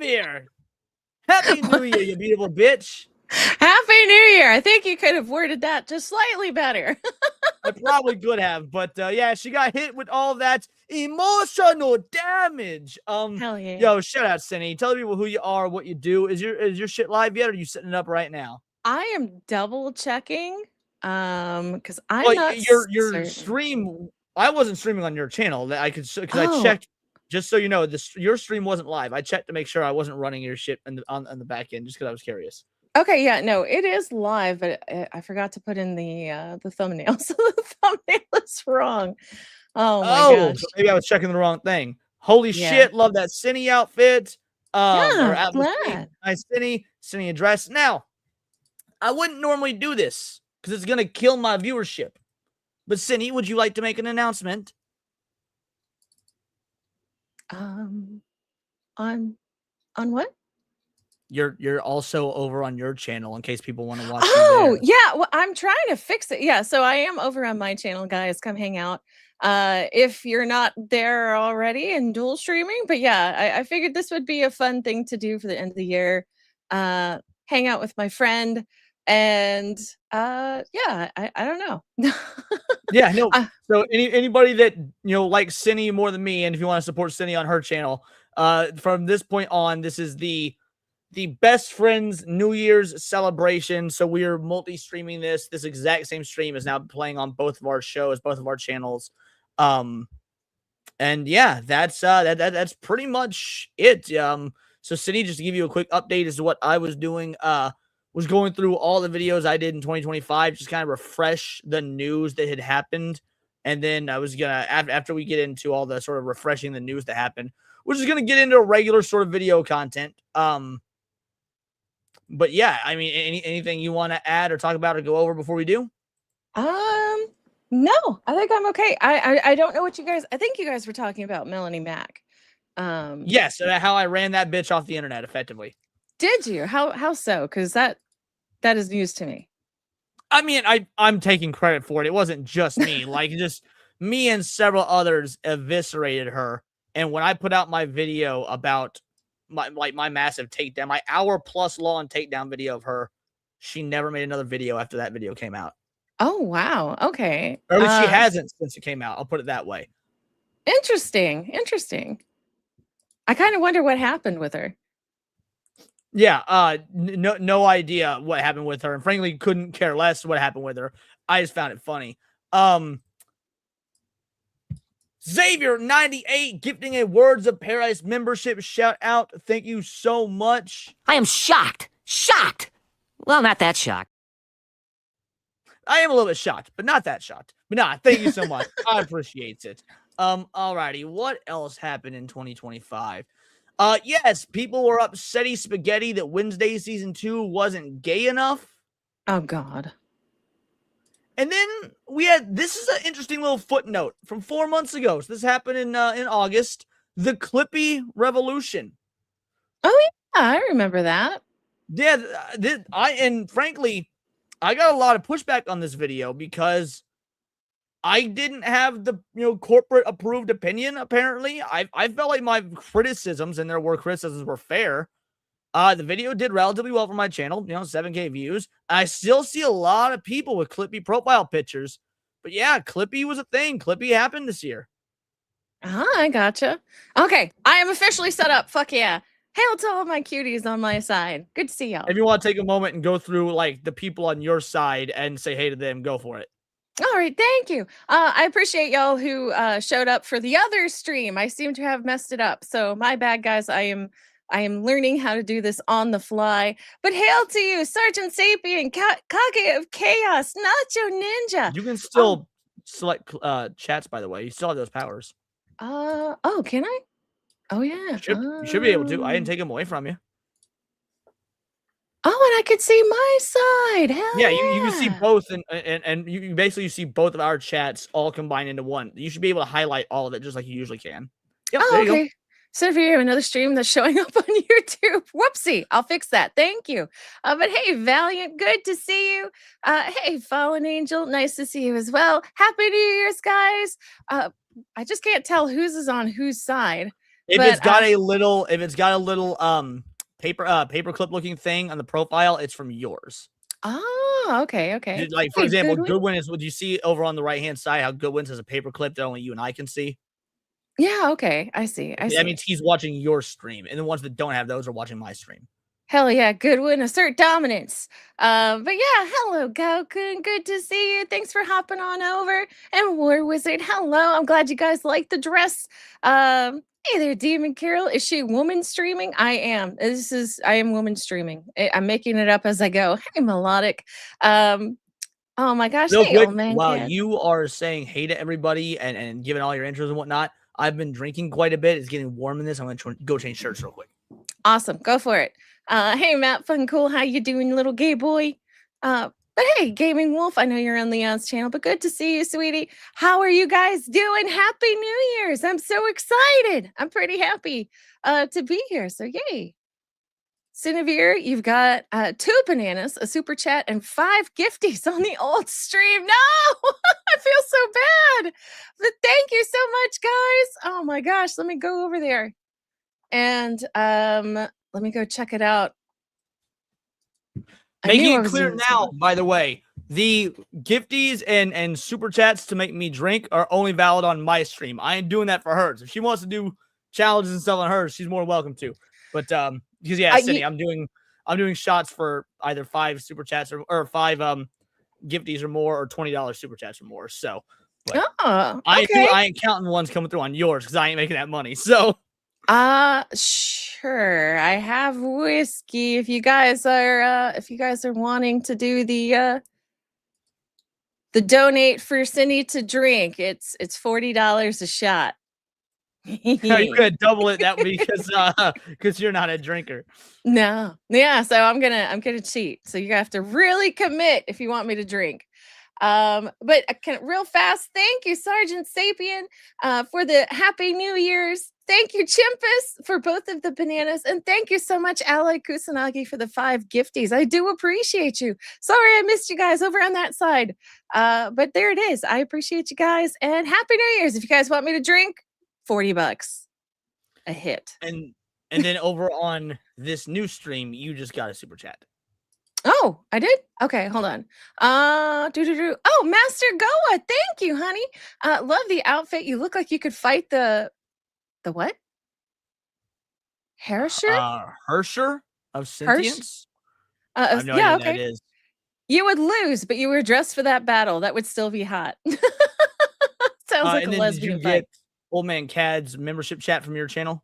here. Happy New Year, you beautiful bitch. Happy New Year. I think you could have worded that just slightly better. I probably could have, but yeah, she got hit with all that emotional damage. Hell yeah. Yo, shout out, Cindy. Tell people who you are, what you do. Is your shit live yet, or are you setting it up right now? I am double checking because I'm Well, not your certain. stream. I wasn't streaming on your channel. I could because I Oh, checked. Just so you know, your stream wasn't live. I checked to make sure I wasn't running your shit on the back end, just because I was curious. okay, yeah, no, it is live, but I forgot to put in the thumbnail, so the thumbnail is wrong. Oh my Oh, gosh. so maybe I was checking the wrong thing. Holy Yeah. shit, love that Cine outfit. Or Yeah, Atlas Cine, glad. nice Cine address. Now, I wouldn't normally do this because it's gonna kill my viewership. But Cine, would you like to make an announcement? Um on what? You're also over on your channel in case people want to watch you there. Oh, yeah, well, I'm trying to fix it. Yeah, so I am over on my channel, guys, come hang out. If you're not there already and dual streaming, but yeah, I figured this would be a fun thing to do for the end of the year. Hang out with my friend and yeah, I don't know. Yeah, no. Uh, So anybody that likes Cine more than me, and if you want to support Cine on her channel, from this point on, this is the best friends New Year's celebration. So we are multi-streaming this exact same stream is now playing on both of our shows, both of our channels. And yeah, that's pretty much it. So Cine, just to give you a quick update as to what I was doing, was going through all the videos I did in 2025, just kind of refresh the news that had happened. And then I was gonna, after we get into all the sort of refreshing the news that happened, we're just gonna get into a regular sort of video content. But yeah, I mean, anything you want to add or talk about or go over before we do? um, no, I think I'm okay. I don't know what you guys. I think you guys were talking about Melanie Mack. Yes, how I ran that bitch off the internet effectively. Did you? How so? Because that is news to me. I mean, I'm taking credit for it. It wasn't just me. Like, just me and several others eviscerated her. And when I put out my video about my massive takedown, my hour-plus long takedown video of her, she never made another video after that video came out. Oh, wow. Okay. Or at least she hasn't since it came out. I'll put it that way. Interesting. I kind of wonder what happened with her. Yeah, no idea what happened with her, and frankly, couldn't care less what happened with her. I just found it funny. Xavier98 gifting a Words of Paradise membership shout out. Thank you so much. I am shocked. Shocked. Well, not that shocked. I am a little bit shocked, but not that shocked. But nah, thank you so much. I appreciate it. Alrighty, what else happened in 2025? Yes, people were upsetty spaghetti that Wednesday season 2 wasn't gay enough. Oh God. And then we had, this is an interesting little footnote from 4 months ago. So this happened in August. The Clippy Revolution. Oh yeah, I remember that. Yeah, and frankly, I got a lot of pushback on this video because I didn't have the corporate approved opinion. Apparently, I felt like my criticisms, and there were criticisms, were fair. The video did relatively well for my channel, 7K views. I still see a lot of people with Clippy profile pictures, but yeah, Clippy was a thing. Clippy happened this year. I gotcha. Okay, I am officially set up. Fuck yeah. Hail to all my cuties on my side. Good to see y'all. If you want to take a moment and go through like the people on your side and say hey to them, go for it. All right, thank you. I appreciate y'all who showed up for the other stream. I seem to have messed it up, so my bad, guys. I am learning how to do this on the fly. But hail to you, Sergeant Sapien, Kage of Chaos, Nacho Ninja. You can still select chats, by the way. You still have those powers. Oh, can I? Oh yeah. You should be able to. I didn't take them away from you. Oh, and I could see my side. Hell yeah, yeah. you can see both, and you basically see both of our chats all combined into one. You should be able to highlight all of it just like you usually can. Yep, oh, there you okay. go. So if you have another stream that's showing up on YouTube, whoopsie, I'll fix that. Thank you. But hey, Valiant, good to see you. Hey, Fallen Angel, nice to see you as well. Happy New Year's, guys. I just can't tell whose is on whose side. If But it's got a little, paper clip looking thing on the profile, it's from yours. oh, okay, okay. Like, for Hey, example, Goodwin. Goodwin is, would you see over on the right-hand side how Goodwin has a paper clip that only you and I can see? Yeah, okay. I see. I That see. means he's watching your stream, and the ones that don't have those are watching my stream. Hell yeah, Goodwin, assert dominance. But yeah, hello, Goku. Good to see you. Thanks for hopping on over. And War Wizard, hello. I'm glad you guys like the dress. Hey there, Demon Carol. Is she woman streaming? I am. I am woman streaming. I'm making it up as I go. Hey, Melodic. Oh my gosh. Real Hey, quick, old man while cat. you are saying hey to everybody and giving all your intros and whatnot, I've been drinking quite a bit. It's getting warm in this. I'm going to go change shirts real quick. Awesome. Go for it. Hey, Matt Fun Cool. How you doing, little gay boy? But hey, Gaming Wolf, I know you're on Leon's channel, but good to see you, sweetie. How are you guys doing? Happy New Year's. I'm so excited. I'm pretty happy to be here. So yay. Cinevere, you've got 2 bananas, a super chat, and 5 gifties on the old stream. No, I feel so bad. But thank you so much, guys. Oh my gosh, let me go over there. And let me go check it out. Making it clear now, by the way, the gifties and super chats to make me drink are only valid on my stream. I ain't doing that for hers. If she wants to do challenges and stuff on hers, she's more than welcome to. But because yeah, Cindy, I'm doing shots for either 5 super chats or 5 gifties or more, or $20 super chats or more. So, but okay. I ain't counting ones coming through on yours because I ain't making that money. So. Sure. I have whiskey. If you guys are wanting to do the donate for Cindy to drink, it's $40 a shot. You could double it that because you're not a drinker. No. Yeah, so I'm gonna cheat. So you have to really commit if you want me to drink. But real fast, thank you, Sergeant Sapien, for the Happy New Year's. Thank you, Chimpus, for both of the bananas. And thank you so much, Ally Kusanagi, for the 5 gifties. I do appreciate you. Sorry I missed you guys over on that side. But there it is. I appreciate you guys. And Happy New Year's. If you guys want me to drink, $40 a hit. And then over on this new stream, you just got a super chat. Oh, I did? Okay, hold on. Oh, Master Goa, thank you, honey. Love the outfit. You look like you could fight the what? Hersher? Hersher of Sentience? I have no idea what that is. You would lose, but you were dressed for that battle. That would still be hot. Sounds like a lesbian fight. Get Old Man Cad's membership chat from your channel?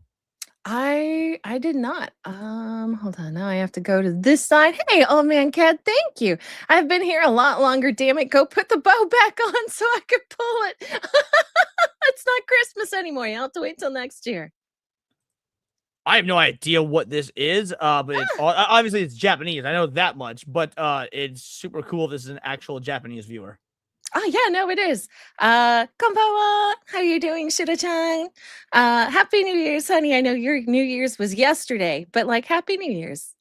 I did not. Hold on. Now I have to go to this side. Hey, old man Cad, thank you. I've been here a lot longer. Damn it. Go put the bow back on so I could pull it. It's not Christmas anymore. You have to wait till next year. I have no idea what this is, but it's obviously it's Japanese. I know that much, but it's super cool. This is an actual Japanese viewer. Oh yeah, no, it is. Konbawa, how you doing, Shida-chan? Happy New Year's, honey. I know your New Year's was yesterday, but like, Happy New Year's.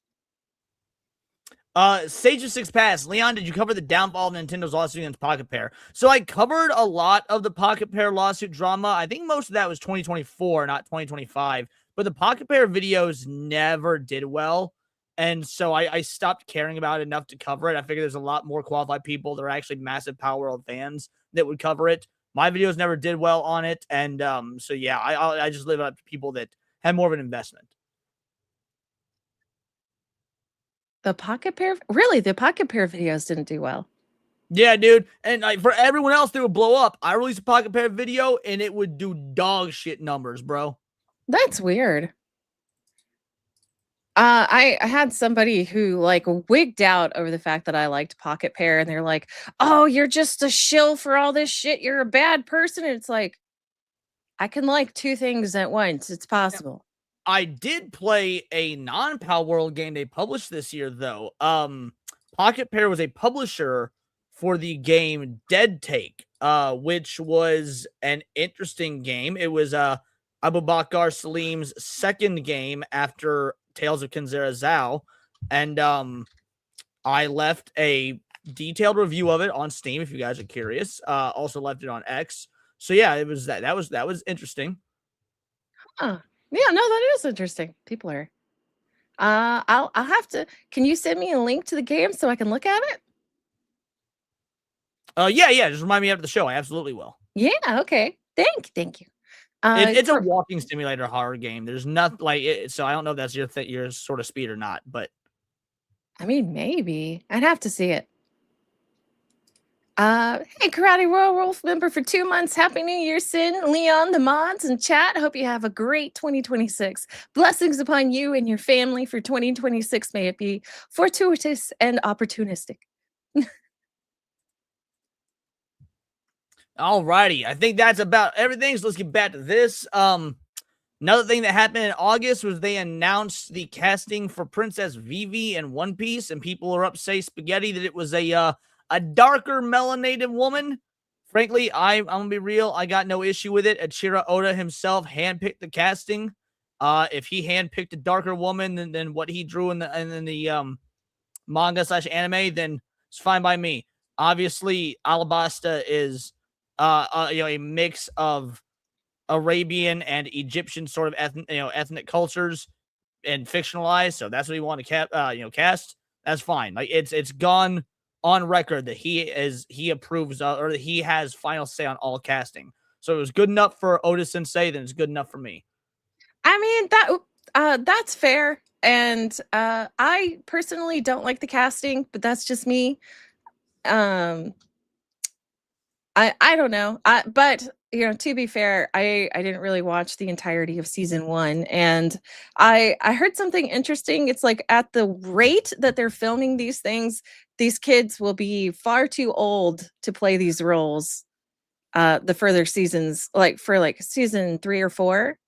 Sage of 6 Pass. Leon, did you cover the downfall of Nintendo's lawsuit against Pocket Pair? So I covered a lot of the Pocket Pair lawsuit drama. I think most of that was 2024, not 2025. But the Pocket Pair videos never did well. And so I stopped caring about it enough to cover it. I figured there's a lot more qualified people that are actually massive Power World fans that would cover it. My videos never did well on it. And so, yeah, I just leave it up to people that have more of an investment. The Pocket Pair? Really? The Pocket Pair videos didn't do well. Yeah, dude. And for everyone else, they would blow up. I released a Pocket Pair video, and it would do dog shit numbers, bro. That's weird. I had somebody who like wigged out over the fact that I liked Pocket Pair, and they're like, "Oh, you're just a shill for all this shit. You're a bad person." And it's like, I can like 2 things at once. It's possible. I did play a non-Power World game they published this year, though. Pocket Pair was a publisher for the game Dead Take, which was an interesting game. It was Abubakar Salim's second game after Tales of Kenzera Zhao, and I left a detailed review of it on Steam if you guys are curious. Also left it on X. So yeah, it was that was interesting. Huh. Yeah, no, that is interesting. People are. I'll have to. Can you send me a link to the game so I can look at it? Yeah. Just remind me after the show. I absolutely will. Yeah. Okay. Thank you. It's a walking simulator horror game. There's nothing like it, so I don't know if that's your sort of speed or not, but I mean, maybe I'd have to see it. Hey, Karate Royal Wolf member for 2 months. Happy New Year, Sin, Leon, the mods, and chat. Hope you have a great 2026. Blessings upon you and your family for 2026. May it be fortuitous and opportunistic. alrighty. I think that's about everything. So let's get back to this. Another thing that happened in August was they announced the casting for Princess Vivi in One Piece, and people are up say spaghetti that it was a darker melanated woman. Frankly, I'm gonna be real. I got no issue with it. Achira Oda himself handpicked the casting. If he handpicked a darker woman than what he drew in the manga / anime, then it's fine by me. Obviously, Alabasta is a mix of Arabian and Egyptian sort of ethnic cultures and fictionalized. So that's what he wanted to cast. That's fine. Like it's gone on record that he approves or that he has final say on all casting. So it was good enough for Oda Sensei, then it's good enough for me. I mean that's fair. And I personally don't like the casting, but that's just me. I don't know. But to be fair, I didn't really watch the entirety of season 1, and I heard something interesting. It's like at the rate that they're filming these things, these kids will be far too old to play these roles. The further seasons, like for like season 3 or 4.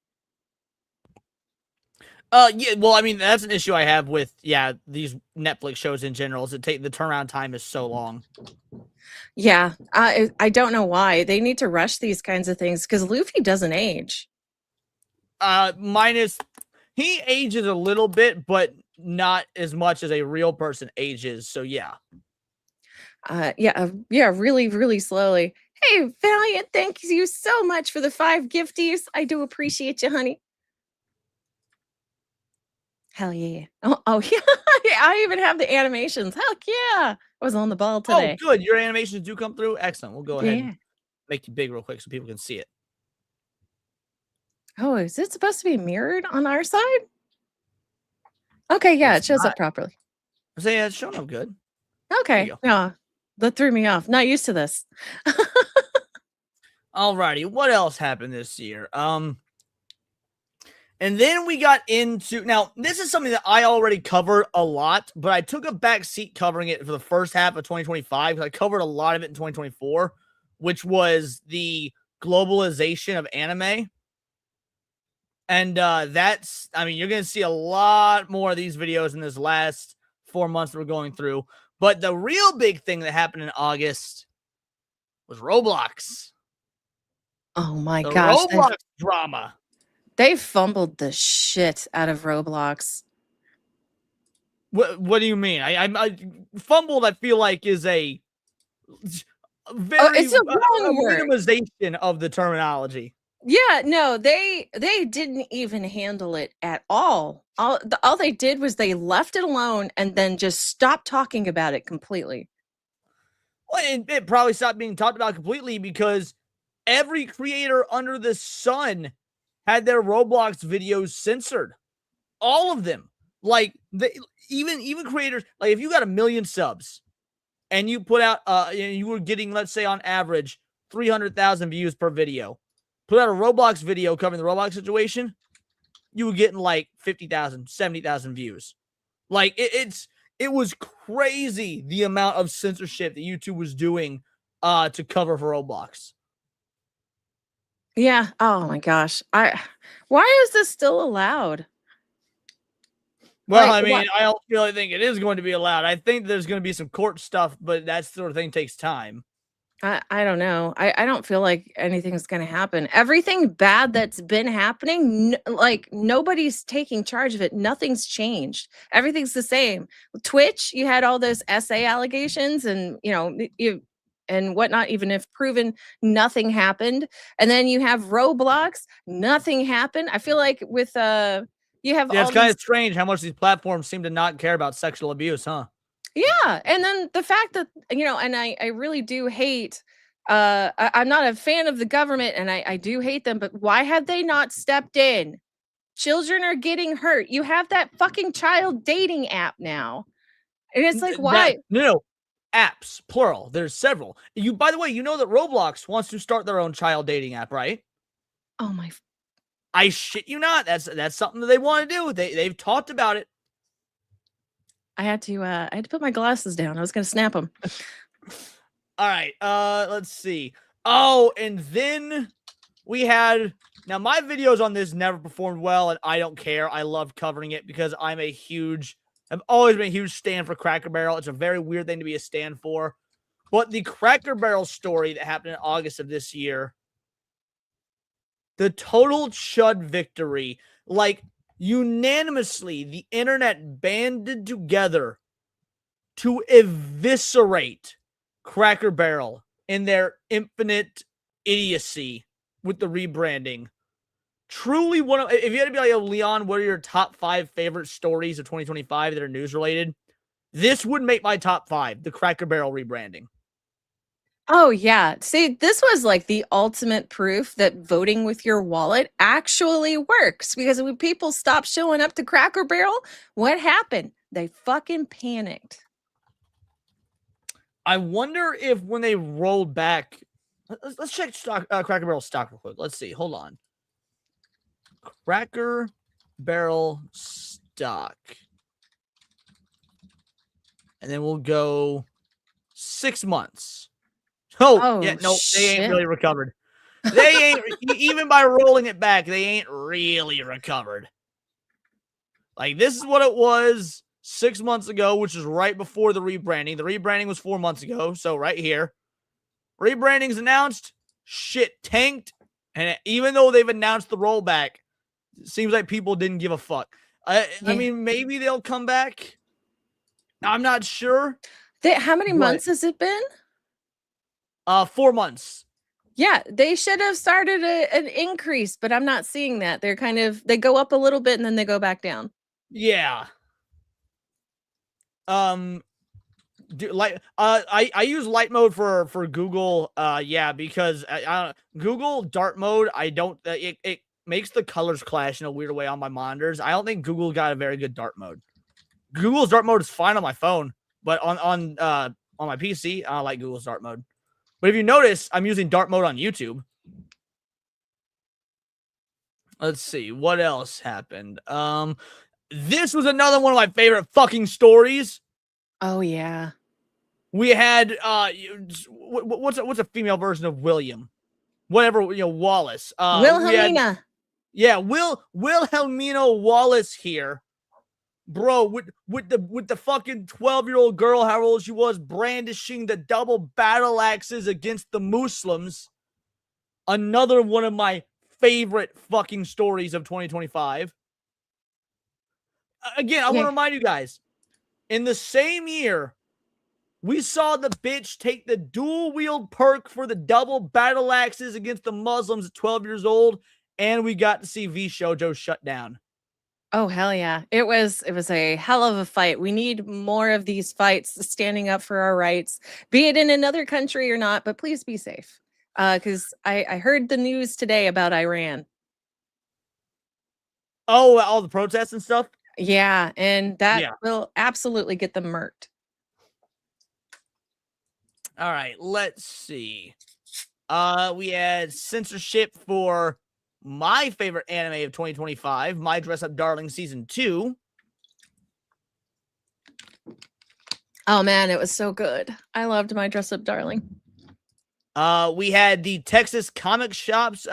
Yeah, well, I mean, that's an issue I have with these Netflix shows in general. Is the turnaround time is so long. Yeah, I don't know why they need to rush these kinds of things because Luffy doesn't age. Minus he ages a little bit, but not as much as a real person ages. So yeah. Yeah, really, really slowly. Hey, Valiant, thank you so much for the 5 gifties. I do appreciate you, honey. Hell yeah. Oh yeah. I even have the animations. Heck yeah. I was on the ball today. Oh, good. Your animations do come through. Excellent. We'll go ahead and make you big real quick so people can see it. Oh, is it supposed to be mirrored on our side? Okay, yeah, it shows up properly. I say it's showing up good. Okay. No, that threw me off. Not used to this. Alrighty. What else happened this year? And then we got into, now this is something that I already covered a lot, but I took a back seat covering it for the first half of 2025 because I covered a lot of it in 2024, which was the globalization of anime. And that's, I mean, you're going to see a lot more of these videos in this last 4 months that we're going through. But the real big thing that happened in August was Roblox. Oh my gosh. Roblox drama. They fumbled the shit out of Roblox. What do you mean? I fumbled, I feel like, is a very it's a wrong word. Minimization of the terminology. Yeah, no, they didn't even handle it at all. All they did was they left it alone and then just stopped talking about it completely. Well, it probably stopped being talked about completely because every creator under the sun had their Roblox videos censored. All of them. Like, even creators, like if you got 1 million subs and you put out, you were getting, let's say on average, 300,000 views per video. Put out a Roblox video covering the Roblox situation, you were getting like 50,000, 70,000 views. Like, it was crazy the amount of censorship that YouTube was doing to cover for Roblox. Yeah. Oh my gosh. Why is this still allowed? Well, like, I mean, I don't really think it is going to be allowed. I think there's going to be some court stuff, but that sort of thing takes time. I don't know. I don't feel like anything's going to happen. Everything bad that's been happening, like nobody's taking charge of it. Nothing's changed. Everything's the same. Twitch, you had all those essay allegations and, and whatnot, even if proven nothing happened. And then you have Roblox, nothing happened. I feel like with you have Yeah, all it's kind these of strange how much these platforms seem to not care about sexual abuse, huh? yeah, and then the fact that and I really do hate I'm not a fan of the government and I do hate them, but why have they not stepped in? Children are getting hurt. You have that fucking child dating app now. And it's like, That why? no apps, plural. There's several. By the way, you know that Roblox wants to start their own child dating app, right? Oh my I shit you not. That's something that they want to do. They've talked about it. I had to put my glasses down. I was gonna snap them. All right. Let's see. Oh, and then we had now my videos on this never performed well, and I don't care. I love covering it because I've always been a huge stan for Cracker Barrel. It's a very weird thing to be a stan for. But the Cracker Barrel story that happened in August of this year, the total chud victory, like unanimously, the internet banded together to eviscerate Cracker Barrel in their infinite idiocy with the rebranding. Truly one of, if you had to be like, Leon, what are your top 5 favorite stories of 2025 that are news related? This would make my top 5, the Cracker Barrel rebranding. Oh yeah. See, this was like the ultimate proof that voting with your wallet actually works because when people stopped showing up to Cracker Barrel, what happened? They fucking panicked. I wonder if when they rolled back, let's check Cracker Barrel stock real quick. Let's see. Hold on. Cracker Barrel stock. And then we'll go 6 months. Oh, yeah, no, they ain't really recovered. They ain't, even by rolling it back, they ain't really recovered. Like, this is what it was 6 months ago, which is right before the rebranding. The rebranding was 4 months ago, so right here. Rebranding's announced, shit tanked, and even though they've announced the rollback, it seems like people didn't give a fuck. I mean, maybe they'll come back. I'm not sure. How many months has it been? 4 months. Yeah, they should have started an increase, but I'm not seeing that. They're they go up a little bit and then they go back down. Yeah. I use light mode for Google. Yeah, because Google dark mode. I don't. It makes the colors clash in a weird way on my monitors. I don't think Google got a very good dark mode. Google's dark mode is fine on my phone, but on my PC, I don't like Google's dark mode. But if you notice, I'm using dark mode on YouTube. Let's see what else happened. This was another one of my favorite fucking stories. Oh yeah. We had what's a female version of William? Whatever, Wallace. Wilhelmina. Wilhelmina Wallace here. Bro, with the fucking 12-year-old girl, how old she was, brandishing the double battle axes against the Muslims. Another one of my favorite fucking stories of 2025. Again, I want to remind you guys, in the same year, we saw the bitch take the dual-wield perk for the double battle axes against the Muslims at 12 years old, and we got to see V Shoujo shut down. Oh hell yeah. It was a hell of a fight. We need more of these fights standing up for our rights, be it in another country or not, but please be safe. Because I heard the news today about Iran. Oh, all the protests and stuff? Yeah, and that will absolutely get them murked. All right, let's see. We had censorship for my favorite anime of 2025, My Dress Up Darling Season 2. Oh man, it was so good. I loved My Dress Up Darling. We had the Texas comic shops,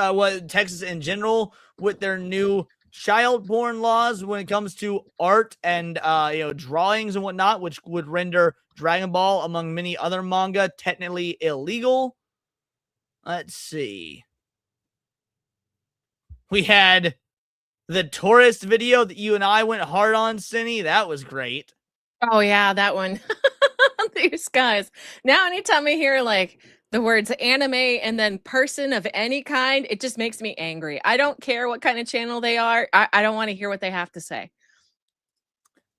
Texas in general, with their new child porn laws when it comes to art and drawings and whatnot, which would render Dragon Ball, among many other manga, technically illegal. Let's see. We had the tourist video that you and I went hard on, Cindy. That was great. Oh yeah, that one. These guys. Now, anytime I hear like the words anime and then person of any kind, it just makes me angry. I don't care what kind of channel they are. I don't want to hear what they have to say.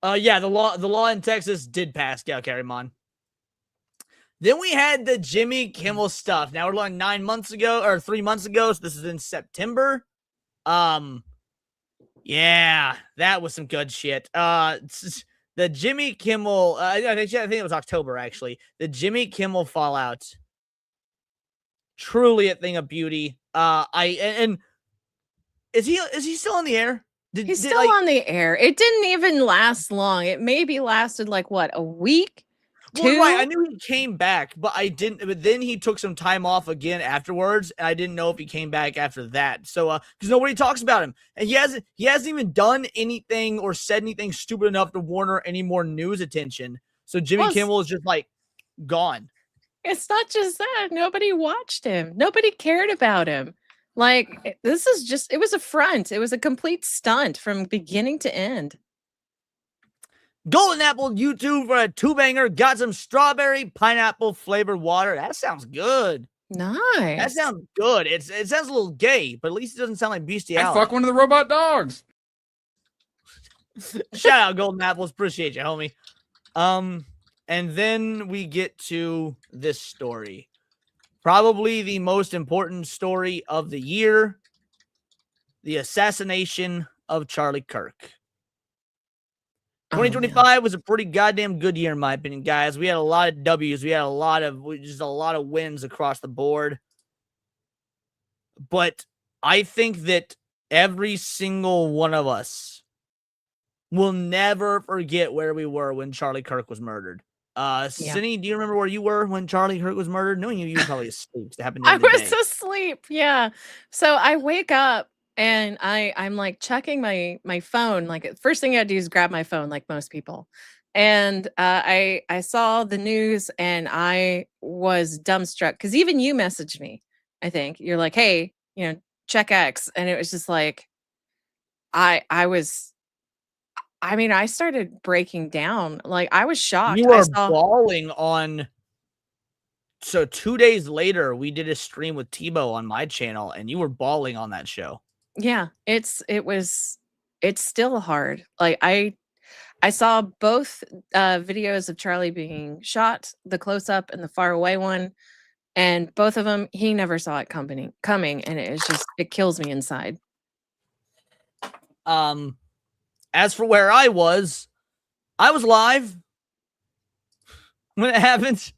Yeah, the law in Texas did pass, Carrymon. Then we had the Jimmy Kimmel stuff. Now we're like 9 months ago or 3 months ago, so this is in September. Yeah, that was some good shit. The Jimmy Kimmel, I think it was October actually. The Jimmy Kimmel fallout, truly a thing of beauty. And is he still on the air? He's still on the air. It didn't even last long. It maybe lasted like what, a week? Well, right, I knew he came back, but I didn't. But then he took some time off again afterwards, and I didn't know if he came back after that. So, because nobody talks about him, and he hasn't even done anything or said anything stupid enough to warrant any more news attention. So Jimmy Kimmel is just like gone. It's not just that. Nobody watched him. Nobody cared about him. Like, this is just, it was a front. It was a complete stunt from beginning to end. Golden Apple YouTube for a 2-banger. Got some strawberry pineapple flavored water. That sounds good. Nice. That sounds good. It sounds a little gay, but at least it doesn't sound like bestiality. I fuck one of the robot dogs. Shout out Golden Apples. Appreciate you, homie. And then we get to this story. Probably the most important story of the year. The assassination of Charlie Kirk. 2025 was a pretty goddamn good year, in my opinion, guys. We had a lot of W's. We had a lot of wins across the board. But I think that every single one of us will never forget where we were when Charlie Kirk was murdered. Cindy, do you remember where you were when Charlie Kirk was murdered? Knowing you were probably asleep. It happened. I was asleep. Yeah. So I wake up. And I'm like checking my phone. Like, first thing I do is grab my phone, like most people. And I saw the news and I was dumbstruck because even you messaged me. I think you're like, hey, check X, and it was just like, I started breaking down. Like, I was shocked. You were bawling on. So 2 days later, we did a stream with Tebow on my channel, and you were bawling on that show. Yeah, it's still hard. Like, I saw both videos of Charlie being shot, the close up and the far away one, and both of them he never saw it coming, and it kills me inside. As for where I was live when it happened.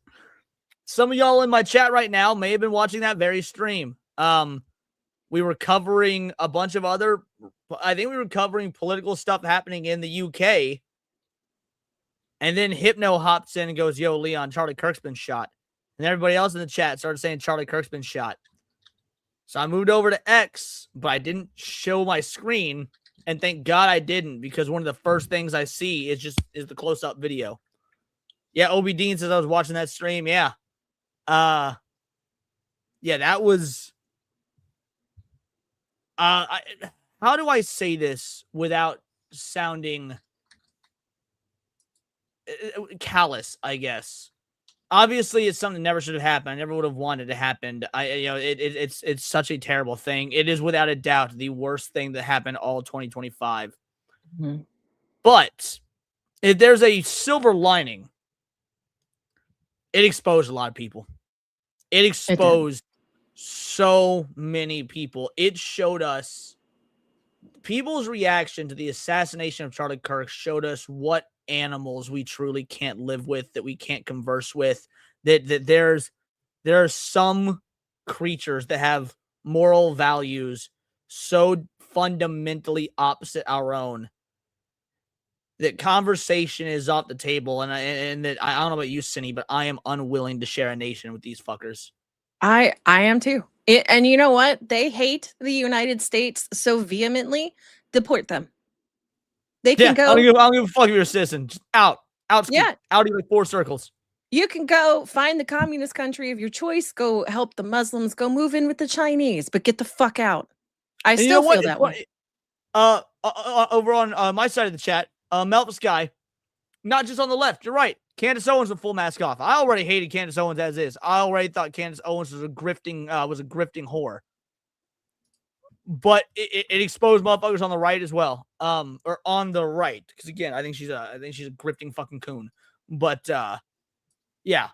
Some of y'all in my chat right now may have been watching that very stream. We were covering a bunch of other, I think we were covering political stuff happening in the UK. And then Hypno hops in and goes, yo, Leon, Charlie Kirk's been shot. And everybody else in the chat started saying Charlie Kirk's been shot. So I moved over to X, but I didn't show my screen. And thank God I didn't, because one of the first things I see is the close-up video. Yeah, Obi Dean says I was watching that stream. Yeah. Yeah, that was... how do I say this without sounding callous, I guess? Obviously, it's something that never should have happened. I never would have wanted it to happen. It's such a terrible thing. It is without a doubt the worst thing that happened all 2025. Mm-hmm. But if there's a silver lining, it exposed a lot of people. It exposed so many people. It showed us people's reaction to the assassination of Charlie Kirk. Showed us what animals we truly can't live with, that we can't converse with, that there are some creatures that have moral values so fundamentally opposite our own that conversation is off the table. And that I don't know about you, Cindy, but I am unwilling to share a nation with these fuckers. I am too. And you know what? They hate the United States so vehemently. Deport them. They can go. I don't give a fuck if you're a citizen. Just out. Yeah. Out of like 4 circles. You can go find the communist country of your choice. Go help the Muslims. Go move in with the Chinese. But get the fuck out. I still feel that way. Over on my side of the chat, Melvis guy, not just on the left. You're right. Candace Owens with full mask off. I already hated Candace Owens as is. I already thought Candace Owens was a grifting whore. But it exposed motherfuckers on the right as well. Or on the right. Because again, I think she's a grifting fucking coon. But yeah.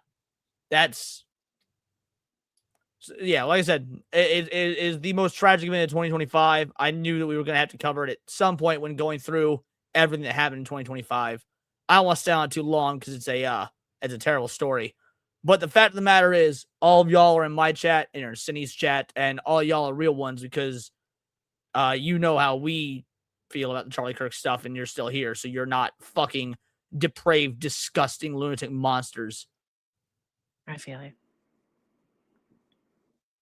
That's like I said, it is the most tragic event of 2025. I knew that we were gonna have to cover it at some point when going through everything that happened in 2025. I don't want to stay on it too long because it's a terrible story. But the fact of the matter is, all of y'all are in my chat and in Cindy's chat, and all y'all are real ones because you know how we feel about the Charlie Kirk stuff, and you're still here, so you're not fucking depraved, disgusting, lunatic monsters. I feel it.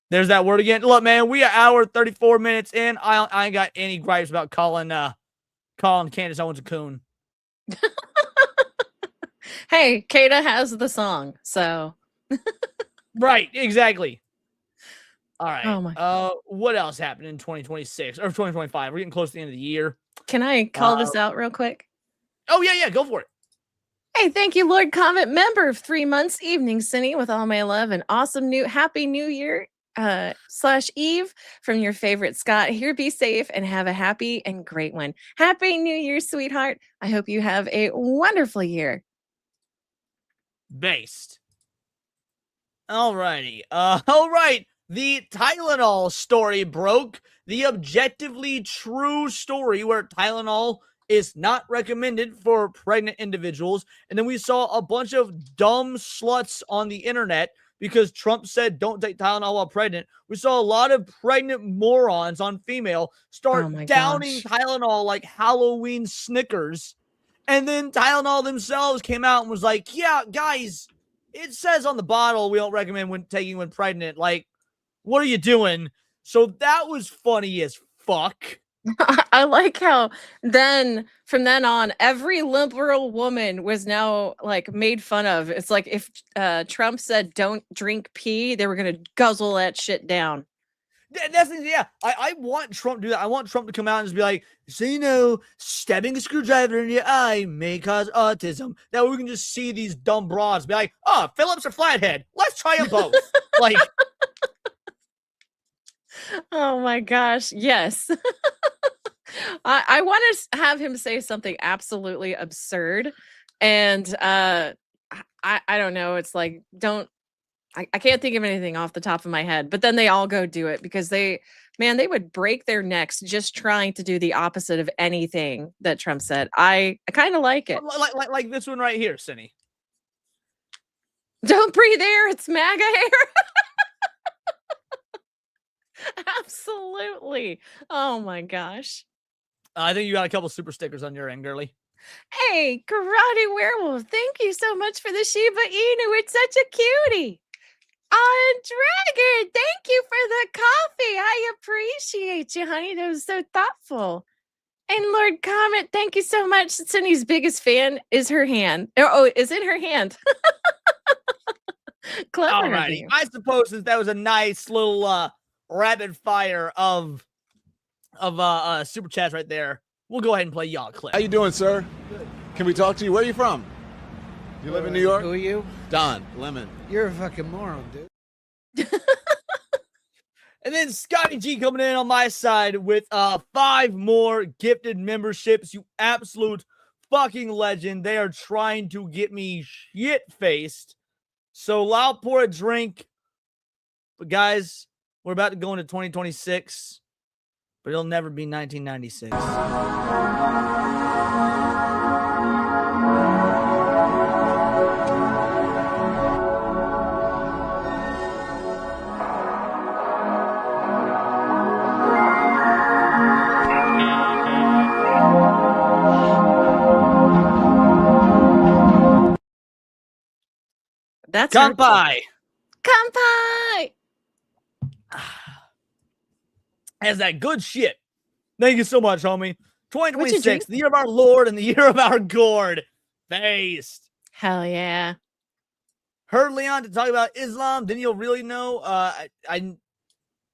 There's that word again. Look, man, we are hour 34 minutes in. I ain't got any gripes about calling Candace Owens a coon. Hey, Kata has the song, so Right, exactly. All right. Oh my. What else happened in 2026 or 2025? We're getting close to the end of the year. Can I call this out real quick? Oh yeah, go for it. Hey, thank you, Lord Comet member of 3 months. Evening, Cindy, with all my love and awesome happy new year / Eve from your favorite Scott. Here, be safe and have a happy and great one. Happy New Year, sweetheart. I hope you have a wonderful year. Based. Alrighty. All right. The Tylenol story broke. The objectively true story where Tylenol is not recommended for pregnant individuals. And then we saw a bunch of dumb sluts on the internet because Trump said don't take Tylenol while pregnant. We saw a lot of pregnant morons on female start downing Tylenol like Halloween Snickers. And then Tylenol themselves came out and was like, yeah, guys, it says on the bottle we don't recommend taking when pregnant. Like, what are you doing? So that was funny as fuck. I like how from then on, every liberal woman was now like made fun of. It's like if Trump said don't drink pee, they were going to guzzle that shit down. That's I want Trump to do that. I want Trump to come out and just be like, so you know, stabbing a screwdriver in your eye may cause autism. That way we can just see these dumb broads be like, oh, Phillips or Flathead. Let's try them both. Like, oh my gosh, yes. I want to have him say something absolutely absurd, and I don't know. It's like I can't think of anything off the top of my head, but then they all go do it because they would break their necks just trying to do the opposite of anything that Trump said. I kind of like it. Like this one right here, Cindy. Don't breathe air. It's MAGA hair. Absolutely. Oh my gosh. I think you got a couple super stickers on your end, girly. Hey, Karate Werewolf, thank you so much for the Shiba Inu. It's such a cutie. Dragon, thank you for the coffee. I appreciate you, honey. That was so thoughtful. And Lord Comet, thank you so much. Cindy's biggest fan is her hand. Oh, is in her hand. Clever. Alrighty. I suppose since that was a nice little rapid fire of super chats right there, we'll go ahead and play y'all clip. How you doing, sir? Good. Can we talk to you? Where are you from? You live in New York? Who are you? Don Lemon. You're a fucking moron, dude. And then Scotty G coming in on my side with 5 more gifted memberships. You absolute fucking legend. They are trying to get me shit-faced. So I'll pour a drink. But guys, we're about to go into 2026. But it'll never be 1996. That's Kampai. Kampai. Has that good shit. Thank you so much, homie. 2026, the year of our Lord and the year of our gourd. Faced. Hell yeah. Heard Leon to talk about Islam. Then you'll really know. I'm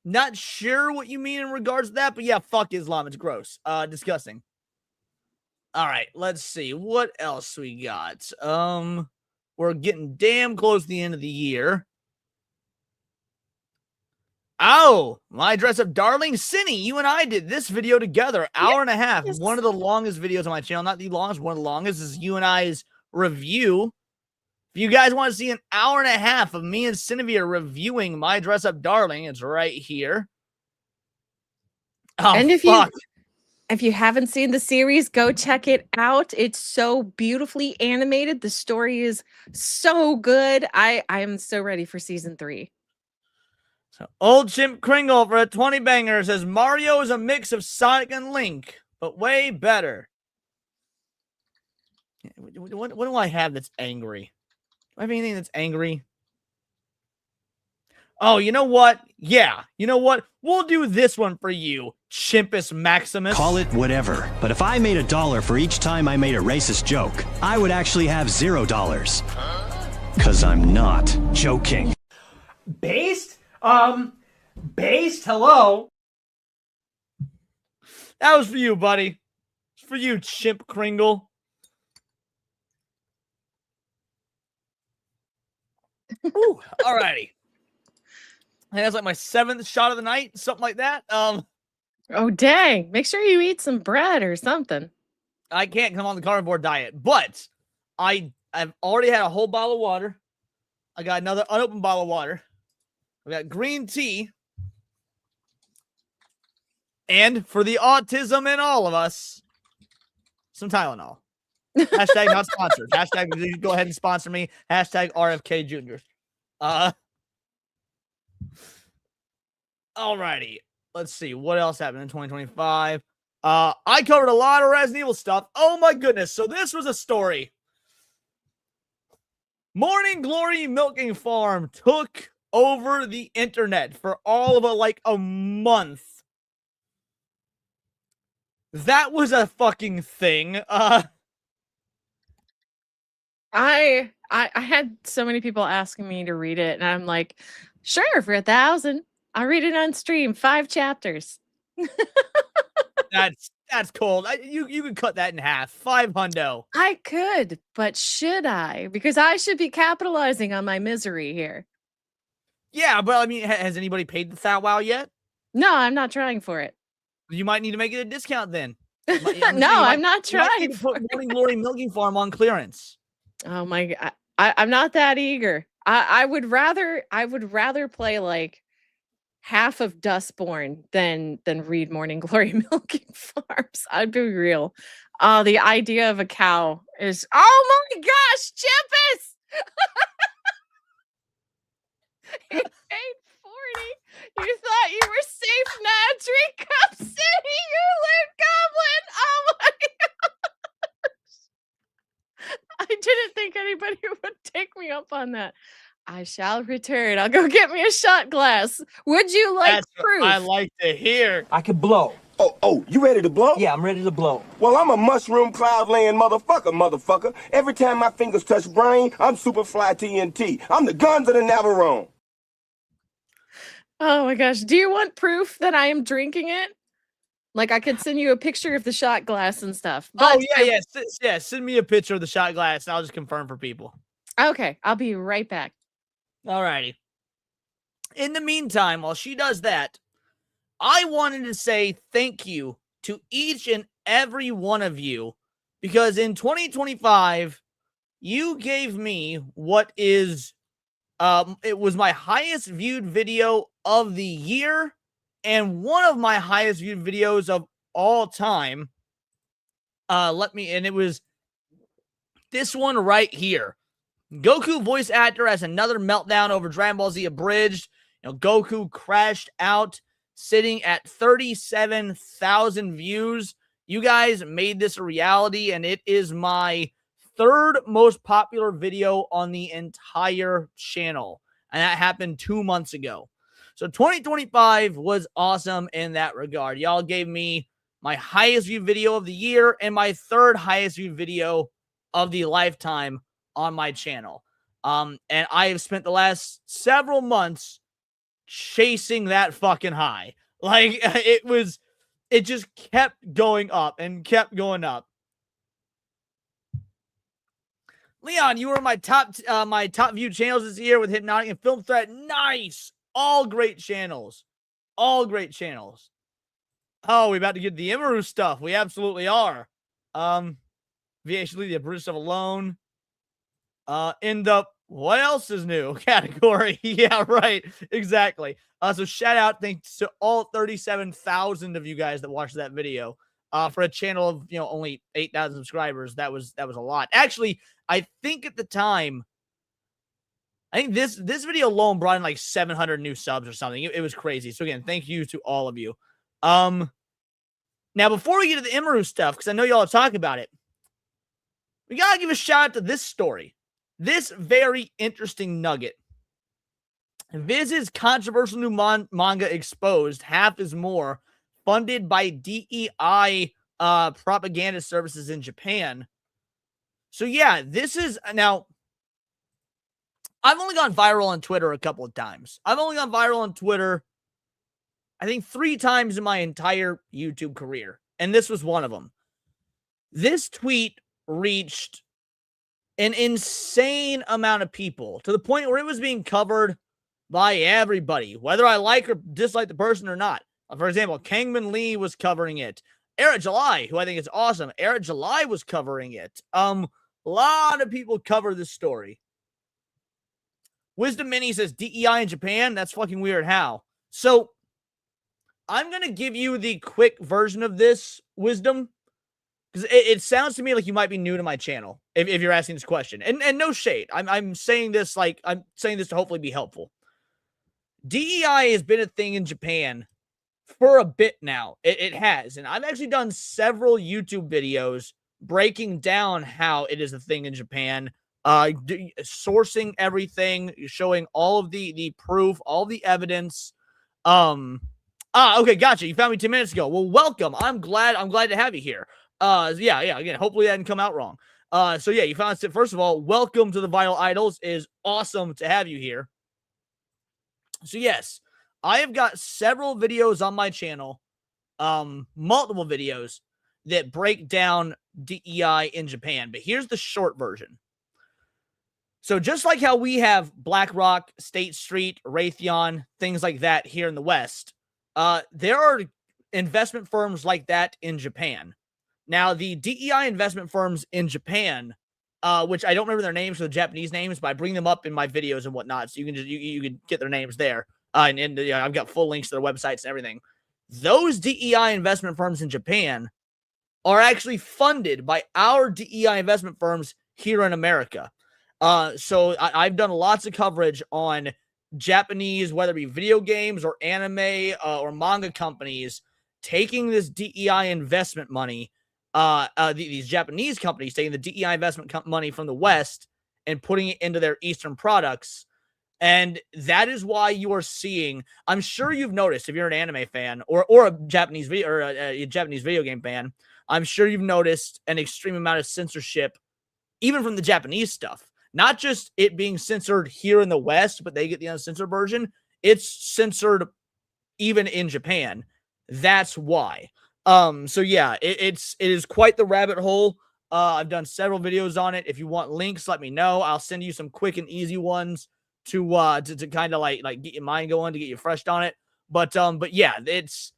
not sure what you mean in regards to that, but yeah, fuck Islam. It's gross. Disgusting. All right, let's see. What else we got? We're getting damn close to the end of the year. Oh, my dress up darling. Cinny, you and I did this video together. Hour and a half. Yes. One of the longest videos on my channel. Not the longest, one of the longest. This is you and I's review. If you guys want to see an hour and a half of me and Cinevia reviewing my dress up darling, it's right here. Oh, And fuck. if you haven't seen the series, go check it out. It's so beautifully animated. The story is so good. I am so ready for season 3. So, Old Chimp Kringle for a 20 banger says Mario is a mix of Sonic and Link, but way better. What do I have that's angry? Do I have anything that's angry? Oh, you know what? Yeah, you know what? We'll do this one for you, Chimpus Maximus. Call it whatever, but if I made $1 for each time I made a racist joke, I would actually have $0. 'Cause I'm not joking. Based? Based? Hello? That was for you, buddy. It's for you, Chimp Kringle. Ooh, alrighty. That's like my 7th shot of the night, something like that. Oh, dang. Make sure you eat some bread or something. I can't come on the carnivore diet, but I've already had a whole bottle of water. I got another unopened bottle of water. We got green tea. And for the autism in all of us, some Tylenol. Hashtag not sponsored. Hashtag go ahead and sponsor me. Hashtag RFK Jr. Alrighty. Let's see. What else happened in 2025? I covered a lot of Resident Evil stuff. Oh my goodness. So this was a story. Morning Glory Milking Farm took over the internet for all of a month. That was a fucking thing. I had so many people asking me to read it, and I'm like, sure, for 1,000. I'll read it on stream, 5 chapters. That's cold. You could cut that in half. 500. I could, but should I? Because I should be capitalizing on my misery here. Yeah, but I mean, has anybody paid the Thou Wow yet? No, I'm not trying for it. You might need to make it a discount then. No, I'm not trying to for put it. Morning Glory Milking Farm on clearance. Oh my god, I'm not that eager. I would rather play like half of Dustborn than read Morning Glory Milking Farms. I'd be real. The idea of a cow is, oh my gosh, Chimpus! It's 8:40. You thought you were safe now, Drink Cup City, you loot goblin! Oh my gosh! I didn't think anybody would take me up on that. I shall return. I'll go get me a shot glass. Would you like That's proof? what I like to hear. I could blow. Oh, you ready to blow? Yeah, I'm ready to blow. Well, I'm a mushroom cloud laying motherfucker. Every time my fingers touch brain, I'm Superfly TNT. I'm the guns of the Navarone. Oh my gosh. Do you want proof that I am drinking it? Like I could send you a picture of the shot glass and stuff. Oh, yeah. Send me a picture of the shot glass and I'll just confirm for people. Okay, I'll be right back. Alrighty. In the meantime, while she does that, I wanted to say thank you to each and every one of you because in 2025, you gave me what is, it was my highest viewed video of the year and one of my highest viewed videos of all time. And it was this one right here. Goku voice actor has another meltdown over Dragon Ball Z Abridged. Goku crashed out, sitting at 37,000 views. You guys made this a reality, and it is my 3rd most popular video on the entire channel. And that happened 2 months ago. So 2025 was awesome in that regard. Y'all gave me my highest viewed video of the year and my 3rd highest viewed video of the lifetime on my channel. And I have spent the last several months chasing that fucking high. Like it just kept going up and kept going up. Leon, you were my top view channels this year with Hypnotic and Film Threat. Nice. All great channels. All great channels. Oh, we about to get the Imaru stuff. We absolutely are. VA should leave the British stuff alone. In the what else is new category. Yeah, right. Exactly. So shout out, thanks to all 37,000 of you guys that watched that video. For a channel of, you know, only 8,000 subscribers, that was a lot. Actually, I think at the time, I think this video alone brought in like 700 new subs or something. It was crazy. So again, thank you to all of you. Now before we get to the Imaru stuff, because I know y'all are talking about it, we gotta give a shout out to this story. This very interesting nugget. Viz's controversial new manga exposed. Half is more. Funded by DEI propaganda services in Japan. So yeah, this is now. I've only gone viral on Twitter a couple of times. I've only gone viral on Twitter, I think 3 times in my entire YouTube career. And this was one of them. This tweet reached an insane amount of people to the point where it was being covered by everybody, whether I like or dislike the person or not. For example, Kangman Lee was covering it. Eric July, who I think is awesome. Eric July was covering it. A lot of people cover this story. Wisdom Mini says DEI in Japan. That's fucking weird. How? So I'm going to give you the quick version of this, Wisdom, because it sounds to me like you might be new to my channel if you're asking this question. And no shade. I'm saying this like I'm saying this to hopefully be helpful. DEI has been a thing in Japan for a bit now. It has. And I've actually done several YouTube videos breaking down how it is a thing in Japan, sourcing everything, showing all of the proof, all the evidence. Okay, gotcha. You found me 10 minutes ago. Well, welcome. I'm glad to have you here. Yeah, again, hopefully that didn't come out wrong. So yeah, you found it. First of all, welcome to the Vital Idols. It is awesome to have you here. So yes, I have got several videos on my channel, multiple videos that break down DEI in Japan, but here's the short version. So just like how we have BlackRock, State Street, Raytheon, things like that here in the West, there are investment firms like that in Japan. Now, the DEI investment firms in Japan, which I don't remember their names or the Japanese names, but I bring them up in my videos and whatnot, so you can just you can get their names there. And I've got full links to their websites and everything. Those DEI investment firms in Japan are actually funded by our DEI investment firms here in America. So I've done lots of coverage on Japanese, whether it be video games or anime or manga companies, taking this DEI investment money, these Japanese companies taking the DEI investment money from the West and putting it into their Eastern products. And that is why you are seeing, I'm sure you've noticed, if you're an anime fan or a Japanese video or a Japanese video game fan, I'm sure you've noticed an extreme amount of censorship, even from the Japanese stuff. Not just it being censored here in the West, but they get the uncensored version. It's censored even in Japan. That's why. So yeah, it is quite the rabbit hole. I've done several videos on it. If you want links, let me know. I'll send you some quick and easy ones to kind of like get your mind going, to get you fresh on it. But yeah, it's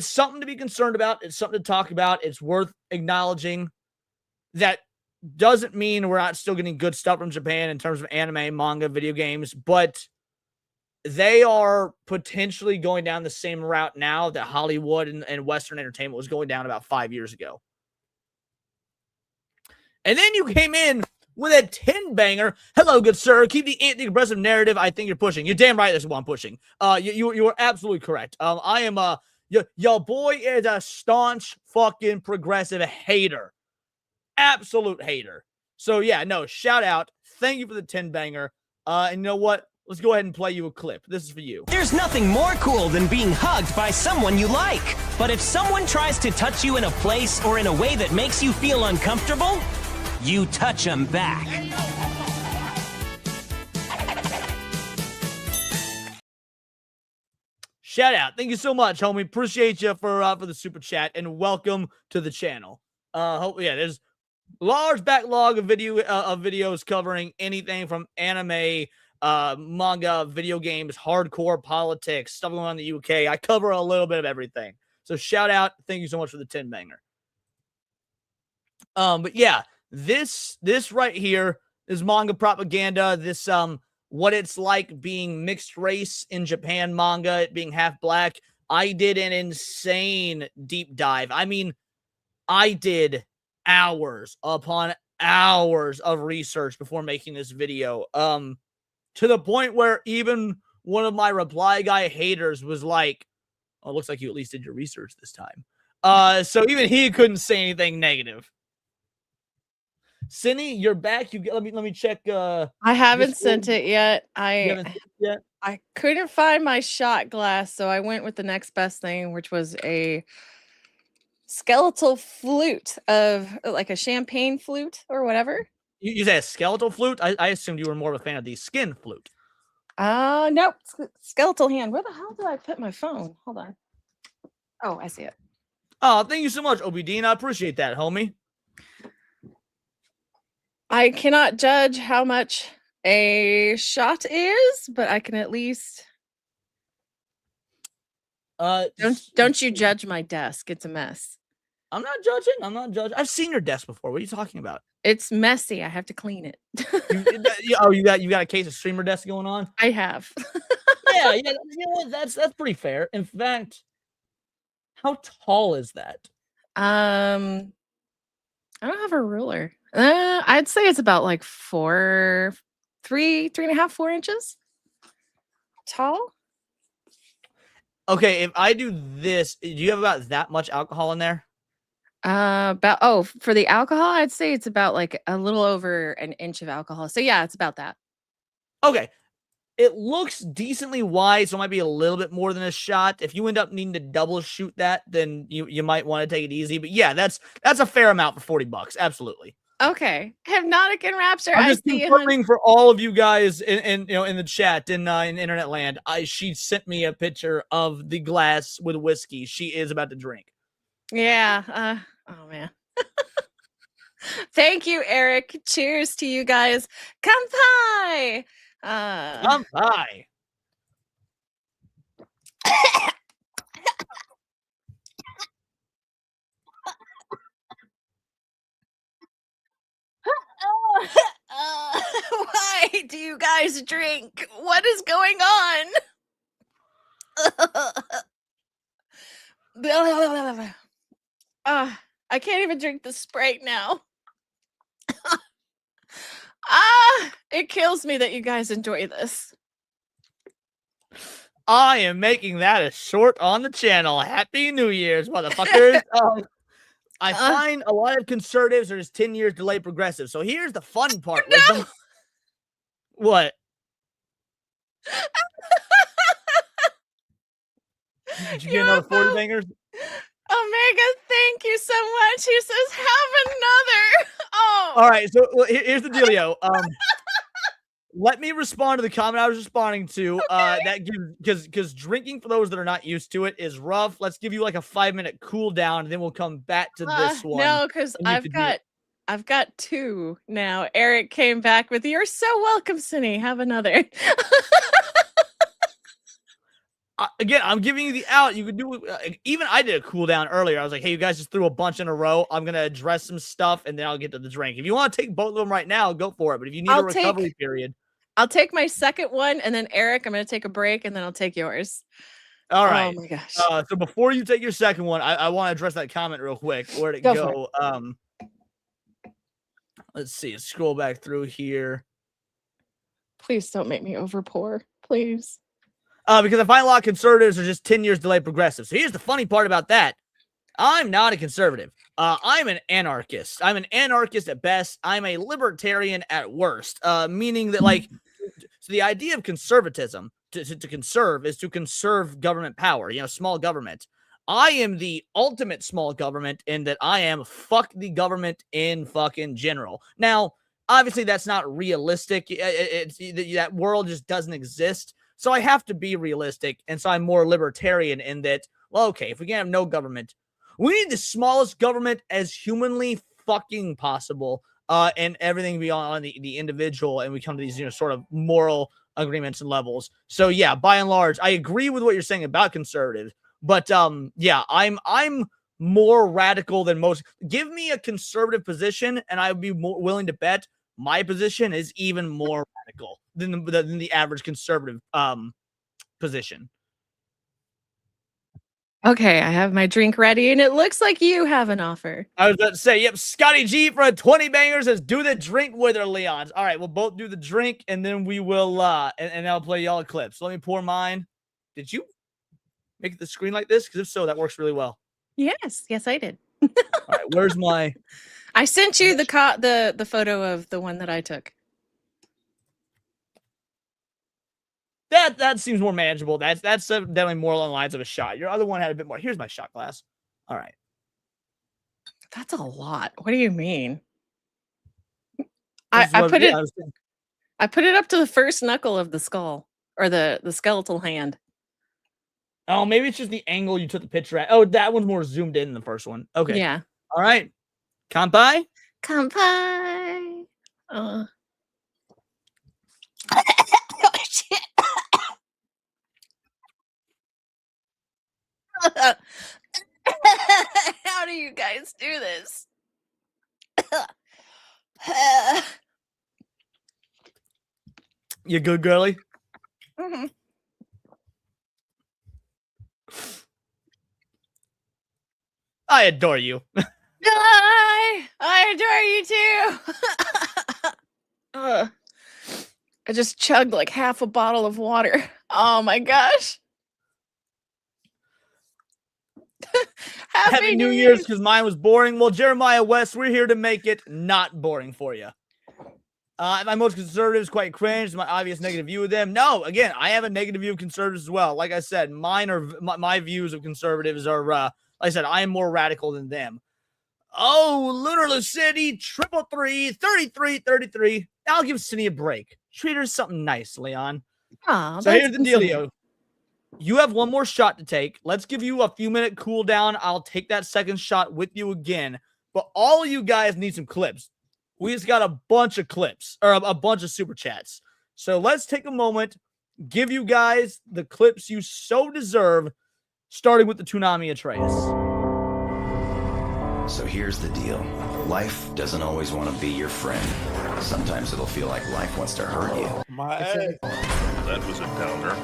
something to be concerned about. It's something to talk about. It's worth acknowledging. That doesn't mean we're not still getting good stuff from Japan in terms of anime, manga, video games, but they are potentially going down the same route now that Hollywood and Western entertainment was going down about 5 years ago. And then you came in with a 10-banger. Hello, good sir. Keep the anti-aggressive narrative I think you're pushing. You're damn right this is what I'm pushing. You are absolutely correct. I am your boy is a staunch fucking progressive hater. Absolute hater. So yeah, no, shout out. Thank you for the 10-banger. And you know what? Let's go ahead and play you a clip. This is for you. There's nothing more cool than being hugged by someone you like. But if someone tries to touch you in a place or in a way that makes you feel uncomfortable, you touch them back. Shout out. Thank you so much, homie. Appreciate you for the super chat and welcome to the channel. Yeah, there's large backlog of videos covering anything from anime, manga, video games, hardcore politics, stuff going on in the UK. I cover a little bit of everything. So shout out. Thank you so much for the 10 banger. But yeah, this right here is manga propaganda. This what it's like being mixed race in Japan manga, it being half black. I did an insane deep dive. I mean, I did hours upon hours of research before making this video. To the point where even one of my reply guy haters was like, "Oh, it looks like you at least did your research this time." So even he couldn't say anything negative. Cindy, you're back. Let me check. I haven't sent it yet. You haven't sent it yet? I couldn't find my shot glass, so I went with the next best thing, which was a skeletal flute of like a champagne flute or whatever. You say a skeletal flute? I assumed you were more of a fan of the skin flute. Nope. Skeletal hand. Where the hell did I put my phone? Hold on. Oh, I see it. Oh, thank you so much, OBD, I appreciate that, homie. I cannot judge how much a shot is, but I can at least. Don't you judge my desk. It's a mess. I'm not judging. I'm not judging. I've seen your desk before. What are you talking about? It's messy. I have to clean it. you got a case of streamer desk going on? I have. yeah. You know what? That's pretty fair. In fact, how tall is that? I don't have a ruler. I'd say it's about like 3.5, 4 inches tall. Okay, if I do this, do you have about that much alcohol in there? For the alcohol, I'd say it's about like a little over an inch of alcohol. So yeah, it's about that. Okay. It looks decently wide, so it might be a little bit more than a shot. If you end up needing to double shoot that, then you might want to take it easy. But yeah, that's a fair amount for $40. Absolutely. Okay. Hypnotic and Rapture. I'm just confirming for all of you guys in the chat in internet land. She sent me a picture of the glass with whiskey she is about to drink. Yeah. Oh man. Thank you, Eric. Cheers to you guys. Kampai. Kampai. Why do you guys drink? What is going on? I can't even drink the Sprite now. It kills me that you guys enjoy this. I am making that a short on the channel. Happy New Year's, motherfuckers. I find a lot of conservatives are just 10 years delayed progressive. So here's the fun part. No! What? Did you get another 40 bangers? Omega, thank you so much. He says, have another. Oh. All right. So here's the dealio. Let me respond to the comment I was responding to. Okay. That gives because drinking for those that are not used to it is rough. Let's give you like a 5-minute cool down, and then we'll come back to this one. No, because I've got 2 now. Eric came back with, "You're so welcome, Cindy. Have another." Again, I'm giving you the out. You could do even I did a cool down earlier. I was like, hey, you guys just threw a bunch in a row. I'm gonna address some stuff and then I'll get to the drink. If you want to take both of them right now, go for it. But if you need a recovery period, I'll take my second one, and then Eric, I'm gonna take a break, and then I'll take yours. All right. Oh my gosh. So before you take your second one, I want to address that comment real quick. Where'd it go? Let's see. Scroll back through here. Please don't make me over pour. Please. Because I find a lot of conservatives are just 10 years delayed progressive. So here's the funny part about that. I'm not a conservative. I'm an anarchist. I'm an anarchist at best. I'm a libertarian at worst. Meaning that, like, so the idea of conservatism, to conserve, is to conserve government power, small government. I am the ultimate small government in that I am fuck the government in fucking general. Now, obviously, that's not realistic. That world just doesn't exist. So I have to be realistic, and so I'm more libertarian in that, well, okay, if we can have no government, we need the smallest government as humanly fucking possible. And everything beyond the individual, and we come to these, sort of moral agreements and levels. So yeah, by and large, I agree with what you're saying about conservatives, but yeah, I'm more radical than most. Give me a conservative position, and I would be more willing to bet my position is even more radical than the average conservative position. Okay, I have my drink ready, and it looks like you have an offer. I was about to say, yep, Scotty G for a 20 banger says, do the drink with her, Leons. All right, we'll both do the drink, and then we will, and I'll play y'all a clip. So let me pour mine. Did you make the screen like this? Because if so, that works really well. Yes, I did. All right, where's my... I sent you the photo of the one that I took. That seems more manageable. That's definitely more along the lines of a shot. Your other one had a bit more. Here's my shot glass. All right. That's a lot. What do you mean? I put it up to the first knuckle of the skull, or the skeletal hand. Oh, maybe it's just the angle you took the picture at. Oh, that one's more zoomed in than the first one. Okay. Yeah. All right. Kanpai? Kanpai. Oh, shit. How do you guys do this? You good, girly? Mm-hmm. I adore you. I adore you too. I just chugged like half a bottle of water. Oh my gosh. Happy New Year's, because mine was boring. Well, Jeremiah West, we're here to make it not boring for you. My most conservatives quite cringe. My obvious negative view of them. No, again, I have a negative view of conservatives as well. Like I said, my views of conservatives are, like I said, I am more radical than them. Oh, Lunar Lucidity, 333, I'll give Cindy a break. Treat her something nice, Leon. So here's the dealio. You have one more shot to take. Let's give you a few-minute cooldown. I'll take that second shot with you again. But all of you guys need some clips. We just got a bunch of clips, or a bunch of super chats. So let's take a moment, give you guys the clips you so deserve, starting with the Toonami Atreus. So here's the deal. Life doesn't always want to be your friend. Sometimes it'll feel like life wants to hurt you. My ass. That was a downer.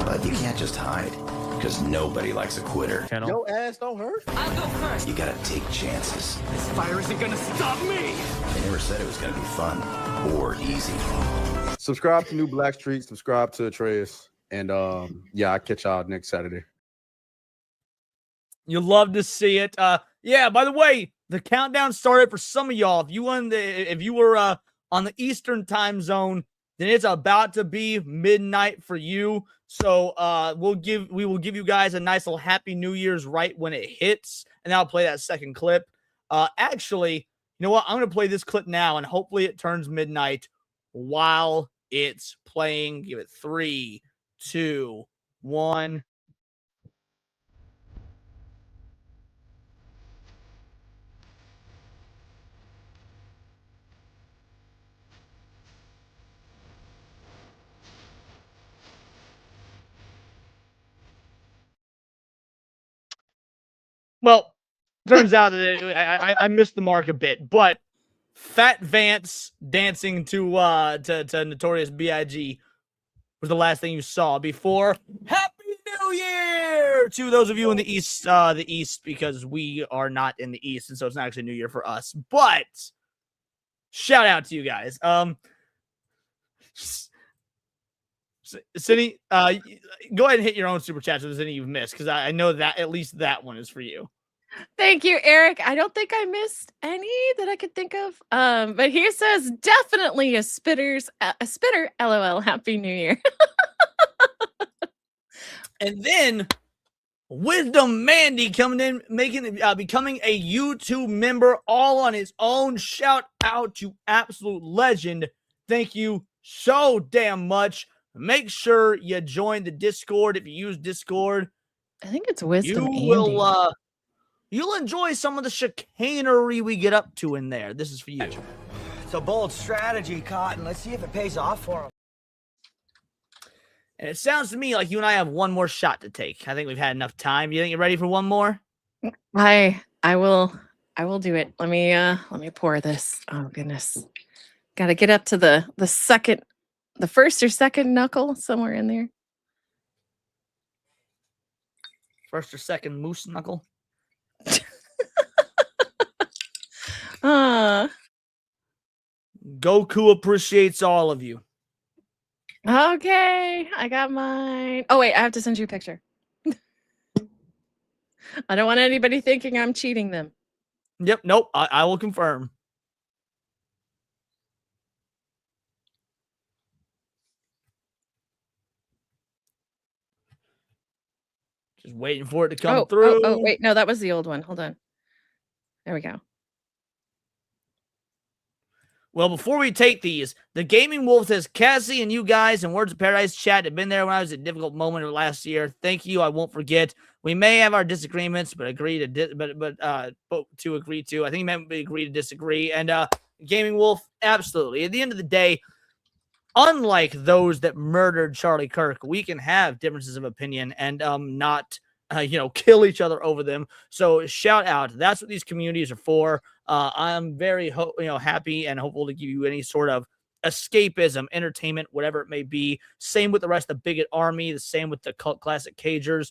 But you can't just hide, because nobody likes a quitter. Your ass don't hurt. I'll go first. You gotta take chances. This fire isn't gonna stop me. They never said it was gonna be fun or easy. Subscribe to New Black Street. Subscribe to Atreus. And yeah, I'll catch y'all next Saturday. You'll love to see it. Yeah, by the way, the countdown started for some of y'all. If you were on the Eastern time zone, then it's about to be midnight for you. So we will give you guys a nice little Happy New Year's right when it hits, and I'll play that second clip. Actually, you know what? I'm gonna play this clip now, and hopefully it turns midnight while it's playing. Give it 3, 2, 1. Well, turns out that I missed the mark a bit, but Fat Vance dancing to Notorious B.I.G. was the last thing you saw before Happy New Year to those of you in the East, because we are not in the East, and so it's not actually New Year for us. But shout out to you guys. Cindy, go ahead and hit your own super chats if there's any you've missed, because I know that at least that one is for you. Thank you, Eric. I don't think I missed any that I could think of. But here says definitely a spitter. LOL. Happy New Year. And then Wisdom Mandy coming in, becoming a YouTube member all on his own. Shout out to absolute legend. Thank you so damn much. Make sure you join the Discord if you use Discord. I think it's Wisdom. You will you'll enjoy some of the chicanery we get up to in there. This is for you. It's a bold strategy, Cotton. Let's see if it pays off for him. And it sounds to me like you and I have one more shot to take. I think we've had enough time. You think you're ready for one more? I will do it. Let me pour this. Oh goodness. Gotta get up to the first or second knuckle, somewhere in there. First or second moose knuckle. Goku appreciates all of you. Okay, I got mine. Oh wait, I have to send you a picture. I don't want anybody thinking I'm cheating them. Yep, nope, I will confirm. Just waiting for it to come through. Oh, wait, no, that was the old one. Hold on. There we go. Well, before we take these, the Gaming Wolf says, Cassie and you guys in Words of Paradise chat have been there when I was at a difficult moment of last year. Thank you. I won't forget. We may have our disagreements, but agree to to agree to. I think meant we agree to disagree. And Gaming Wolf, absolutely. At the end of the day, unlike those that murdered Charlie Kirk, we can have differences of opinion and not kill each other over them. So shout out. That's what these communities are for. I'm very happy and hopeful to give you any sort of escapism, entertainment, whatever it may be. Same with the rest of the Bigot Army. The same with the Cult Classic Cagers,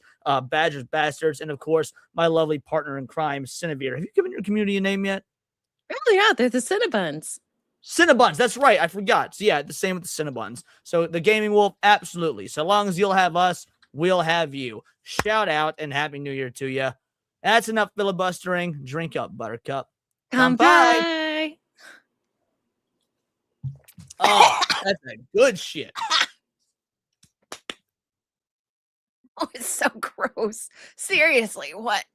Badgers Bastards, and of course my lovely partner in crime, Cinevere. Have you given your community a name yet? Oh yeah, they're the Cinnabuns. Cinnabuns, that's right. I forgot. So yeah, the same with the Cinnabuns. So the Gaming Wolf, absolutely. So long as you'll have us, we'll have you. Shout out and Happy New Year to you. That's enough filibustering. Drink up, Buttercup. Come by. Oh, that's a good shit. Oh, it's so gross. Seriously, what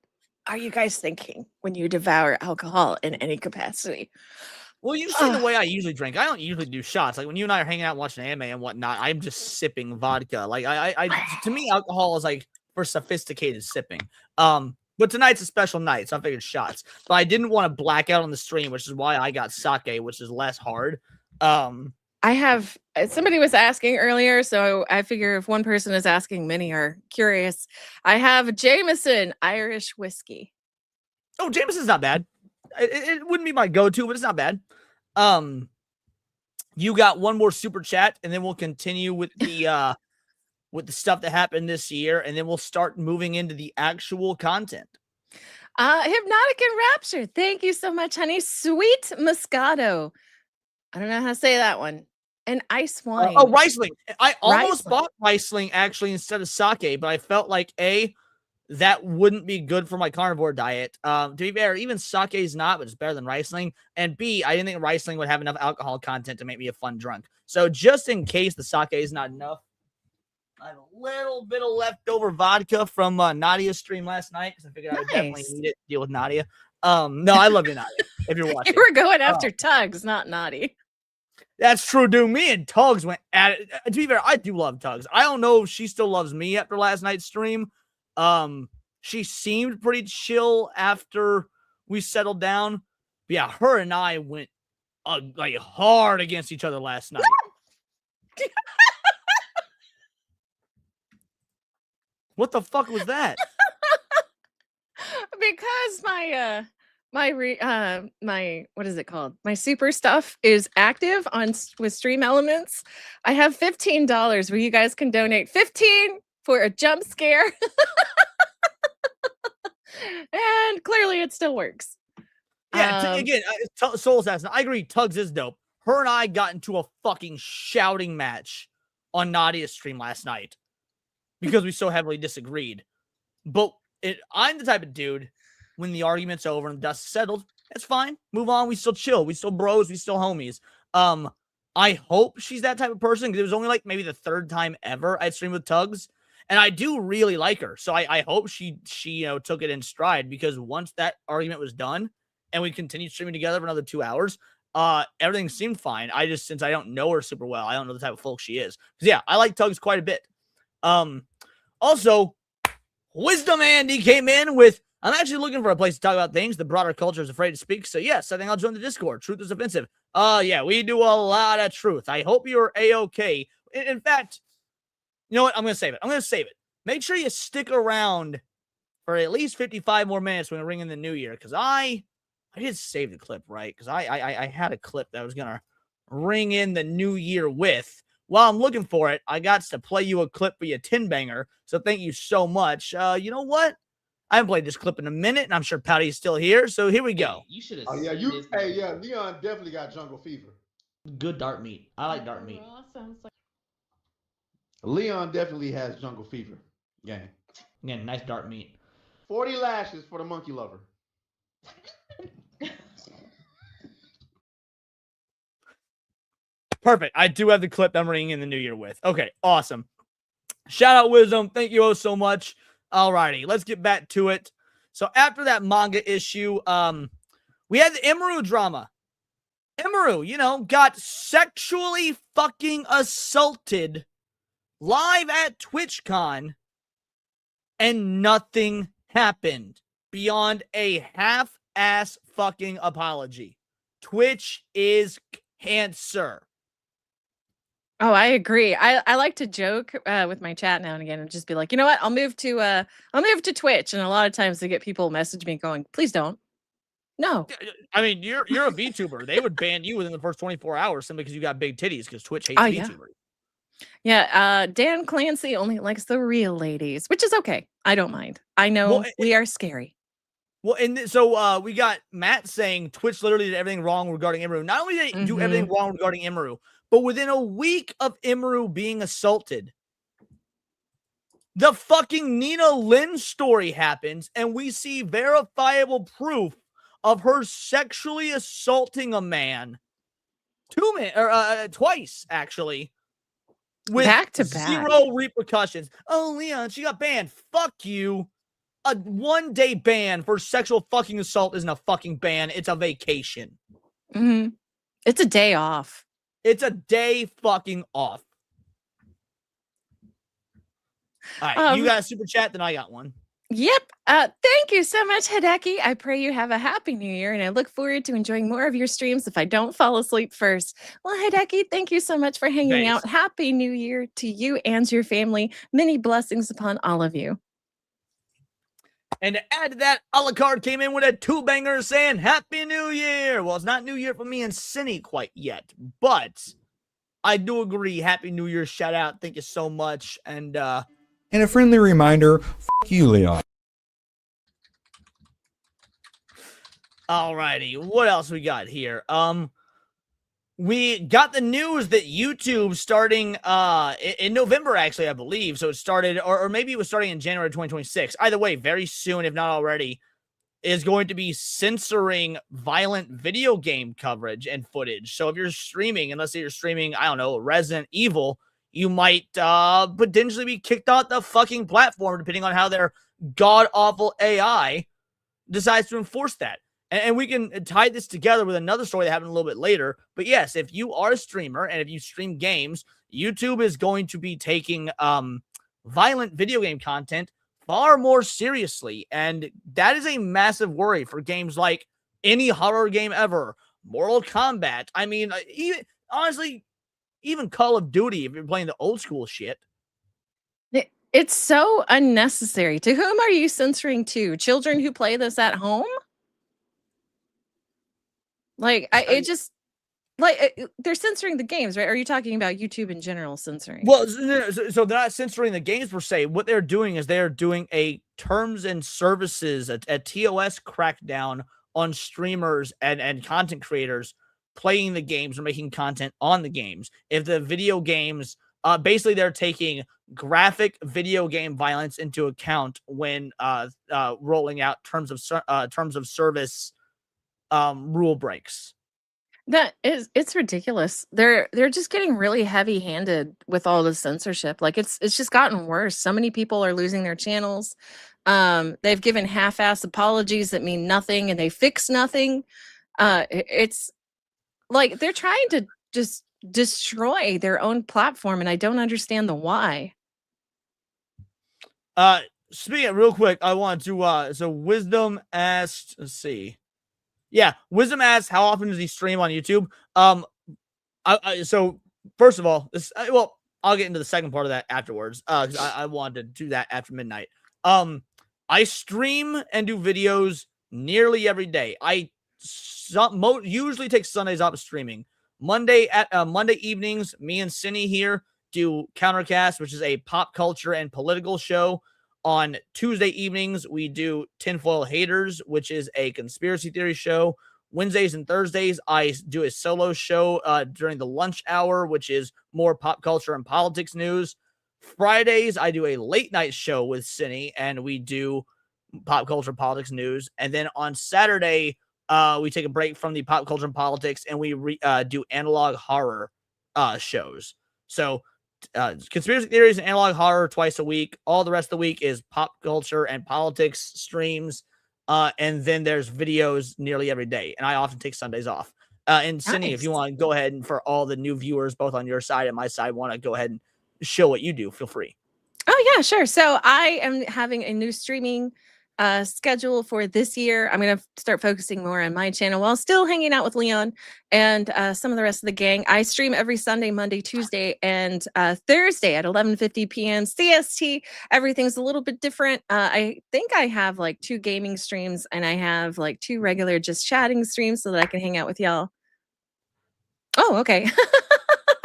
are you guys thinking when you devour alcohol in any capacity? Well, you've seen the way I usually drink. I don't usually do shots. Like when you and I are hanging out watching anime and whatnot, I'm just sipping vodka. Like to me, alcohol is like for sophisticated sipping. But tonight's a special night, so I figured shots. But I didn't want to black out on the stream, which is why I got sake, which is less hard. I have somebody was asking earlier, so I figure if one person is asking, many are curious. I have Jameson Irish whiskey. Oh, Jameson's not bad. It wouldn't be my go-to, but it's not bad. You got one more super chat, and then we'll continue with the stuff that happened this year, and then we'll start moving into the actual content. Hypnotic and Rapture. Thank you so much, honey. Sweet Moscato. I don't know how to say that one. And ice wine. Riesling. I almost bought Riesling actually instead of sake, but I felt like that wouldn't be good for my carnivore diet. To be fair, even sake is not, but it's better than Riesling. And B, I didn't think Riesling would have enough alcohol content to make me a fun drunk. So just in case the sake is not enough, I have a little bit of leftover vodka from Nadia's stream last night because I figured I would definitely need it to deal with Nadia. No, I love you, Nadia, if you're watching. You were going after Tugs, not Naughty. That's true, dude. Me and Tugs went at it. To be fair, I do love Tugs. I don't know if she still loves me after last night's stream. She seemed pretty chill after we settled down. But yeah, her and I went like hard against each other last night. What the fuck was that? Because my what is it called? My super stuff is active with Stream Elements. I have $15 where you guys can donate 15 for a jump scare. And clearly it still works. Yeah, again, Soul Assassin, I agree, Tugs is dope. Her and I got into a fucking shouting match on Nadia's stream last night because we so heavily disagreed. But I'm the type of dude, when the argument's over and the dust is settled, it's fine. Move on. We still chill. We still bros. We still homies. I hope she's that type of person because it was only like maybe the third time ever I'd streamed with Tugs. And I do really like her. So I hope she took it in stride because once that argument was done and we continued streaming together for another 2 hours, everything seemed fine. Since I don't know her super well, I don't know the type of folk she is. Because yeah, I like Tugs quite a bit. Also, Wisdom Andy came in with I'm actually looking for a place to talk about things the broader culture is afraid to speak. So yes, I think I'll join the Discord. Truth is offensive. Yeah, we do a lot of truth. I hope you're a-okay. In fact, you know what? I'm going to save it. Make sure you stick around for at least 55 more minutes when we ring in the new year, because I did save the clip, right? Because I had a clip that I was going to ring in the new year with. While I'm looking for it, I got to play you a clip for your tin banger, so thank you so much. You know what? I haven't played this clip in a minute, and I'm sure Pouty's still here, so here we go. Hey, you should have. Oh yeah, Leon definitely got jungle fever. Good dark meat. I like dark meat. Leon definitely has jungle fever. Gang. Again, nice dark meat. 40 lashes for the monkey lover. Perfect. I do have the clip I'm ringing in the new year with. Okay, awesome. Shout out Wisdom. Thank you so much. Alrighty, let's get back to it. So after that manga issue, we had the Emeru drama. Emeru, got sexually fucking assaulted live at TwitchCon, and nothing happened beyond a half-ass fucking apology. Twitch is cancer. Oh, I agree. I like to joke with my chat now and again and just be like, you know what? I'll move to Twitch. And a lot of times they get people message me going, please don't. No. I mean, you're a VTuber. They would ban you within the first 24 hours simply because you got big titties, because Twitch hates VTubers. Yeah. Dan Clancy only likes the real ladies, which is okay. I don't mind. I know we are scary. Well, and so we got Matt saying Twitch literally did everything wrong regarding Emeru. Not only did they do everything wrong regarding Emeru, but within a week of Emeru being assaulted, the fucking Nina Lynn story happens, and we see verifiable proof of her sexually assaulting a man twice, actually, with back to back. Zero repercussions. Oh, Leon, she got banned. Fuck you. A 1-day ban for sexual fucking assault isn't a fucking ban. It's a vacation. It's a day off. It's a day fucking off. All right, you got a super chat, then I got one. Yep. Thank you so much, Hideki. I pray you have a happy new year, and I look forward to enjoying more of your streams if I don't fall asleep first. Well, Hideki, thank you so much for hanging out. Happy New Year to you and your family. Many blessings upon all of you. And to add to that, Alucard came in with a 2-banger saying Happy New Year. Well, it's not New Year for me and Cinny quite yet, but I do agree. Happy New Year. Shout out. Thank you so much. And a friendly reminder, fuck you, Leon. Alrighty, what else we got here? We got the news that YouTube starting in November, actually, I believe. So it started, or maybe it was starting in January 2026. Either way, very soon, if not already, is going to be censoring violent video game coverage and footage. So if you're streaming, and let's say you're streaming, I don't know, Resident Evil, you might potentially be kicked off the fucking platform, depending on how their god-awful AI decides to enforce that. And we can tie this together with another story that happened a little bit later. But yes, if you are a streamer and if you stream games, YouTube is going to be taking violent video game content far more seriously. And that is a massive worry for games like any horror game ever, Mortal Kombat. I mean, even Call of Duty, if you're playing the old school shit. It's so unnecessary. To whom are you censoring to? Children who play this at home? Like, they're censoring the games, right? Are you talking about YouTube in general censoring? Well, so they're not censoring the games per se. What they're doing is they're doing a terms and services, a TOS crackdown on streamers and content creators playing the games or making content on the games. If the video games, basically they're taking graphic video game violence into account when rolling out terms of service rule breaks. It's ridiculous. They're just getting really heavy-handed with all the censorship. Like it's just gotten worse. So many people are losing their channels. They've given half-ass apologies that mean nothing and they fix nothing. It's like they're trying to just destroy their own platform, and I don't understand the why. speaking of, real quick, I want to so Wisdom asked, let's see. Yeah, Wisdom asked how often does he stream on YouTube? So first of all, well, I'll get into the second part of that afterwards. Because I wanted to do that after midnight. I stream and do videos nearly every day. I usually take Sundays off of streaming. Monday evenings, me and Cindy here do Countercast, which is a pop culture and political show. On Tuesday evenings, we do Tinfoil Haters, which is a conspiracy theory show. Wednesdays and Thursdays, I do a solo show during the lunch hour, which is more pop culture and politics news. Fridays, I do a late night show with Cindy, and we do pop culture, politics news. And then on Saturday, we take a break from the pop culture and politics, and we do analog horror shows. So conspiracy theories and analog horror twice a week. All the rest of the week is pop culture and politics streams. And then there's videos nearly every day. And I often take Sundays off. And Cindy, if you want to go ahead and for all the new viewers, both on your side and my side, want to go ahead and show what you do, feel free. Oh, yeah, sure. So I am having a new streaming schedule for this year. I'm going to start focusing more on my channel while still hanging out with Leon and some of the rest of the gang. I stream every Sunday, Monday, Tuesday, and Thursday at 11:50 p.m. CST. Everything's a little bit different. I think I have like 2 gaming streams and I have like 2 regular just chatting streams so that I can hang out with y'all. Oh, okay.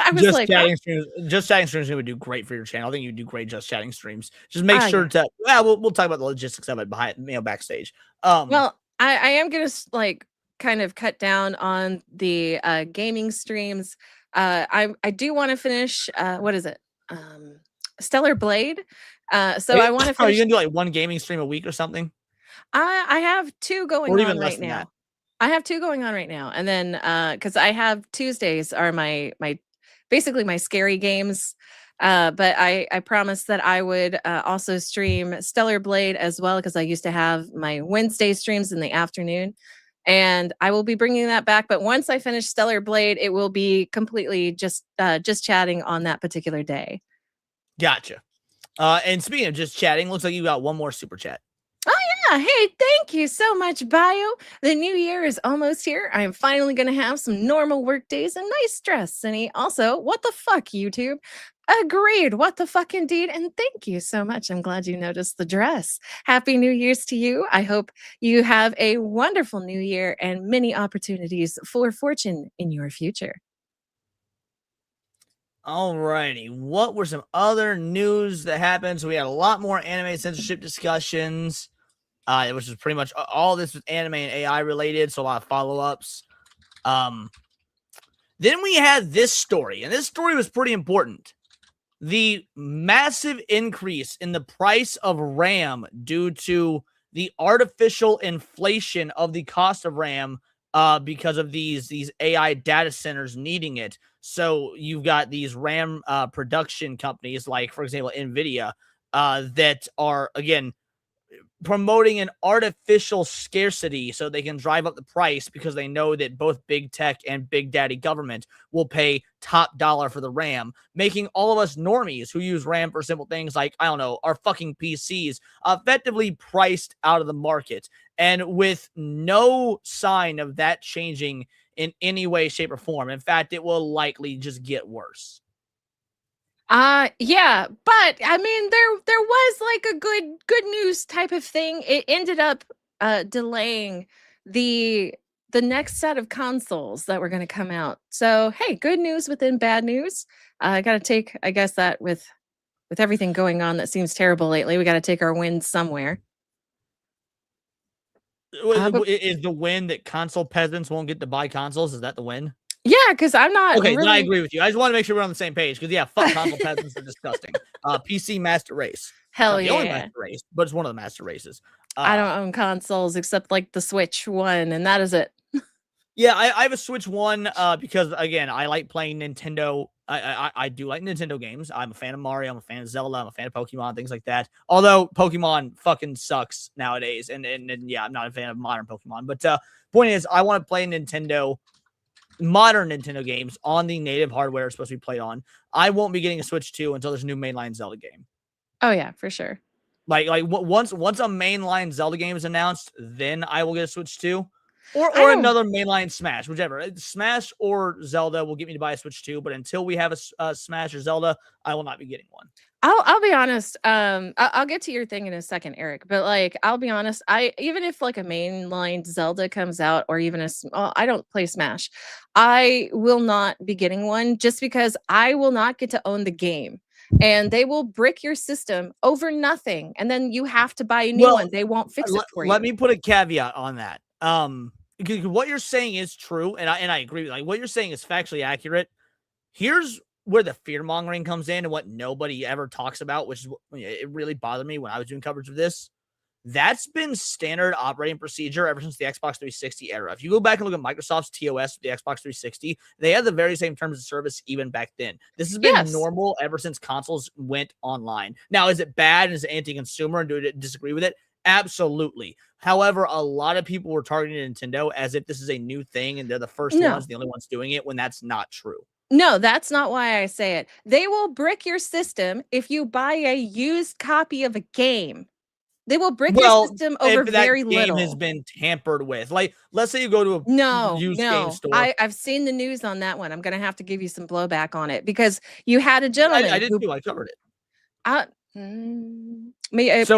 I was just like, chatting streams. Just chatting streams would do great for your channel. I think you do great just chatting streams. Just make sure to. Well, we'll talk about the logistics of it behind, backstage. Well, I am gonna like kind of cut down on the gaming streams. I do want to finish. What is it? Stellar Blade. So I want to Are finish. you gonna do like 1 gaming stream a week or something? I have 2 going Or even on less right than now. that. I have 2 going on right now, and then because I have Tuesdays are my basically my scary games. But I promised that I would also stream Stellar Blade as well because I used to have my Wednesday streams in the afternoon, and I will be bringing that back. But once I finish Stellar Blade, it will be completely just chatting on that particular day. Gotcha. And speaking of just chatting, looks like you got one more super chat. Oh, yeah. Hey, thank you so much, Bio. The new year is almost here. I am finally going to have some normal work days and nice dress. And also, what the fuck, YouTube? Agreed. What the fuck, indeed. And thank you so much. I'm glad you noticed the dress. Happy New Year's to you. I hope you have a wonderful new year and many opportunities for fortune in your future. Alrighty, what were some other news that happened? So we had a lot more anime censorship discussions, which is pretty much all this was anime and AI related, so a lot of follow-ups. Then we had this story, and this story was pretty important. The massive increase in the price of RAM due to the artificial inflation of the cost of RAM because of these AI data centers needing it. So you've got these RAM production companies like, for example, NVIDIA that are, again, promoting an artificial scarcity so they can drive up the price because they know that both big tech and big daddy government will pay top dollar for the RAM, making all of us normies who use RAM for simple things like, I don't know, our fucking PCs effectively priced out of the market. And with no sign of that changing in any way, shape, or form. In fact, it will likely just get worse. Yeah, but I mean there was like a good news type of thing. It ended up delaying the next set of consoles that were going to come out. So, hey, good news within bad news. I got to take, I guess, that with everything going on that seems terrible lately, we got to take our wins somewhere. Is the win that console peasants won't get to buy consoles? Is that the win? Yeah, because I'm not. Okay, really... I agree with you. I just want to make sure we're on the same page. Because yeah, fuck console peasants are disgusting. PC master race. Hell the yeah. only master race, but it's one of the master races. I don't own consoles except like the Switch one, and that is it. Yeah, I have a Switch one because again, I like playing Nintendo. I do like Nintendo games. I'm a fan of Mario. I'm a fan of Zelda. I'm a fan of Pokemon, things like that. Although Pokemon fucking sucks nowadays, and yeah, I'm not a fan of modern Pokemon. But point is, I want to play modern Nintendo games on the native hardware it's supposed to be played on. I won't be getting a Switch 2 until there's a new mainline Zelda game. Oh yeah, for sure. Once a mainline Zelda game is announced, then I will get a Switch 2. Or another mainline Smash, whichever. Smash or Zelda will get me to buy a Switch 2, but until we have a Smash or Zelda, I will not be getting one. I'll be honest. I'll get to your thing in a second, Eric. But like, I'll be honest. Even if like a mainline Zelda comes out, or even I don't play Smash, I will not be getting one just because I will not get to own the game, and they will brick your system over nothing, and then you have to buy a new one. They won't fix it for you. Let me put a caveat on that. Because what you're saying is true, and I agree. Like, what you're saying is factually accurate. Here's where the fear mongering comes in, and what nobody ever talks about, which is it really bothered me when I was doing coverage of this. That's been standard operating procedure ever since the Xbox 360 era. If you go back and look at Microsoft's TOS with the Xbox 360, they had the very same terms of service even back then. This has been normal ever since consoles went online. Now, is it bad and is it anti-consumer, and do you disagree with it? Absolutely. However, a lot of people were targeting Nintendo as if this is a new thing and they're the first ones, the only ones doing it, when that's not true. No, that's not why I say it. They will brick your system if you buy a used copy of a game. They will brick your system over very little. If that game has been tampered with. Like, let's say you go to a used game store. I've seen the news on that one. I'm going to have to give you some blowback on it, because you had a gentleman. I did too. I covered it.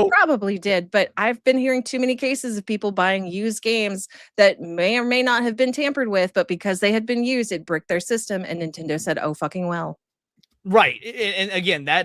Probably did, but I've been hearing too many cases of people buying used games that may or may not have been tampered with, but because they had been used, it bricked their system, and Nintendo said, "Oh, fucking well." Right, and again, I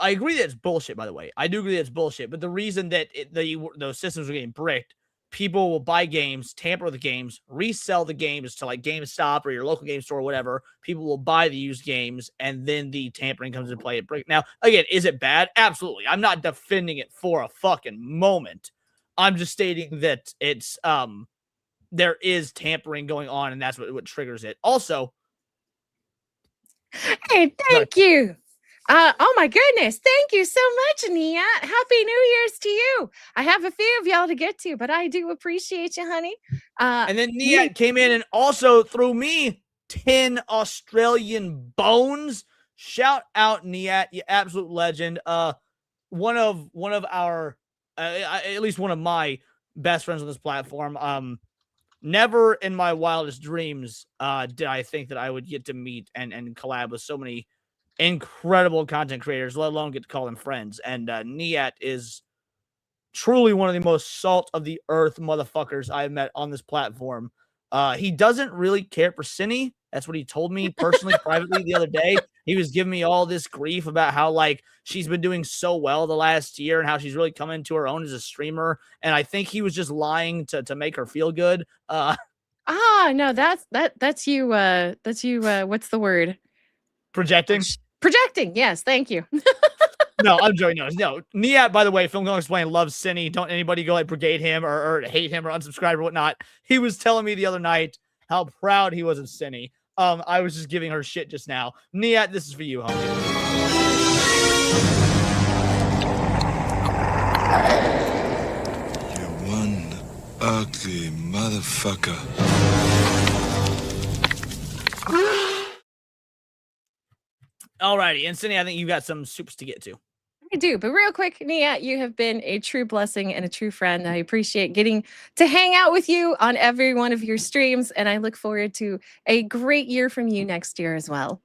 agree that it's bullshit. By the way, I do agree that it's bullshit. But the reason that those systems are getting bricked, people will buy games, tamper with the games, resell the games to like GameStop or your local game store or whatever. People will buy the used games, and then the tampering comes into play at break. Now, again, is it bad? Absolutely. I'm not defending it for a fucking moment. I'm just stating that it's there is tampering going on, and that's what triggers it. Also, hey, thank you. Oh my goodness. Thank you so much, Nia. Happy New Year's to you. I have a few of y'all to get to, but I do appreciate you, honey. And then Nia came in and also threw me 10 Australian bones. Shout out, Nia, you absolute legend. One of our, at least one of my best friends on this platform. Never in my wildest dreams did I think that I would get to meet and collab with so many incredible content creators, let alone get to call them friends. And Niat is truly one of the most salt of the earth motherfuckers I've met on this platform. He doesn't really care for Cindy. That's what he told me personally, privately the other day. He was giving me all this grief about how like she's been doing so well the last year and how she's really come into her own as a streamer. And I think he was just lying to make her feel good. No, that's you. What's the word? Projecting. Projecting. Yes. Thank you. No, I'm joking. No. Niat, by the way, Film Gonna Explain, loves Cindy. Don't anybody go like brigade him or hate him or unsubscribe or whatnot. He was telling me the other night how proud he was of Cindy. I was just giving her shit just now. Niat, this is for you, homie. You're one ugly motherfucker. Alrighty, and Cindy, I think you got some soups to get to. I do, but real quick, Nia, you have been a true blessing and a true friend. I appreciate getting to hang out with you on every one of your streams, and I look forward to a great year from you next year as well.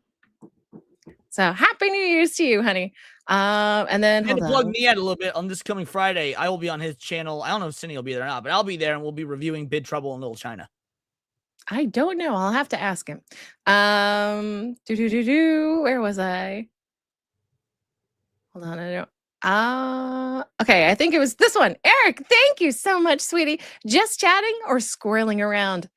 So happy New Year's to you, honey. And then to plug Niat a little bit, on this coming Friday, I will be on his channel. I don't know if Cindy will be there or not, but I'll be there, and we'll be reviewing Big Trouble in Little China. I don't know. I'll have to ask him. Where was I? Hold on. I don't. Okay. I think it was this one. Eric, thank you so much, sweetie. Just chatting or squirreling around?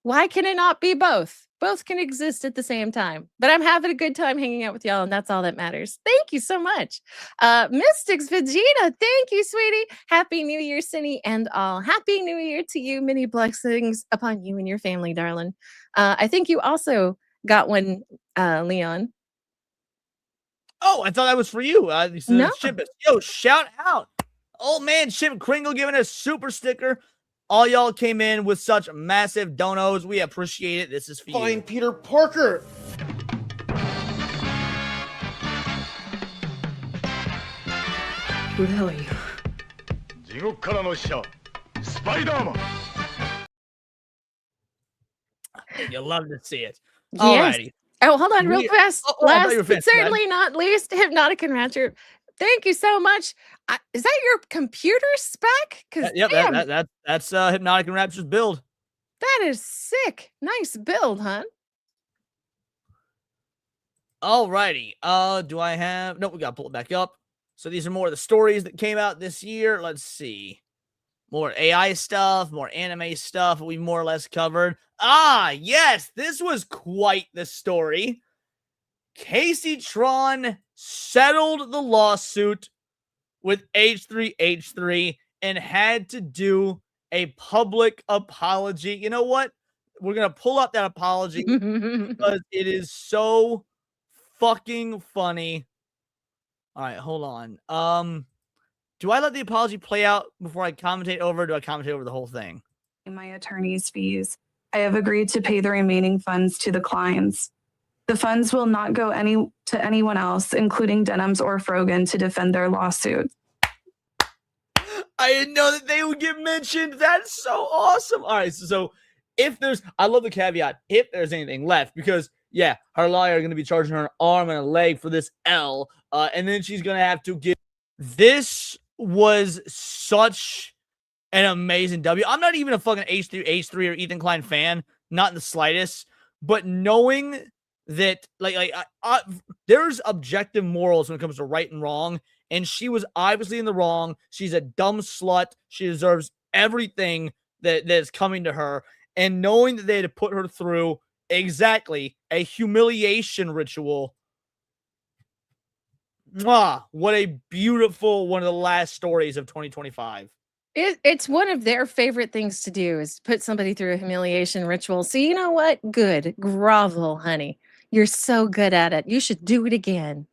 Why can it not be both? Both can exist at the same time. But I'm having a good time hanging out with y'all, and that's all that matters. Thank you so much. Mystics Vegeta, thank you, sweetie. Happy New Year, Cindy, and all. Happy New Year to you. Many blessings upon you and your family, darling. I think you also got one, Leon. Oh, I thought that was for you. No. Yo, shout out. Old man Chip Kringle giving us super sticker. All y'all came in with such massive donos. We appreciate it. This is for you. Fine, Peter Parker. Who the hell are you? 地獄からの使者スパイダーマン You love to see it. Yes. Alrighty. Oh, hold on, real fast. I thought Last, you were but finished. Go ahead. certainly not least, Hypnotic and Ratchet. Thank you so much. Is that your computer spec? Because Yep, that's Hypnotic and Rapture's build. that is sick. Nice build, huh? Alrighty. Do I have? Nope, we gotta pull it back up. So these are more of the stories that came out this year. Let's see. More AI stuff, more anime stuff we more or less covered. Ah, yes, this was quite the story. Casey Tron settled the lawsuit with H3H3 and had to do a public apology. You know what? We're going to pull up that apology because it is so fucking funny. All right, hold on. Do I let the apology play out before I commentate over, or do I commentate over the whole thing? My attorney's fees. I have agreed to pay the remaining funds to the clients. The funds will not go to anyone else, including Denham's or Frogan, to defend their lawsuit. I didn't know that they would get mentioned. That's so awesome. All right, so if there's, I love the caveat, if there's anything left, because yeah, her lawyer are going to be charging her an arm and a leg for this L, and then she's going to have to give. This was such an amazing W. I'm not even a fucking H3 or Ethan Klein fan, not in the slightest, but knowing that there's objective morals when it comes to right and wrong, and she was obviously in the wrong. She's a dumb slut. She deserves everything that is coming to her, and knowing that they had to put her through exactly a humiliation ritual. Mwah, what a beautiful one of the last stories of 2025. It's one of their favorite things to do is put somebody through a humiliation ritual. So you know what? Good. Grovel, honey. You're so good at it. You should do it again.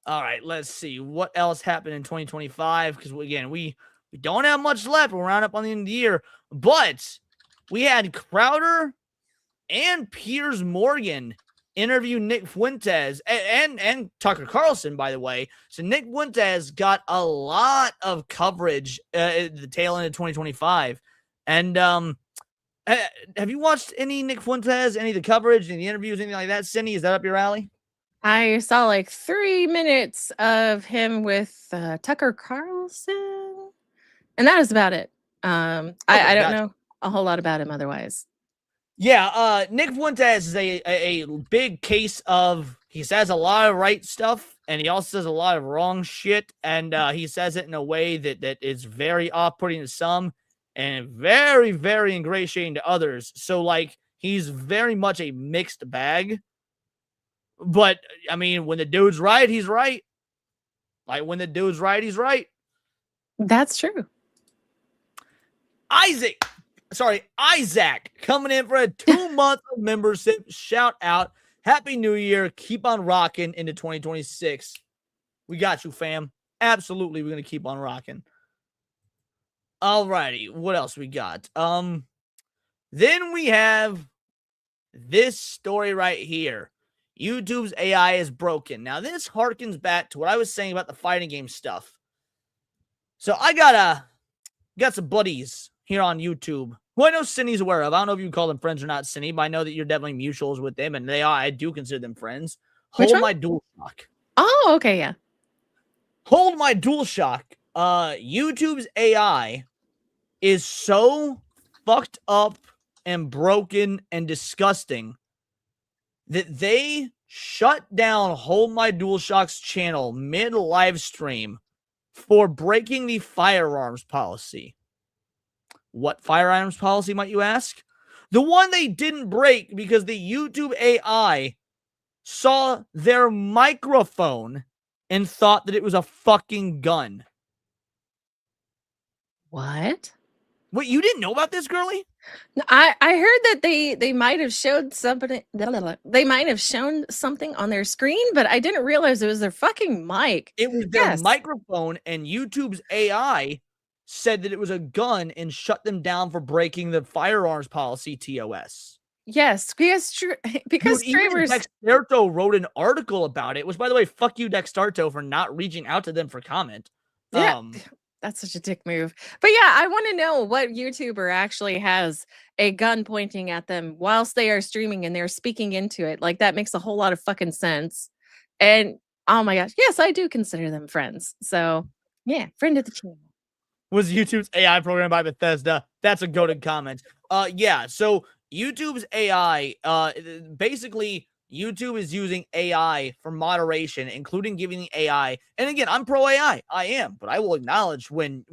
All right, let's see what else happened in 2025. Because again, we don't have much left. We're round up on the end of the year, but we had Crowder and Piers Morgan interview Nick Fuentes and Tucker Carlson, by the way. So Nick Fuentes got a lot of coverage at the tail end of 2025. And have you watched any Nick Fuentes, any of the coverage, any interviews, anything like that? Cindy, is that up your alley? I saw like 3 minutes of him with Tucker Carlson, and that is about it. I don't know a whole lot about him otherwise. Yeah, Nick Fuentes is a big case of, he says a lot of right stuff, and he also says a lot of wrong shit, and he says it in a way that is very off-putting to some, and very, very ingratiating to others. So, like, he's very much a mixed bag. But, I mean, when the dude's right, he's right. Like, when the dude's right, he's right. That's true. Isaac coming in for a 2-month membership. Shout out. Happy New Year. Keep on rocking into 2026. We got you, fam. Absolutely, we're going to keep on rocking. Alrighty, what else we got? Then we have this story right here. YouTube's AI is broken. Now, this harkens back to what I was saying about the fighting game stuff. So I got some buddies here on YouTube who I know Cindy's aware of. I don't know if you call them friends or not, Cindy, but I know that you're definitely mutuals with them, and I do consider them friends. Hold My DualShock. Oh, okay, yeah. Hold My DualShock. YouTube's AI is so fucked up and broken and disgusting that they shut down Hold My DualShock's channel mid-live stream for breaking the firearms policy. What firearms policy, might you ask? The one they didn't break because the YouTube AI saw their microphone and thought that it was a fucking gun. What? Wait, you didn't know about this, girly? I heard that they might have showed something. They might have shown something on their screen, but I didn't realize it was their fucking mic. It was their microphone, and YouTube's AI said that it was a gun and shut them down for breaking the firearms policy TOS. Yes, because Dude, even streamers. Dexterto wrote an article about it, which, by the way, fuck you, Dexterto, for not reaching out to them for comment. Yeah, that's such a dick move. But yeah, I want to know what YouTuber actually has a gun pointing at them whilst they are streaming and they're speaking into it. Like that makes a whole lot of fucking sense. And oh my gosh, yes, I do consider them friends. So yeah, friend of the channel. Was YouTube's AI programmed by Bethesda? That's a goated comment. Yeah, so YouTube's AI, basically, YouTube is using AI for moderation, including giving the AI. And again, I'm pro AI. I am, but I will acknowledge when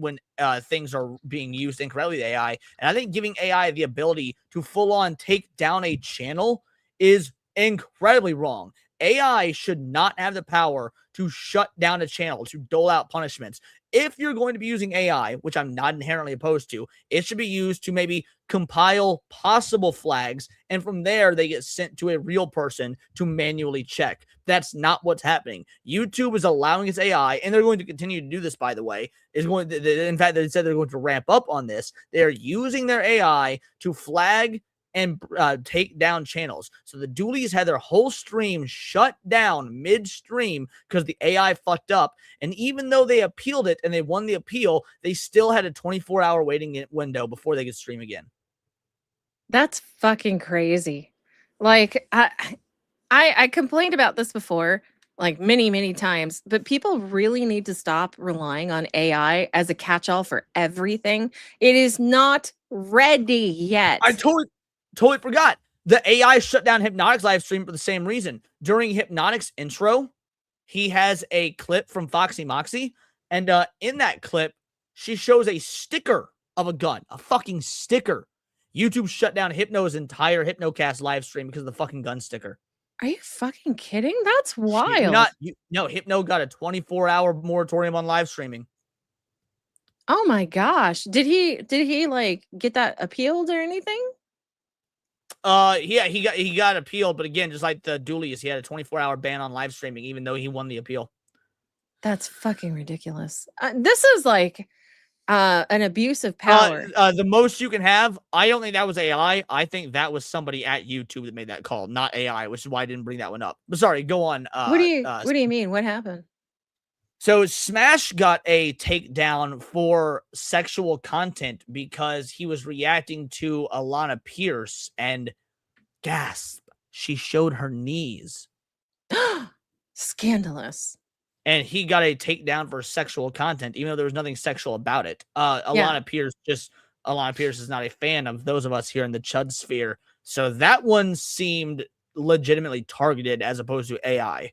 things are being used incorrectly with AI. And I think giving AI the ability to full on take down a channel is incredibly wrong. AI should not have the power to shut down a channel, to dole out punishments. If you're going to be using AI, which I'm not inherently opposed to, it should be used to maybe compile possible flags, and from there they get sent to a real person to manually check. That's not what's happening. YouTube is allowing its AI, and they're going to continue to do this, by the way. In fact, they said they're going to ramp up on this. They're using their AI to flag and take down channels. So the Doolies had their whole stream shut down midstream because the AI fucked up. And even though they appealed it and they won the appeal, they still had a 24-hour waiting window before they could stream again. That's fucking crazy. Like I complained about this before, like many times, but people really need to stop relying on AI as a catch-all for everything. It is not ready yet. I totally forgot. The AI shut down Hypnotic's live stream for the same reason. During Hypnotic's intro, he has a clip from Foxy Moxie, and in that clip, she shows a sticker of a gun, a fucking sticker. YouTube shut down Hypno's entire Hypnocast live stream because of the fucking gun sticker. Are you fucking kidding? That's wild. No, Hypno got a 24-hour moratorium on live streaming. Oh my gosh. Did he like get that appealed or anything? Yeah, he got appealed, but again, just like the Doolies, he had a 24-hour ban on live streaming, even though he won the appeal. That's fucking ridiculous. This is like an abuse of power. The most you can have, I don't think that was AI. I think that was somebody at YouTube that made that call, not AI, which is why I didn't bring that one up. But sorry, go on. What do you mean? What happened? So Smash got a takedown for sexual content because he was reacting to Alana Pierce, and gasp, she showed her knees. Scandalous. And he got a takedown for sexual content, even though there was nothing sexual about it. Alana Pierce is not a fan of those of us here in the Chud sphere. So that one seemed legitimately targeted as opposed to AI.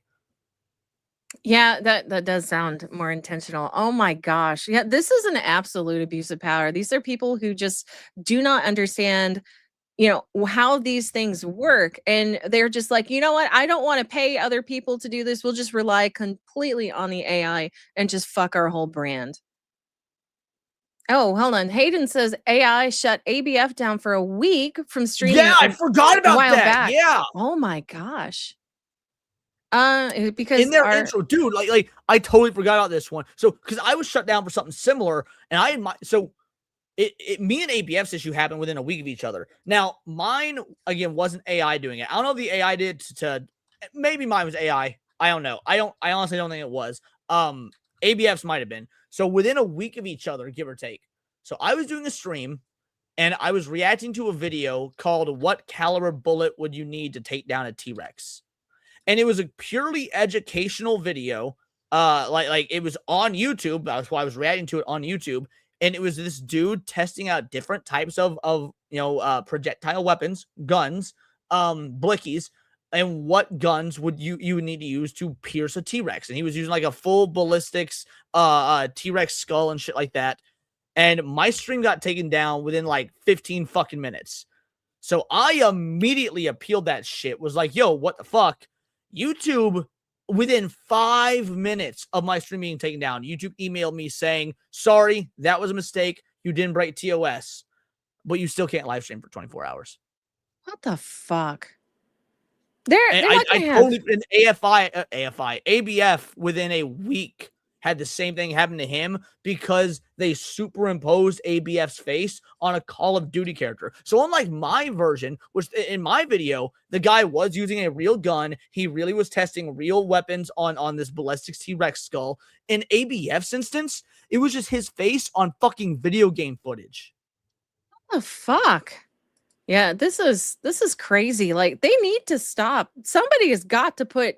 Yeah, that does sound more intentional. Oh my gosh. Yeah, this is an absolute abuse of power. These are people who just do not understand, how these things work. And they're just like, you know what? I don't want to pay other people to do this. We'll just rely completely on the AI and just fuck our whole brand. Oh, hold on. Hayden says AI shut ABF down for a week from streaming. Yeah, I forgot about that. Back. Yeah. Oh my gosh. Because in their intro, dude, like I totally forgot about this one. So because I was shut down for something similar, and me and ABF's issue happened within a week of each other. Now mine again wasn't AI doing it. I don't know if the AI did to maybe mine was AI. I don't know. I honestly don't think it was. ABF's might have been. So within a week of each other, give or take. So I was doing a stream and I was reacting to a video called "What Caliber Bullet Would You Need to Take Down a T-Rex?" And it was a purely educational video. Like it was on YouTube. That's why I was reacting to it on YouTube. And it was this dude testing out different types of projectile weapons, guns, blickies, and what guns would you would need to use to pierce a T-Rex. And he was using like a full ballistics T-Rex skull and shit like that. And my stream got taken down within like 15 fucking minutes. So I immediately appealed that shit. Was like, yo, what the fuck? YouTube, within 5 minutes of my stream being taken down, YouTube emailed me saying, sorry, that was a mistake. You didn't break TOS, but you still can't live stream for 24 hours. What the fuck? They're not gonna have... totally, an ABF within a week had the same thing happen to him because they superimposed ABF's face on a Call of Duty character. So unlike my version, which in my video, the guy was using a real gun. He really was testing real weapons on this ballistics T-Rex skull. In ABF's instance, it was just his face on fucking video game footage. What the fuck? Yeah, this is crazy. Like, they need to stop. Somebody has got to put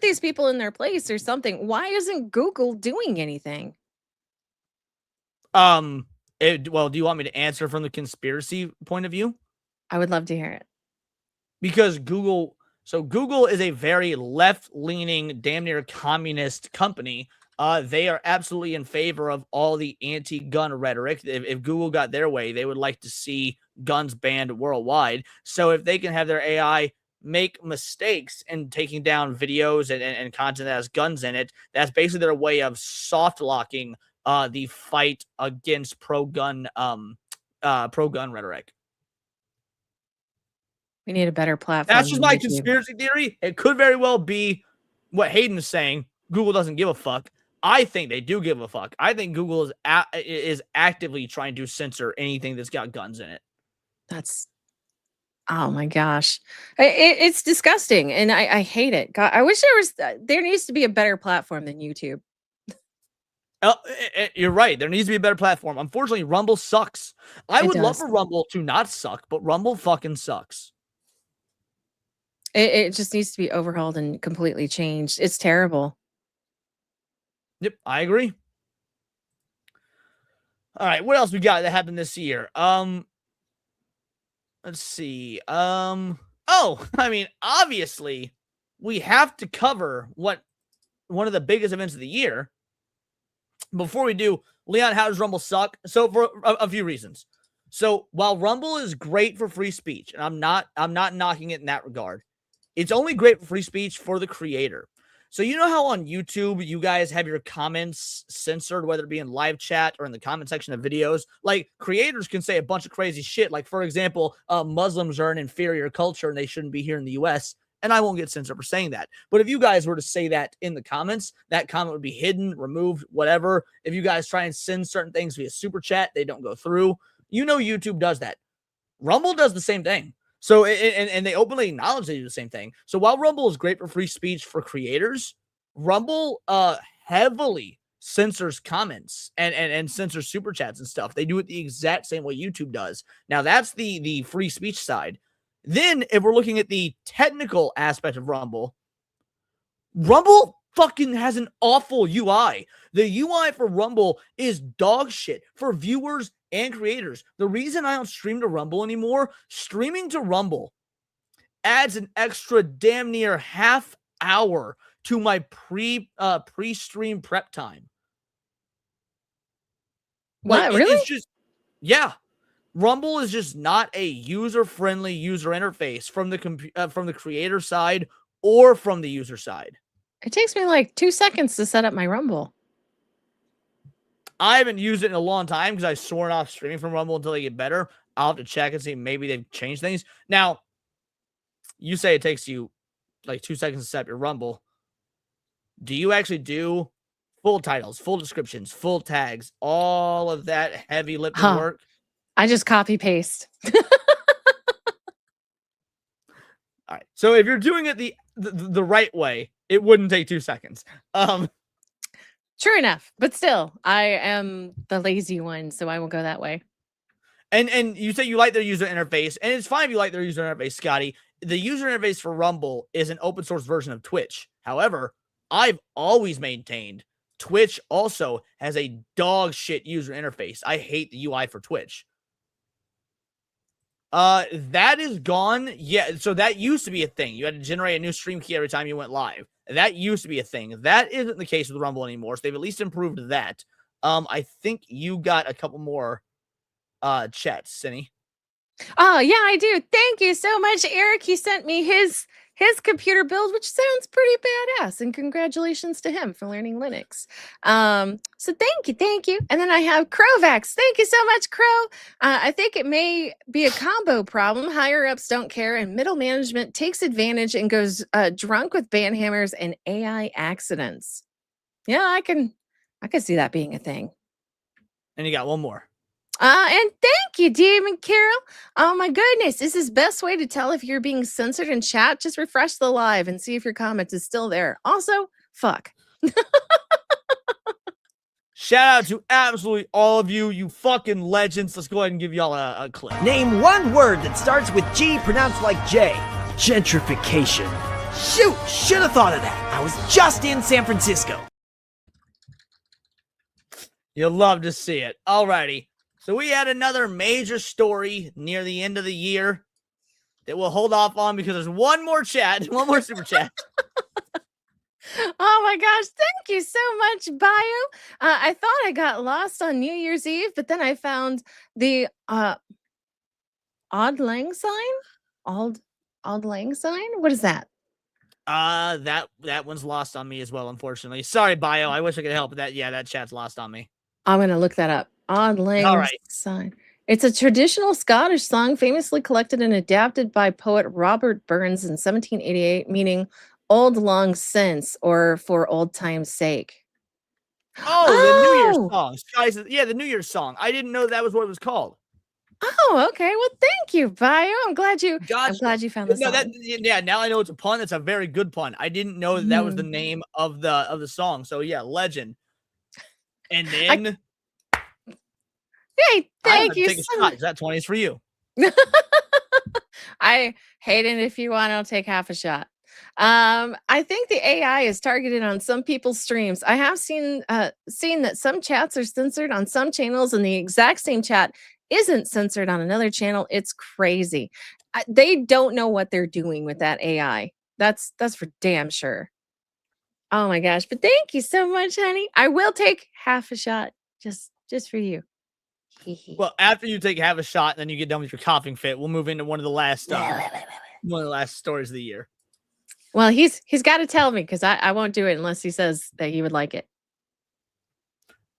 these people in their place or something. Why isn't Google doing anything? Well, do you want me to answer from the conspiracy point of view? I would love to hear it. Because Google is a very left-leaning, damn near communist company. They are absolutely in favor of all the anti-gun rhetoric. If Google got their way, they would like to see guns banned worldwide. So if they can have their AI make mistakes in taking down videos and content that has guns in it, that's basically their way of soft locking the fight against pro-gun rhetoric. We need a better platform. That's just my conspiracy theory. It could very well be what Hayden is saying. Google doesn't give a fuck. I think they do give a fuck. I think Google is actively trying to censor anything that's got guns in it. That's, oh my gosh, it's disgusting, and I hate it. God, I wish there needs to be a better platform than YouTube. You're right. There needs to be a better platform. Unfortunately, Rumble sucks. I would love for Rumble to not suck, but Rumble fucking sucks. It just needs to be overhauled and completely changed. It's terrible. Yep, I agree. All right, what else we got that happened this year? Let's see. Oh, I mean, obviously, we have to cover one of the biggest events of the year. Before we do, Leon, how does Rumble suck? So for a few reasons. So while Rumble is great for free speech, and I'm not knocking it in that regard, it's only great for free speech for the creator. So you know how on YouTube you guys have your comments censored, whether it be in live chat or in the comment section of videos? Like, creators can say a bunch of crazy shit. Like, for example, Muslims are an inferior culture and they shouldn't be here in the US. And I won't get censored for saying that. But if you guys were to say that in the comments, that comment would be hidden, removed, whatever. If you guys try and send certain things via super chat, they don't go through. You know YouTube does that. Rumble does the same thing. So, and they openly acknowledge they do the same thing. So while Rumble is great for free speech for creators, Rumble heavily censors comments and censors super chats and stuff. They do it the exact same way YouTube does. Now, that's the free speech side. Then, if we're looking at the technical aspect of Rumble, Rumble fucking has an awful UI. The UI for Rumble is dog shit for viewers and creators. The reason I don't stream to Rumble anymore, streaming to Rumble adds an extra damn near half hour to my pre-stream prep time. What, really? It's just, yeah. Rumble is just not a user-friendly user interface from the creator side or from the user side. It takes me like 2 seconds to set up my Rumble. I haven't used it in a long time because I've sworn off streaming from Rumble until they get better. I'll have to check and see maybe they've changed things. Now, you say it takes you like 2 seconds to set up your Rumble. Do you actually do full titles, full descriptions, full tags, all of that heavy lifting work? I just copy paste. All right. So if you're doing it the right way, it wouldn't take 2 seconds. True enough, but still, I am the lazy one, so I will go that way. And you say you like their user interface, and it's fine if you like their user interface, Scotty. The user interface for Rumble is an open source version of Twitch. However, I've always maintained Twitch also has a dog shit user interface. I hate the UI for Twitch. That is gone. Yeah, so that used to be a thing. You had to generate a new stream key every time you went live. That used to be a thing. That isn't the case with Rumble anymore. So they've at least improved that. I think you got a couple more chats, Cindy. Oh, yeah, I do. Thank you so much, Eric. He sent me his computer build, which sounds pretty badass, and congratulations to him for learning Linux. So thank you. And then I have Crowvax. Thank you so much, Crow. I think it may be a combo problem. Higher ups don't care, and middle management takes advantage and goes drunk with ban hammers and AI accidents. Yeah, I can see that being a thing. And you got one more. And thank you, Demon Carol. Oh my goodness, this is best way to tell if you're being censored in chat. Just refresh the live and see if your comment is still there. Also, fuck. Shout out to absolutely all of you, you fucking legends. Let's go ahead and give y'all a clip. Name one word that starts with G pronounced like J. Gentrification. Shoot, should have thought of that. I was just in San Francisco. You'll love to see it. Alrighty. So we had another major story near the end of the year that we'll hold off on because there's one more chat, one more super chat. Oh my gosh, thank you so much, Bio. I thought I got lost on New Year's Eve, but then I found the odd lang sign? Odd lang sign? What is that? That one's lost on me as well, unfortunately. Sorry, Bio. I wish I could help, but that chat's lost on me. I'm gonna look that up. Odd lang sign. It's a traditional Scottish song famously collected and adapted by poet Robert Burns in 1788, meaning old long since or for old time's sake. Oh, the New Year's song. Guys, yeah, the New Year's song. I didn't know that was what it was called. Oh, okay. Well, thank you, Bio. I'm glad you found this. No, now I know it's a pun. That's a very good pun. I didn't know that was the name of the song. So yeah, legend. And then hey, thank you so much. That 20 is for you. I hate it. If you want, I'll take half a shot. I think the AI is targeted on some people's streams. I have seen that some chats are censored on some channels, and the exact same chat isn't censored on another channel. It's crazy. They don't know what they're doing with that AI. That's for damn sure. Oh my gosh! But thank you so much, honey. I will take half a shot just for you. Well, after you take half a shot, and then you get done with your coughing fit, we'll move into one of the last stories of the year. Well, he's got to tell me because I won't do it unless he says that he would like it.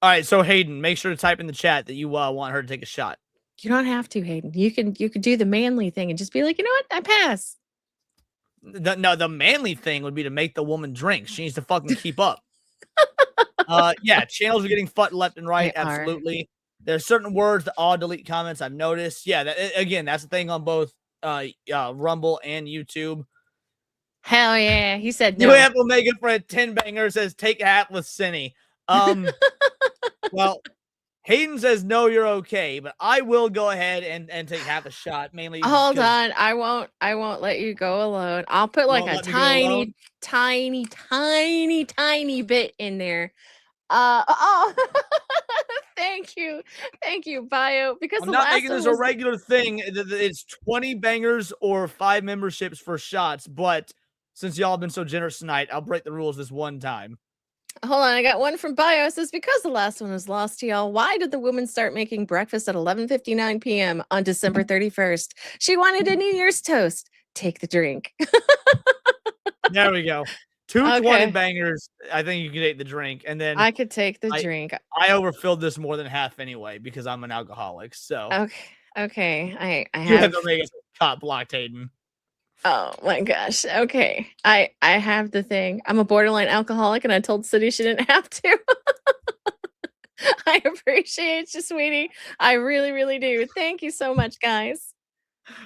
All right, so Hayden, make sure to type in the chat that you want her to take a shot. You don't have to, Hayden. You could do the manly thing and just be like, you know what, I pass. The manly thing would be to make the woman drink. She needs to fucking keep up. Yeah, channels are getting fucked left and right. Absolutely. There's certain words that all delete comments. I've noticed. Yeah, that's the thing on both Rumble and YouTube. Hell yeah, he said no. You have to make it for a 10 banger. Says take a hat with Cinny. Well, Hayden says no, you're okay, but I will go ahead and take half a shot. Mainly, hold on, I won't let you go alone. I'll put like a tiny bit in there. Thank you, Bio. Because I'm not making this a regular thing. It's 20 bangers or 5 memberships for shots, but since y'all have been so generous tonight, I'll break the rules this one time. Hold on, I got one from Bio. It says, because the last one was lost to y'all, why did the woman start making breakfast at 11:59 p.m. on December 31st? She wanted a New Year's toast. Take the drink. There we go. 220 bangers. I think you can take the drink, and then I could take the drink. I overfilled this more than half anyway because I'm an alcoholic. So okay. I you have to make it top blocked, Hayden. Oh my gosh. Okay. I have the thing. I'm a borderline alcoholic, and I told City she didn't have to. I appreciate you, sweetie. I really, really do. Thank you so much, guys.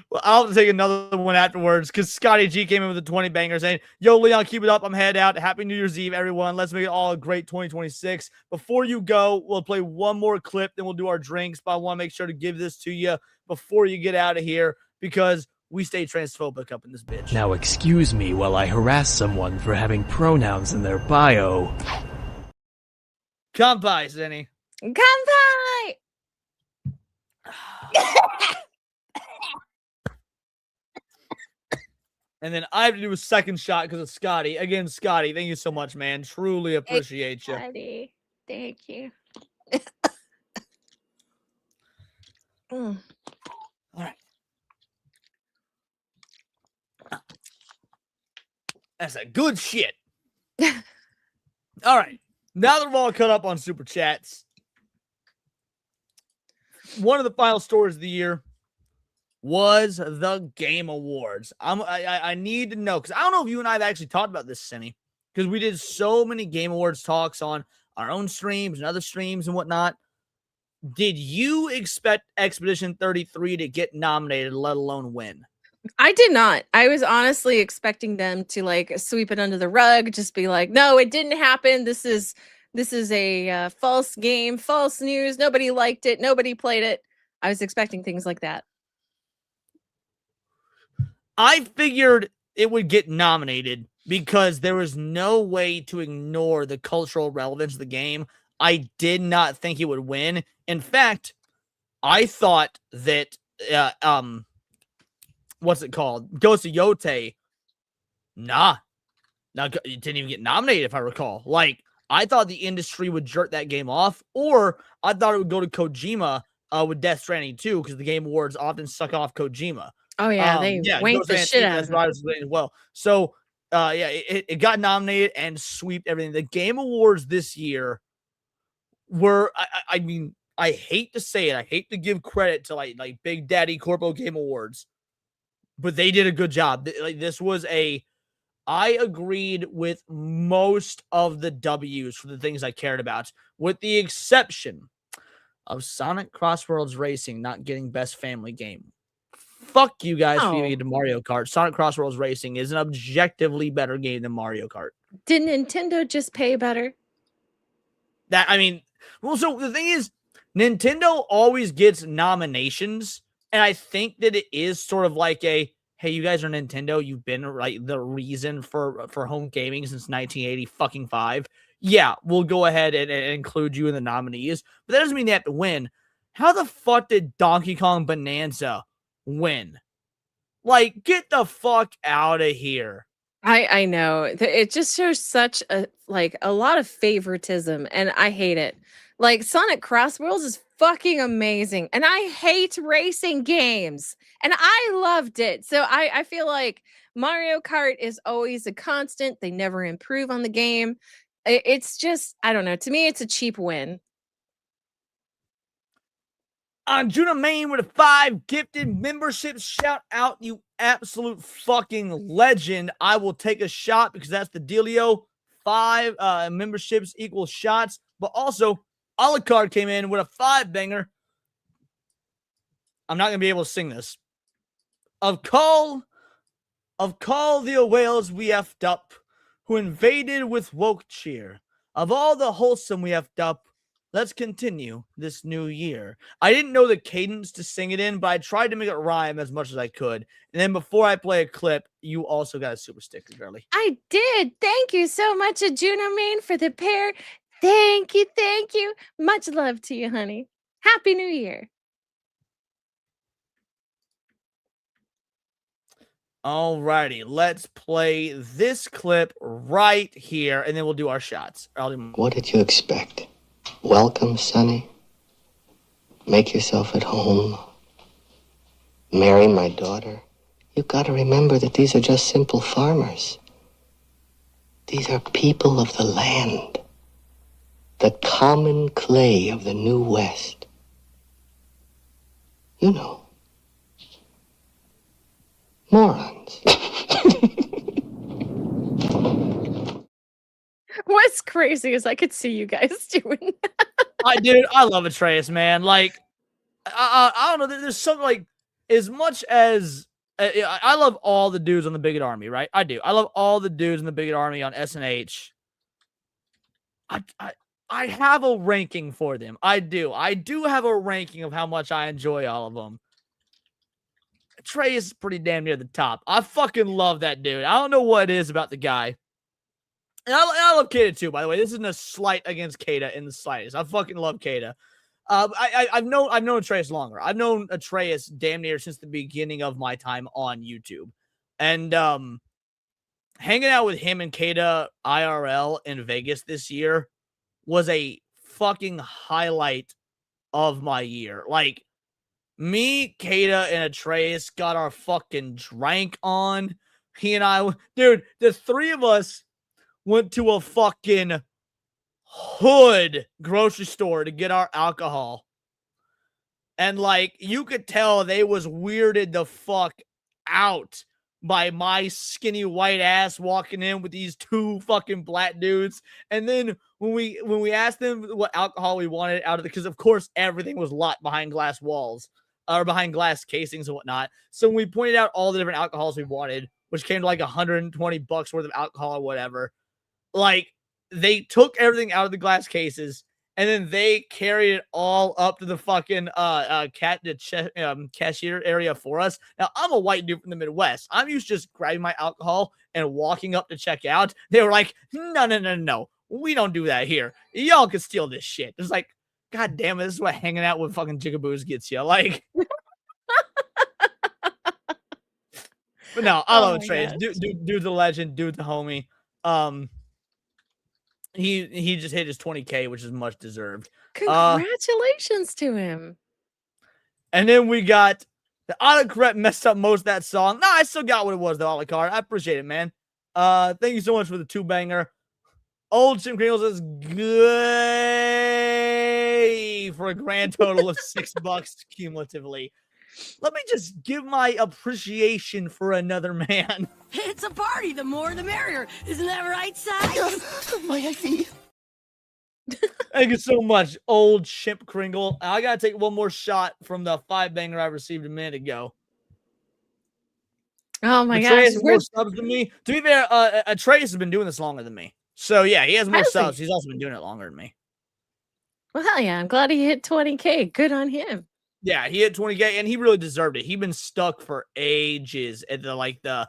Well, I'll have to take another one afterwards because Scotty G came in with the 20 bangers saying, yo, Leon, keep it up. I'm head out. Happy New Year's Eve, everyone. Let's make it all a great 2026. Before you go, we'll play one more clip, then we'll do our drinks. But I want to make sure to give this to you before you get out of here because we stay transphobic up in this bitch. Now excuse me while I harass someone for having pronouns in their bio. Kanpai, Zenny. Kanpai! And then I have to do a second shot because of Scotty. Again, Scotty, thank you so much, man. Truly appreciate you. Scotty, thank you. All right. That's a good shit. All right. Now that we're all caught up on super chats, one of the final stories of the year was the Game Awards. I need to know because I don't know if you and I have actually talked about this, Cinny. because we did so many Game Awards talks on our own streams and other streams and whatnot. Did you expect Expedition 33 to get nominated, let alone win? I did not. I was honestly expecting them to like sweep it under the rug, just be like, "No, it didn't happen. This is a false game, false news. Nobody liked it. Nobody played it." I was expecting things like that. I figured it would get nominated because there was no way to ignore the cultural relevance of the game. I did not think it would win. In fact, I thought that what's it called? Ghost of Yote. Nah, it didn't even get nominated, if I recall. Like, I thought the industry would jerk that game off, or I thought it would go to Kojima with Death Stranding 2, because the Game Awards often suck off Kojima. Oh yeah, they wanked the shit out of it. As well. So it got nominated and swept everything. The Game Awards this year were, I mean, I hate to say it, I hate to give credit to like Big Daddy Corpo Game Awards, but they did a good job. Like, this was I agreed with most of the W's for the things I cared about, with the exception of Sonic Crossworlds Racing not getting Best Family Game. Fuck you guys for giving it to Mario Kart. Sonic Crossworlds Racing is an objectively better game than Mario Kart. Did Nintendo just pay better? So the thing is, Nintendo always gets nominations, and I think that it is sort of like hey, you guys are Nintendo. You've been the reason for home gaming since 1985. Yeah, we'll go ahead and include you in the nominees, but that doesn't mean they have to win. How the fuck did Donkey Kong Bonanza win? Like, get the fuck out of here. I know. It just shows such a lot of favoritism, and I hate it. Like, Sonic Crossworlds is fucking amazing, and I hate racing games, and I loved it. So I feel like Mario Kart is always a constant. They never improve on the game. It's just, I don't know. To me, it's a cheap win. Juna Main with a 5 gifted memberships. Shout out, you absolute fucking legend. I will take a shot because that's the dealio. 5 memberships equals shots. But also, Alucard came in with a 5 banger. I'm not going to be able to sing this. Of call the whales we effed up, who invaded with woke cheer. Of all the wholesome we effed up, let's continue this new year. I didn't know the cadence to sing it in, but I tried to make it rhyme as much as I could. And then before I play a clip, you also got a super sticker, girly. I did. Thank you so much, Juno Main, for the pair. Thank you. Thank you. Much love to you, honey. Happy New Year. Alrighty, let's play this clip right here, and then we'll do our shots. What did you expect? Welcome, Sonny. Make yourself at home. Marry my daughter. You've got to remember that these are just simple farmers. These are people of the land. The common clay of the New West. You know. Morons. What's crazy is I could see you guys doing that. I love Atreus, man. Like, I don't know. There's something like, as much as I love all the dudes on the Bigot Army, right? I do. I love all the dudes in the Bigot Army on SNH. I have a ranking for them. I do. I do have a ranking of how much I enjoy all of them. Atreus is pretty damn near the top. I fucking love that dude. I don't know what it is about the guy. And I love Kata too, by the way. This isn't a slight against Kata in the slightest. I fucking love Kata. I've known Atreus longer. I've known Atreus damn near since the beginning of my time on YouTube. And hanging out with him and Kata IRL in Vegas this year was a fucking highlight of my year. Like, me, Kata, and Atreus got our fucking drank on. He and I, dude, the three of us went to a fucking hood grocery store to get our alcohol. And, like, you could tell they was weirded the fuck out by my skinny white ass walking in with these two fucking black dudes. And then when we asked them what alcohol we wanted out of the, because of course everything was locked behind glass walls or behind glass casings and whatnot. So we pointed out all the different alcohols we wanted, which came to like $120 worth of alcohol or whatever. Like, they took everything out of the glass cases and then they carried it all up to the fucking cashier area for us. Now, I'm a white dude from the Midwest. I'm used to just grabbing my alcohol and walking up to check out. They were like, no. We don't do that here. Y'all can steal this shit. It's like, God damn it, this is what hanging out with fucking jigaboos gets you. Like, but no, I love Trey. Dude's a legend. Dude's a homie. He just hit his 20K, which is much deserved. Congratulations to him. And then we got the autocorrect messed up most of that song. No, I still got what it was, though, Alucard. I appreciate it, man. Thank you so much for the 2-banger. Old Jim Kringle says good for a grand total of $6 cumulatively. Let me just give my appreciation for another man. It's a party. The more the merrier. Isn't that right, Si? My IV. Thank you so much, old Chimp Kringle. I gotta take one more shot from the 5-banger I received a minute ago. Oh my gosh. Atreus has more subs than me. To be fair, Atreus has been doing this longer than me. So yeah, he has more subs. He's also been doing it longer than me. Well, hell yeah. I'm glad he hit 20K. Good on him. Yeah, he hit 20K and he really deserved it. He'd been stuck for ages at the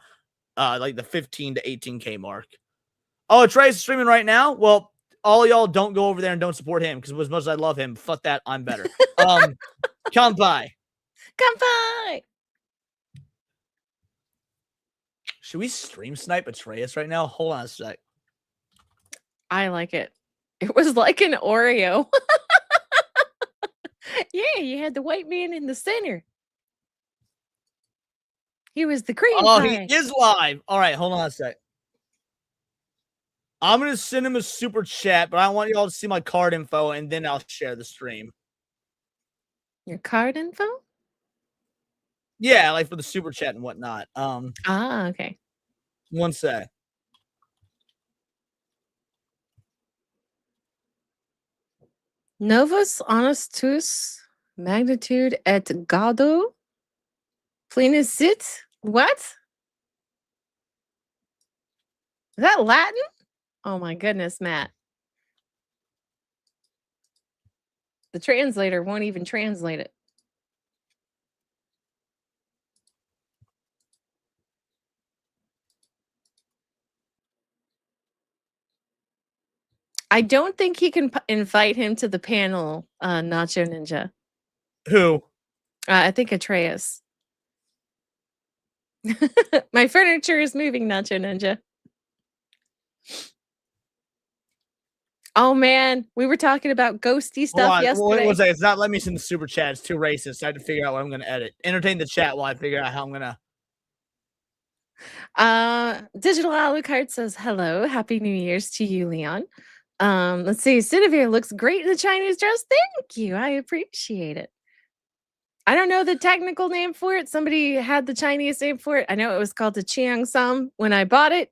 15 to 18K mark. Oh, Trey's streaming right now. Well, all y'all don't go over there and don't support him because as much as I love him, fuck that, I'm better. Come by. Should we stream snipe Atreus right now? Hold on a sec. I like it. It was like an Oreo. Yeah, you had the white man in the center. He was the cream pie. He is live. All right, hold on a sec. I'm going to send him a super chat, but I want y'all to see my card info, and then I'll share the stream. Your card info? Yeah, like for the super chat and whatnot. Okay. One sec. Novus honestus magnitude et gaudo plenisit. What? Is that Latin? Oh my goodness, Matt. The translator won't even translate it. I don't think he can invite him to the panel, Nacho Ninja. Who? I think Atreus. My furniture is moving, Nacho Ninja. Oh man, we were talking about ghosty stuff yesterday. Wait, it's not letting me send the super chat. It's too racist. I had to figure out what I'm going to edit. Entertain the chat while I figure out how I'm going to. Digital Alucard says hello. Happy New Year's to you, Leon. Let's see. Cinevere looks great in the Chinese dress. Thank you. I appreciate it. I don't know the technical name for it. Somebody had the Chinese name for it. I know it was called the Chiang Sum when I bought it.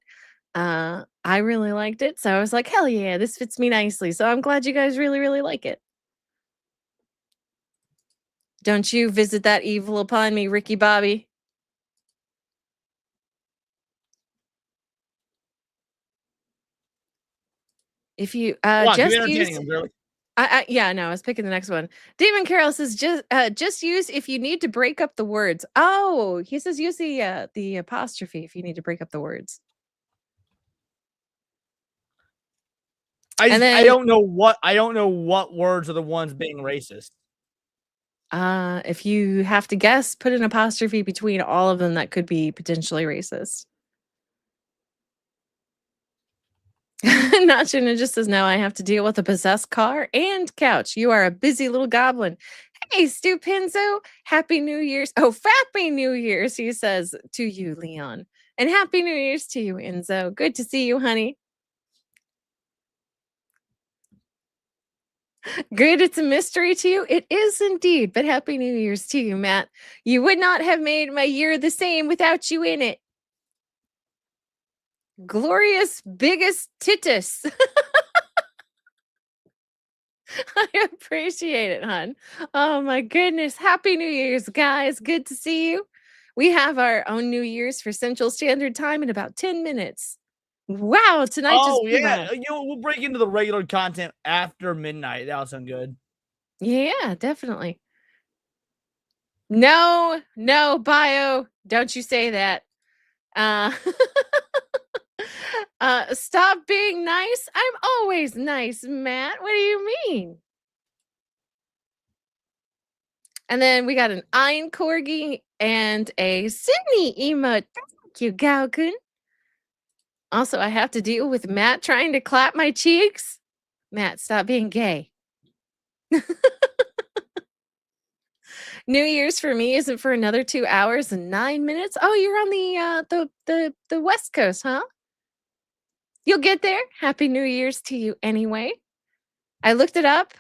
I really liked it. So I was like, hell yeah, this fits me nicely. So I'm glad you guys really, really like it. Don't you visit that evil upon me, Ricky Bobby. If you just use yeah, no, I was picking the next one. Demon Carol says just use if you need to break up the words. Oh, he says use the apostrophe if you need to break up the words. I don't know what words are the ones being racist. If you have to guess, put an apostrophe between all of them that could be potentially racist. Nacho Ninja says, now I have to deal with a possessed car and couch. You are a busy little goblin. Hey, Stu Pinzo, Happy New Year's. Oh, Fappy New Year's, he says to you, Leon. And Happy New Year's to you, Enzo. Good to see you, honey. Good, it's a mystery to you. It is indeed, but Happy New Year's to you, Matt. You would not have made my year the same without you in it. Glorious biggest titus. I appreciate it, hon. Oh my goodness. Happy New Year's, guys. Good to see you. We have our own New Year's for Central Standard Time in about 10 minutes. Wow, tonight just Oh yeah, we'll break into the regular content after midnight. That'll sound good. Yeah, definitely. No, bio. Don't you say that. Stop being nice. I'm always nice, Matt. What do you mean? And then we got an Iron Corgi and a Sydney emote. Thank you, Gaokun. Also, I have to deal with Matt trying to clap my cheeks. Matt, stop being gay. New Year's for me isn't for another 2 hours and 9 minutes. Oh, you're on the West Coast, huh? You'll get there. Happy New Year's to you anyway. I looked it up.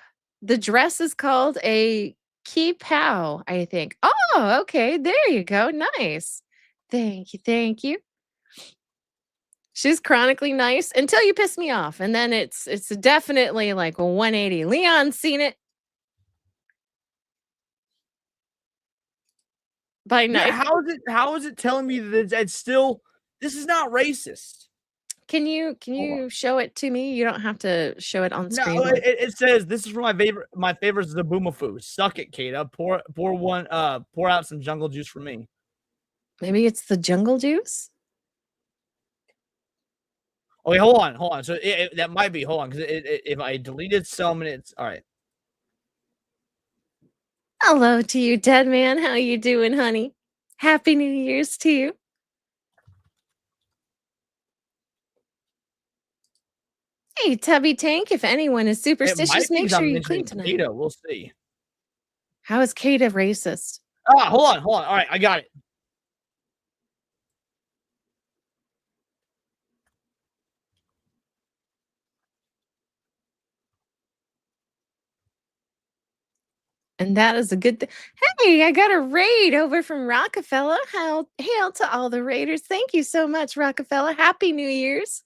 The dress is called a kipow, I think. Oh, okay. There you go. Nice. Thank you. Thank you. She's chronically nice until you piss me off. And then it's definitely like a 180. Leon's seen it. By night. Yeah, how is it telling me that it's still this is not racist? Can you show it to me? You don't have to show it on screen. No, it says this is for my favorite Zaboomafoo. Suck it, Kata. Pour out some jungle juice for me. Maybe it's the jungle juice. Okay, hold on. So that might be. Hold on, because if I deleted some minutes, all right. Hello to you, dead man. How you doing, honey? Happy New Year's to you. Hey, Tubby Tank. If anyone is superstitious, make sure you clean tonight. Kata, we'll see. How is Kata racist? Ah, hold on. All right, I got it. And that is a good thing. Hey, I got a raid over from Rockefeller. Hail to all the raiders. Thank you so much, Rockefeller. Happy New Year's.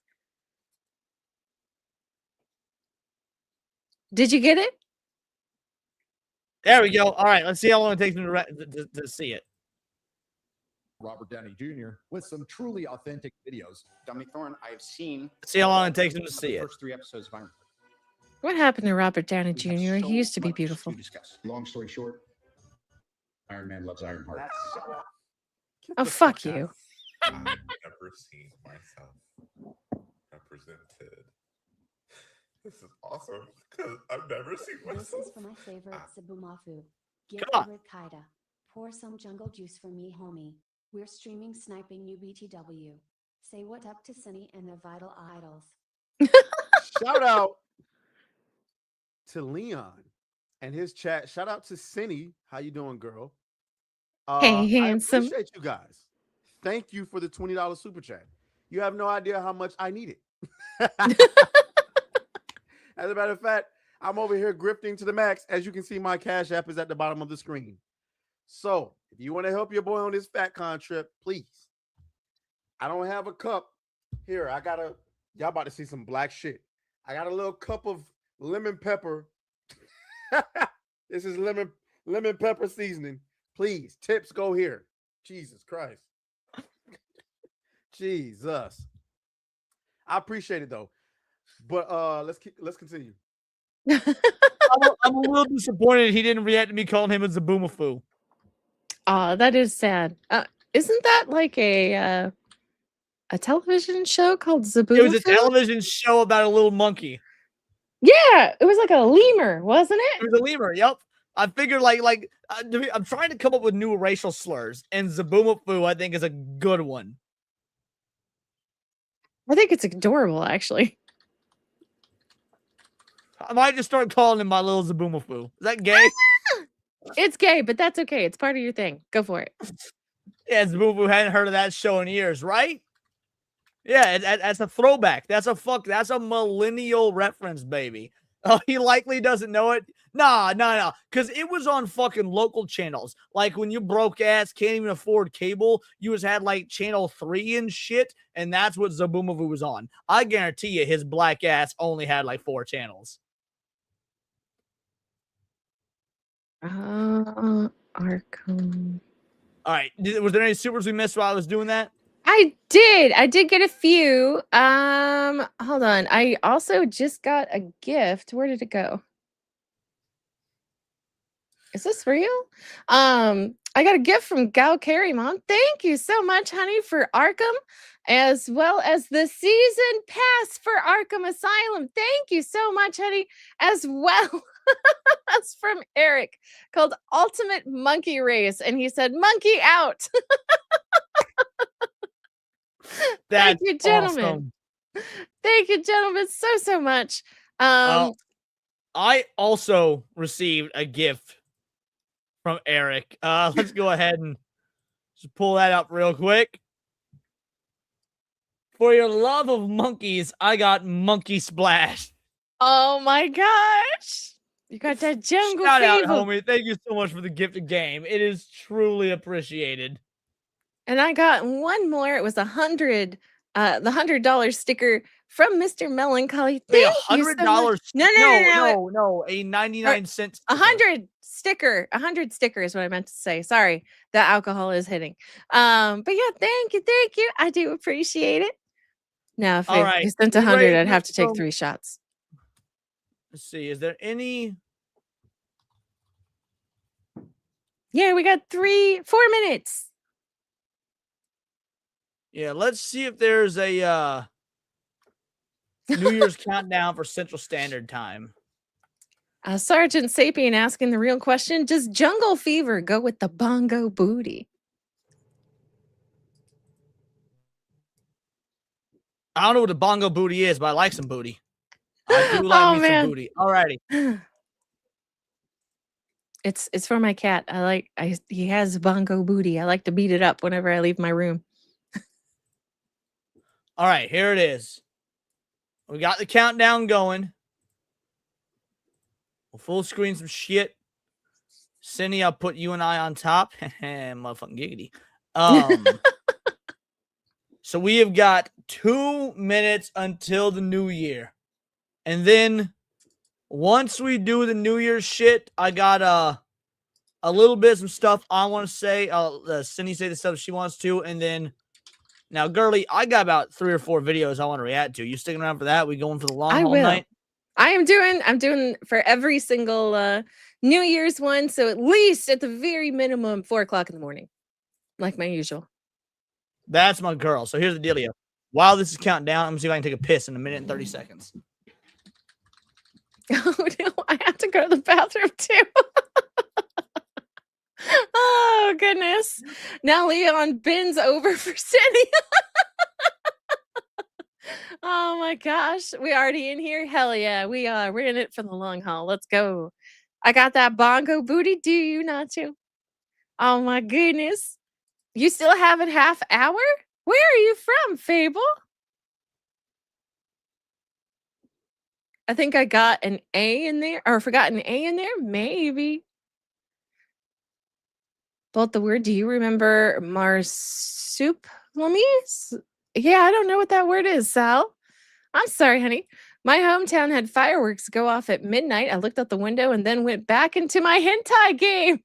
Did you get it? There we go. All right, let's see how long it takes me to see it. Robert Downey Jr. with some truly authentic videos. Dominic Thorne, I have seen. Let's see how long it takes him to see it. First 3 episodes of Iron Man. What happened to Robert Downey Jr.? He used to be beautiful. Long story short, Iron Man loves Ironheart. Oh, fuck you. I've never seen myself represented. This is awesome because I've never seen myself. This is for my favorite Zabumafu. Get Come on. over Kaida. Pour some jungle juice for me, homie. We're streaming sniping new BTW. Say what up to Sunny and the Vital Idols. Shout out to Leon and his chat. Shout out to Cindy. How you doing, girl? Hey, handsome. I appreciate you guys. Thank you for the $20 super chat. You have no idea how much I need it. As a matter of fact, I'm over here grifting to the max. As you can see, my Cash App is at the bottom of the screen. So if you want to help your boy on this FatCon trip, please. I don't have a cup here. Y'all about to see some black shit. I got a little cup of lemon pepper. This is lemon pepper seasoning. Please, tips go here. Jesus Christ. Jesus. I appreciate it though. But let's continue. I'm a little disappointed he didn't react to me calling him a Zaboomafoo. Oh, that is sad. Isn't that like a television show called Zaboomafoo? It was a television show about a little monkey. Yeah, it was like a lemur, wasn't it? It was a lemur. Yep. I figured I'm trying to come up with new racial slurs, and Zaboomafoo I think is a good one. I think it's adorable, actually. I might just start calling him my little Zaboomafoo. Is that gay? It's gay, but that's okay. It's part of your thing. Go for it. Yeah, Zaboomafoo hadn't heard of that show in years, right? Yeah, that's a throwback. That's a millennial reference, baby. Oh, he likely doesn't know it. Nah. Because it was on fucking local channels. Like when you broke ass can't even afford cable, you just had like channel 3 and shit, and that's what Zabumavu was on. I guarantee you his black ass only had like 4 channels. Arkham. All right. Was there any supers we missed while I was doing that? I did get a few. Hold on. I also just got a gift. Where did it go? Is this real? I got a gift from Gal Carrymon. Thank you so much, honey, for Arkham, as well as the season pass for Arkham Asylum. Thank you so much, honey, as well as from Eric, called Ultimate Monkey Race. And he said, monkey out. Thank you, gentlemen. Awesome. Thank you, gentlemen, so much. I also received a gift from Eric. Let's go ahead and just pull that up real quick. For your love of monkeys, I got Monkey Splash. Oh my gosh. You got that jungle Shout out, fever. homie. Thank you so much for the gifted game. It is truly appreciated. And I got one more. It was the $100 sticker from Mr. Melancholy. Thank you so much. No, a 99-cent 100 sticker. 100 sticker is what I meant to say. Sorry, the alcohol is hitting. But yeah, thank you. I do appreciate it. Now, if I spent 100, I'd have to take 3 shots. Let's see. Is there any? Yeah, we got 4 minutes. Yeah, let's see if there's a New Year's countdown for Central Standard Time. Sergeant Sapien asking the real question: does Jungle Fever go with the bongo booty? I don't know what the bongo booty is, but I like some booty. I do like some booty. Alrighty. It's for my cat. He has bongo booty. I like to beat it up whenever I leave my room. All right, here it is. We got the countdown going. We'll full screen some shit. Cindy, I'll put you and I on top. Motherfucking giggity. So we have got 2 minutes until the new year. And then once we do the New Year's shit, I got a little bit of some stuff I want to say. Cindy say the stuff she wants to, and then now, Girly, I got about 3 or 4 videos I want to react to. You sticking around for that? We going for the long haul night? I'm doing for every single New Year's one. So at least at the very minimum, 4 o'clock in the morning, like my usual. That's my girl. So here's the dealio. While this is counting down, I'm gonna see if I can take a piss in a minute and 30 seconds. Oh no, I have to go to the bathroom too. Oh goodness. Now Leon bends over for Cindy. Oh my gosh. We already in here? Hell yeah. We are. We're in it for the long haul. Let's go. I got that bongo booty. Do you not too? Oh my goodness. You still have a half hour? Where are you from, Fable? I think I got an A in there, or forgot an A in there. Maybe. Both the word. Do you remember marsupilami? Yeah, I don't know what that word is, Sal. I'm sorry, honey. My hometown had fireworks go off at midnight. I looked out the window and then went back into my hentai game.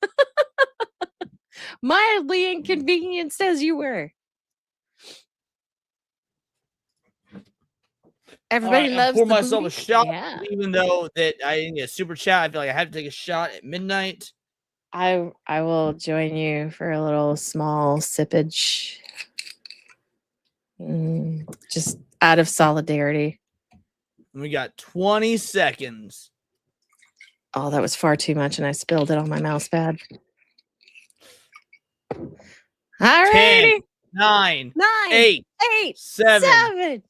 Mildly inconvenienced as you were. Everybody loves pour the myself booty. a shot, Yeah. even though that I didn't get a super chat. I feel like I have to take a shot at midnight. I will join you for a little small sippage. Just out of solidarity. We got 20 seconds. Oh, that was far too much, and I spilled it on my mouse pad. All 10, righty. 9, 8, 7,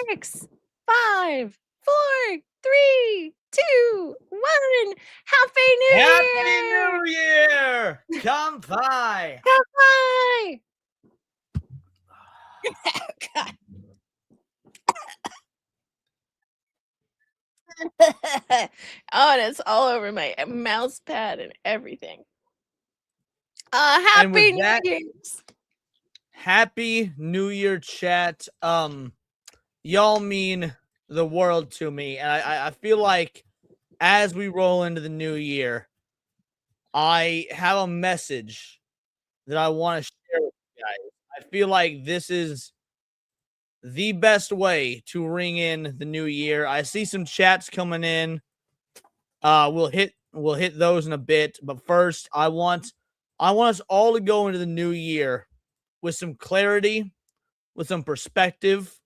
6, 5, 4, 3, 2, 1. Happy New Year! Happy New Year! Come by. Come by. God. and it's all over my mouse pad and everything. And Happy with New that, Year's. Happy New Year, chat. Y'all mean the world to me, and I feel like as we roll into the new year, I have a message that I want to share with you guys. I feel like this is the best way to ring in the new year. I see some chats coming in. We'll hit those in a bit, but first I want us all to go into the new year with some clarity, with some perspective,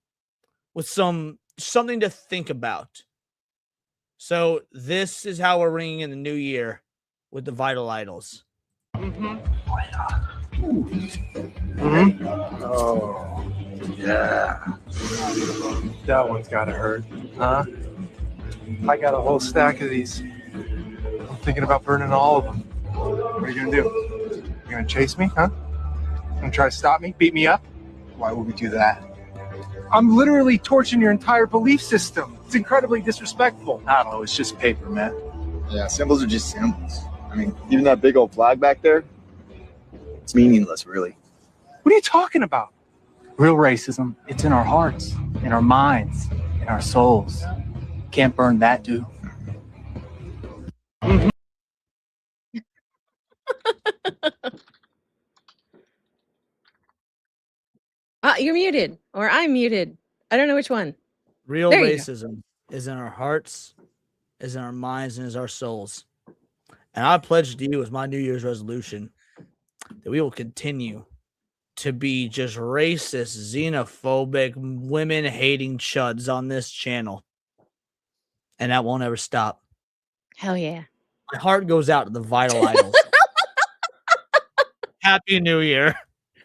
with something to think about. So this is how we're ringing in the new year with the Vital Idols. Oh, yeah. That one's gotta hurt, huh? I got a whole stack of these. I'm thinking about burning all of them. What are you gonna do? You gonna chase me, huh? You gonna try to stop me, beat me up? Why would we do that? I'm literally torching your entire belief system. It's incredibly disrespectful. I don't know, it's just paper, man. Yeah, symbols are just symbols. I mean, even that big old flag back there, it's meaningless, really. What are you talking about? Real racism, it's in our hearts, in our minds, in our souls. Can't burn that, dude. You're muted, or I'm muted. I don't know which one. Real There you go. racism is in our hearts, is in our minds, and is our souls. And I pledge to you as my New Year's resolution that we will continue to be just racist, xenophobic, women-hating chuds on this channel. And that won't ever stop. Hell yeah. My heart goes out to the Vital Idols. Happy New Year.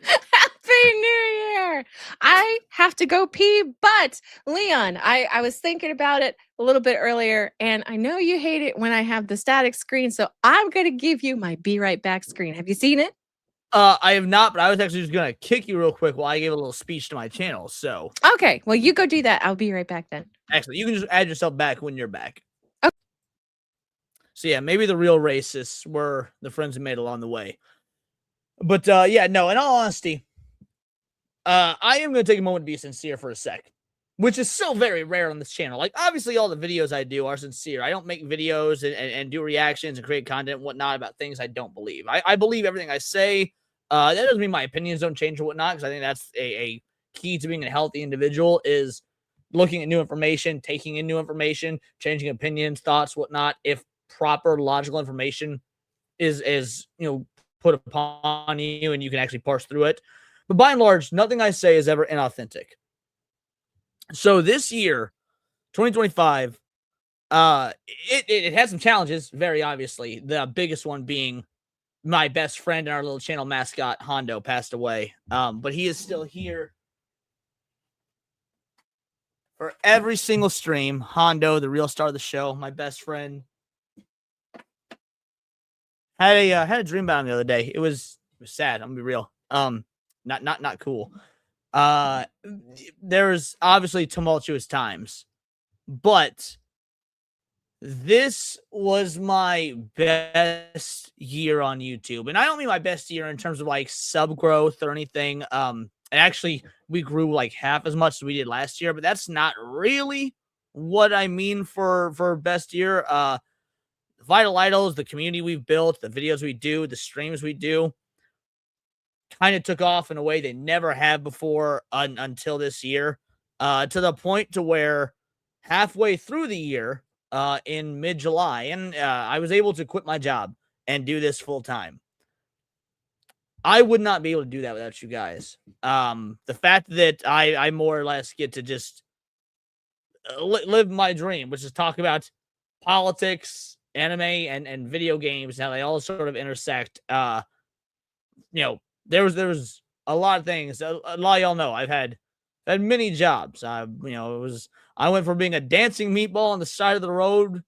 Happy New Year! I have to go pee, but Leon, I was thinking about it a little bit earlier, and I know you hate it when I have the static screen, so I'm going to give you my Be Right Back screen. Have you seen it? I have not, but I was actually just going to kick you real quick while I gave a little speech to my channel, so. Okay, well, you go do that. I'll be right back then. Excellent. You can just add yourself back when you're back. Okay. So yeah, maybe the real racists were the friends we made along the way. But yeah, no, in all honesty, I am going to take a moment to be sincere for a sec, which is so very rare on this channel. Like, obviously, all the videos I do are sincere. I don't make videos and do reactions and create content and whatnot about things I don't believe. I believe everything I say. That doesn't mean my opinions don't change or whatnot, because I think that's a key to being a healthy individual is looking at new information, taking in new information, changing opinions, thoughts, whatnot, if proper logical information is put upon you and you can actually parse through it. But by and large, nothing I say is ever inauthentic. So this year, 2025, it had some challenges, very obviously. The biggest one being my best friend and our little channel mascot, Hondo, passed away. But he is still here for every single stream. Hondo, the real star of the show, my best friend. Had a dream about him the other day. It was sad. I'm gonna be real. Not cool. There's obviously tumultuous times, but this was my best year on YouTube. And I don't mean my best year in terms of like sub growth or anything. Actually, we grew like half as much as we did last year, but that's not really what I mean for best year. Vital Idols, the community we've built, the videos we do, the streams we do, kind of took off in a way they never have before until this year, to the point to where halfway through the year, in mid-July, and I was able to quit my job and do this full time. I would not be able to do that without you guys. The fact that I more or less get to just live my dream, which is talk about politics, anime, and video games, how they all sort of intersect. There was a lot of things. A lot of y'all know I've had many jobs. I went from being a dancing meatball on the side of the road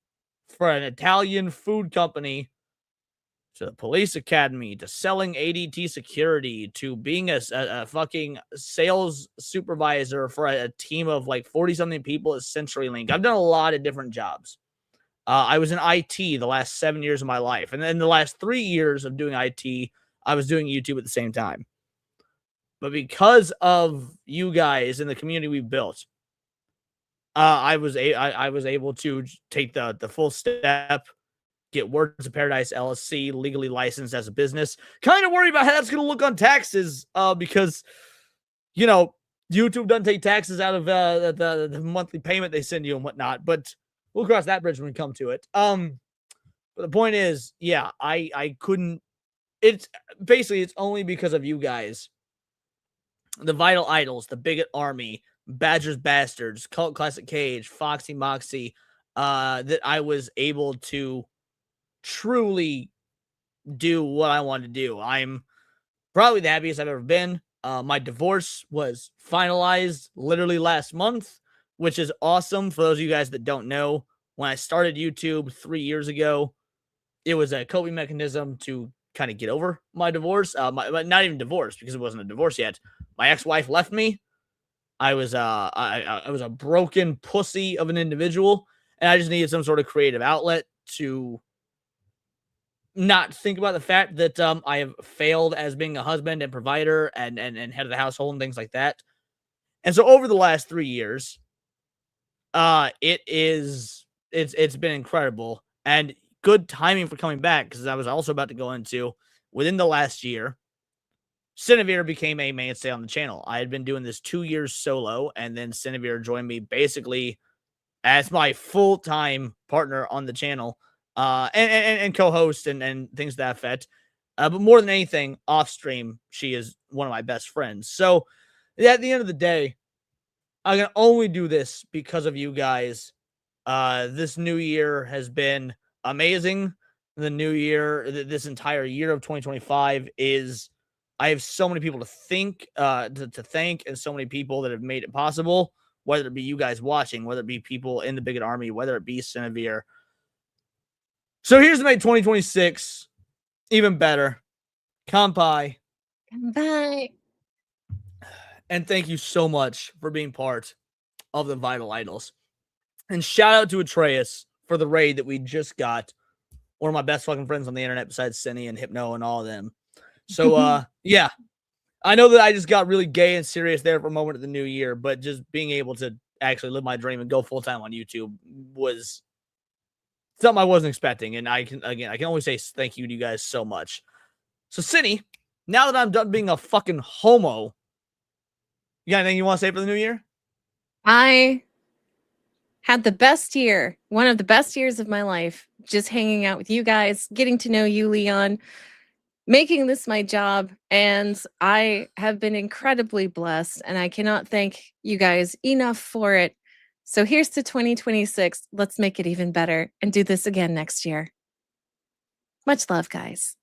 for an Italian food company to the police academy to selling ADT security to being a fucking sales supervisor for a team of like 40 something people at CenturyLink. I've done a lot of different jobs. I was in IT the last 7 years of my life. And then the last 3 years of doing IT, I was doing YouTube at the same time. But because of you guys and the community we built, I was able to take the full step, get Words of Paradise LLC legally licensed as a business. Kind of worried about how that's going to look on taxes, because, you know, YouTube doesn't take taxes out of the monthly payment they send you and whatnot. But we'll cross that bridge when we come to it. But the point is, yeah, I couldn't. It's basically, it's only because of you guys, the Vital Idols, the Bigot Army, Badger's Bastards, Cult Classic Cage, Foxy Moxie, that I was able to truly do what I wanted to do. I'm probably the happiest I've ever been. My divorce was finalized literally last month, which is awesome. For those of you guys that don't know, when I started YouTube 3 years ago, it was a coping mechanism to kind of get over my divorce. Not even divorce, because it wasn't a divorce yet. My ex-wife left me. I was I was a broken pussy of an individual, and I just needed some sort of creative outlet to not think about the fact that I have failed as being a husband and provider and head of the household and things like that. And so over the last 3 years, it's been incredible and good timing for coming back, because I was also about to go into, within the last year, Cinevere became a mainstay on the channel. I had been doing this 2 years solo, and then Cinevere joined me basically as my full-time partner on the channel, and co-host and things to that effect. But more than anything, off stream, she is one of my best friends. So at the end of the day, I can only do this because of you guys. This new year has been amazing. The new year, this entire year of 2025 is, I have so many people to thank, and so many people that have made it possible, whether it be you guys watching, whether it be people in the Bigot Army, whether it be Cinevere. So here's to make 2026 even better. Kampai. Bye. And thank you so much for being part of the Vital Idols. And shout out to Atreus for the raid that we just got. One of my best fucking friends on the internet besides Cinny and Hypno and all of them. So, yeah. I know that I just got really gay and serious there for a moment of the new year, but just being able to actually live my dream and go full-time on YouTube was something I wasn't expecting. And I can only say thank you to you guys so much. So, Cinny, now that I'm done being a fucking homo, you got anything you want to say for the new year? I had the best year, one of the best years of my life, just hanging out with you guys, getting to know you, Leon, making this my job, and I have been incredibly blessed, and I cannot thank you guys enough for it. So here's to 2026. Let's make it even better and do this again next year. Much love, guys.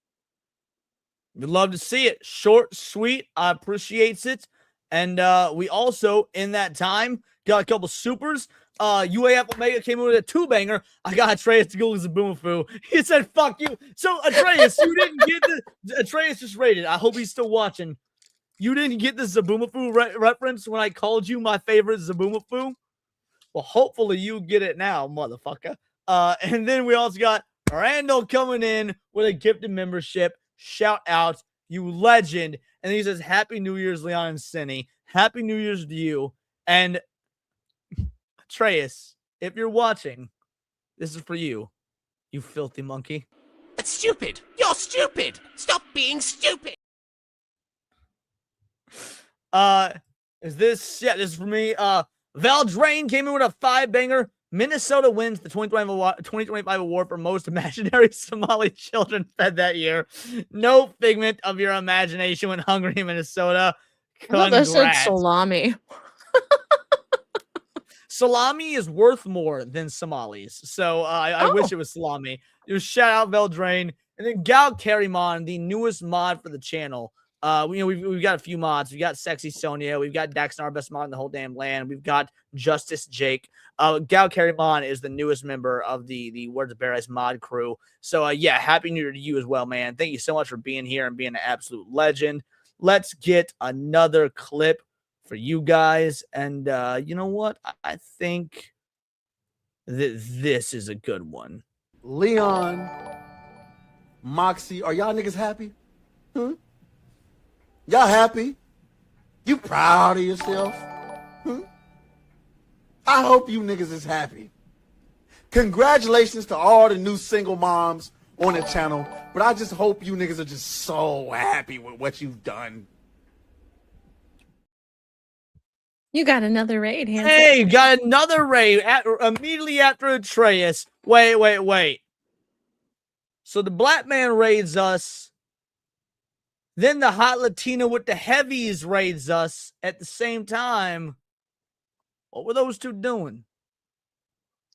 We'd love to see it. Short, sweet. I appreciates it. And we also, in that time, got a couple supers. UAF Omega came in with a 2-banger. I got Atreus to go to Zaboomafoo. He said, fuck you. So, Atreus, you didn't get the... Atreus just rated. I hope he's still watching. You didn't get the Zaboomafoo reference when I called you my favorite Zaboomafoo? Well, hopefully you get it now, motherfucker. And then we also got Randall coming in with a gifted membership. Shout out, you legend. And he says, Happy New Year's, Leon and Cinny. Happy New Year's to you. And Atreus, if you're watching, this is for you, you filthy monkey. That's stupid. You're stupid. Stop being stupid. Is this? Yeah, this is for me. Valdrain came in with a 5-banger. Minnesota wins the 2025 award for most imaginary Somali children fed that year. No figment of your imagination went hungry in Minnesota. I thought that said salami. Salami is worth more than Somalis. So I wish it was salami. It was shout out Veldrain. And then Gal Carrymon, the newest mod for the channel. We've got a few mods. We got Sexy Sonia. We've got Daxnar, best mod in the whole damn land. We've got Justice Jake. Gal Carrymon is the newest member of the Words of Paradise mod crew. So yeah, Happy New Year to you as well, man. Thank you so much for being here and being an absolute legend. Let's get another clip for you guys. And you know what? I think this is a good one. Leon, Moxie, are y'all niggas happy? Y'all happy? You proud of yourself? I hope you niggas is happy. Congratulations to all the new single moms on the channel, but I just hope you niggas are just so happy with what you've done. You got another raid, Hanson. Hey, you got another raid immediately after Atreus. Wait. So the black man raids us. Then the hot Latina with the heavies raids us at the same time. What were those two doing?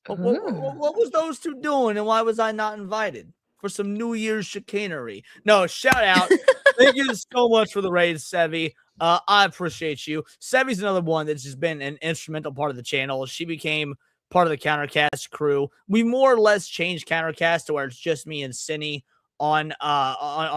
What was those two doing, and why was I not invited for some New Year's chicanery? No, shout out. Thank you so much for the raid, Sevi. I appreciate you. Sevi's another one that's just been an instrumental part of the channel. She became part of the Countercast crew. We more or less changed Countercast to where it's just me and Cinny on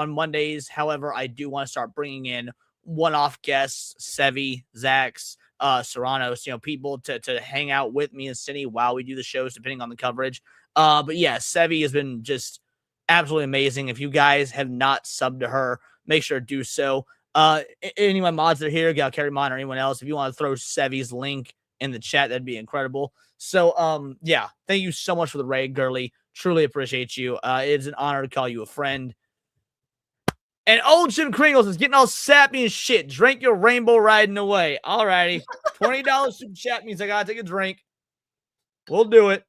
Mondays. However, I do want to start bringing in one-off guests, Sevi, Zax, Serranos, people to hang out with me and Cindy while we do the shows, depending on the coverage. But yeah, Sevi has been just absolutely amazing. If you guys have not subbed to her, make sure to do so. Any of my mods that are here, Gal Carry Mon or anyone else, if you want to throw Sevi's link in the chat, that'd be incredible. So yeah, thank you so much for the raid, girly. Truly appreciate you. It's an honor to call you a friend. And old Jim Kringles is getting all sappy and shit. Drink your rainbow riding away. All righty. $20 super chat means I gotta take a drink. We'll do it.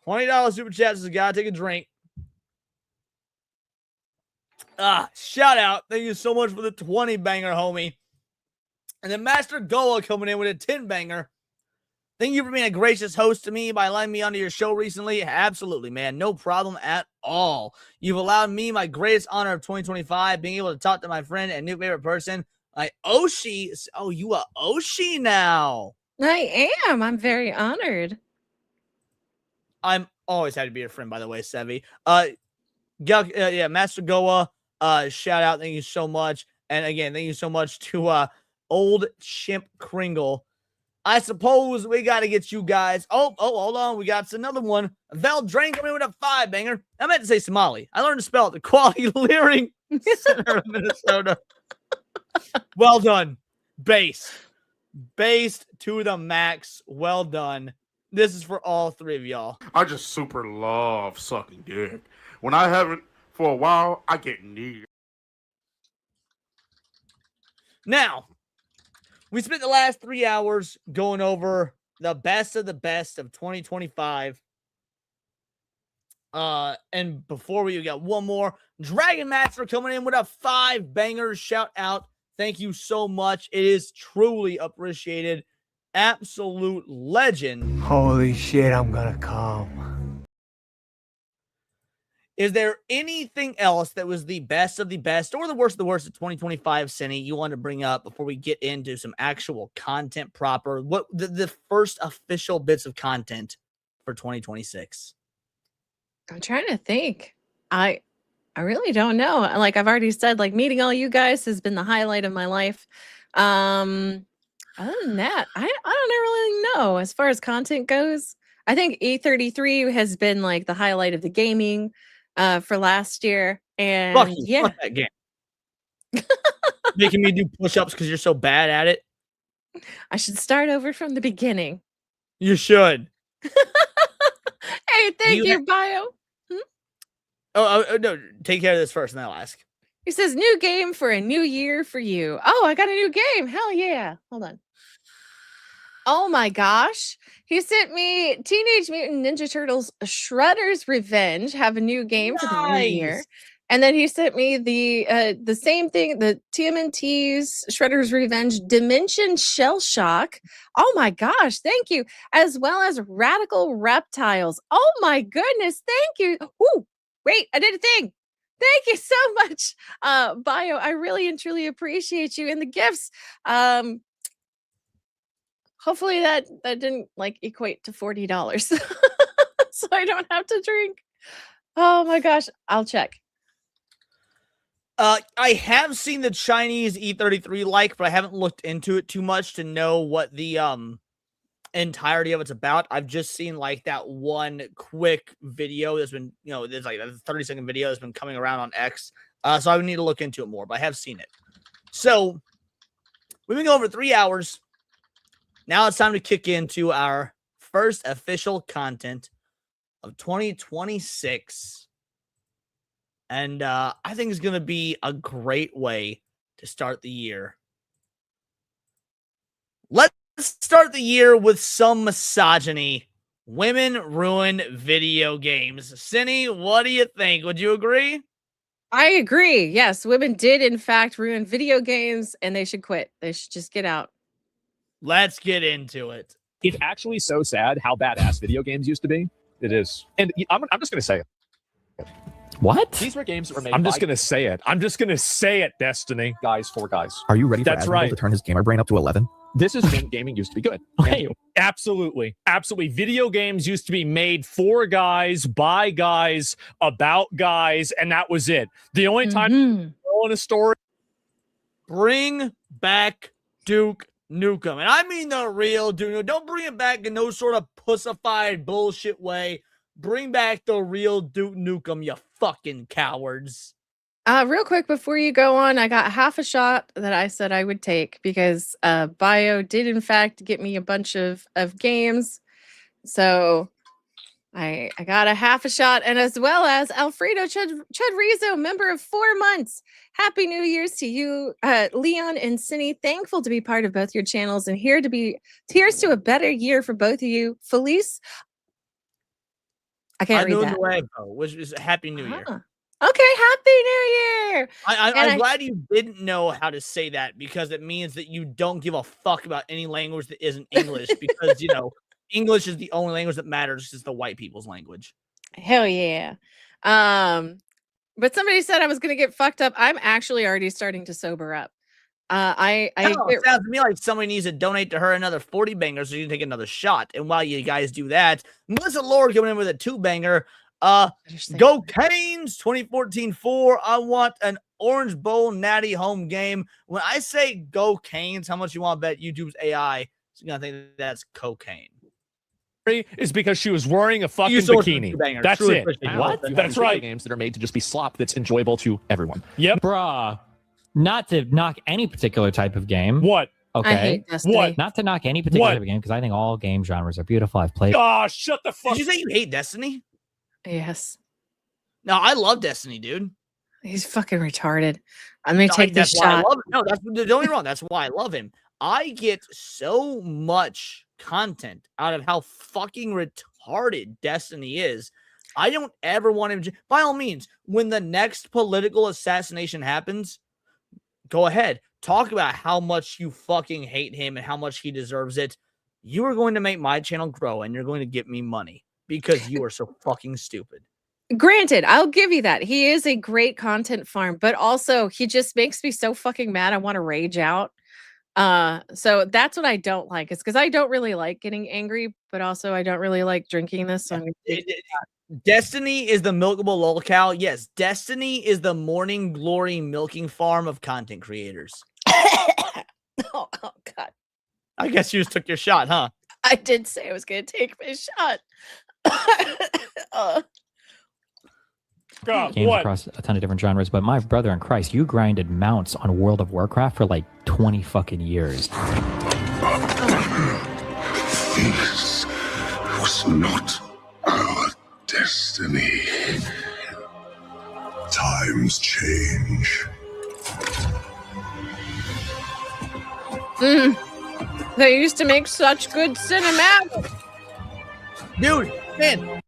$20 super chat says I gotta take a drink. Shout out. Thank you so much for the 20 banger, homie. And then Master Goa coming in with a 10 banger. Thank you for being a gracious host to me by allowing me onto your show recently. Absolutely, man. No problem at all. You've allowed me my greatest honor of 2025, being able to talk to my friend and new favorite person, like Oshi. Oh, you are Oshi now. I am. I'm very honored. I'm always happy to be your friend, by the way, Sevi. Yeah, Master Goa, shout out. Thank you so much. And again, thank you so much to old Chimp Kringle. I suppose we got to get you guys. Oh, hold on. We got another one. Vel Drain coming in with a 5 banger. I meant to say Somali. I learned to spell it. The Quality Leering Center of Minnesota. Well done. Based to the max. Well done. This is for all three of y'all. I just super love sucking dick. When I haven't for a while, I get neat. Now, we spent the last 3 hours going over the best of 2025. And before we got one more, Dragon Master coming in with a 5 banger. Shout out. Thank you so much. It is truly appreciated. Absolute legend. Holy shit, I'm gonna come. Is there anything else that was the best of the best or the worst of the worst of 2025, Cindy, you want to bring up before we get into some actual content proper? What the first official bits of content for 2026? I'm trying to think. I really don't know. Like I've already said, like meeting all you guys has been the highlight of my life. Other than that, I don't really know. As far as content goes, I think E33 has been like the highlight of the gaming for last year. And Fuck you. yeah, Fuck that game. Making me do push-ups because you're so bad at it. I should start over from the beginning. You should. Hey, thank you, Bio. Oh, no, take care of this first and then I'll ask. He says, new game for a new year for you. Oh, I got a new game. Hell yeah. Hold on. Oh my gosh. He sent me Teenage Mutant Ninja Turtles Shredder's Revenge. Have a new game for the new year. And then he sent me the same thing, the TMNT's Shredder's Revenge Dimension Shell Shock. Oh my gosh, thank you. As well as Radical Reptiles. Oh my goodness, thank you. Ooh, wait, I did a thing. Thank you so much, Bio. I really and truly appreciate you. And the gifts, hopefully that didn't like equate to $40. So I don't have to drink. Oh my gosh, I'll check. I have seen the Chinese E33 like, but I haven't looked into it too much to know what the entirety of it's about. I've just seen like that one quick video that's been, there's like a 30-second video that's been coming around on X. So I would need to look into it more, but I have seen it. So we've been going over 3 hours. Now it's time to kick into our first official content of 2026. And I think it's going to be a great way to start the year. Let's start the year with some misogyny. Women ruin video games. Cindy, what do you think? Would you agree? I agree. Yes, women did in fact ruin video games, and they should quit. They should just get out. Let's get into it. It's actually so sad how badass video games used to be. It is. And I'm just going to say it. What? These were games that were made I'm just going to say it. I'm just going to say it, Destiny. Guys for guys. Are you ready for That's Admiral right. to turn his gamer brain up to 11? This is when gaming used to be good. Hey, Absolutely. Absolutely. Video games used to be made for guys, by guys, about guys, and that was it. The only time in a story. Bring back Duke Nukem. And I mean the real Duke Nukem. Don't bring it back in no sort of pussified bullshit way. Bring back the real Duke Nukem, you fucking cowards. Real quick before you go on, I got half a shot that I said I would take because Bio did in fact get me a bunch of games. So I got a half a shot, and as well as Alfredo Chudrizo, member of 4 months. Happy New Year's to you, Leon and Cindy. Thankful to be part of both your channels, and here's to a better year for both of you. Felice. I can't read that. Nuevo, which is Happy New Year. Okay, Happy New Year! I'm glad you didn't know how to say that, because it means that you don't give a fuck about any language that isn't English, because, English is the only language that matters. It's the white people's language. Hell yeah. But somebody said I was going to get fucked up. I'm actually already starting to sober up. It sounds to me like somebody needs to donate to her another 40 bangers so you can take another shot. And while you guys do that, Melissa Lord coming in with a 2-banger. Go Canes 2014-4. I want an Orange Bowl natty home game. When I say go Canes, how much you want to bet YouTube's AI is going to think that's cocaine? Is because she was wearing a fucking bikini. That's it. What? That's right. Games that are made to just be slop that's enjoyable to everyone. Yep. Bruh. Not to knock any particular type of game. What? Okay. I hate Destiny. What? Not to knock any particular type of game, because I think all game genres are beautiful. I've played. Oh, shut the fuck. Did you say you hate Destiny? Yes. No, I love Destiny, dude. He's fucking retarded. I'm going to take this why I shot. love him. No, don't get me wrong. That's why I love him. I get so much content out of how fucking retarded Destiny is. I don't ever want him to, by all means, when the next political assassination happens, go ahead. Talk about how much you fucking hate him and how much he deserves it. You are going to make my channel grow, and you're going to give me money because you are so fucking stupid. Granted, I'll give you that. He is a great content farm, but also he just makes me so fucking mad. I want to rage out. So that's what I don't like, is because I don't really like getting angry, but also I don't really like drinking this. So Destiny is the milkable lolcow. Yes, Destiny is the morning glory milking farm of content creators. oh God. I guess you just took your shot, huh? I did say I was going to take my shot. Games across a ton of different genres, but my brother in Christ, you grinded mounts on World of Warcraft for like 20 fucking years. This was not our destiny. Times change. They used to make such good cinematics. Dude, man.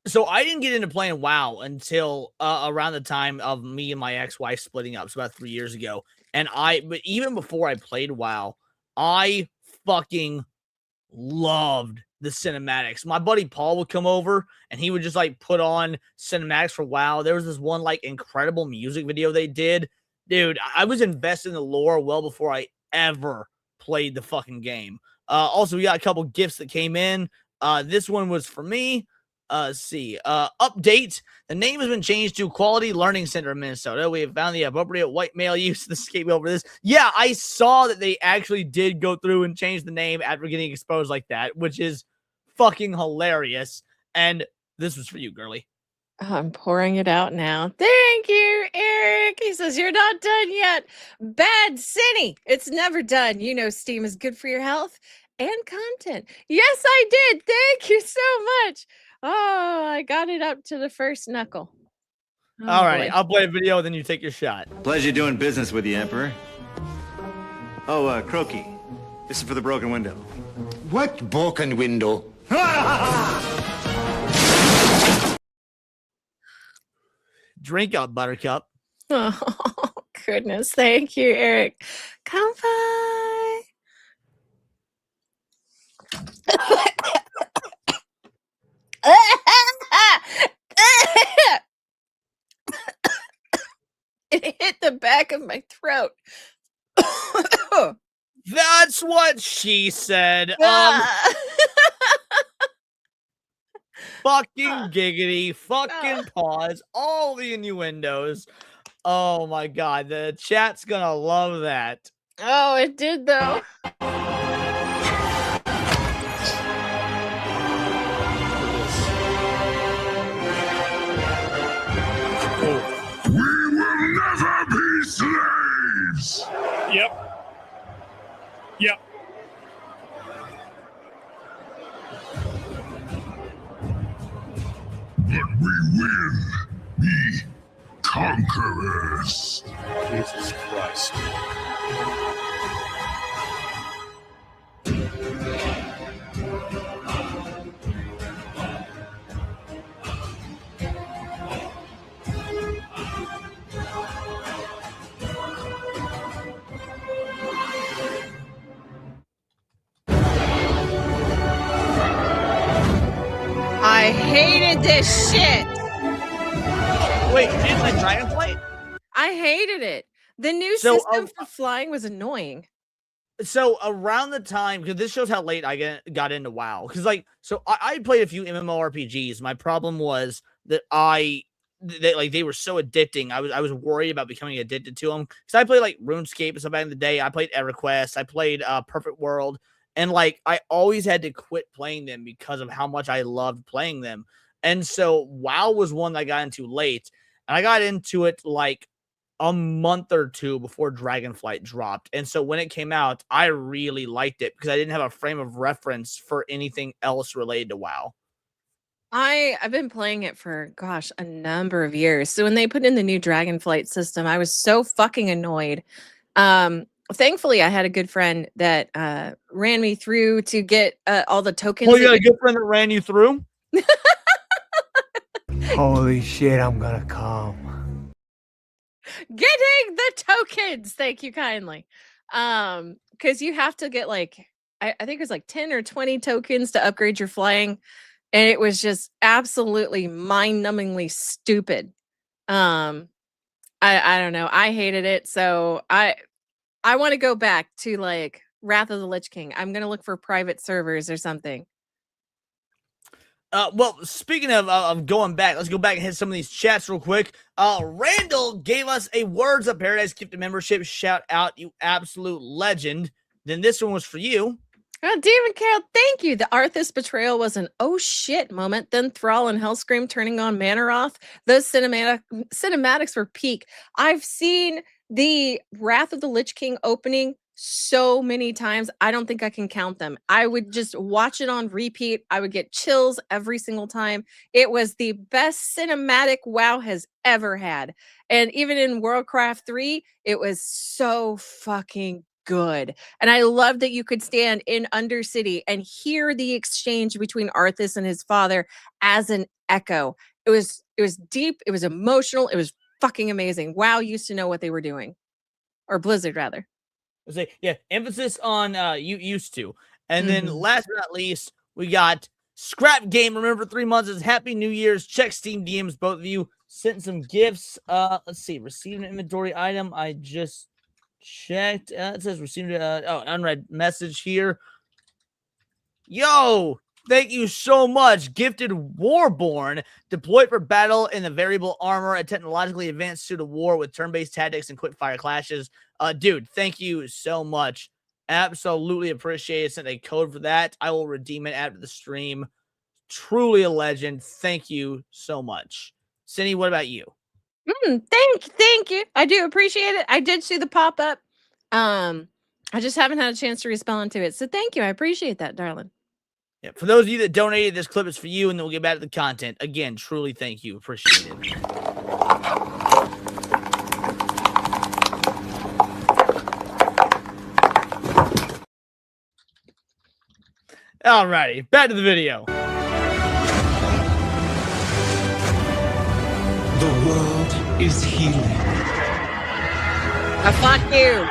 So I didn't get into playing WoW until around the time of me and my ex-wife splitting up. So about 3 years ago. But even before I played WoW, I fucking loved the cinematics. My buddy Paul would come over and he would just like put on cinematics for WoW. There was this one like incredible music video they did. Dude, I was invested in the lore well before I ever played the fucking game. Also, we got a couple gifts that came in. This one was for me. Let's see. Update. The name has been changed to Quality Learning Center of Minnesota. We have found the appropriate white male use of the scapegoat over this. Yeah, I saw that they actually did go through and change the name after getting exposed like that, which is fucking hilarious. And this was for you, girly. I'm pouring it out now. Thank you, Eric. He says, you're not done yet. Bad Cinny. It's never done. You know, Steam is good for your health and content. Yes, I did. Thank you so much. Oh, I got it up to the first knuckle. Oh, all right, boy. I'll play a video, then you take your shot. Pleasure doing business with you, Emperor. Oh, Croaky. This is for the broken window. What broken window? Drink up, Buttercup. Oh, goodness. Thank you, Eric. Come by. It hit the back of my throat. That's what she said. Fucking giggity, fucking pause, all the innuendos. Oh my god, the chat's gonna love that. Oh, it did though. We will never be slaves! Yep. Yep. But we will be conquerors. Jesus Christ. I hated this shit. Wait, you didn't like Dragonflight? I hated it. The new So, system for flying was annoying. So around the time, because this shows how late I got into WoW. Because I played a few MMORPGs. My problem was that they were so addicting. I was worried about becoming addicted to them. Because I played like RuneScape and stuff back in the day. I played EverQuest. I played Perfect World. And like I always had to quit playing them because of how much I loved playing them. And so WoW was one that I got into late. And I got into it like a month or two before Dragonflight dropped. And so when it came out, I really liked it because I didn't have a frame of reference for anything else related to WoW. I've been playing it for, gosh, a number of years. So when they put in the new Dragonflight system, I was so fucking annoyed. Thankfully, I had a good friend that ran me through to get all the tokens. Well, you got a good friend that ran you through? Holy shit, I'm gonna come. Getting the tokens. Thank you kindly. Because you have to get like, I think it was like 10 or 20 tokens to upgrade your flying. And it was just absolutely mind-numbingly stupid. I don't know. I hated it. So I want to go back to like Wrath of the Lich King. I'm gonna look for private servers or something. Well, speaking of going back, let's go back and hit some of these chats real quick. Randall gave us a Words of Paradise gift membership. Shout out, you absolute legend. Then this one was for you. Oh, David Carroll, thank you. The Arthas betrayal was an oh shit moment. Then Thrall and Hellscream turning on Manaroth. Those cinematics were peak. I've seen the Wrath of the Lich King opening so many times. I don't think I can count them. I would just watch it on repeat. I would get chills every single time. It was the best cinematic WoW has ever had. And even in Warcraft 3, it was so fucking good. And I love that you could stand in Undercity and hear the exchange between Arthas and his father as an echo. It was deep, it was emotional, it was fucking amazing. WoW used to know what they were doing. Or Blizzard rather. Say, yeah, emphasis on you used to. And then last but not least, we got Scrap Game. Remember 3 months is Happy New Year's. Check Steam DMs, both of you. Sent some gifts. Let's see. Received an inventory item. I just checked. It says received unread message here. Yo, Thank you so much. Gifted Warborn, deployed for battle in the variable armor, a technologically advanced suit of war with turn-based tactics and quick-fire clashes. Dude, thank you so much. Absolutely appreciate it. Sent a code for that. I will redeem it after the stream. Truly a legend. Thank you so much. Cindy, what about you? Thank you. I do appreciate it. I did see the pop-up. I just haven't had a chance to respond to it. So thank you. I appreciate that, darling. Yeah, for those of you that donated, this clip is for you, and then we'll get back to the content. Again, truly thank you. Appreciate it. Alrighty, back to the video. The world is healing. Fuck you.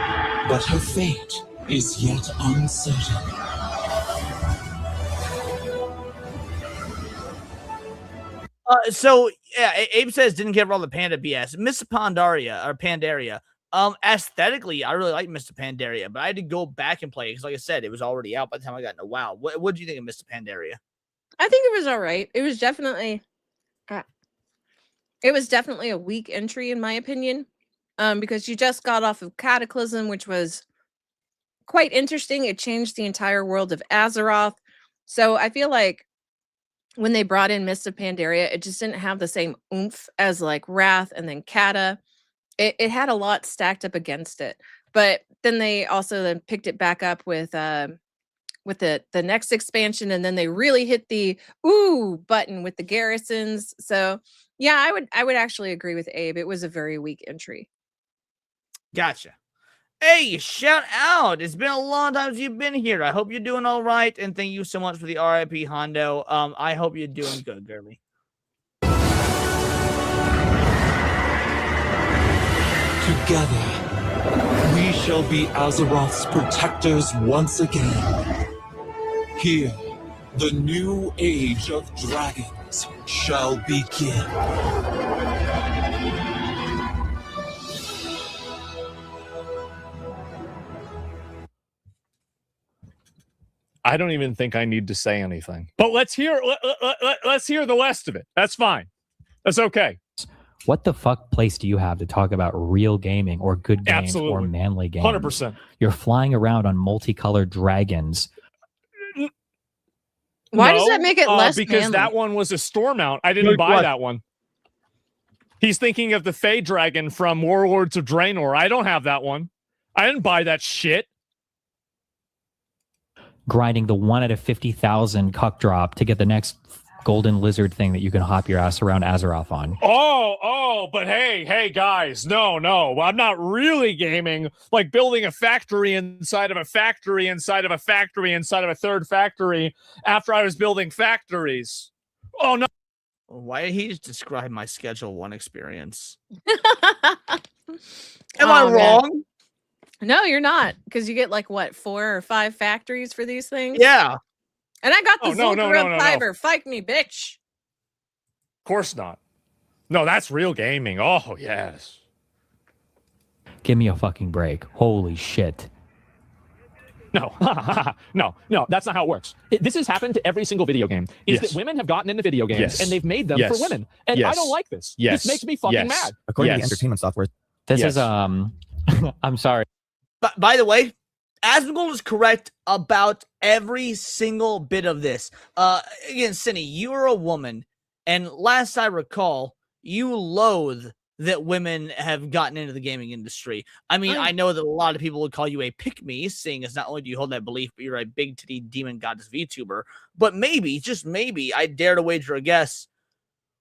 But her fate is yet uncertain. So yeah, Abe says didn't care for all the panda BS. Miss Pandaria. Aesthetically, I really like Mr. Pandaria, but I had to go back and play it because, like I said, it was already out by the time I got into WoW. What do you think of Mr. Pandaria? I think it was all right. It was definitely a weak entry in my opinion. Because you just got off of Cataclysm, which was quite interesting. It changed the entire world of Azeroth. So I feel like when they brought in Mist of Pandaria, it just didn't have the same oomph as like Wrath and then Kata. It had a lot stacked up against it. But then they also then picked it back up with the next expansion, and then they really hit the ooh button with the garrisons. So yeah, I would actually agree with Abe. It was a very weak entry. Gotcha. Hey, shout out. It's been a long time since you've been here. I hope you're doing all right, and thank you so much for the RIP Hondo. I hope you're doing good, girly. Together, we shall be Azeroth's protectors once again. Here, the new age of dragons shall begin. I don't even think I need to say anything. But let's hear the rest of it. That's fine. That's okay. What the fuck place do you have to talk about real gaming or good games or manly games? 100%. You're flying around on multicolored dragons. Why does that make it less because manly? that one was a store mount. I didn't buy that one. He's thinking of the Fey Dragon from Warlords of Draenor. I don't have that one. I didn't buy that shit. Grinding the 1 out of 50,000 cuck drop to get the next golden lizard thing that you can hop your ass around Azeroth on. But hey, guys, no, I'm not really gaming. Like building a factory inside of a factory inside of a factory inside of a third factory after I was building factories. Oh, no. Why did he just describe my Schedule 1 experience? Am I wrong? No, you're not, because you get like what 4 or 5 factories for these things. Yeah, and I got the no, fiber. Fight me, bitch. Of course not. No, that's real gaming. Oh yes. Give me a fucking break. Holy shit. No, no, that's not how it works. This has happened to every single video game. That women have gotten into video games and they've made them for women, and I don't like this. This makes me fucking mad. According to the entertainment software, this is I'm sorry. But by the way, Asmongold is correct about every single bit of this. Again, Cindy, you are a woman, and last I recall, you loathe that women have gotten into the gaming industry. I mean, I know that a lot of people would call you a pick-me, seeing as not only do you hold that belief, but you're a big titty demon goddess VTuber. But maybe, just maybe, I dare to wager a guess,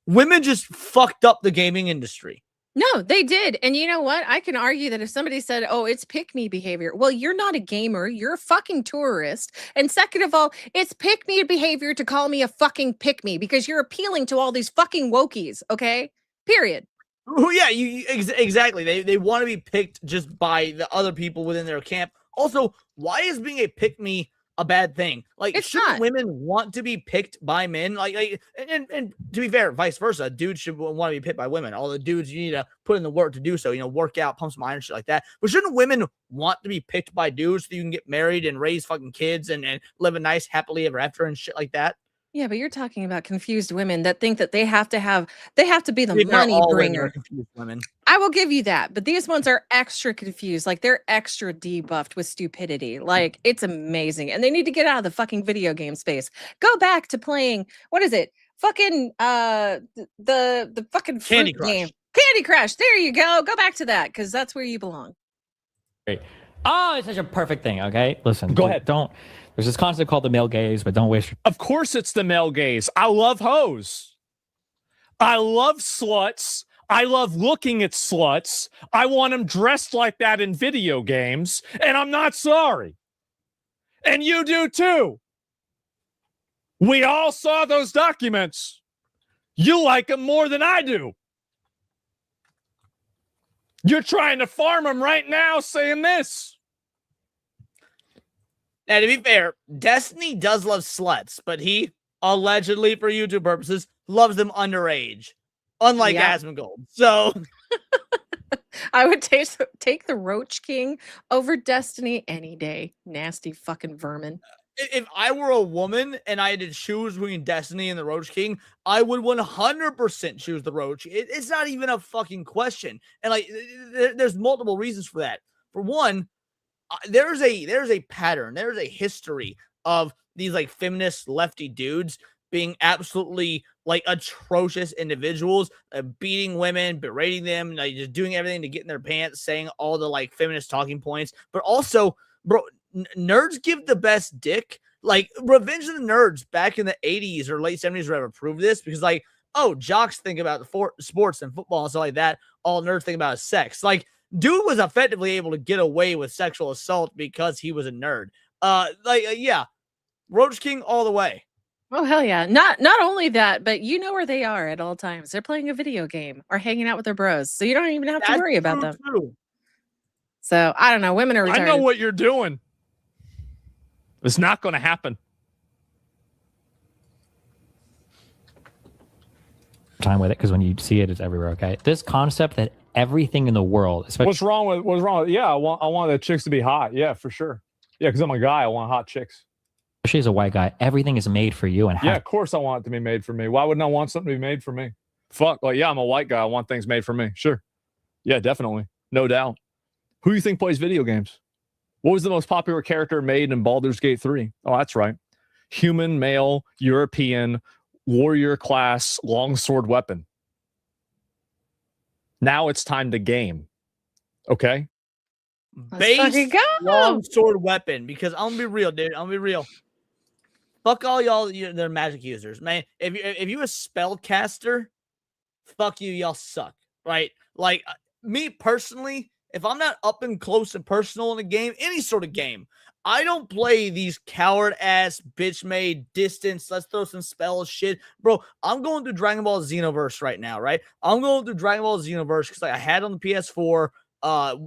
women just fucked up the gaming industry. No, they did. And you know what? I can argue that if somebody said, oh, it's pick-me behavior. Well, you're not a gamer. You're a fucking tourist. And second of all, it's pick-me behavior to call me a fucking pick-me because you're appealing to all these fucking wokies, okay? Period. Oh, yeah, exactly. They want to be picked just by the other people within their camp. Also, why is being a pick-me a bad thing? Like, shouldn't women want to be picked by men? Like and to be fair, vice versa, dudes should want to be picked by women. All the dudes, you need to put in the work to do so, work out, pump some iron, shit like that. But shouldn't women want to be picked by dudes so you can get married and raise fucking kids and live a nice happily ever after and shit like that? Yeah, but you're talking about confused women that think that they have to be the Maybe not money all women are bringer. confused women. I will give you that, but these ones are extra confused. Like they're extra debuffed with stupidity. Like it's amazing. And they need to get out of the fucking video game space. Go back to playing, what is it? Fucking the fucking fruit Candy Crush. game. Candy Crush. There you go. Go back to that because that's where you belong. Great. Oh, it's such a perfect thing. Okay, listen. Go ahead. Don't. There's this concept called the male gaze, but don't waste. Of course, it's the male gaze. I love hoes. I love sluts. I love looking at sluts. I want them dressed like that in video games, and I'm not sorry. And you do too. We all saw those documents. You like them more than I do. You're trying to farm them right now saying this. Now, to be fair, Destiny does love sluts, but he allegedly, for YouTube purposes, loves them underage, unlike Asmongold. So I would take the Roach King over Destiny any day. Nasty fucking vermin. If I were a woman and I had to choose between Destiny and the Roach King, I would 100% choose the Roach. It's not even a fucking question. And like, there's multiple reasons for that. For one, there's a pattern, there's a history of these like feminist lefty dudes being absolutely like atrocious individuals, beating women, berating them, like just doing everything to get in their pants, saying all the like feminist talking points. But also, bro, nerds give the best dick. Like Revenge of the Nerds back in the 80s or late 70s or whatever proved this, because like, oh, jocks think about the sports and football and stuff like that. All nerds think about is sex. Like, dude was effectively able to get away with sexual assault because he was a nerd. Yeah, Roach King all the way. Oh hell yeah! Not only that, but you know where they are at all times. They're playing a video game or hanging out with their bros, so you don't even have to worry about them. True. So I don't know. Women are retarded. I know what you're doing. It's not going to happen. Time with it, because when you see it, it's everywhere. Okay, this concept that everything in the world, especially What's wrong with? Yeah, I want the chicks to be hot. Yeah, for sure. Yeah, because I'm a guy. I want hot chicks. especially as a white guy, everything is made for you. And Yeah, of course I want it to be made for me. Why wouldn't I want something to be made for me? Fuck. Like, yeah, I'm a white guy. I want things made for me. Sure. Yeah, definitely. No doubt. Who do you think plays video games? What was the most popular character made in Baldur's Gate 3? Oh, that's right. Human, male, European, warrior class, longsword weapon. Now it's time to game. Okay? Base longsword weapon. Because I'm gonna be real, dude. I'm gonna be real. Fuck all y'all, they're magic users, man. If you a spellcaster, fuck you, y'all suck, right? Like me personally, if I'm not up and close and personal in a game, any sort of game, I don't play these coward ass bitch made distance. Let's throw some spells shit, bro. I'm going through Dragon Ball Xenoverse right now, right? I'm going through Dragon Ball Xenoverse because like I had it on the PS4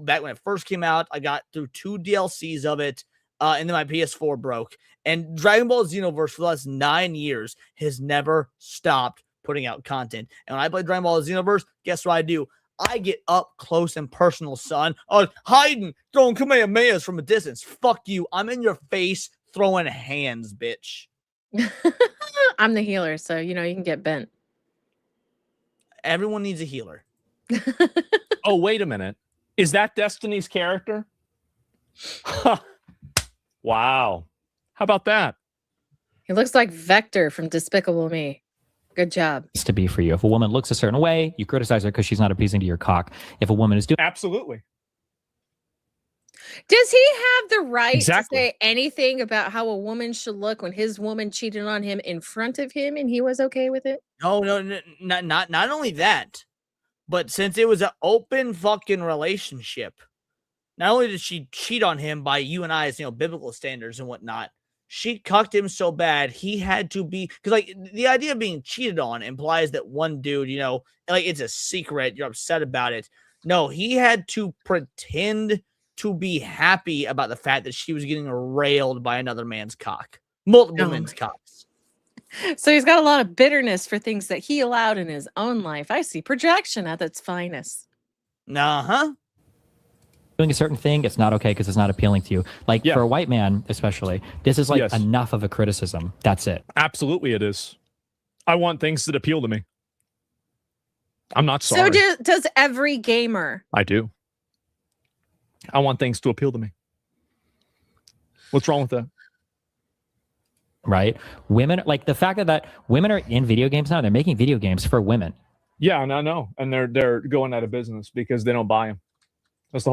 back when it first came out. I got through 2 DLCs of it, and then my PS4 broke. And Dragon Ball Xenoverse for the last 9 years has never stopped putting out content. And when I play Dragon Ball Xenoverse, guess what I do? I get up close and personal, son. Oh, hiding, throwing Kamehamehas from a distance. Fuck you. I'm in your face throwing hands, bitch. I'm the healer, so you know you can get bent. Everyone needs a healer. Oh, wait a minute. Is that Destiny's character? Wow. How about that? He looks like Vector from Despicable Me. Good job. to be for you. If a woman looks a certain way, you criticize her because she's not appeasing to your cock. If a woman is doing Absolutely. Does he have the right Exactly. to say anything about how a woman should look when his woman cheated on him in front of him and he was okay with it? No, not only that, but since it was an open fucking relationship, not only did she cheat on him by you and I's, biblical standards and whatnot, she cucked him so bad he had to be, because like the idea of being cheated on implies that one dude, like it's a secret, you're upset about it. No, he had to pretend to be happy about the fact that she was getting railed by another man's cock, multiple men's cocks. So he's got a lot of bitterness for things that he allowed in his own life. I see projection at its finest. Uh-huh. doing a certain thing, it's not okay because it's not appealing to you. Like for a white man, especially, this is like enough of a criticism. That's it. Absolutely, it is. I want things that appeal to me. I'm not sorry. So does every gamer. I do. I want things to appeal to me. What's wrong with that? Right? Women, like the fact that women are in video games now, they're making video games for women. Yeah, and I know. And they're going out of business because they don't buy them. That's the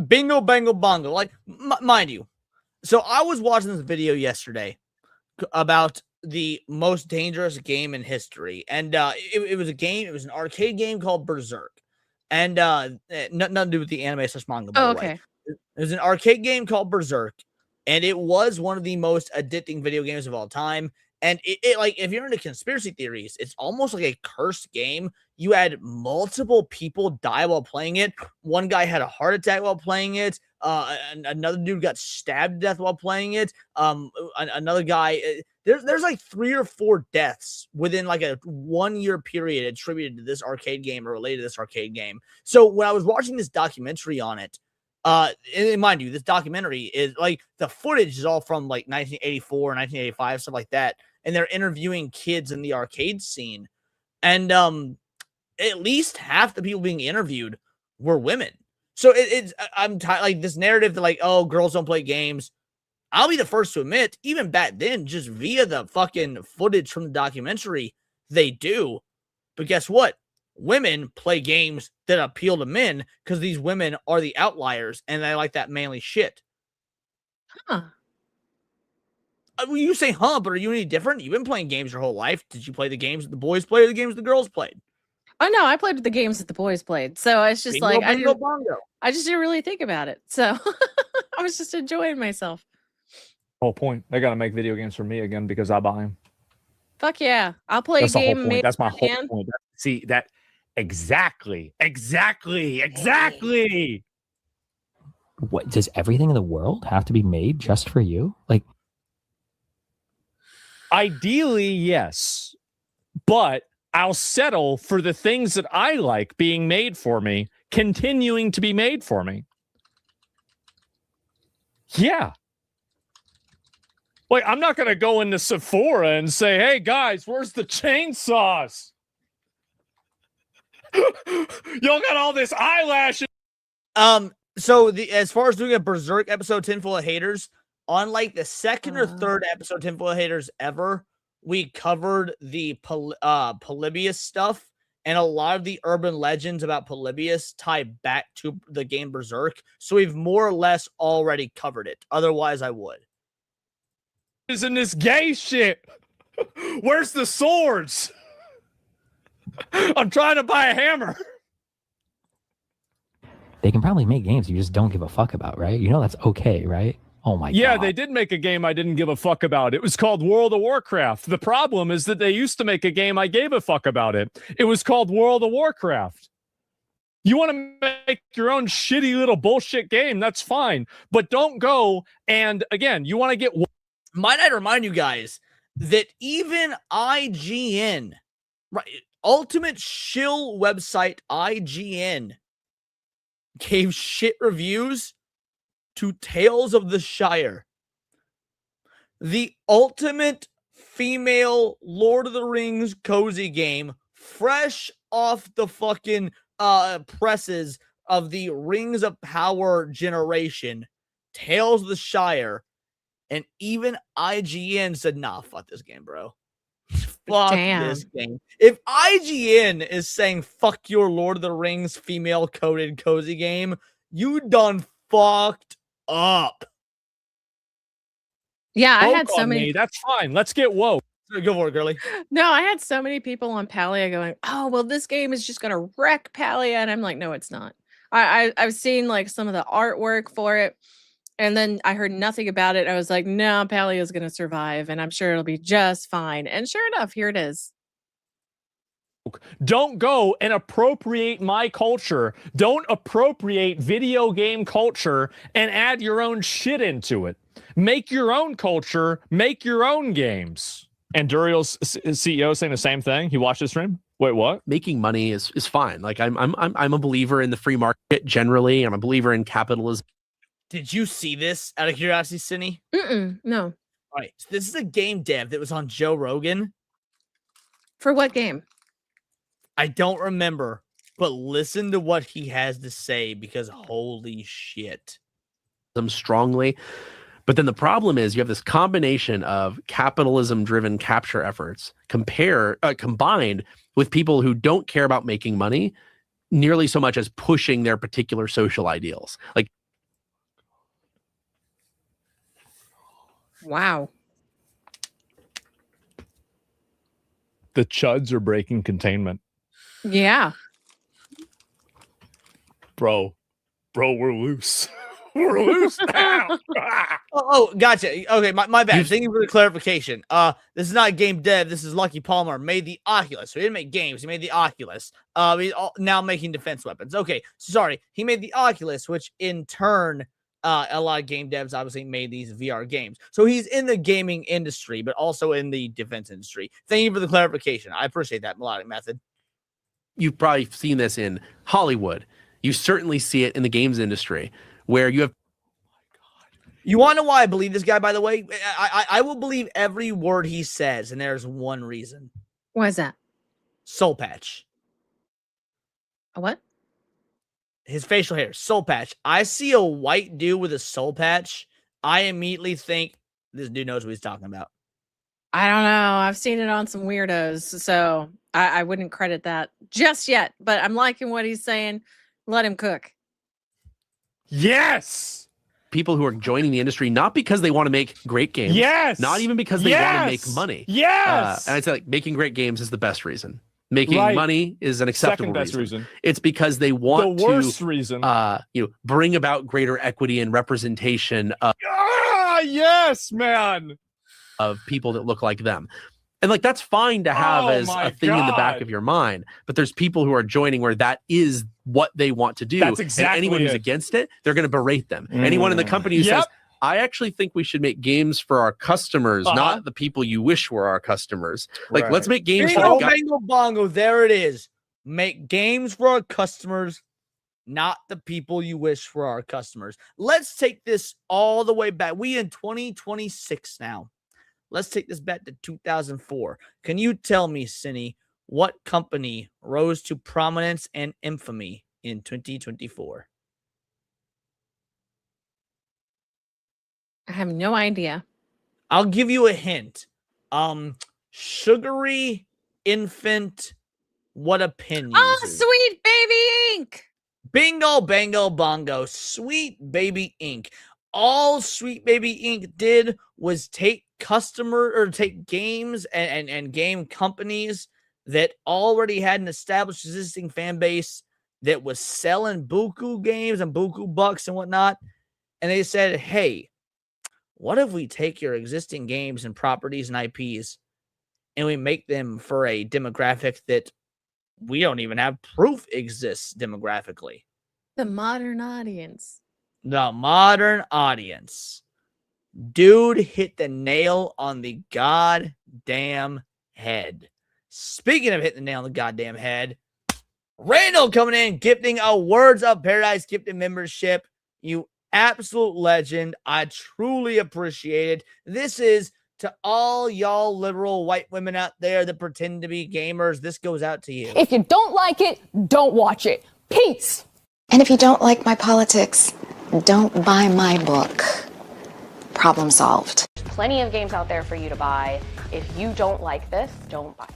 Bingo, bango, bongo. Like, mind you. So I was watching this video yesterday about the most dangerous game in history. And it was a game. It was an arcade game called Berserk. And nothing to do with the anime / manga, by the way. It was an arcade game called Berserk. And it was one of the most addicting video games of all time. And it like, if you're into conspiracy theories, it's almost like a cursed game. You had multiple people die while playing it. One guy had a heart attack while playing it. Another dude got stabbed to death while playing it. Another guy, there's like 3 or 4 deaths within like a 1-year period attributed to this arcade game or related to this arcade game. So when I was watching this documentary on it, and mind you, this documentary is like the footage is all from like 1984, 1985, stuff like that. And they're interviewing kids in the arcade scene. And at least half the people being interviewed were women. So I'm tired, like this narrative that like, oh, girls don't play games. I'll be the first to admit, even back then, just via the fucking footage from the documentary, they do. But guess what? Women play games that appeal to men because these women are the outliers and they like that manly shit. Huh. You say, huh, but are you any different? You've been playing games your whole life. Did you play the games that the boys played or the games the girls played? Oh, no, I played with the games that the boys played. So it's just Bingo, like, bingo, bongo. I just didn't really think about it. So I was just enjoying myself. whole point. They got to make video games for me again because I buy them. Fuck yeah. I'll play That's a the whole game point. made That's my by whole man. point. See, that exactly. What does everything in the world have to be made just for you? Like, ideally, yes, but I'll settle for the things that I like being made for me, continuing to be made for me. Yeah. Like, I'm not going to go into Sephora and say, hey, guys, where's the chainsaws? Y'all got all this eyelashes. So as far as doing a Berserk episode 10 full of haters, on like the second or third episode 10 full of haters ever, we covered the Polybius stuff, and a lot of the urban legends about Polybius tie back to the game Berserk. So we've more or less already covered it. Otherwise, I would. In this gay shit. Where's the swords? I'm trying to buy a hammer. they can probably make games you just don't give a fuck about, right? You know that's okay, right? Oh my god. Yeah, they did make a game I didn't give a fuck about. It was called World of Warcraft. The problem is that they used to make a game I gave a fuck about it. It was called World of Warcraft. You want to make your own shitty little bullshit game, that's fine. But don't go and, again, you want to get... Might I remind you guys that even IGN, right, ultimate shill website IGN, gave shit reviews to Tales of the Shire, the ultimate female Lord of the Rings cozy game, fresh off the fucking presses of the Rings of Power generation, Tales of the Shire, and even IGN said, nah, fuck this game, bro. Fuck this game. If IGN is saying fuck your Lord of the Rings female coded cozy game, you done fucked up. Yeah, I Woke had so on many. me. That's fine. Let's get woke. Go for it, girly. No, I had so many people on Palia going, oh, well, this game is just going to wreck Palia. And I'm like, no, it's not. I've seen like some of the artwork for it. And then I heard nothing about it. I was like, no, Palia is going to survive. And I'm sure it'll be just fine. And sure enough, here it is. Don't go and appropriate my culture. Don't appropriate video game culture and add your own shit into it. Make your own culture. Make your own games. And Duriel's CEO saying the same thing. He watched the stream. Wait, what? Making money is fine. Like I'm a believer in the free market generally. I'm a believer in capitalism. Did you see this out of curiosity, Cindy? No. All right. So this is a game dev that was on Joe Rogan. For what game? I don't remember, but listen to what he has to say because holy shit. Them strongly. But then the problem is you have this combination of capitalism-driven capture efforts combined with people who don't care about making money nearly so much as pushing their particular social ideals. Like, wow. The chuds are breaking containment. Yeah. Bro, we're loose. We're loose now. Gotcha. Okay, my bad. Thank you for the clarification. This is not a game dev. This is Lucky Palmer made the Oculus. So he didn't make games. He made the Oculus. He's now making defense weapons. Okay, sorry. He made the Oculus, which in turn, a lot of game devs obviously made these VR games. So he's in the gaming industry, but also in the defense industry. Thank you for the clarification. I appreciate that melodic method. You've probably seen this in Hollywood. You certainly see it in the games industry, where you have. You want to know why I believe this guy, by the way? I will believe every word he says, and there's one reason. Why is that? Soul patch. A what? His facial hair, soul patch. I see a white dude with a soul patch. I immediately think this dude knows what he's talking about. I don't know. I've seen it on some weirdos, so I wouldn't credit that just yet. But I'm liking what he's saying. Let him cook. Yes. People who are joining the industry, not because they want to make great games. Yes. Not even because they want to make money. Yes. And I'd say like making great games is the best reason. Making Right. money is an acceptable Second best reason. reason. It's because they want The worst to reason. bring about greater equity and representation of yes, man. of people that look like them. And like that's fine to have as my a thing in the back God. of your mind, but there's people who are joining where that is what they want to do. That's And exactly anyone who's it. against it, they're going to berate them. Anyone in the company who says, I actually think we should make games for our customers, not the people you wish were our customers. Like, let's make games for Bingo, the guys. bingo, bongo. There it is. Make games for our customers, not the people you wish for our customers. Let's take this all the way back. We in 2026 now. Let's take this back to 2004. Can you tell me, Cindy, what company rose to prominence and infamy in 2024? I have no idea. I'll give you a hint. Sugary infant. What a pin Oh, user. Sweet Baby Ink. Bingo, bango, bongo. Sweet Baby Inc. All Sweet Baby Inc. did was take games and game companies that already had an established existing fan base that was selling buku games and buku bucks and whatnot. And they said, hey, what if we take your existing games and properties and IPs and we make them for a demographic that we don't even have proof exists demographically? The modern audience. The modern audience. Dude hit the nail on the goddamn head. Speaking of hitting the nail on the goddamn head, Randall coming in, gifting a Words of Paradise gifted membership. You absolute legend. I truly appreciate it. This is to all y'all liberal white women out there that pretend to be gamers. This goes out to you. If you don't like it, don't watch it. Peace. And if you don't like my politics, don't buy my book. Problem solved. Plenty of games out there for you to buy. If you don't like this, don't buy.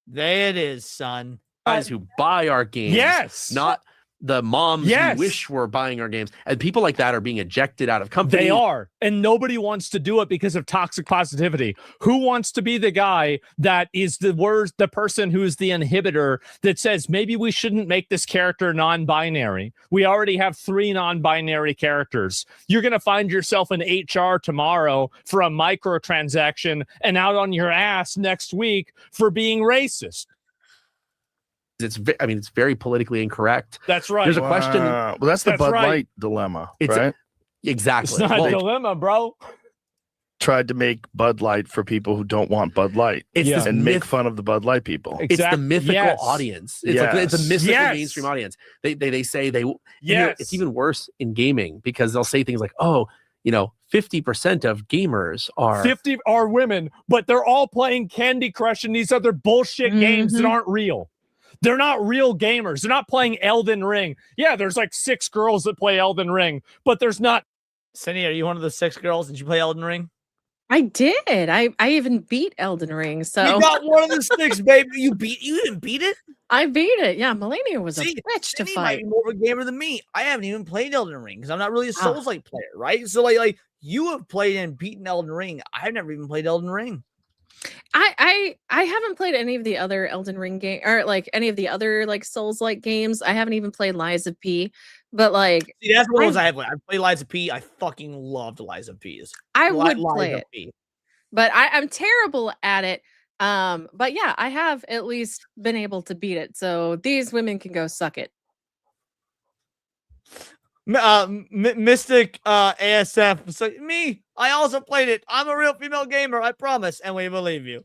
There it is, son. Guys who buy our games. Yes. Not the moms Yes. who wish were buying our games. And people like that are being ejected out of companies. They are. And nobody wants to do it because of toxic positivity. Who wants to be the guy that is the person who's the inhibitor that says, maybe we shouldn't make this character non-binary. We already have 3 non-binary characters. You're going to find yourself in HR tomorrow for a microtransaction and out on your ass next week for being racist. It's very politically incorrect. That's right. There's a question. Well, that's the Bud Light dilemma, right? Exactly. It's not a dilemma, bro. tried to make Bud Light for people who don't want Bud Light. And make fun of the Bud Light people. It's the mythical audience. It's like it's a mythical mainstream audience. They say they it's even worse in gaming because they'll say things like, oh, 50% of gamers are 50 are women, but they're all playing Candy Crush and these other bullshit games that aren't real. They're not real gamers. They're not playing Elden Ring. Yeah, there's like 6 girls that play Elden Ring, but there's not. Cindy, are you one of the 6 girls? Did you play Elden Ring? I did. I even beat Elden Ring. So you got one of the 6, baby. You didn't beat it? I beat it. Yeah, Melania was a bitch to Cindy fight. might be more of a gamer than me. I haven't even played Elden Ring because I'm not really a Souls-like player, right? So like you have played and beaten Elden Ring. I've never even played Elden Ring. I haven't played any of the other Elden Ring game or like any of the other like Souls-like games. I haven't even played Lies of P. But like, see, that's one of those I have. I played Lies of P. I fucking loved Lies of P's. I would play it, but I'm terrible at it. But yeah, I have at least been able to beat it. So these women can go suck it. Mystic ASF. So me, I also played it. I'm a real female gamer, I promise, and we believe you.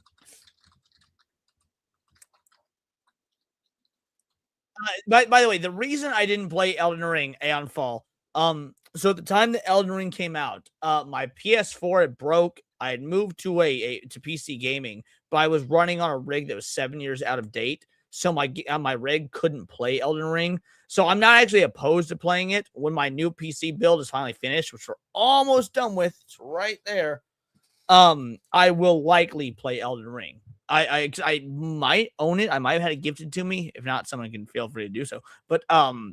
By the way, the reason I didn't play Elden Ring Aeon Fall, so at the time that Elden Ring came out, my PS4 it broke. I had moved to to PC gaming, but I was running on a rig that was 7 years out of date, so my rig couldn't play Elden Ring. So I'm not actually opposed to playing it when my new PC build is finally finished, which we're almost done with. It's right there. I will likely play Elden Ring. I might own it. I might have had it gifted to me. If not, someone can feel free to do so. But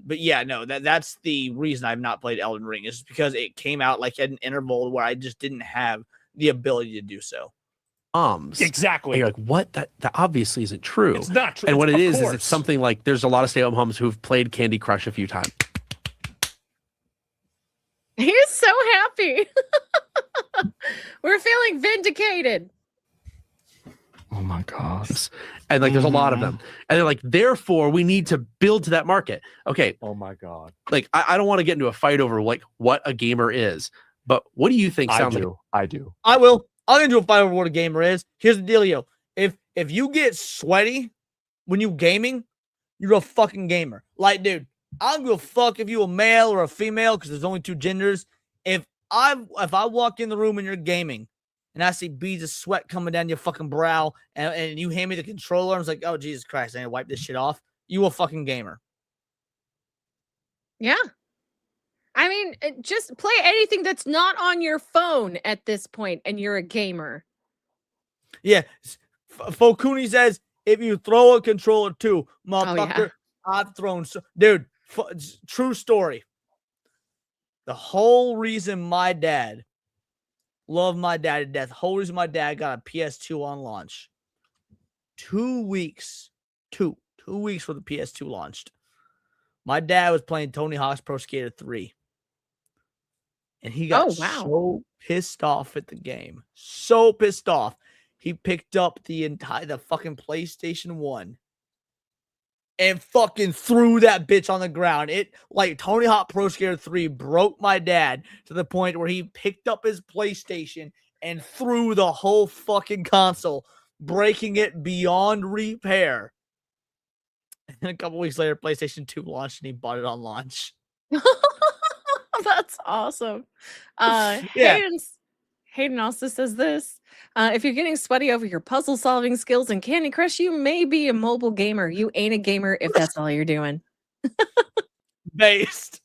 yeah, no, that's the reason I've not played Elden Ring is because it came out like at an interval where I just didn't have the ability to do so. Exactly. And you're like, what? That obviously isn't true. It's not true. And what it is course. it's something like there's a lot of stay-at-home moms who've played Candy Crush a few times. He is so happy. We're feeling vindicated. Oh my god. And like there's a lot of them. And they're like, therefore, we need to build to that market. Okay. Oh my god. Like I don't want to get into a fight over like what a gamer is, but what do you think sounds like? I do. I will. I'll get into a fight over what a gamer is. Here's the dealio. If you get sweaty when you gaming, you're a fucking gamer. Like, dude, I don't give a fuck if you a male or a female because there's only 2 genders. If I walk in the room and you're gaming and I see beads of sweat coming down your fucking brow and you hand me the controller, I was like, oh, Jesus Christ, I need to wipe this shit off. You a fucking gamer. Yeah. I mean, just play anything that's not on your phone at this point, and you're a gamer. Yeah. Fokuni says, if you throw a controller too, motherfucker, I've thrown dude, true story. The whole reason my dad loved my dad to death, the whole reason my dad got a PS2 on launch, 2 weeks for the PS2 launched. My dad was playing Tony Hawk's Pro Skater 3. And he got so pissed off at the game. So pissed off. He picked up the fucking PlayStation 1 and fucking threw that bitch on the ground. It like Tony Hawk Pro Skater 3 broke my dad to the point where he picked up his PlayStation and threw the whole fucking console, breaking it beyond repair. And a couple weeks later, PlayStation 2 launched and he bought it on launch. That's awesome. Yeah. Hayden also says this. If you're getting sweaty over your puzzle solving skills in Candy Crush, you may be a mobile gamer. You ain't a gamer if that's all you're doing. Based.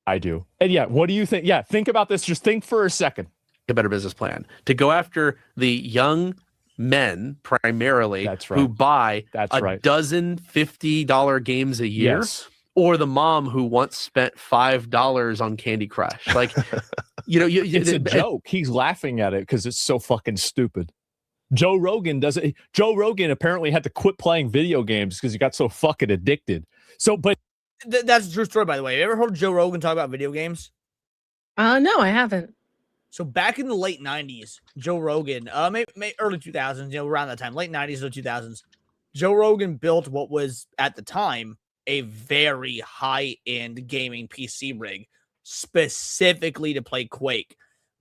I do. And yeah, what do you think? Yeah, think about this. Just think for a second. A better business plan to go after the young men primarily who buy a dozen $50 games a year. Yes. Or the mom who once spent $5 on Candy Crush. Like, it's a joke. He's laughing at it because it's so fucking stupid. Joe Rogan does it. Joe Rogan apparently had to quit playing video games because he got so fucking addicted. So, but that's a true story, by the way. You ever heard Joe Rogan talk about video games? No, I haven't. So back in the late 90s, Joe Rogan, maybe early 2000s, around that time, late 90s or 2000s, Joe Rogan built what was at the time a very high-end gaming PC rig specifically to play Quake.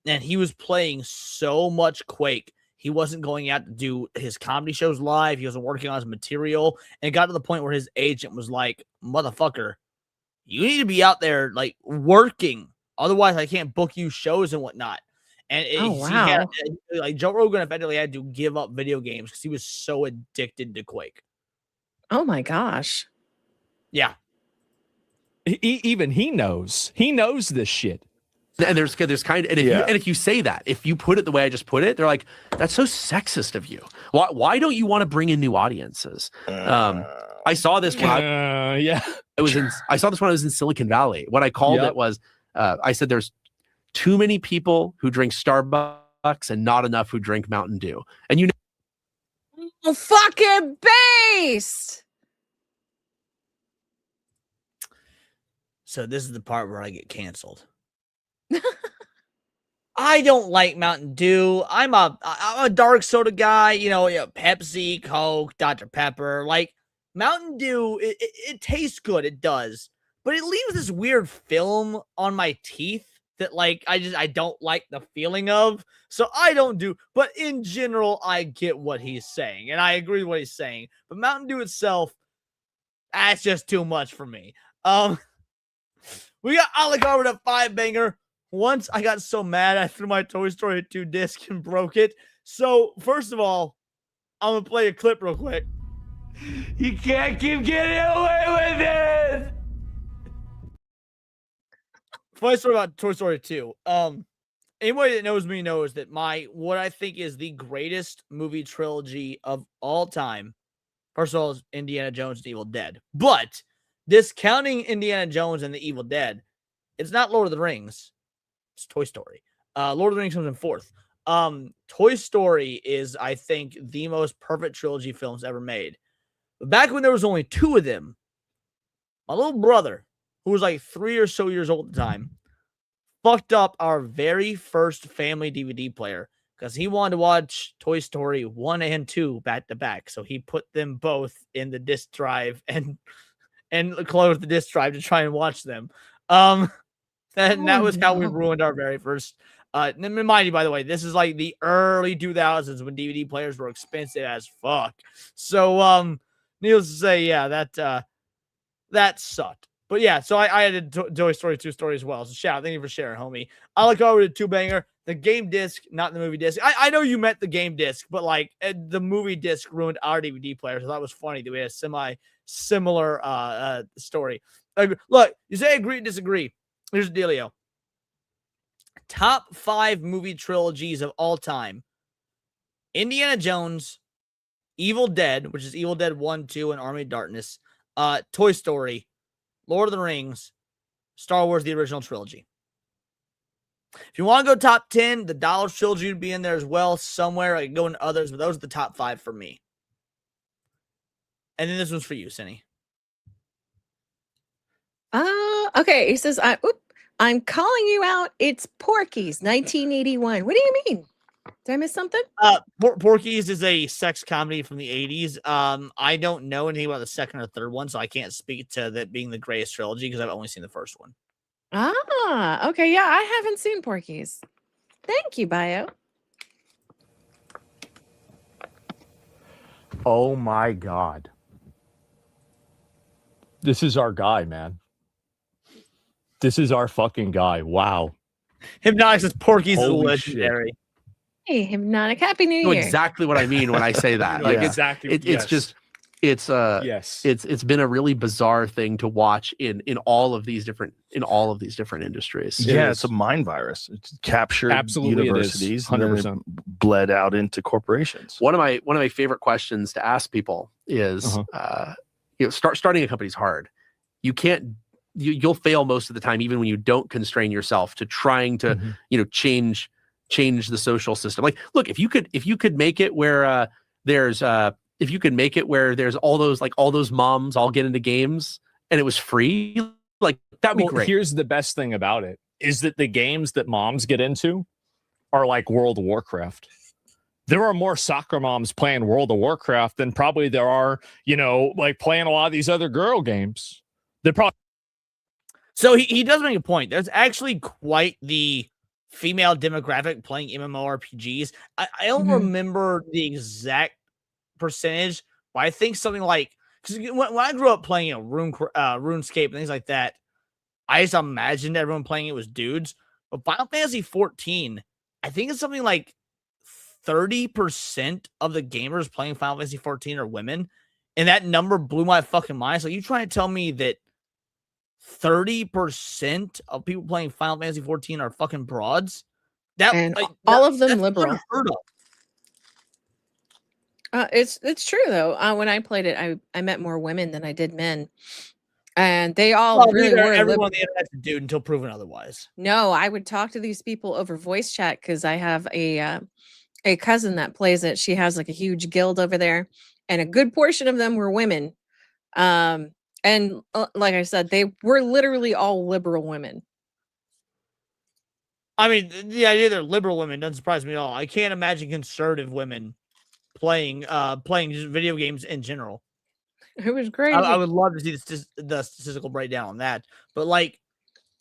and he was playing so much Quake. He wasn't going out to do his comedy shows live. He wasn't working on his material. And it got to the point where his agent was like, motherfucker, you need to be out there like working. Otherwise, I can't book you shows and whatnot. And like Joe Rogan eventually had to give up video games because he was so addicted to Quake. Oh my gosh. Yeah. Even he knows this shit. And there's kind of, and if you say that, if you put it the way I just put it, they're like, that's so sexist of you. Why don't you want to bring in new audiences? I saw this when I saw this when I was in Silicon Valley. What I called it was, I said there's too many people who drink Starbucks and not enough who drink Mountain Dew. And you know, oh, fucking based. So this is the part where I get canceled. I don't like Mountain Dew. I'm a dark soda guy, you know, Pepsi, Coke, Dr. Pepper. Like Mountain Dew, it tastes good, it does, but it leaves this weird film on my teeth that like I don't like the feeling of. So I don't do. But in general, I get what he's saying, and I agree with what he's saying. But Mountain Dew itself, that's just too much for me. We got Oligar with a 5-banger. Once I got so mad, I threw my Toy Story 2 disc and broke it. So, first of all, I'm going to play a clip real quick. You can't keep getting away with it! Funny story about Toy Story 2. Anybody that knows me knows that what I think is the greatest movie trilogy of all time, first of all, is Indiana Jones and Evil Dead. But, discounting Indiana Jones and the Evil Dead, it's not Lord of the Rings. It's Toy Story. Lord of the Rings comes in fourth. Toy Story is, I think, the most perfect trilogy films ever made. But back when there was only 2 of them, my little brother, who was like 3 or so years old at the time, fucked up our very first family DVD player because he wanted to watch Toy Story 1 and 2 back to back. So he put them both in the disc drive and closed the disc drive to try and watch them. And that was how we ruined our very first. Mind you, by the way, this is like the early 2000s when DVD players were expensive as fuck. So, needless to say, yeah, that sucked. But yeah, so I had a Toy Story 2 story as well. So shout out, thank you for sharing, homie. I look over to 2-banger, the game disc, not the movie disc. I know you meant the game disc, but like the movie disc ruined our DVD player. So that was funny that we had a similar story. Look, you say agree, disagree. Here's the dealio. Top 5 movie trilogies of all time. Indiana Jones, Evil Dead, which is Evil Dead 1, 2, and Army of Darkness, Toy Story, Lord of the Rings, Star Wars, the original trilogy. If you want to go top 10, the Dollar Trilogy would be in there as well somewhere. I can go into others, but those are the top 5 for me. And then this one's for you, Cindy. Okay. He says, I'm calling you out. It's Porky's 1981. What do you mean? Did I miss something? Porky's is a sex comedy from the 80s. I don't know anything about the second or third one, so I can't speak to that being the greatest trilogy because I've only seen the first one. Okay. Yeah, I haven't seen Porky's. Thank you, Bio. Oh my God. This is our guy, man. This is our fucking guy. Wow. Hypnotic says Porky's is Holy legendary. shit. Hey, Hypnotic. Happy New You know Year. exactly what I mean when I say that. Like Exactly. it's just it's been a really bizarre thing to watch in all of these different industries. Yeah, it's a mind virus. It's captured Absolutely universities, 100%. and then bled out into corporations. One of my favorite questions to ask people is, starting a company is hard. You'll fail most of the time, even when you don't constrain yourself to trying to change the social system. Like, look, if you could make it where there's all those moms all get into games and it was free, like that'd be great. Here's the best thing about it is that the games that moms get into are like World of Warcraft. There are more soccer moms playing World of Warcraft than probably there are, like playing a lot of these other girl games. They're probably. So he does make a point. There's actually quite the female demographic playing MMORPGs. I don't Mhm. remember the exact percentage, but I think something like, because when I grew up playing RuneScape and things like that, I just imagined everyone playing it was dudes. But Final Fantasy 14, I think it's something like 30% of the gamers playing Final Fantasy 14 are women. And that number blew my fucking mind. So you trying to tell me that 30% of people playing Final Fantasy 14 are fucking broads? That And like, all of them that's liberal. unheard of. It's true though. When I played it, I met more women than I did men, and they all Well, really were everyone on the internet's a dude until proven otherwise. No, I would talk to these people over voice chat because I have a cousin that plays it. She has like a huge guild over there, and a good portion of them were women. And like I said, they were literally all liberal women. I mean, the idea they're liberal women doesn't surprise me at all. I can't imagine conservative women playing just video games in general. It was crazy. I would love to see the statistical breakdown on that. But like,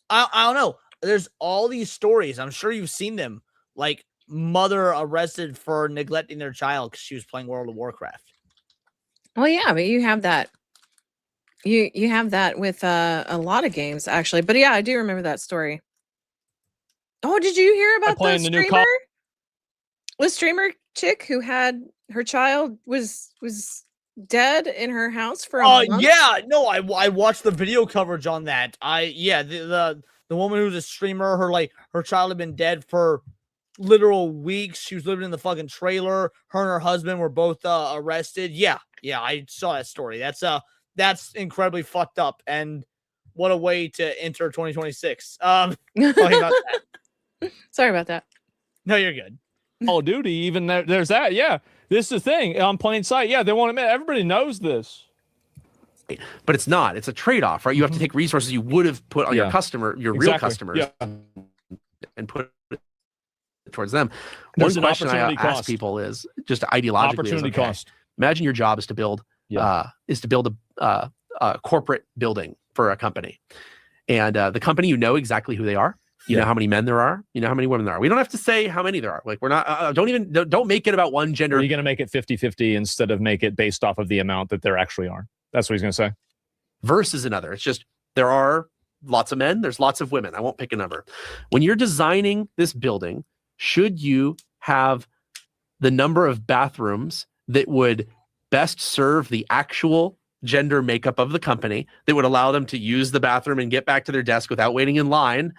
I don't know. There's all these stories. I'm sure you've seen them. Like mother arrested for neglecting their child because she was playing World of Warcraft. Well, yeah, but you have that. You have that with a lot of games actually. But yeah, I do remember that story. Oh, did you hear about the streamer? The streamer chick who had her child was dead in her house for a month? Yeah, no, I watched the video coverage on that. The woman who's a streamer, her child had been dead for literal weeks. She was living in the fucking trailer. Her and her husband were both arrested. Yeah, I saw that story. That's incredibly fucked up, and what a way to enter 2026. Sorry about that. Sorry about that. No, you're good. Call of Duty, even there's that. Yeah, this is the thing on plain sight. Yeah, they won't admit. Everybody knows this, but it's not. It's a trade-off, right? You have to take resources you would have put on your customer, your real customers, and put it towards them. There's One question I ask people is just ideologically: opportunity cost. Imagine your job is to build a corporate building for a company, and the company, you know exactly who they are. You know how many men there are. You know how many women there are. We don't have to say how many there are. Like, we're not, don't make it about one gender. Are you going to make it 50-50 instead of make it based off of the amount that there actually are? That's what he's going to say. Versus another. It's just, there are lots of men, there's lots of women. I won't pick a number. When you're designing this building, should you have the number of bathrooms that would best serve the actual gender makeup of the company, that would allow them to use the bathroom and get back to their desk without waiting in line?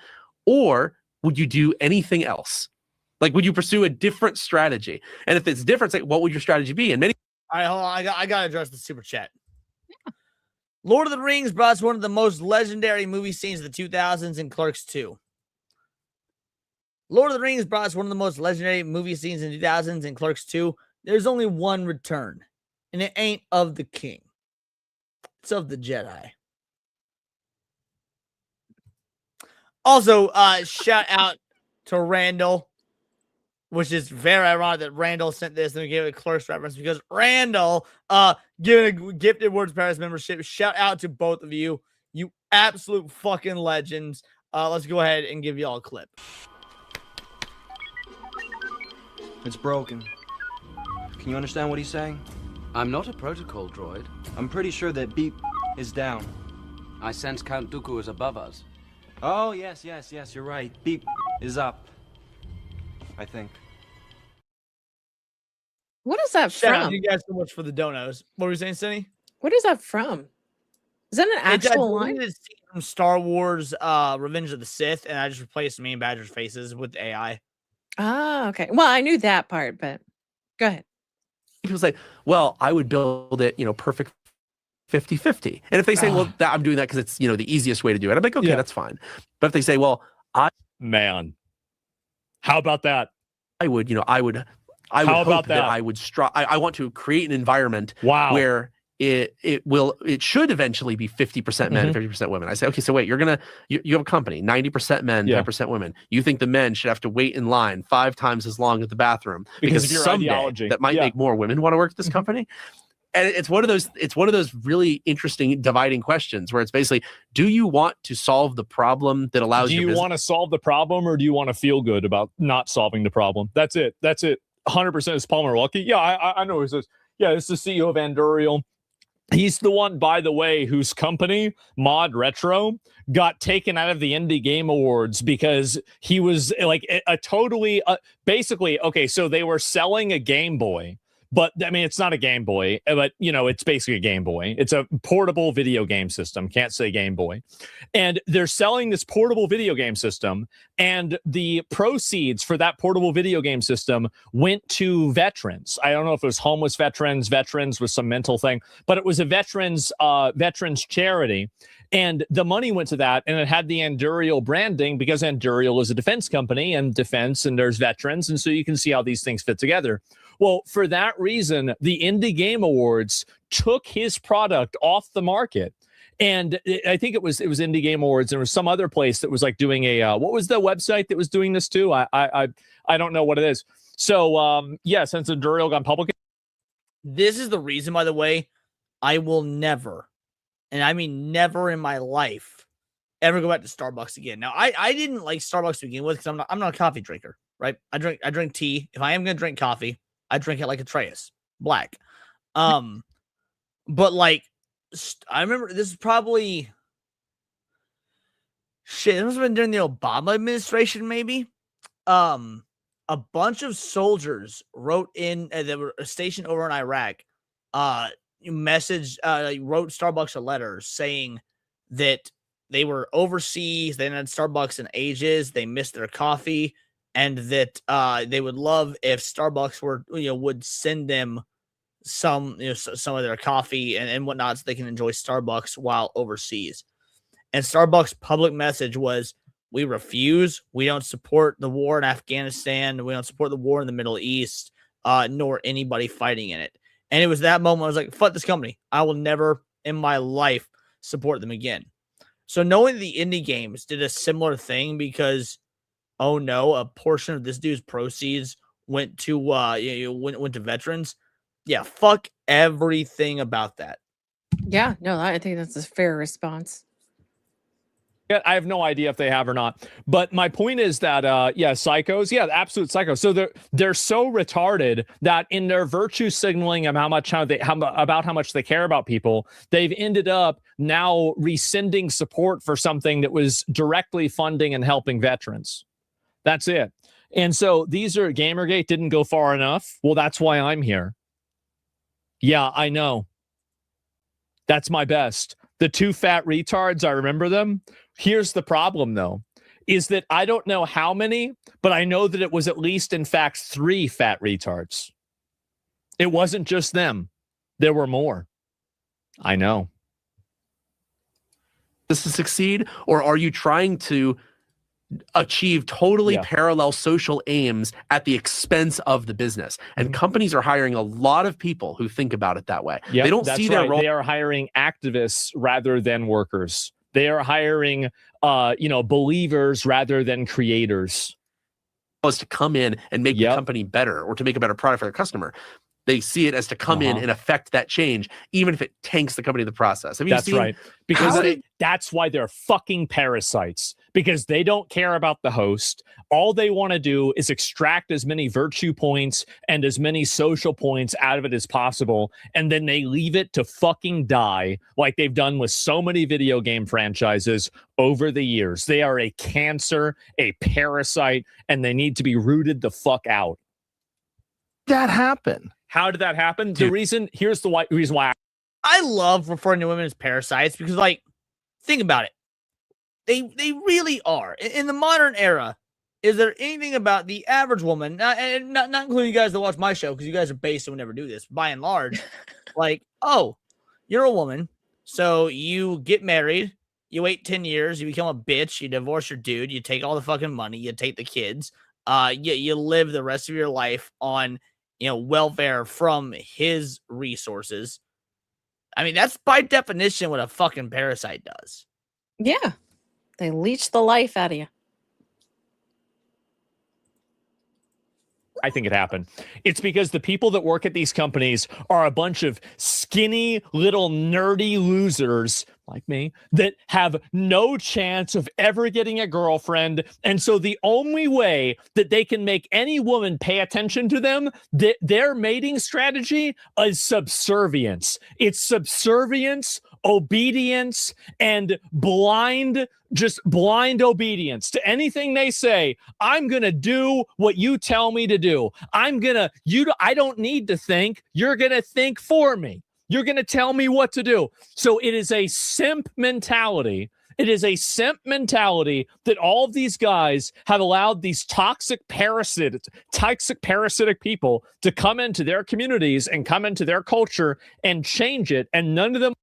Or would you do anything else? Like, would you pursue a different strategy? And if it's different, it's like, what would your strategy be? And many. All right, hold on. I got to address the super chat. Lord of the Rings brought us one of the most legendary movie scenes of the 2000s in Clerks 2. Lord of the Rings brought us one of the most legendary movie scenes in the 2000s in Clerks 2. There's only one return, and it ain't of the king. It's of the Jedi. Also, shout out to Randall, which is very ironic that Randall sent this and we gave it a Clerks reference because Randall giving a gifted Words Paris membership. Shout out to both of you. You absolute fucking legends. Let's go ahead and give y'all a clip. It's broken. Can you understand what he's saying? I'm not a protocol droid. I'm pretty sure that beep is down. I sense Count Dooku is above us. Oh, yes, you're right. Beep is up. I think. What is that Shout out from? to you guys so much for the donos. What were you saying, Cindy? What is that from? Is that an actual line? It's from Star Wars Revenge of the Sith, and I just replaced me and Badger's faces with AI. Ah, okay. Well, I knew that part, but go ahead. People say, well, I would build it, perfect 50-50. And if they say, well, I'm doing that because it's, the easiest way to do it, I'm like, okay, that's fine. But if they say, well, how about that? I would hope that I would I want to create an environment where it should eventually be 50% men and 50% women. I say, okay, so wait, you have a company, 90% men, 10% women. You think the men should have to wait in line 5 times as long at the bathroom because of your someday ideology that might make more women want to work at this company? And it's one of those really interesting dividing questions where it's basically, do you want to solve the problem that allows Do you want to solve the problem, or do you want to feel good about not solving the problem? That's it. 100% is Palmer Luckey. Yeah, I know who this is. Yeah, this is the CEO of Andurial. He's the one, by the way, whose company, Mod Retro, got taken out of the Indie Game Awards because he was like a totally, basically, okay, so they were selling a Game Boy. But I mean, it's not a Game Boy, but it's basically a Game Boy. It's a portable video game system. Can't say Game Boy. And they're selling this portable video game system, and the proceeds for that portable video game system went to veterans. I don't know if it was homeless veterans with some mental thing, but it was a veterans charity. And the money went to that, and it had the Andurial branding because Andurial is a defense company, and defense, and there's veterans, and so you can see how these things fit together. Well, for that reason, the Indie Game Awards took his product off the market. And I think it was Indie Game Awards. There was some other place that was like doing a what was the website that was doing this too? I don't know what it is. So since Andurial gone public, this is the reason, by the way, I will never, and I mean never in my life, ever go back to Starbucks again. Now, I didn't like Starbucks to begin with because I'm not a coffee drinker, right? I drink tea. If I am gonna drink coffee, I drink it like Atreus, black. But like, I remember this is probably it must have been during the Obama administration, maybe. A bunch of soldiers wrote in that were stationed over in Iraq, wrote Starbucks a letter saying that they were overseas, they hadn't had Starbucks in ages, they missed their coffee, and that they would love if Starbucks would send them some of their coffee and whatnot, so they can enjoy Starbucks while overseas. And Starbucks' public message was, we refuse. We don't support the war in Afghanistan. We don't support the war in the Middle East, nor anybody fighting in it. And it was that moment I was like, fuck this company. I will never in my life support them again. So knowing the indie games did a similar thing because, oh no, a portion of this dude's proceeds went to went to veterans. Yeah, fuck everything about that. Yeah, no, I think that's a fair response. I have no idea if they have or not. But my point is that, psychos, absolute psychos. So they're so retarded that in their virtue signaling of how much they care about people, they've ended up now rescinding support for something that was directly funding and helping veterans. That's it. And so these are Gamergate didn't go far enough. Well, that's why I'm here. Yeah, I know. That's my best. The two fat retards, I remember them. Here's the problem, though, is that I don't know how many, but I know that it was at least, in fact, 3 fat retards. It wasn't just them. There were more. I know. Does this succeed, or are you trying to achieve totally parallel social aims at the expense of the business? And companies are hiring a lot of people who think about it that way. Yep, they don't see their role. They are hiring activists rather than workers. They are hiring, believers rather than creators. Is to come in and make the company better, or to make a better product for their customer. They see it as to come in and affect that change, even if it tanks the company in the process. That's right. Because that's why they're fucking parasites, because they don't care about the host. All they want to do is extract as many virtue points and as many social points out of it as possible. And then they leave it to fucking die, like they've done with so many video game franchises over the years. They are a cancer, a parasite, and they need to be rooted the fuck out. That happened. How did that happen? Dude. Here's the reason why I love referring to women as parasites, because, like, think about it. They really are. In the modern era, is there anything about the average woman, and not including you guys that watch my show, because you guys are based and would never do this, by and large, like, oh, you're a woman, so you get married, you wait 10 years, you become a bitch, you divorce your dude, you take all the fucking money, you take the kids, you live the rest of your life on welfare from his resources. I mean, that's by definition what a fucking parasite does. Yeah. They leech the life out of you. I think it happened. It's because the people that work at these companies are a bunch of skinny, little nerdy losers like me that have no chance of ever getting a girlfriend. And so the only way that they can make any woman pay attention to them, their mating strategy is subservience. It's subservience, obedience, and blind obedience to anything they say. I'm going to do what you tell me to do. I don't need to think. You're going to think for me. You're going to tell me what to do. So it is a simp mentality. It is a simp mentality that all of these guys have allowed these toxic parasitic people to come into their communities and come into their culture and change it. And none of them.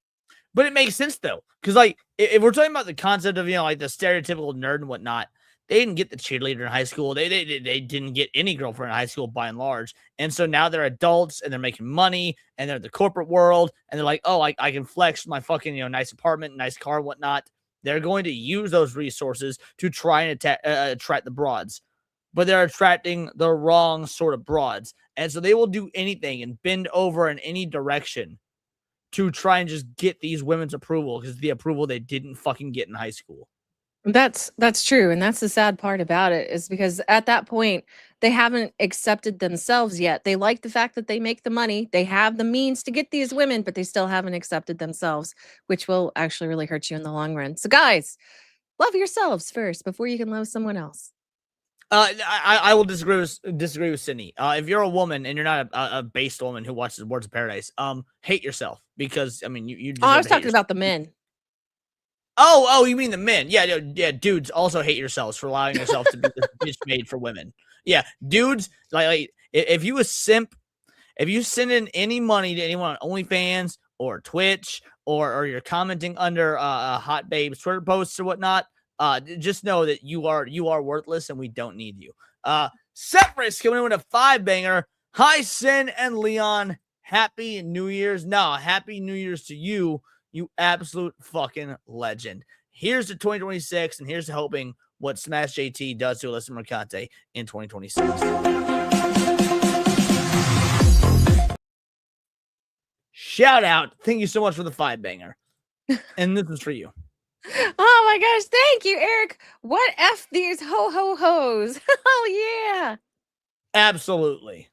But it makes sense though, because like if we're talking about the concept of like the stereotypical nerd and whatnot, they didn't get the cheerleader in high school. They didn't get any girlfriend in high school by and large, and so now they're adults and they're making money and they're in the corporate world and they're like, oh, I can flex my fucking nice apartment, nice car, and whatnot. They're going to use those resources to try and attract the broads, but they're attracting the wrong sort of broads, and so they will do anything and bend over in any direction to try and just get these women's approval, because the approval they didn't fucking get in high school. That's true. And that's the sad part about it, is because at that point, they haven't accepted themselves yet. They like the fact that they make the money. They have the means to get these women, but they still haven't accepted themselves, which will actually really hurt you in the long run. So guys, love yourselves first before you can love someone else. I will disagree with Sydney. If you're a woman and you're not a based woman who watches Words of Paradise, hate yourself, because I mean you I was talking about the men. Oh, you mean the men? Yeah. Dudes, also hate yourselves for allowing yourself to be this bitch made for women. Yeah, dudes, like if you a simp, if you send in any money to anyone on OnlyFans or Twitch or you're commenting under hot babes Twitter posts or whatnot, just know that you are worthless and we don't need you. Separate coming in with a 5-banger. Hi, Sin and Leon. Happy New Year's. No, Happy New Year's to you, you absolute fucking legend. Here's to 2026, and here's to hoping what Smash JT does to Alyssa Mercante in 2026. Shout out. Thank you so much for the 5-banger. And this is for you. Oh my gosh, thank you, Eric. What F these ho-ho-hos? Oh yeah. Absolutely.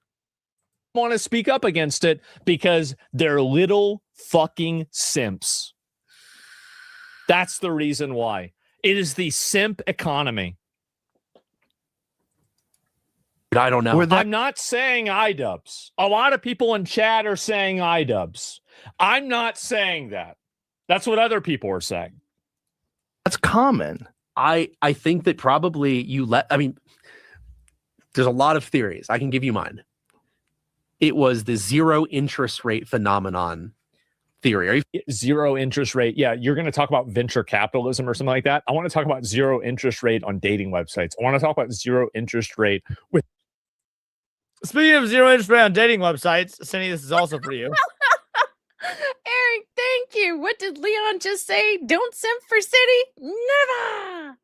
Want to speak up against it because they're little fucking simps. That's the reason why. It is the simp economy. I don't know. I'm not saying iDubbbz. A lot of people in chat are saying iDubbbz. I'm not saying that. That's what other people are saying. That's common. I think that probably there's a lot of theories. I can give you mine. It was the zero interest rate phenomenon theory. Zero interest rate. Yeah, you're going to talk about venture capitalism or something like that. I want to talk about zero interest rate on dating websites. I want to talk about zero interest rate with. Speaking of zero interest rate on dating websites, Cindy, this is also for you. Eric, thank you. What did Leon just say? Don't simp for City? Never.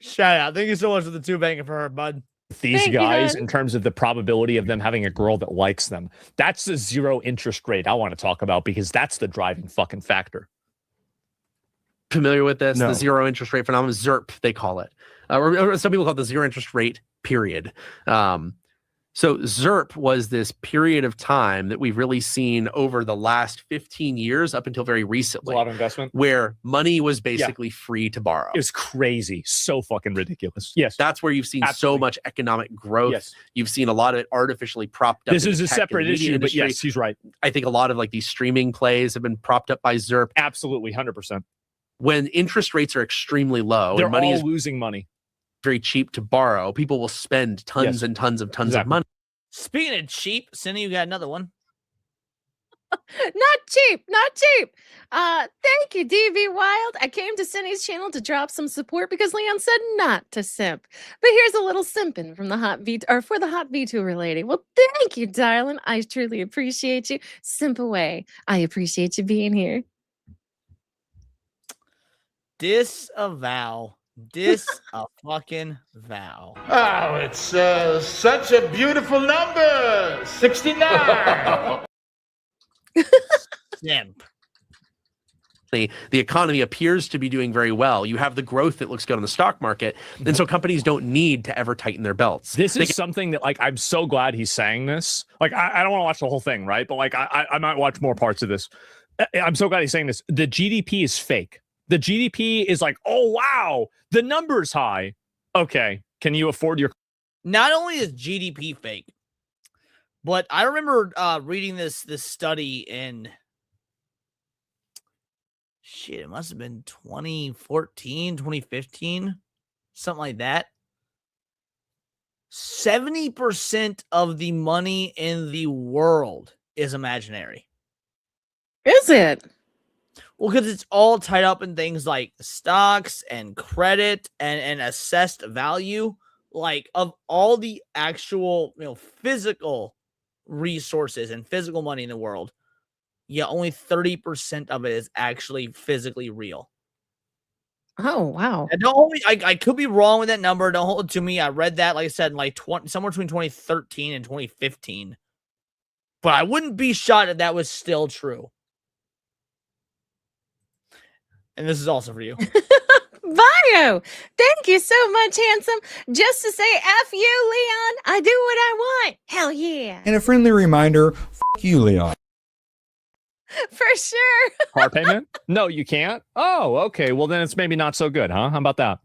Shout out. Thank you so much for the 2-banger for her, bud. These guys, in terms of the probability of them having a girl that likes them, that's the zero interest rate I want to talk about, because that's the driving fucking factor. Familiar with this? No. The zero interest rate phenomenon, ZIRP, they call it. Or some people call it the zero interest rate period. So ZIRP was this period of time that we've really seen over the last 15 years up until very recently. A lot of investment. Where money was basically free to borrow. It was crazy. So fucking ridiculous. Yes. That's where you've seen so much economic growth. Yes. You've seen a lot of it artificially propped up. This in is the a tech and separate media issue, but industry. yes, he's right. I think a lot of like these streaming plays have been propped up by ZIRP. Absolutely, 100%. When interest rates are extremely low, They're and money all is losing money. very cheap to borrow, people will spend tons and tons of money. Speaking of cheap, Cindy, you got another one. Not cheap. Thank you, DV Wild. I came to Cindy's channel to drop some support because Leon said not to simp. But here's a little simping from the hot V, or for the hot VTuber lady. Well, thank you, darling. I truly appreciate you. Simp away. I appreciate you being here. Disavow Dis a fucking vow. Oh, it's such a beautiful number. 69. Simp. The economy appears to be doing very well. You have the growth that looks good on the stock market. And so companies don't need to ever tighten their belts. This is something that, like, I'm so glad he's saying this. Like, I don't want to watch the whole thing, right? But, like, I might watch more parts of this. I'm so glad he's saying this. The GDP is fake. The GDP is like, oh, wow, the number's high. Okay, can you afford your... Not only is GDP fake, but I remember reading this study in... Shit, it must have been 2014, 2015, something like that. 70% of the money in the world is imaginary. Is it? Well, because it's all tied up in things like stocks and credit and assessed value. Like, of all the actual, physical resources and physical money in the world, only 30% of it is actually physically real. Oh, wow. And I could be wrong with that number. Don't hold it to me. I read that, like I said, in like somewhere between 2013 and 2015. But I wouldn't be shocked if that was still true. And this is also for you. Bio, thank you so much, handsome. Just to say F you, Leon. I do what I want. Hell yeah. And a friendly reminder, f you, Leon. For sure. Car payment? No, you can't. Oh, okay. Well, then it's maybe not so good, huh? How about that?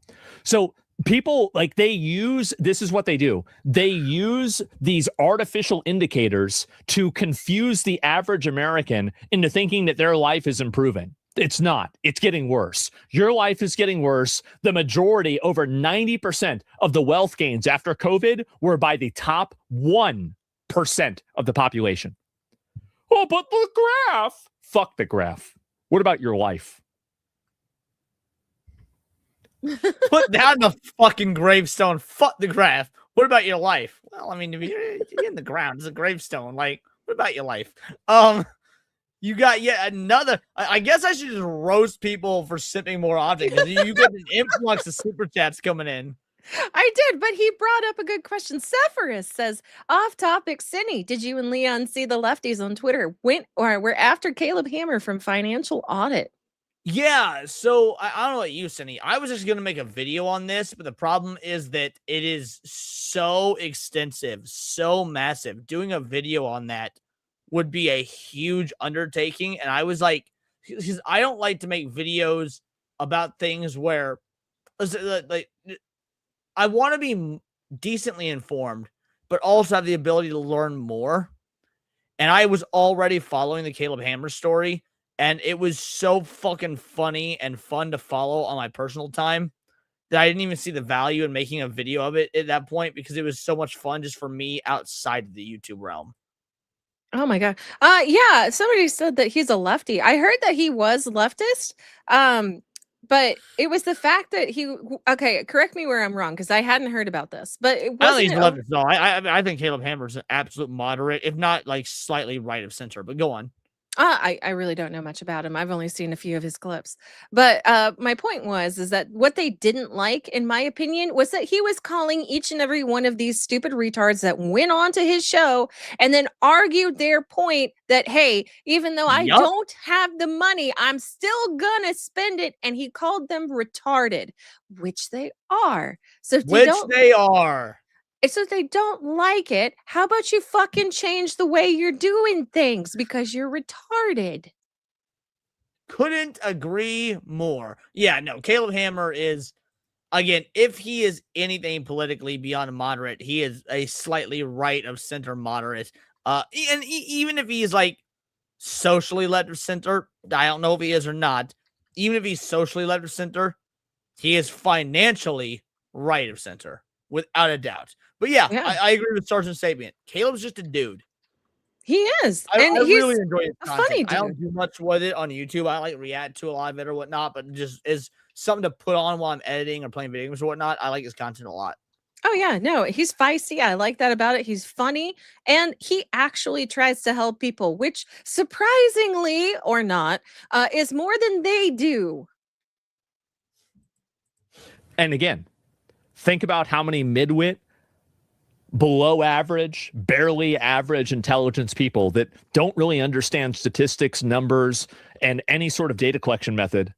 So people, like, this is what they do. They use these artificial indicators to confuse the average American into thinking that their life is improving. It's not. It's getting worse. Your life is getting worse. The majority, over 90% of the wealth gains after COVID were by the top 1% of the population. Oh, but the graph. Fuck the graph. What about your life? Put down the fucking gravestone. Fuck the graph. What about your life? Well, I mean, if you're in the ground, it's a gravestone. Like, what about your life? You got yet another. I guess I should just roast people for sipping more often because you get an influx of super chats coming in. I did, but he brought up a good question. Sephirus says, off topic, Cindy, did you and Leon see the lefties on Twitter we're after Caleb Hammer from Financial Audit? Yeah, so I don't know what you, Cindy. I was just going to make a video on this, but the problem is that it is so extensive, so massive. Doing a video on that would be a huge undertaking. And I was like, because I don't like to make videos about things where, like, I want to be decently informed, but also have the ability to learn more. And I was already following the Caleb Hammer story, and it was so fucking funny and fun to follow on my personal time that I didn't even see the value in making a video of it at that point because it was so much fun just for me outside of the YouTube realm. Oh my God. Yeah, somebody said that he's a lefty. I heard that he was leftist. But it was the fact that okay, correct me where I'm wrong, because I hadn't heard about this. But it I don't think wasn't. he's leftist. No, I think Caleb Hammer's an absolute moderate, if not like slightly right of center. But go on. I really don't know much about him. I've only seen a few of his clips. But my point is that what they didn't like, in my opinion, was that he was calling each and every one of these stupid retards that went on to his show and then argued their point that, hey, even though I don't have the money, I'm still gonna spend it. And he called them retarded, which they are. So if they are. So if they don't like it, how about you fucking change the way you're doing things because you're retarded? Couldn't agree more. Yeah, no, Caleb Hammer is, again, if he is anything politically beyond moderate, he is a slightly right of center moderate. And even if he's like socially left of center, I don't know if he is or not. Even if he's socially left of center, he is financially right of center, without a doubt. But yeah. I agree with Sergeant Sapient. Caleb's just a dude. He is. I he's really enjoy his content. funny dude. I don't do much with it on YouTube. I like react to a lot of it or whatnot, but just is something to put on while I'm editing or playing video games or whatnot. I like his content a lot. Oh yeah, no, he's feisty. I like that about it. He's funny, and he actually tries to help people, which surprisingly or not, is more than they do. And again, think about how many midwit, below average, barely average intelligence people that don't really understand statistics, numbers, and any sort of data collection method.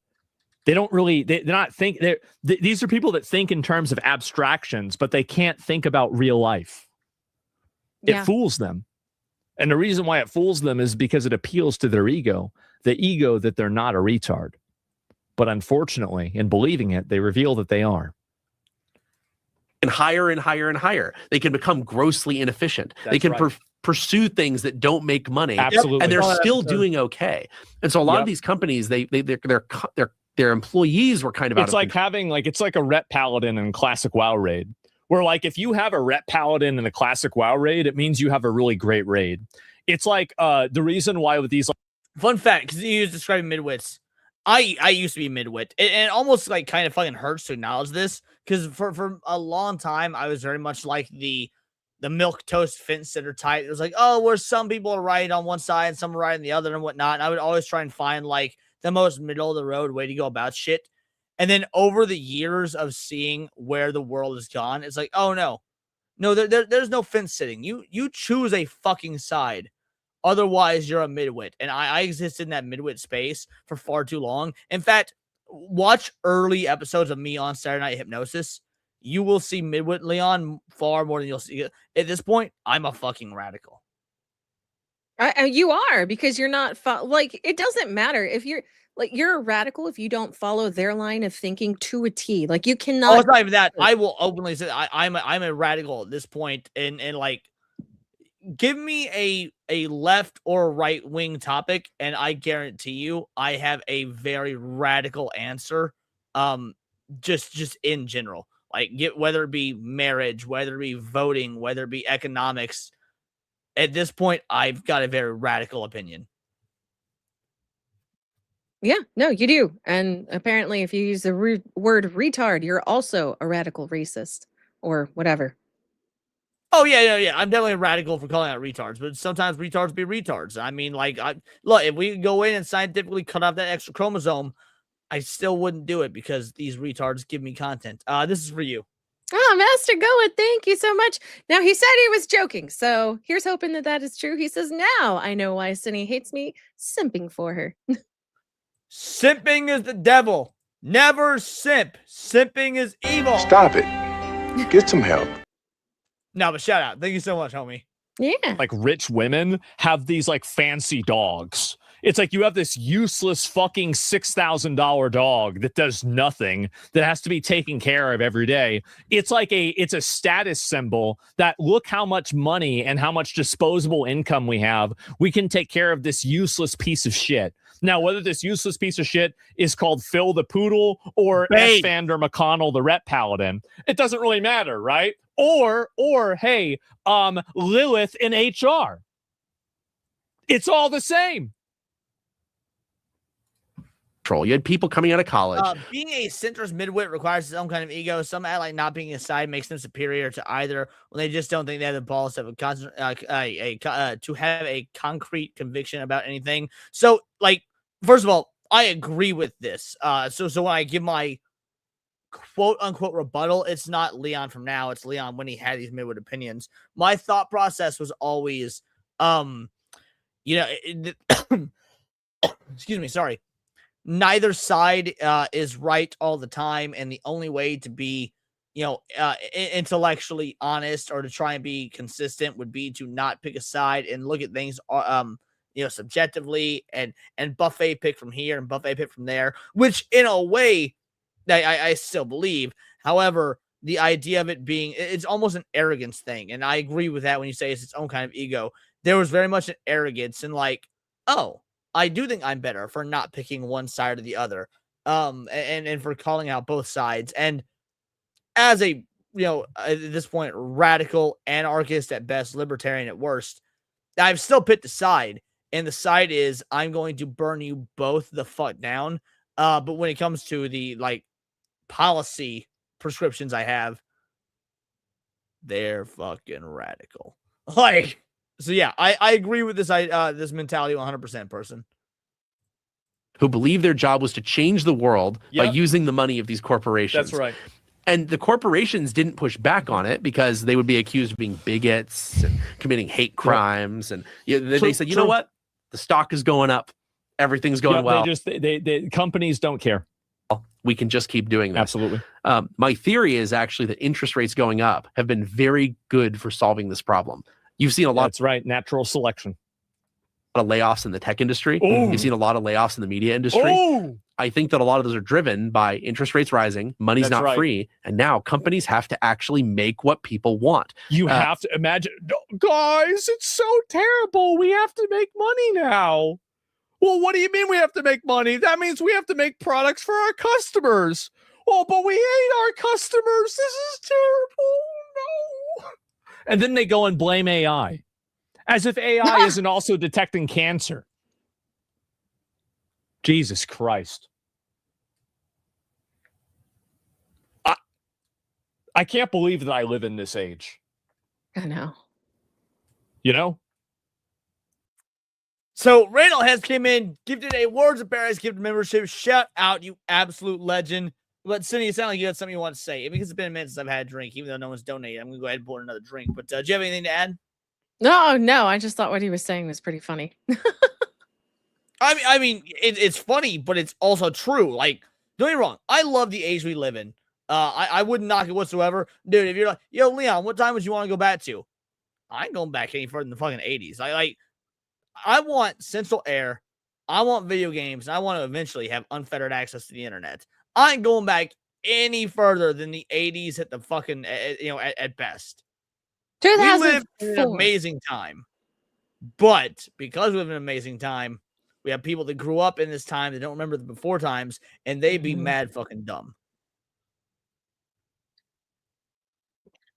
They don't really, they're not think, these are people that think in terms of abstractions, but they can't think about real life. It fools them. And the reason why it fools them is because it appeals to their ego, the ego that they're not a retard. But unfortunately, in believing it, they reveal that they are. And higher and higher and higher. They can become grossly inefficient. They can pursue things that don't make money. Absolutely. And they're still doing okay. And so a lot of these companies, their employees were kind of out of like having it's like a rep paladin in classic WoW raid, where like if you have a rep paladin in a classic WoW raid, it means you have a really great raid. It's like the reason why with these fun fact, because you describing midwits. I used to be midwit, and it almost like kind of fucking hurts to acknowledge this, because for a long time I was very much like the milk toast fence sitter type. It was like, oh, where some people are right on one side and some are right on the other and whatnot. And I would always try and find like the most middle of the road way to go about shit. And then over the years of seeing where the world has gone, it's like, oh no, there's no fence sitting. You choose a fucking side. Otherwise, you're a midwit. And I existed in that midwit space for far too long. In fact, watch early episodes of me on Saturday Night Hypnosis. You will see midwit Leon far more than you'll see. At this point, I'm a fucking radical. You are, because you're not it doesn't matter if you're a radical if you don't follow their line of thinking to a T. Like you cannot. Oh, it's not even that. I will openly say I'm a radical at this point, and like give me a left or right wing topic, and I guarantee you I have a very radical answer. Just in general, like whether it be marriage, whether it be voting, whether it be economics. At this point, I've got a very radical opinion. Yeah, no, you do. And apparently, if you use the word retard, you're also a radical racist or whatever. Oh, yeah. I'm definitely radical for calling out retards, but sometimes retards be retards. I mean, like, look, if we go in and scientifically cut off that extra chromosome, I still wouldn't do it because these retards give me content. This is for you. Oh, Master Goa, thank you so much. Now, he said he was joking, so here's hoping that is true. He says, now I know why Cindy hates me, simping for her. Simping is the devil. Never simp. Simping is evil. Stop it. Get some help. No, but shout out. Thank you so much, homie. Yeah. Like rich women have these like fancy dogs. It's like you have this useless fucking $6,000 dog that does nothing, that has to be taken care of every day. It's like it's a status symbol that look how much money and how much disposable income we have. We can take care of this useless piece of shit. Now, whether this useless piece of shit is called Phil the Poodle or Esfander McConnell the Rep Paladin, it doesn't really matter, right? Or hey, Lilith in HR. It's all the same. You had people coming out of college. Being a centrist midwit requires its own kind of ego. Some act like not being a side makes them superior to either when they just don't think they have the balls to have a concrete conviction about anything. So, like, first of all, I agree with this. So when I give my quote unquote rebuttal, it's not Leon from now, it's Leon when he had these midwit opinions. My thought process was always, excuse me, sorry. Neither side is right all the time, and the only way to be, intellectually honest or to try and be consistent would be to not pick a side and look at things, subjectively and buffet pick from here and buffet pick from there, which in a way I still believe. However, the idea of it being, it's almost an arrogance thing, and I agree with that when you say it's its own kind of ego. There was very much an arrogance and like, oh, I do think I'm better for not picking one side or the other, and for calling out both sides. And as a, at this point, radical anarchist at best, libertarian at worst, I've still picked a side, and the side is I'm going to burn you both the fuck down. But when it comes to the like policy prescriptions I have, they're fucking radical. Like. So yeah, I agree with this this mentality 100%, person. Who believe their job was to change the world by using the money of these corporations. That's right. And the corporations didn't push back on it because they would be accused of being bigots and committing hate crimes. And they said, you know what? The stock is going up. Everything's going well. They companies don't care. We can just keep doing this. Absolutely. My theory is actually that interest rates going up have been very good for solving this problem. You've seen a lot. That's right. Natural selection. Of layoffs in the tech industry. Ooh. You've seen a lot of layoffs in the media industry. Ooh. I think that a lot of those are driven by interest rates rising, money's That's not right. free, and now companies have to actually make what people want. You have to imagine, guys, it's so terrible. We have to make money now. Well, what do you mean we have to make money? That means we have to make products for our customers. Oh, but we hate our customers. This is terrible. No. And then they go and blame AI, as if AI isn't also detecting cancer. Jesus Christ. I can't believe that I live in this age. I know. You know? So Randall has came in, gifted a Words of Paradise gift membership. Shout out, you absolute legend. But Cindy, it sounds like you had something you want to say. Because it's been a minute since I've had a drink, even though no one's donated. I'm going to go ahead and pour another drink. But do you have anything to add? No. I just thought what he was saying was pretty funny. I mean, it's funny, but it's also true. Like, don't get me wrong. I love the age we live in. I wouldn't knock it whatsoever. Dude, if you're like, yo, Leon, what time would you want to go back to? I ain't going back any further than the fucking 80s. I want central air. I want video games. And I want to eventually have unfettered access to the internet. I ain't going back any further than the 80s at the fucking, at best. We live in an amazing time. But because we live in an amazing time, we have people that grew up in this time that don't remember the before times, and they be mad fucking dumb.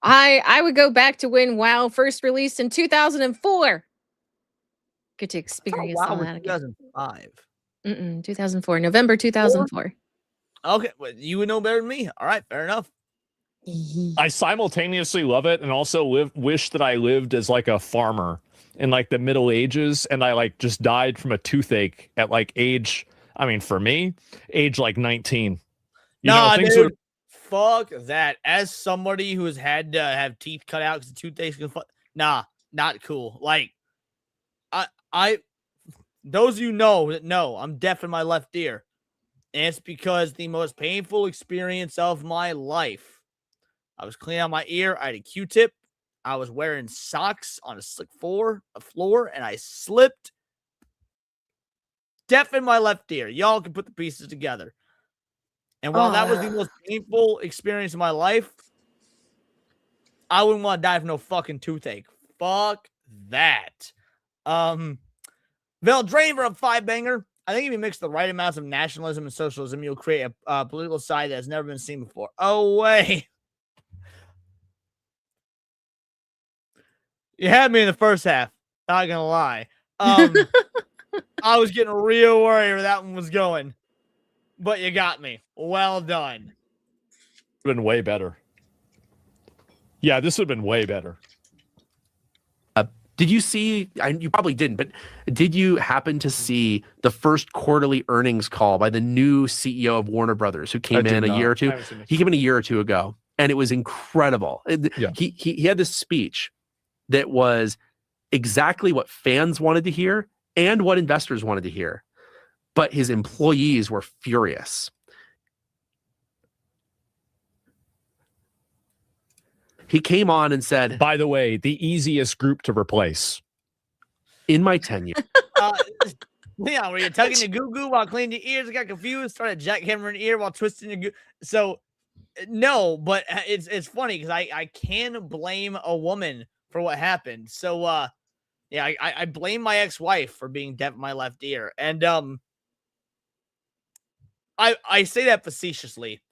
I would go back to when WoW first released in 2004. Get to experience all that again. 2005. 2004, November 2004. Okay, well, you would know better than me. All right, fair enough. I simultaneously love it and also wish that I lived as like a farmer in like the Middle Ages, and I like just died from a toothache at like age, I mean, for me, age like 19. Dude, fuck that. As somebody who has had to have teeth cut out because the toothache, not cool. Like, I those of you that know, I'm deaf in my left ear. And it's because the most painful experience of my life. I was cleaning out my ear. I had a Q-tip. I was wearing socks on a slick floor, and I slipped. Deaf in my left ear. Y'all can put the pieces together. And while that was the most painful experience of my life, I wouldn't want to die from no fucking toothache. Fuck that. Veldraver of 5-banger. I think if you mix the right amounts of nationalism and socialism, you'll create a political side that has never been seen before. Oh, way. You had me in the first half. Not gonna lie. I was getting real worried where that one was going. But you got me. Well done. Been way better. Yeah, this would have been way better. Did you see, you probably didn't, but did you happen to see the first quarterly earnings call by the new CEO of Warner Brothers who came in a year or two? He came in a year or two ago, and it was incredible. He had this speech that was exactly what fans wanted to hear and what investors wanted to hear, but his employees were furious. He came on and said, by the way, the easiest group to replace in my tenure. Yeah, were you tugging your goo-goo while cleaning your ears? I got confused, started jackhammering your ear while twisting your goo. So, no, but it's funny because I can blame a woman for what happened. So, I blame my ex-wife for being deaf in my left ear. And I say that facetiously.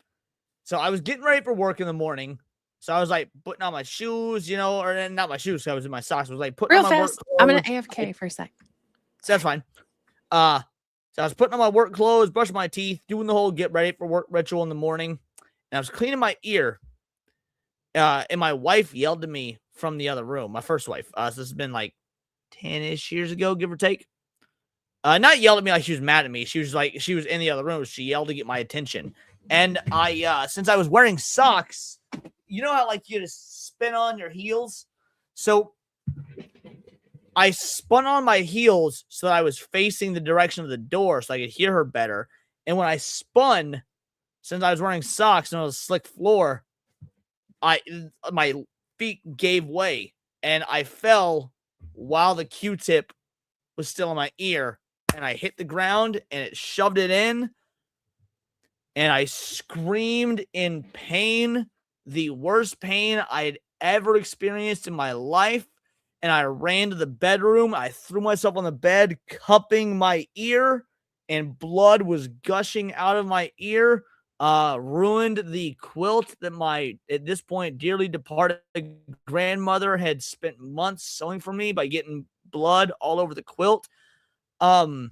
So I was getting ready for work in the morning. So I was like putting on my shoes, or not my shoes. So I was in my socks. I was like putting real on my fast. work I'm gonna AFK for a sec. So that's fine. So I was putting on my work clothes, brushing my teeth, doing the whole get ready for work ritual in the morning, and I was cleaning my ear. And my wife yelled to me from the other room. My first wife. So this has been like 10-ish years ago, give or take. Not yelled at me like she was mad at me. She was in the other room. She yelled to get my attention. And I since I was wearing socks, you know how like you just spin on your heels? So I spun on my heels so that I was facing the direction of the door so I could hear her better. And when I spun, since I was wearing socks and on a slick floor, my feet gave way and I fell while the Q-tip was still in my ear, and I hit the ground and it shoved it in, and I screamed in pain, the worst pain I had ever experienced in my life. And I ran to the bedroom. I threw myself on the bed, cupping my ear, and blood was gushing out of my ear. Ruined the quilt that my, at this point, dearly departed grandmother had spent months sewing for me by getting blood all over the quilt. And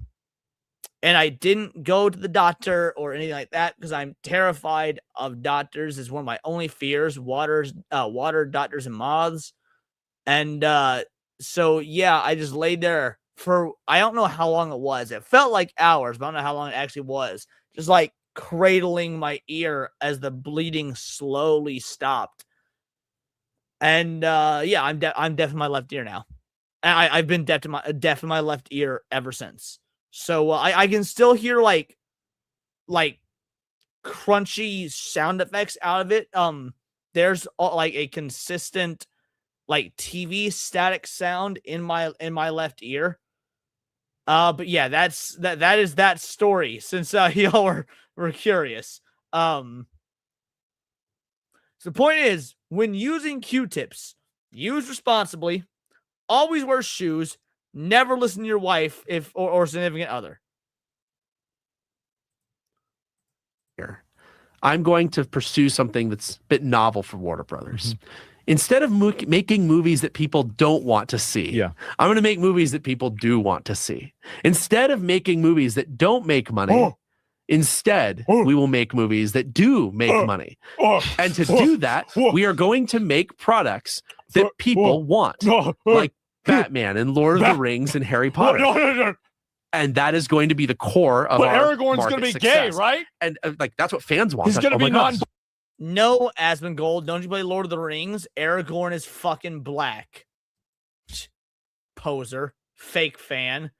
I didn't go to the doctor or anything like that because I'm terrified of doctors. Is one of my only fears. Water, doctors, and moths. And so yeah, I just laid there for I don't know how long it was. It felt like hours, but I don't know how long it actually was. Just like cradling my ear as the bleeding slowly stopped. And yeah, I'm deaf in my left ear now. I've been deaf in my left ear ever since. So I can still hear like crunchy sound effects out of it. There's like a consistent like TV static sound in my left ear. But yeah, that is that story. Since y'all were curious. So the point is, when using Q-tips, use responsibly. Always wear shoes. Never listen to your wife or significant other. Here, I'm going to pursue something that's a bit novel for Warner Brothers. Instead of making movies that people don't want to see, I'm going to make movies that people do want to see. Instead of making movies that don't make money, instead, we will make movies that do make money. And to do that, we are going to make products that people want, like Batman and Lord of the Rings and Harry Potter. And that is going to be the core of our Aragorn's market going to be success. gay, right? And like that's what fans want. He's going to be non. No, Asmongold, don't you play Lord of the Rings? Aragorn is fucking black. Poser, fake fan.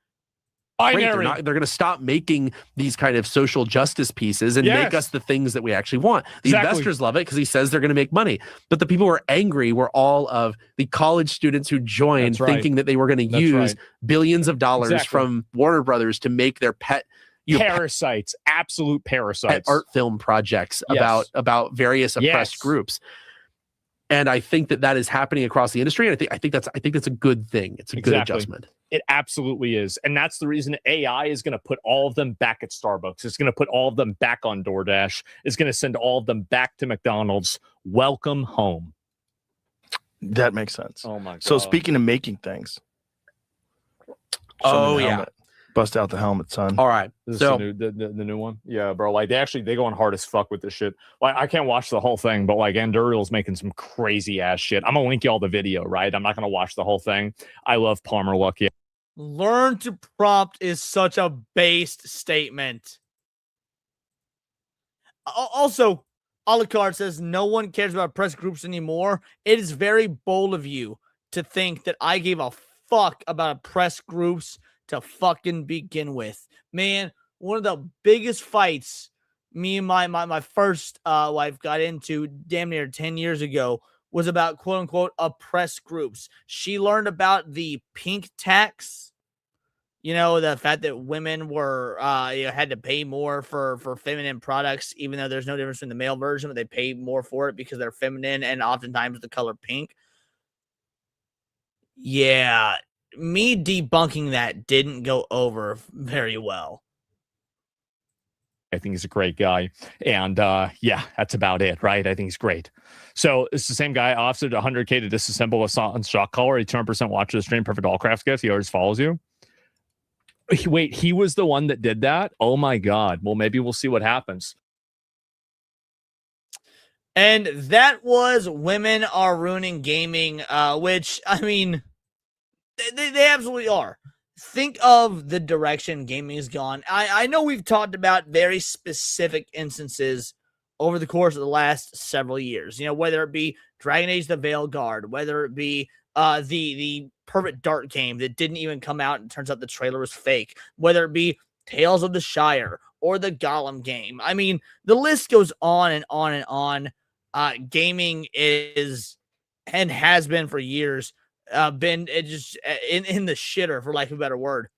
Great, they're going to stop making these kind of social justice pieces and make us the things that we actually want. The investors love it because he says they're going to make money. But the people who are angry were all of the college students who joined thinking that they were going to use billions of dollars from Warner Brothers to make their pet parasites, absolute parasites, pet art film projects about various oppressed groups. And I think that is happening across the industry. And I think that's a good thing. It's a good adjustment. It absolutely is. And that's the reason AI is going to put all of them back at Starbucks. It's going to put all of them back on DoorDash. It's going to send all of them back to McDonald's. Welcome home. That makes sense. Oh my God. So speaking of making things. Bust out the helmet, son. All right. This is the new one. Yeah, bro. Like they go on hard as fuck with this shit. Like I can't watch the whole thing, but like Anduriel's making some crazy ass shit. I'm gonna link y'all the video, right? I'm not gonna watch the whole thing. I love Palmer Luck. Yeah. Learn to prompt is such a based statement. Also, Alucard says no one cares about press groups anymore. It is very bold of you to think that I gave a fuck about press groups to fucking begin with. Man, one of the biggest fights me and my first wife got into damn near 10 years ago was about quote unquote oppressed groups. She learned about the pink tax, you know, the fact that women were had to pay more for feminine products, even though there's no difference in the male version, but they pay more for it because they're feminine and oftentimes the color pink. Yeah, me debunking that didn't go over very well. I think he's a great guy. And yeah, that's about it, right? I think he's great. So it's the same guy, offered 100K to disassemble a shock collar. He 200% watches the stream, perfect all crafts gift. He always follows you. Wait, he was the one that did that? Oh my God. Well, maybe we'll see what happens. And that was Women Are Ruining Gaming, which, I mean, they absolutely are. Think of the direction gaming has gone. I know we've talked about very specific instances over the course of the last several years. You know, whether it be Dragon Age the Veilguard, whether it be the Perfect Dark game that didn't even come out and turns out the trailer was fake, whether it be Tales of the Shire or the Gollum game. I mean, the list goes on and on and on. Gaming is and has been for years been just in the shitter, for lack of a better word.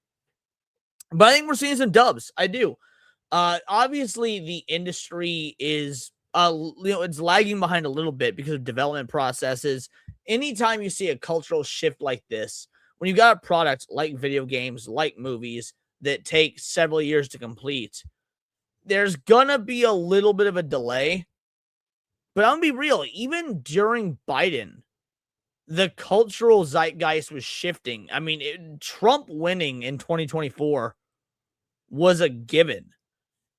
But I think we're seeing some dubs. I do. Obviously, the industry is it's lagging behind a little bit because of development processes. Anytime you see a cultural shift like this, when you got a product like video games, like movies that take several years to complete, there's gonna be a little bit of a delay. But I'm gonna be real, even during Biden, the cultural zeitgeist was shifting. I mean, Trump winning in 2024 was a given.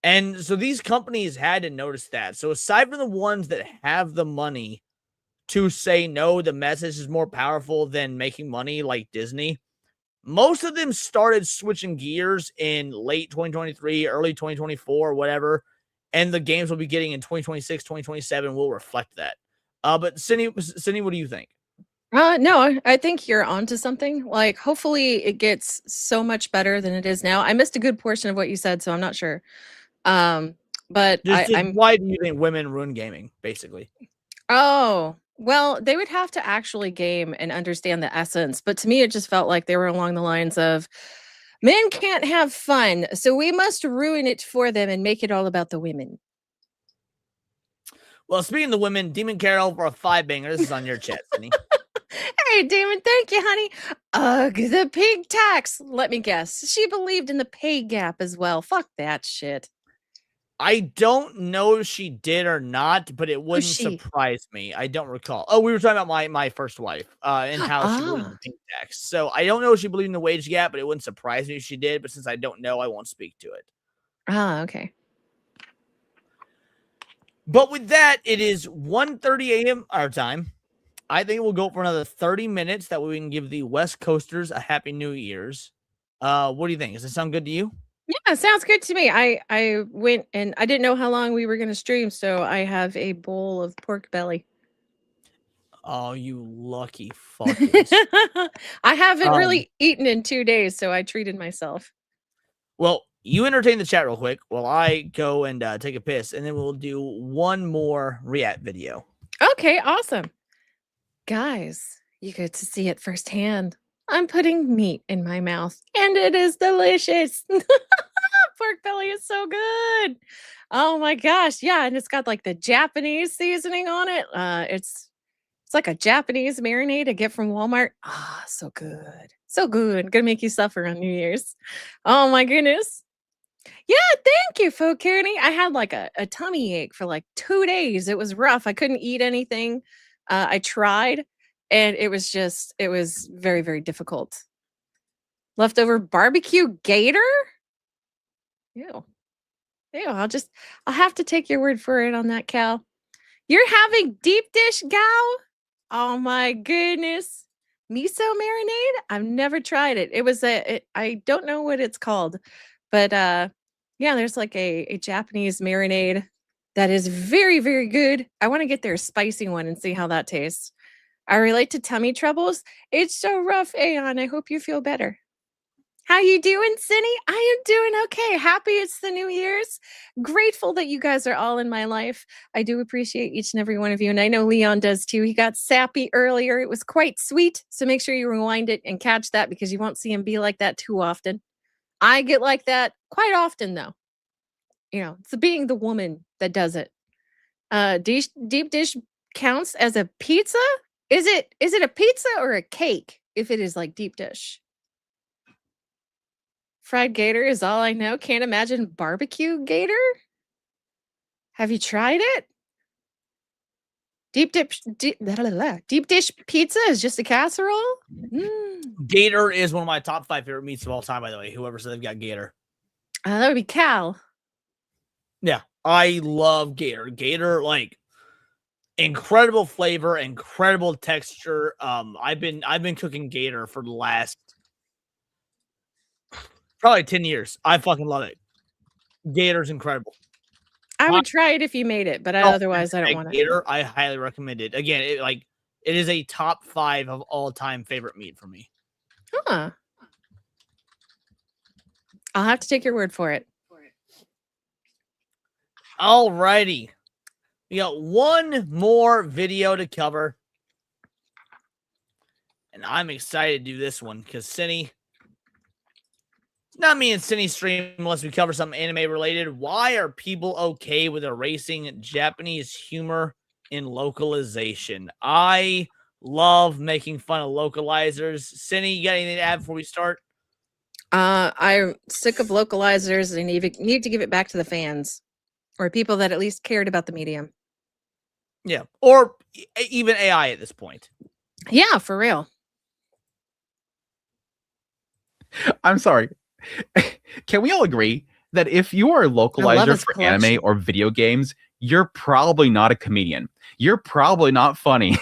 And so these companies had to notice that. So aside from the ones that have the money to say, no, the message is more powerful than making money, like Disney, most of them started switching gears in late 2023, early 2024, whatever. And the games we'll be getting in 2026, 2027 will reflect that. But Cindy, what do you think? No, I think you're onto something. Like, hopefully it gets so much better than it is now. I missed a good portion of what you said, so I'm not sure. But I'm why do you think women ruin gaming, basically? Oh, well, they would have to actually game and understand the essence. But to me, it just felt like they were along the lines of men can't have fun, so we must ruin it for them and make it all about the women. Well, speaking of the women, Demon Carol for a 5-banger. This is on your chat, Cindy. Hey, Damon, thank you, honey. Ugh, the pig tax. Let me guess. She believed in the pay gap as well. Fuck that shit. I don't know if she did or not, but it wouldn't surprise me. I don't recall. Oh, we were talking about my first wife and how she believed in the pink tax. So I don't know if she believed in the wage gap, but it wouldn't surprise me if she did. But since I don't know, I won't speak to it. Okay. But with that, it is 1:30 a.m. our time. I think we'll go for another 30 minutes. That way we can give the West Coasters a Happy New Year's. What do you think? Does it sound good to you? Yeah, sounds good to me. I went and I didn't know how long we were going to stream, so I have a bowl of pork belly. Oh, you lucky fuckers. I haven't really eaten in 2 days, so I treated myself. Well, you entertain the chat real quick while I go and take a piss, and then we'll do one more react video. Okay, awesome. Guys, you get to see it firsthand. I'm putting meat in my mouth, and it is delicious. Pork belly is so good. Oh my gosh. Yeah, and it's got like the Japanese seasoning on it. It's like a Japanese marinade I get from Walmart. So good. So good. Gonna make you suffer on New Year's. Oh my goodness. Yeah, thank you, Folk Kearney. I had like a tummy ache for like 2 days. It was rough. I couldn't eat anything. I tried, and it was very, very difficult. Leftover barbecue gator? Ew. I'll have to take your word for it on that, Cal. You're having deep dish gao? Oh my goodness. Miso marinade? I've never tried it. It was I don't know what it's called, but yeah, there's like a Japanese marinade that is very, very good. I want to get their spicy one and see how that tastes. I relate to tummy troubles. It's so rough, Aeon. I hope you feel better. How you doing, Cindy? I am doing okay. Happy it's the New Year's. Grateful that you guys are all in my life. I do appreciate each and every one of you, and I know Leon does too. He got sappy earlier. It was quite sweet, so make sure you rewind it and catch that because you won't see him be like that too often. I get like that quite often, though. You know, it's being the woman that does it. Deep dish counts as a pizza? Is it a pizza or a cake if it is like deep dish? Fried gator is all I know. Can't imagine barbecue gator. Have you tried it? Deep dish pizza is just a casserole? Gator is one of my top 5 favorite meats of all time, by the way. Whoever said they've got gator. That would be Cal. Yeah, I love gator. Gator, like, incredible flavor, incredible texture. I've been cooking gator for the last probably 10 years. I fucking love it. Gator's incredible. I would try it if you made it, but otherwise I don't want to. Gator, I highly recommend it. Again, it is a top 5 of all time favorite meat for me. Huh. I'll have to take your word for it. All righty. We got one more video to cover. And I'm excited to do this one because Cinny, it's not me and Cinny stream unless we cover something anime related. Why are people okay with erasing Japanese humor in localization? I love making fun of localizers. Cinny, you got anything to add before we start? I'm sick of localizers and need to give it back to the fans or people that at least cared about the medium. Yeah, or even AI at this point. Yeah, for real. I'm sorry. Can we all agree that if you are a localizer for anime or video games, you're probably not a comedian. You're probably not funny.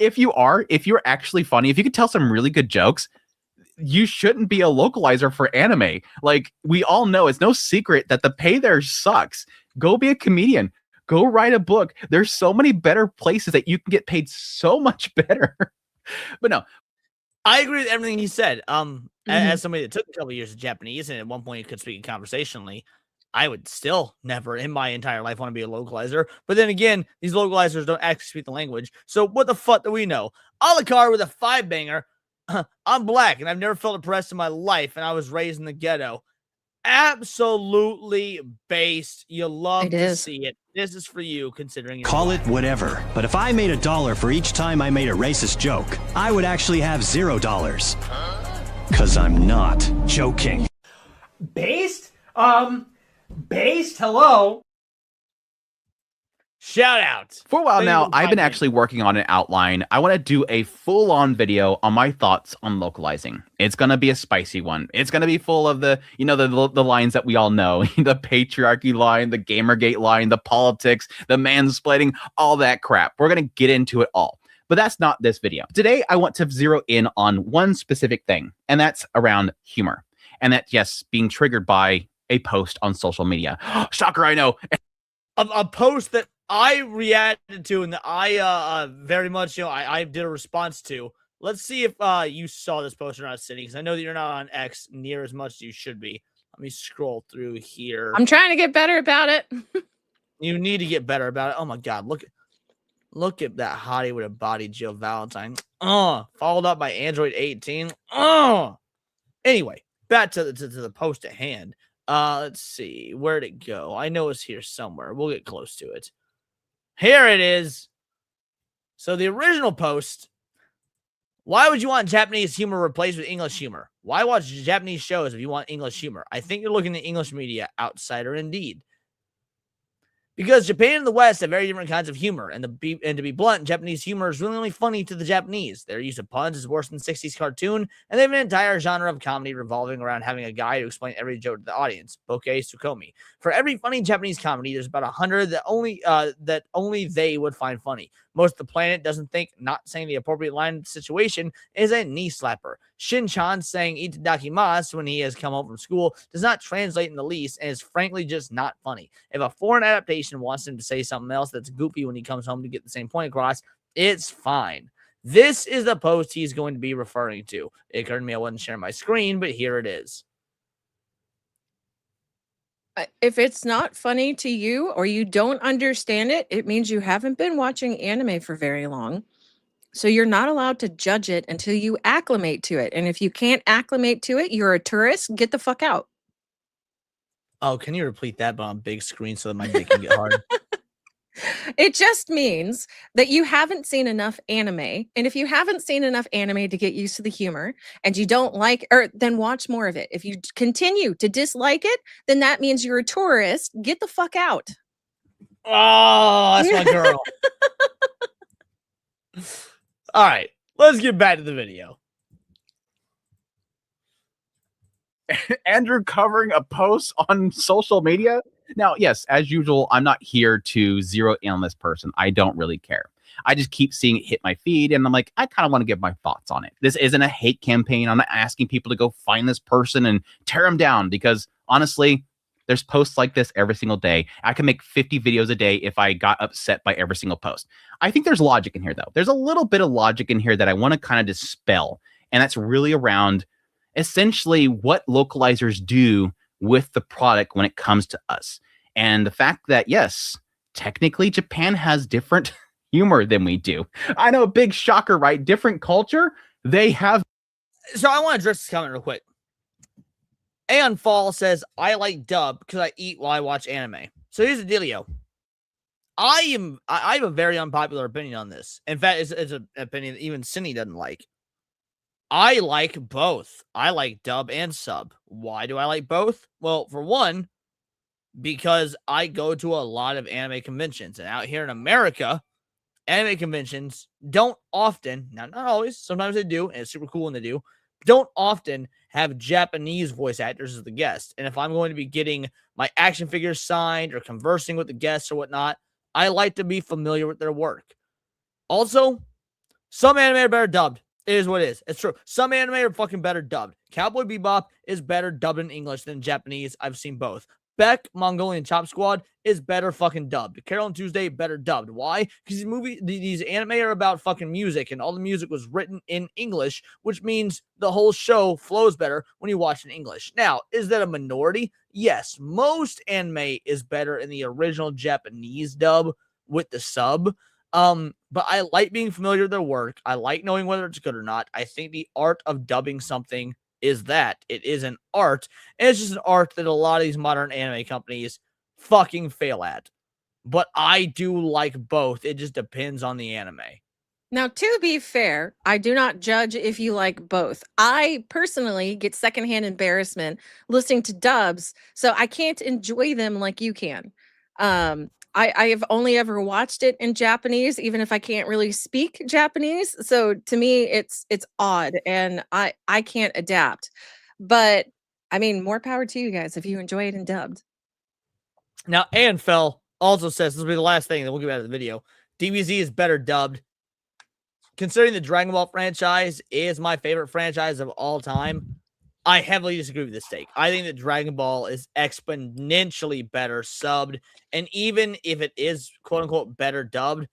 If you're actually funny, if you could tell some really good jokes, you shouldn't be a localizer for anime. Like, we all know, it's no secret that the pay there sucks. Go be a comedian. Go write a book. There's so many better places that you can get paid so much better. But no, I agree with everything he said. As somebody that took a couple of years of Japanese and at one point could speak conversationally, I would still never in my entire life want to be a localizer. But then again, these localizers don't actually speak the language. So what the fuck do we know? Alucard with a 5-banger. I'm black and I've never felt oppressed in my life, and I was raised in the ghetto. Absolutely based. You love to see it. This is for you, considering you're Call it whatever, but if I made $1 for each time I made a racist joke, I would actually have $0. Cause I'm not joking. Based? Based? Hello? Shout out. For a while now, I've been actually working on an outline. I want to do a full-on video on my thoughts on localizing. It's going to be a spicy one. It's going to be full of the lines that we all know. The patriarchy line, the Gamergate line, the politics, the mansplaining, all that crap. We're going to get into it all. But that's not this video. Today, I want to zero in on one specific thing, and that's around humor. And that, yes, being triggered by a post on social media. Shocker, I know. A post that I reacted to and that I very much, I did a response to. Let's see if you saw this post or not, Cindy, because I know that you're not on X near as much as you should be. Let me scroll through here. I'm trying to get better about it. You need to get better about it. Oh my God, look at that hottie with a body, Jill Valentine. Followed up by Android 18. Anyway, back to the post at hand. Let's see, where'd it go? I know it's here somewhere. We'll get close to it. Here it is. So the original post, why would you want Japanese humor replaced with English humor? Why watch Japanese shows if you want English humor? I think you're looking at English media, outsider indeed. Because Japan and the West have very different kinds of humor, and to be blunt, Japanese humor is really only funny to the Japanese. Their use of puns is worse than 60s cartoon, and they have an entire genre of comedy revolving around having a guy to explain every joke to the audience. Bokeh Tsukomi. For every funny Japanese comedy, there's about 100 that only they would find funny. Most of the planet doesn't think not saying the appropriate line in the situation is a knee slapper. Shin-chan saying itadakimasu when he has come home from school does not translate in the least and is frankly just not funny. If a foreign adaptation wants him to say something else that's goofy when he comes home to get the same point across, it's fine. This is the post he's going to be referring to. It occurred to me I wasn't sharing my screen, but here it is. If it's not funny to you or you don't understand it, it means you haven't been watching anime for very long. So you're not allowed to judge it until you acclimate to it. And if you can't acclimate to it, you're a tourist, get the fuck out. Oh, can you repeat that but on big screen so that my dick can get hard? It just means that you haven't seen enough anime. And if you haven't seen enough anime to get used to the humor and you don't like, or then watch more of it. If you continue to dislike it, then that means you're a tourist. Get the fuck out. Oh, that's my girl. All right, let's get back to the video. Andrew covering a post on social media. Now, yes, as usual, I'm not here to zero in on this person. I don't really care. I just keep seeing it hit my feed, and I'm like, I kind of want to give my thoughts on it. This isn't a hate campaign. I'm not asking people to go find this person and tear them down because, honestly, There's posts like this every single day. I can make 50 videos a day if I got upset by every single post. I think there's logic in here, though. There's a little bit of logic in here that I want to kind of dispel. And that's really around essentially what localizers do with the product when it comes to us. And the fact that, yes, technically Japan has different humor than we do. I know, big shocker, right? Different culture. They have. So I want to address this comment real quick. Aeon Fall says, I like dub because I eat while I watch anime. So here's the dealio. I have a very unpopular opinion on this. In fact, it's an opinion that even Cindy doesn't like. I like both. I like dub and sub. Why do I like both? Well, for one, because I go to a lot of anime conventions. And out here in America, anime conventions don't often, not always, sometimes they do, and it's super cool when they do, don't often have Japanese voice actors as the guests. And if I'm going to be getting my action figures signed or conversing with the guests or whatnot, I like to be familiar with their work. Also, some anime are better dubbed. It is what it is. It's true. Some anime are fucking better dubbed. Cowboy Bebop is better dubbed in English than Japanese. I've seen both. Beck, Mongolian Chop Squad is better fucking dubbed. Carol and Tuesday, better dubbed. Why? Because these anime are about fucking music, and all the music was written in English, which means the whole show flows better when you watch in English. Now, is that a minority? Yes. Most anime is better in the original Japanese dub with the sub. But I like being familiar with their work. I like knowing whether it's good or not. I think the art of dubbing something is that it is an art, and it's just an art that a lot of these modern anime companies fucking fail at. But I do like both. It just depends on the anime. Now, to be fair, I do not judge if you like both. I personally get secondhand embarrassment listening to dubs, so I can't enjoy them like you can. I have only ever watched it in Japanese, even if I can't really speak Japanese. So to me, it's odd, and I can't adapt. But I mean, more power to you guys if you enjoy it in dubbed. Now, Anfell also says, this will be the last thing, then we'll get out of the video. DBZ is better dubbed. Considering the Dragon Ball franchise is my favorite franchise of all time, I heavily disagree with this take. I think that Dragon Ball is exponentially better subbed. And even if it is quote unquote better dubbed,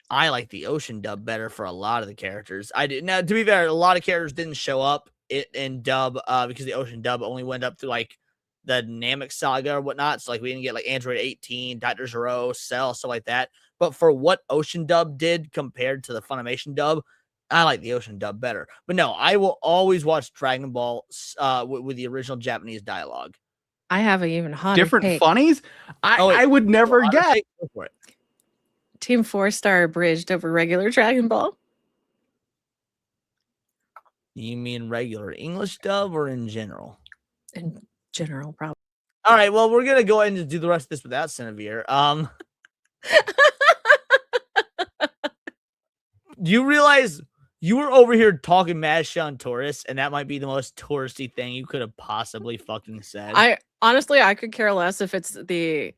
I like the Ocean dub better for a lot of the characters. Now, to be fair, a lot of characters didn't show up in dub because the Ocean dub only went up to like the Namek Saga or whatnot. So like we didn't get like Android 18, Dr. Zero, Cell, stuff like that. But for what Ocean dub did compared to the Funimation dub, I like the Ocean dub better. But no, I will always watch Dragon Ball with the original Japanese dialogue. I have an even hotter Different take. funnies? I would never guess. Go for it. Team 4-star abridged over regular Dragon Ball. You mean regular English dub or in general? In general, probably. All right, well, we're going to go ahead and just do the rest of this without Cinevere. Do you realize you were over here talking mad shit on tourists, and that might be the most touristy thing you could have possibly fucking said? I honestly, I could care less if it's the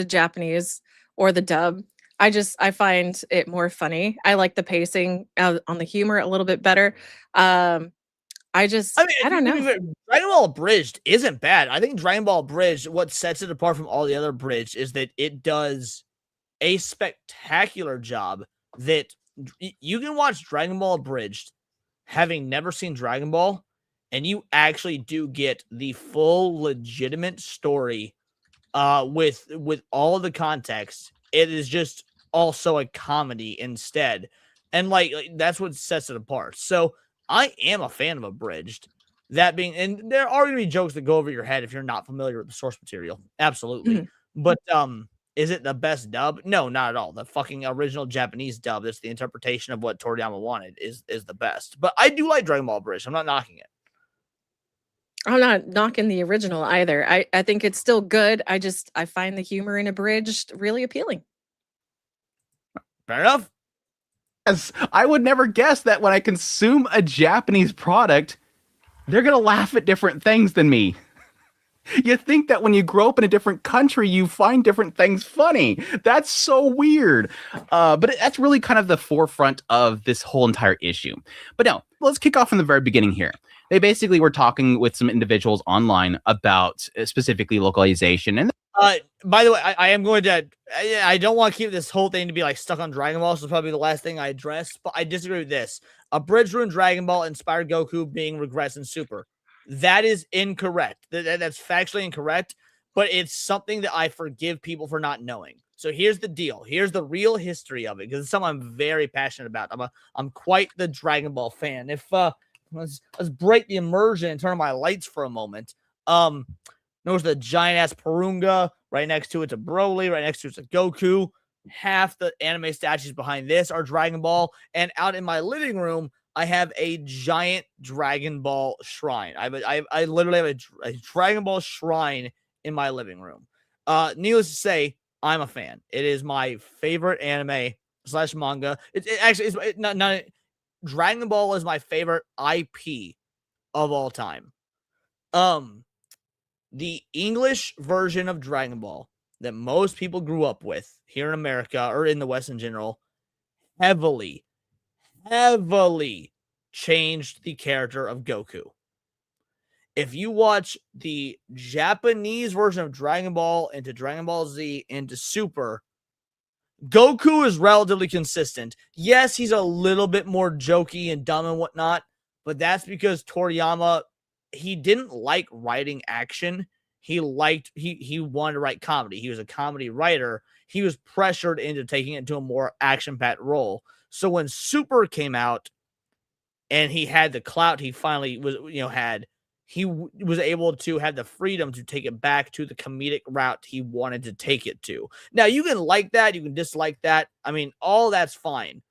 Japanese or the dub. I find it more funny. I like the pacing on the humor a little bit better. I don't know. Dragon Ball Abridged isn't bad. I think Dragon Ball Abridged, what sets it apart from all the other Abridged is that it does a spectacular job that you can watch Dragon Ball Abridged having never seen Dragon Ball, and you actually do get the full legitimate story with all of the context. It is just also a comedy instead. And like that's what sets it apart. So I am a fan of Abridged. That being, and there are going to be jokes that go over your head if you're not familiar with the source material. Absolutely. Mm-hmm. But is it the best dub? No, not at all. The fucking original Japanese dub, that's the interpretation of what Toriyama wanted, is the best. But I do like Dragon Ball Abridged. I'm not knocking it. I'm not knocking the original either. I think it's still good. I find the humor in Abridged really appealing. Fair enough. Yes, I would never guess that when I consume a Japanese product, they're going to laugh at different things than me. You think that when you grow up in a different country, you find different things funny. That's so weird. But that's really kind of the forefront of this whole entire issue. But no, let's kick off from the very beginning here. They basically were talking with some individuals online about specifically localization. And by the way, I am going to. I don't want to keep this whole thing to be like stuck on Dragon Ball. So it's probably the last thing I address. But I disagree with this. A bridge ruined Dragon Ball inspired Goku being regressed in Super. That is incorrect. That's factually incorrect. But it's something that I forgive people for not knowing. So here's the deal. Here's the real history of it, because it's something I'm very passionate about. I'm quite the Dragon Ball fan. If let's break the immersion and turn on my lights for a moment. Notice the giant ass Purunga right next to it's a Broly, right next to it's a Goku. Half the anime statues behind this are Dragon Ball, and out in my living room, I have a giant Dragon Ball shrine. I literally have a Dragon Ball shrine in my living room. Needless to say, I'm a fan. It is my favorite anime / manga. It's not Dragon Ball is my favorite IP of all time. The English version of Dragon Ball that most people grew up with here in America or in the West in general heavily changed the character of Goku. If you watch the Japanese version of Dragon Ball into Dragon Ball Z into Super, Goku is relatively consistent. Yes, he's a little bit more jokey and dumb and whatnot, but that's because Toriyama, he didn't like writing action. He wanted to write comedy. He was a comedy writer. He was pressured into taking it to a more action-packed role. So when Super came out and he had the clout he finally was, he was able to have the freedom to take it back to the comedic route he wanted to take it to. Now, you can like that. You can dislike that. I mean, all that's fine.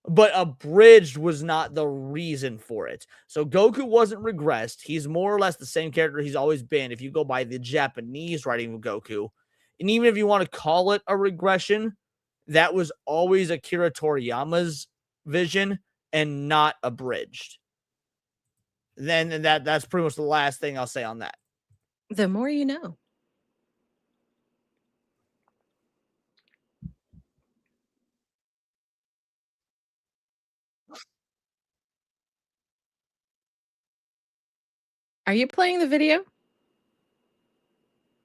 But abridged was not the reason for it. So Goku wasn't regressed. He's more or less the same character he's always been if you go by the Japanese writing of Goku. And even if you want to call it a regression, that was always Akira Toriyama's vision and not abridged. Then that's pretty much the last thing I'll say on that. The more you know. Are you playing the video?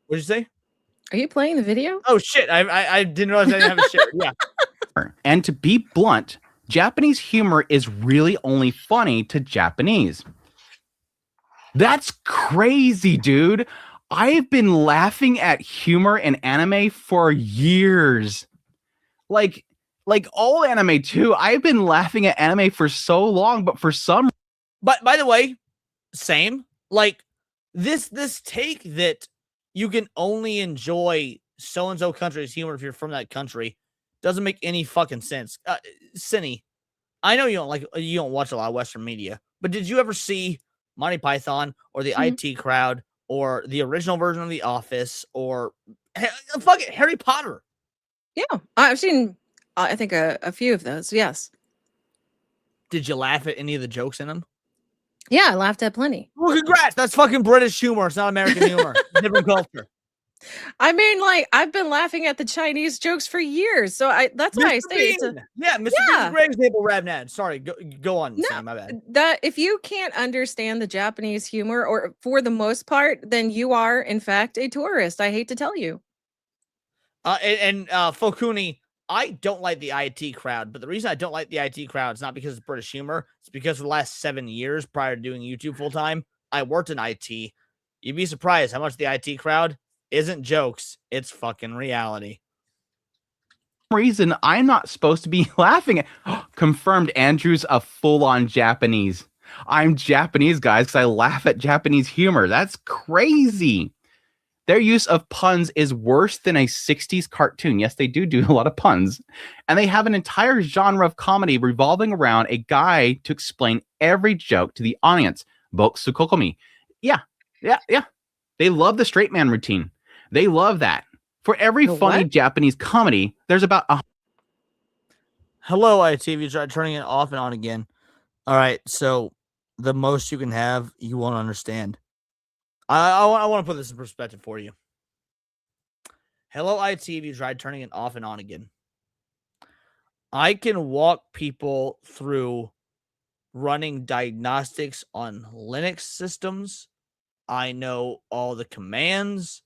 What'd you say? Are you playing the video? Oh shit! I didn't realize I didn't have a share. Yeah. And to be blunt, Japanese humor is really only funny to Japanese. That's crazy, dude. I've been laughing at humor in anime for years. Like all anime too. I've been laughing at anime for so long, but for some. But by the way, same. Like this take that you can only enjoy so-and-so country's humor if you're from that country doesn't make any fucking sense. Cinny, I know you don't watch a lot of Western media, but did you ever see Monty Python or the IT Crowd or the original version of The Office or fucking Harry Potter? Yeah, I've seen, I think, a few of those. Yes. Did you laugh at any of the jokes in them? Yeah, I laughed at plenty. Well, congrats. That's fucking British humor. It's not American humor. Different culture. I mean, like, I've been laughing at the Chinese jokes for years, so that's why I say it's Mr. Bean is a great example. Rabnad. Sorry, go on. No, Sam, my bad. that if you can't understand the Japanese humor, or for the most part, then you are in fact a tourist. I hate to tell you. Fokuni, I don't like the IT Crowd, but the reason I don't like the IT Crowd is not because it's British humor. It's because for the last 7 years prior to doing YouTube full time, I worked in IT. You'd be surprised how much the IT Crowd isn't jokes. It's fucking reality. Reason I'm not supposed to be laughing at. Confirmed, Andrew's a full-on Japanese. I'm Japanese, guys, because I laugh at Japanese humor. That's crazy. Their use of puns is worse than a 60s cartoon. Yes, they do a lot of puns. And they have an entire genre of comedy revolving around a guy to explain every joke to the audience. Boksukokomi. Yeah. They love the straight man routine. They love that. For every funny Japanese comedy, there's about a... Hello, ITV. Try turning it off and on again. All right, so the most you can have, you won't understand. I want to put this in perspective for you. Hello, ITV. Try turning it off and on again. I can walk people through running diagnostics on Linux systems. I know all the commands.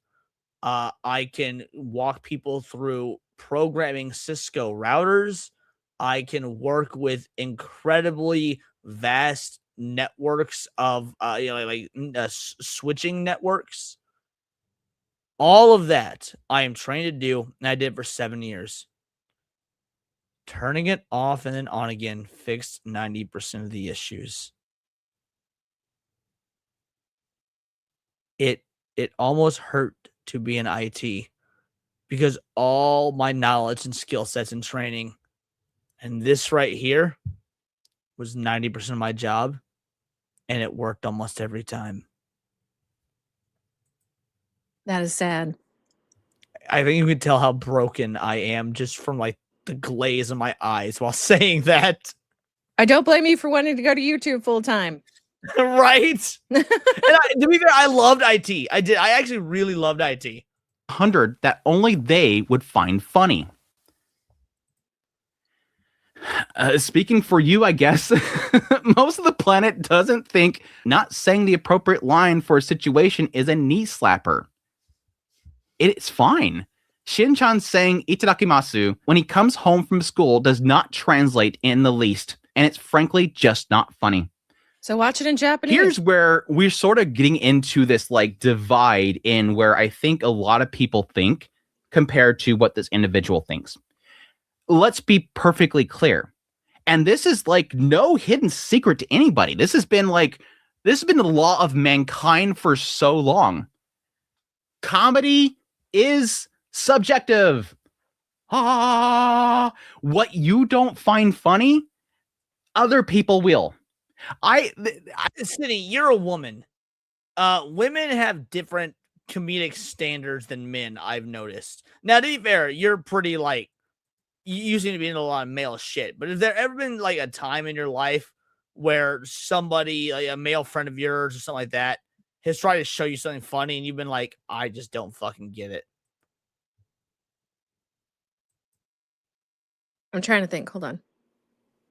I can walk people through programming Cisco routers. I can work with incredibly vast networks of switching networks. All of that I am trained to do, and I did for 7 years. Turning it off and then on again fixed 90% of the issues. It almost hurt to be in IT because all my knowledge and skill sets and training, and this right here was 90% of my job, and it worked almost every time. That is sad. I think you can tell how broken I am just from like the glaze in my eyes while saying that. I don't blame you for wanting to go to YouTube full time. Right? And to be fair, I loved IT. I did. I actually really loved IT. 100 that only they would find funny. Speaking for you, I guess, most of the planet doesn't think not saying the appropriate line for a situation is a knee slapper. It's fine. Shin-chan saying itadakimasu when he comes home from school does not translate in the least, and it's frankly just not funny. So watch it in Japanese. Here's where we're sort of getting into this like divide in where I think a lot of people think compared to what this individual thinks. Let's be perfectly clear. And this is like no hidden secret to anybody. This has been the law of mankind for so long. Comedy is subjective. What you don't find funny, other people will. Cindy, you're a woman. Women have different comedic standards than men, I've noticed. Now, to be fair, you're pretty like, you seem to be in a lot of male shit, but has there ever been like a time in your life where somebody, like a male friend of yours or something like that, has tried to show you something funny and you've been like, I just don't fucking get it? I'm trying to think. Hold on.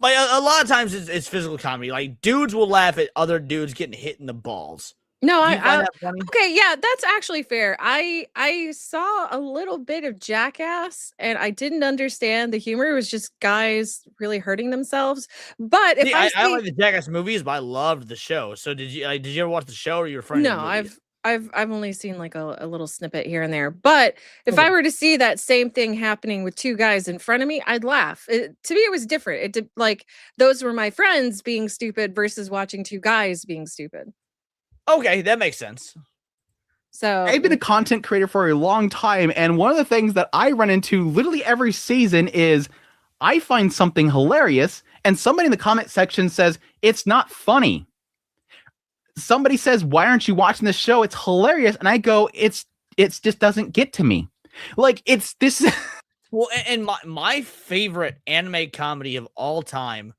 Like a lot of times it's physical comedy. Like dudes will laugh at other dudes getting hit in the balls. No, Do you find that funny? okay, yeah, that's actually fair. I saw a little bit of Jackass and I didn't understand the humor. It was just guys really hurting themselves. But if See, I I like the Jackass movies, but I loved the show. So did you ever watch the show or you were referring to the No, movies? I've only seen like a little snippet here and there. But if I were to see that same thing happening with two guys in front of me, I'd laugh. To me, it was different. It did, like those were my friends being stupid versus watching two guys being stupid. Okay, that makes sense. So I've been a content creator for a long time, and one of the things that I run into literally every season is I find something hilarious, and somebody in the comment section says, it's not funny. Somebody says, why aren't you watching this show? It's hilarious. And I go, it's just doesn't get to me. Like, it's this. Well, and my favorite anime comedy of all time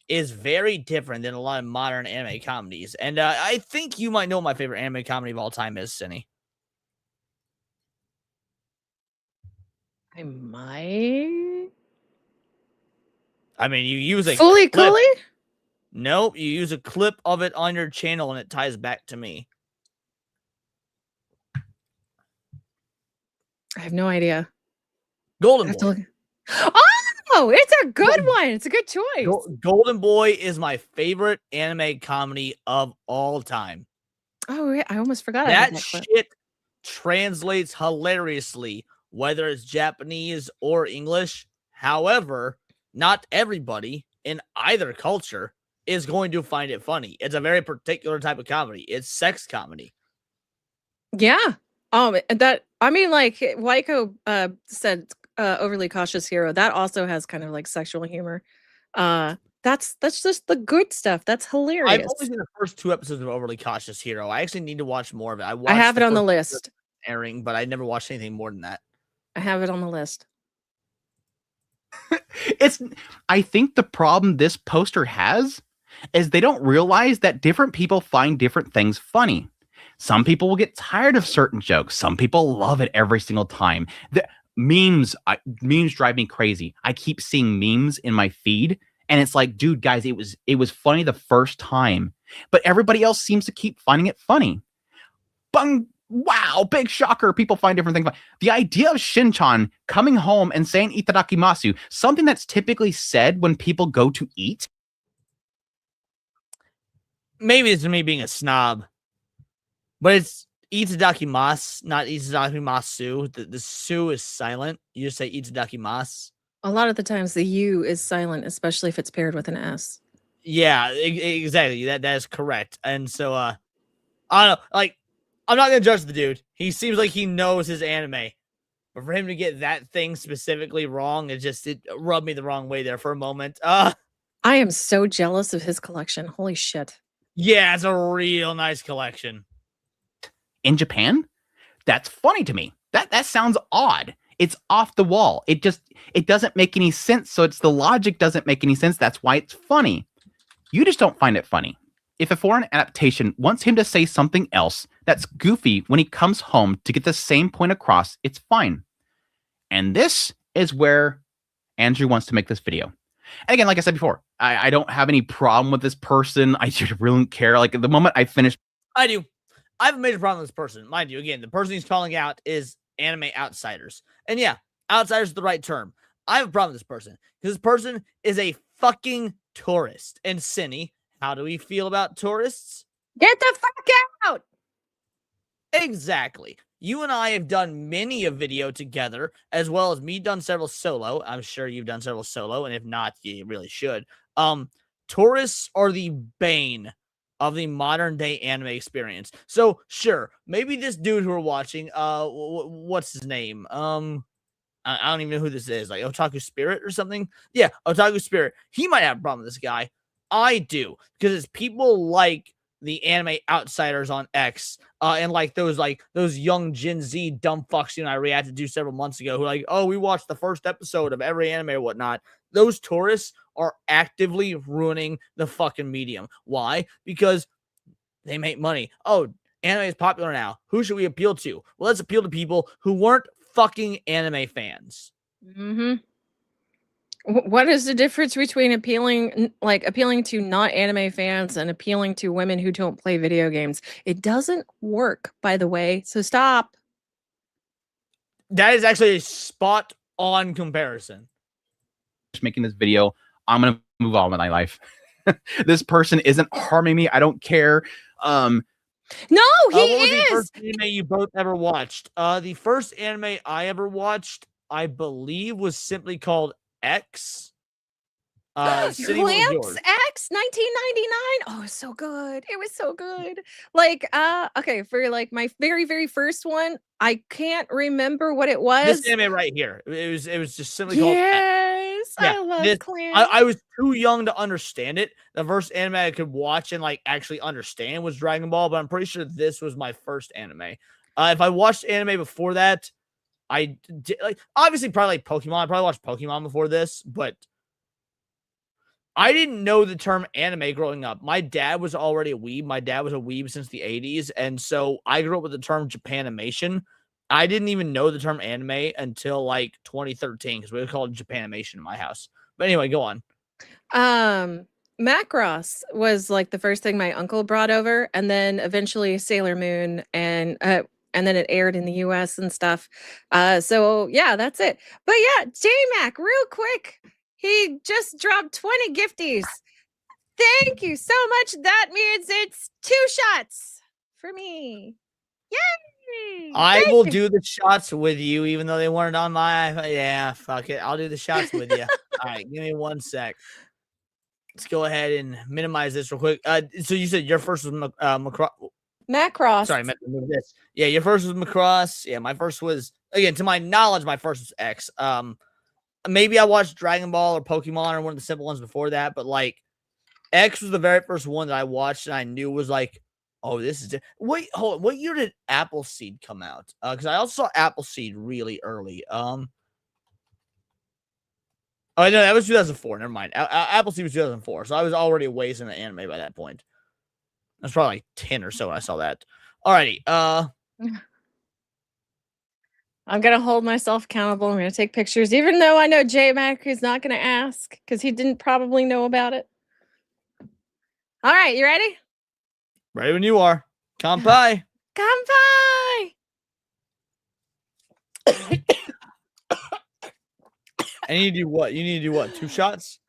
is very different than a lot of modern anime comedies. And I think you might know what my favorite anime comedy of all time is, Cindy. I might. I mean, you use a Fully clip. Cooley? Nope, you use a clip of it on your channel and it ties back to me. I have no idea. Golden Boy. Oh, it's a good one. It's a good choice. Golden Boy is my favorite anime comedy of all time. Oh, yeah, I almost forgot. I had That clip. shit translates hilariously, whether it's Japanese or English. However, not everybody in either culture is going to find it funny. It's a very particular type of comedy. It's sex comedy. Yeah. That I mean, like Waiko said, overly cautious hero. That also has kind of like sexual humor. That's just the good stuff. That's hilarious. I've only seen the first 2 episodes of Overly Cautious Hero. I actually need to watch more of it. I have it on the first list. airing, but I never watched anything more than that. I have it on the list. I think the problem this poster has is they don't realize that different people find different things funny. Some people will get tired of certain jokes. Some people love it every single time. The memes drive me crazy. I keep seeing memes in my feed And it's like, dude, guys, it was funny the first time, but everybody else seems to keep finding it funny. Bung! Wow, big shocker. People find different things funny. The idea of Shinchan coming home and saying itadakimasu, something that's typically said when people go to eat. Maybe it's me being a snob, but it's itadakimasu, not itadakimasu. The su is silent. You just say itadakimasu. A lot of the times the U is silent, especially if it's paired with an S. Yeah, exactly. That is correct. And so, I don't know. Like, I'm not gonna judge the dude. He seems like he knows his anime, but for him to get that thing specifically wrong, it rubbed me the wrong way there for a moment. I am so jealous of his collection. Holy shit. Yeah, it's a real nice collection. In Japan, that's funny to me. That sounds odd. It's off the wall. It doesn't make any sense. So the logic doesn't make any sense. That's why it's funny. You just don't find it funny. If a foreign adaptation wants him to say something else that's goofy when he comes home to get the same point across, it's fine. And this is where Andrew wants to make this video. And again, like I said before, I don't have any problem with this person. I just really don't care. Like, at the moment I finish. I do. I have a major problem with this person. Mind you, again, the person he's calling out is anime outsiders. And yeah, outsiders is the right term. I have a problem with this person because this person is a fucking tourist. And Cinny, how do we feel about tourists? Get the fuck out! Exactly. You and I have done many a video together, as well as me done several solo. I'm sure you've done several solo, and if not, you really should. Tourists are the bane of the modern day anime experience. So sure, maybe this dude who we're watching, what's his name? I don't even know who this is, like Otaku Spirit or something. Yeah, Otaku Spirit. He might have a problem with this guy. I do, because it's people like the anime outsiders on X, and like those young Gen Z dumb fucks you and I reacted to several months ago who are like, oh, we watched the first episode of every anime or whatnot. Those tourists are actively ruining the fucking medium. Why? Because they make money. Oh, anime is popular now. Who should we appeal to? Well, let's appeal to people who weren't fucking anime fans. Mm-hmm. What is the difference between appealing to not anime fans and appealing to women who don't play video games? It doesn't work, by the way, so stop. That is actually a spot on comparison. Just making this video, I'm gonna move on with my life. This person isn't harming me. I don't care. No, he what was is. the first anime you both ever watched? The first anime I ever watched, I believe, was simply called X. Clamps X, 1999. Oh, it's so good. It was so good. Like, okay, for like my very, very first one, I can't remember what it was. This anime right here. It was just simply called X. Yes, Yeah, I love Clamps. I was too young to understand it. The first anime I could watch and like actually understand was Dragon Ball, but I'm pretty sure this was my first anime. If I watched anime before that, I did, like, obviously probably like Pokemon. I probably watched Pokemon before this, but I didn't know the term anime growing up. My dad was already a weeb. My dad was a weeb since the 80s, and so I grew up with the term Japanimation. I didn't even know the term anime until like 2013 because we would call it Japanimation in my house. But anyway, go on. Macross was like the first thing my uncle brought over, and then eventually Sailor Moon, and then it aired in the US and stuff. So yeah, that's it. But yeah, J-Mac, real quick, he just dropped 20 gifties. Thank you so much. That means it's 2 shots for me. Yay! I will do the shots with you, even though they weren't on my. Yeah, fuck it. I'll do the shots with you. All right, give me 1 sec. Let's go ahead and minimize this real quick. So you said your first was Macross. Sorry, I meant to move this. Yeah, your first was Macross. Yeah, my first was, again, to my knowledge, my first was X. Maybe I watched Dragon Ball or Pokemon or one of the simple ones before that, but like X was the very first one that I watched and I knew was like, oh, this is wait, hold on. What year did Appleseed come out? Because I also saw Appleseed really early. Oh no, that was 2004. Never mind. Appleseed was 2004, so I was already a ways in the anime by that point. I was probably like 10 or so when I saw that. Alrighty. I'm gonna hold myself accountable. I'm gonna take pictures, even though I know J-Mac is not gonna ask because he didn't probably know about it. All right, you ready? Ready when you are. Kampai. Kampai! And you need to do what? You need to do what? 2 shots?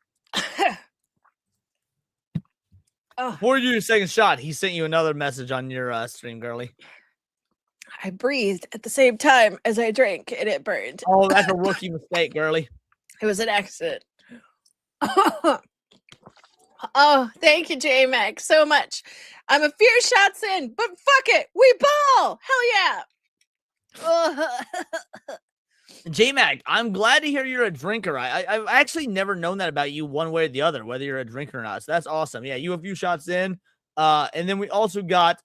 Before you do your second shot, he sent you another message on your stream, girly. I breathed at the same time as I drank, and it burned. Oh, that's a rookie mistake, girly. It was an accident. Oh, thank you, J-Mac, so much. I'm a few shots in, but fuck it, we ball. Hell yeah. J-Mac, I'm glad to hear you're a drinker. I've actually never known that about you one way or the other, whether you're a drinker or not. So that's awesome. Yeah, you have a few shots in. And then we also got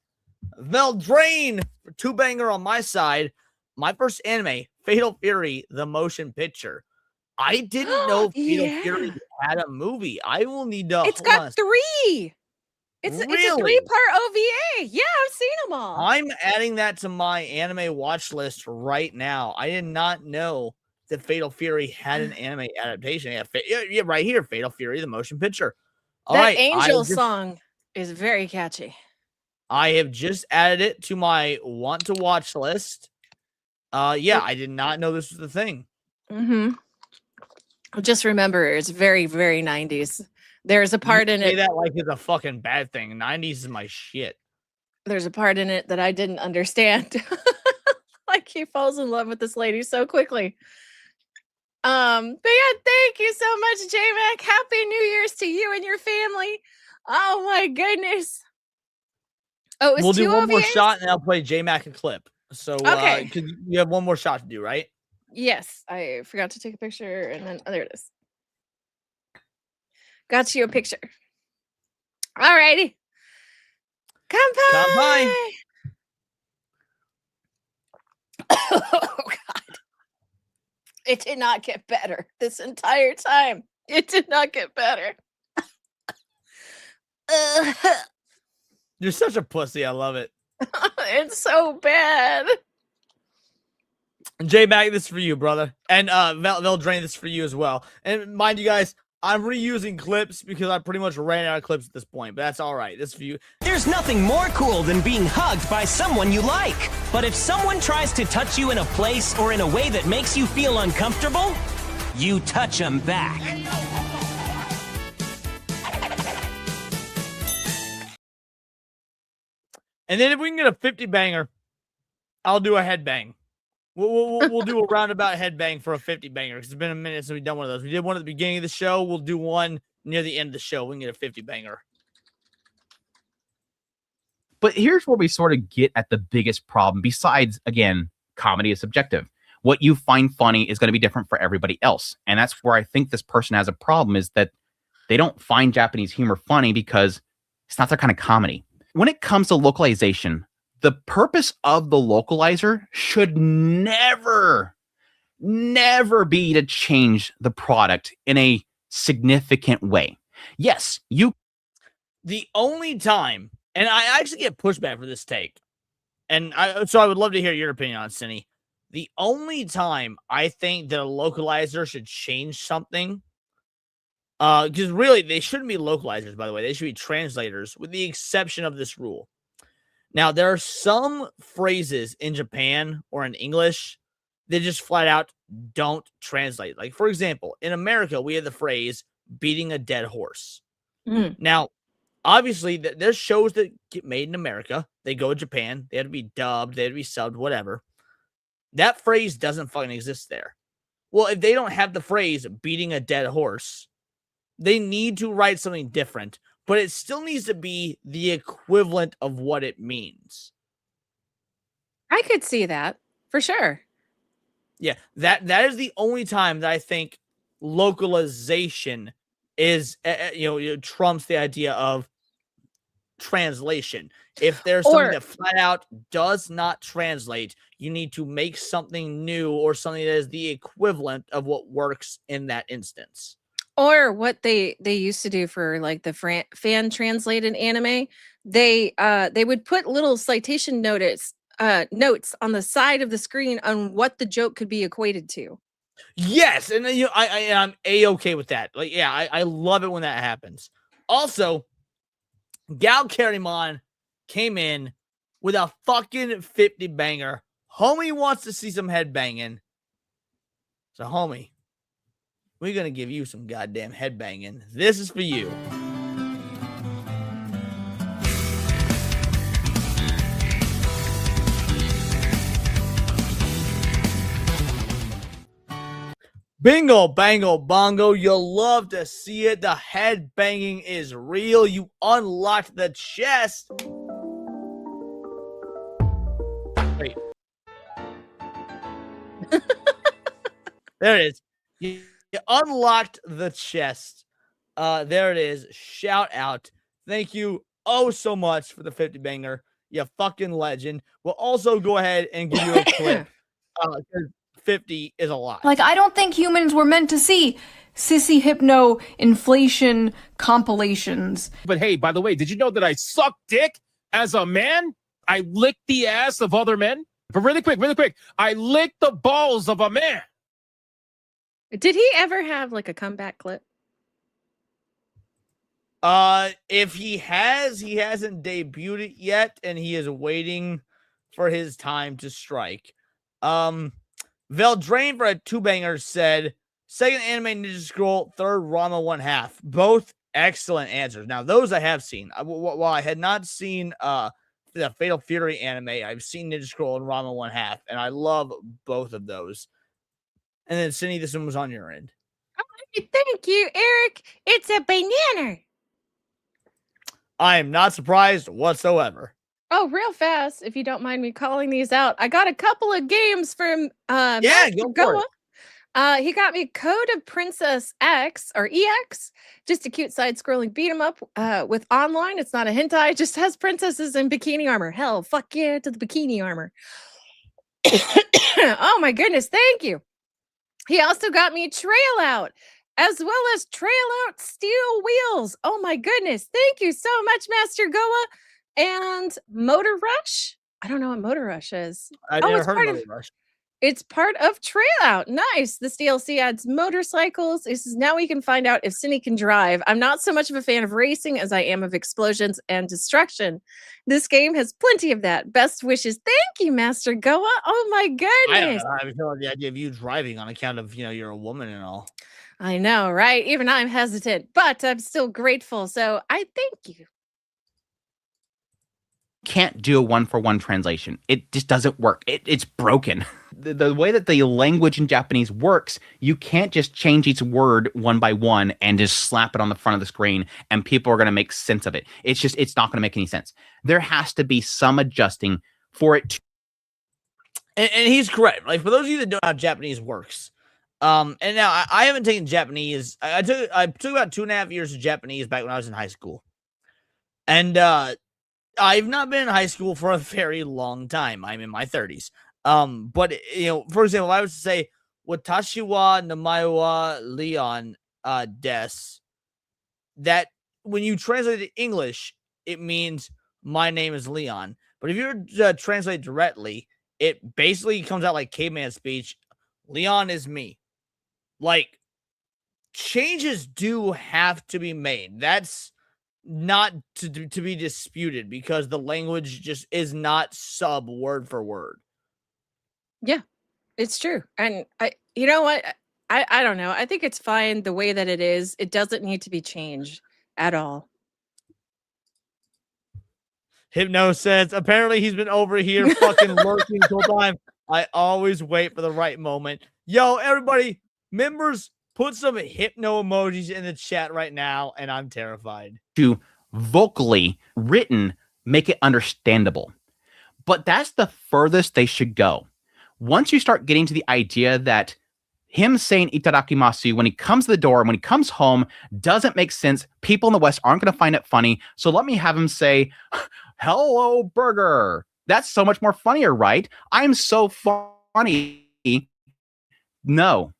Veldrain for 2-banger on my side. My first anime, Fatal Fury, the motion picture. I didn't know Fatal Fury had a movie. I will need to. It's got 3. It's a 3-part OVA. Yeah, I've seen them all. I'm adding that to my anime watch list right now. I did not know that Fatal Fury had an anime adaptation. Yeah, right here, Fatal Fury, the motion picture. All right, Angel song is very catchy. I have just added it to my want to watch list. Yeah, I did not know this was the thing. Just remember, it's very, very 90s. There's a part in it that like it's a fucking bad thing. 90s is my shit. There's a part in it that I didn't understand. Like he falls in love with this lady so quickly. But yeah, thank you so much, J-Mac. Happy New Year's to you and your family. Oh my goodness. Oh, it was we'll do one more OVAs? shot and I'll play J-Mac a clip. So Okay. You have one more shot to do, right? Yes, I forgot to take a picture and then there it is. Got you a picture. All righty. Kampai! Oh, God. It did not get better this entire time. It did not get better. You're such a pussy. I love it. It's so bad. J-Mac, this is for you, brother. And Veldrain, this is for you as well. And mind you guys, I'm reusing clips because I pretty much ran out of clips at this point, but that's all right. This is for you. There's nothing more cool than being hugged by someone you like. But if someone tries to touch you in a place or in a way that makes you feel uncomfortable, you touch them back. And then if we can get a 50-banger, I'll do a headbang. We'll do a roundabout headbang for a 50-banger because it's been a minute since we've done one of those. We did one at the beginning of the show. We'll do one near the end of the show. We can get a 50-banger. But here's where we sort of get at the biggest problem. Besides, again, comedy is subjective. What you find funny is going to be different for everybody else. And that's where I think this person has a problem, is that they don't find Japanese humor funny because it's not their kind of comedy. When it comes to localization, the purpose of the localizer should never be to change the product in a significant way. Yes, the only time, and I actually get pushback for this take, and so I would love to hear your opinion on it, Cindy. The only time I think that a localizer should change something, because really they shouldn't be localizers, by the way. They should be translators, with the exception of this rule. Now, there are some phrases in Japan or in English that just flat out don't translate. Like, for example, in America, we have the phrase beating a dead horse. Now, obviously, there's shows that get made in America. They go to Japan. They have to be dubbed. They have to be subbed, whatever. That phrase doesn't fucking exist there. Well, if they don't have the phrase beating a dead horse, they need to write something different. But it still needs to be the equivalent of what it means. I could see that for sure. Yeah, that is the only time that I think localization is, trumps the idea of translation. If there's something that flat out does not translate, you need to make something new or something that is the equivalent of what works in that instance. Or what they used to do for like the fan translated anime, they would put little citation notice notes on the side of the screen on what the joke could be equated to. Yes, and you know, I'm a-okay with that. Like, yeah, I love it when that happens. Also, Gal Carrymon came in with a fucking 50 banger. Homie wants to see some head banging. So, homie, we're gonna give you some goddamn head banging. This is for you. Bingo, bango, bongo. You'll love to see it. The head banging is real. You unlocked the chest. Wait. There it is. You unlocked the chest. There it is. Shout out. Thank you oh so much for the 50 banger. You fucking legend. We'll also go ahead and give you a clip. 50 is a lot. Like, I don't think humans were meant to see sissy hypno inflation compilations. But hey, by the way, did you know that I suck dick as a man? I lick the ass of other men. But really quick, I lick the balls of a man. Did he ever have like a comeback clip? If he has, he hasn't debuted it yet, and he is waiting for his time to strike. Veldrain for a 2-banger said, second anime Ninja Scroll, third Rama 1/2. Both excellent answers. Now, those I have seen. While I had not seen the Fatal Fury anime, I've seen Ninja Scroll and Rama 1/2, and I love both of those. And then, Cindy, this one was on your end. Oh, thank you, Eric. It's a banana. I am not surprised whatsoever. Oh, real fast, if you don't mind me calling these out. I got a couple of games from yeah, go for it. He got me Code of Princess X or EX, just a cute side-scrolling beat 'em up with online. It's not a hentai, it just has princesses in bikini armor. Hell, fuck yeah to the bikini armor. Oh my goodness, thank you. He also got me Trail Out, as well as Trail Out Steel Wheels. Oh my goodness, thank you so much, Master Goa. And Motor Rush. I don't know what Motor Rush is. I never heard of Motor Rush. It's part of Trail Out. Nice. This DLC adds motorcycles. This is now we can find out if Cindy can drive. I'm not so much of a fan of racing as I am of explosions and destruction. This game has plenty of that. Best wishes. Thank you, Master Goa. Oh my goodness. I have no idea of you driving on account of, you're a woman and all. I know, right? Even I'm hesitant, but I'm still grateful. So I thank you. Can't do a 1-for-1 translation. It just doesn't work. It's broken. The way that the language in Japanese works, you can't just change each word one by one and just slap it on the front of the screen and people are going to make sense of it. It's not going to make any sense. There has to be some adjusting for it. And he's correct. Like, for those of you that don't know how Japanese works, and now I haven't taken Japanese. I took about 2.5 years of Japanese back when I was in high school. And, I've not been in high school for a very long time. I'm in my 30s. But for example, I was to say Watashi wa namae wa Leon des, that when you translate it to English, it means my name is Leon. But if you translate directly, it basically comes out like caveman speech. Leon is me. Like, changes do have to be made. That's not to be disputed because the language just is not sub word for word. Yeah, it's true. And you know what? I don't know. I think it's fine the way that it is. It doesn't need to be changed at all. Hypno says, apparently he's been over here fucking lurking the whole time. I always wait for the right moment. Yo, everybody, members, put some hypno emojis in the chat right now, and I'm terrified. To vocally written make it understandable. But that's the furthest they should go. Once you start getting to the idea that him saying itadakimasu when he comes to the door and when he comes home doesn't make sense, people in the West aren't going to find it funny. So let me have him say, hello, burger. That's so much more funnier, right? I'm so funny. No.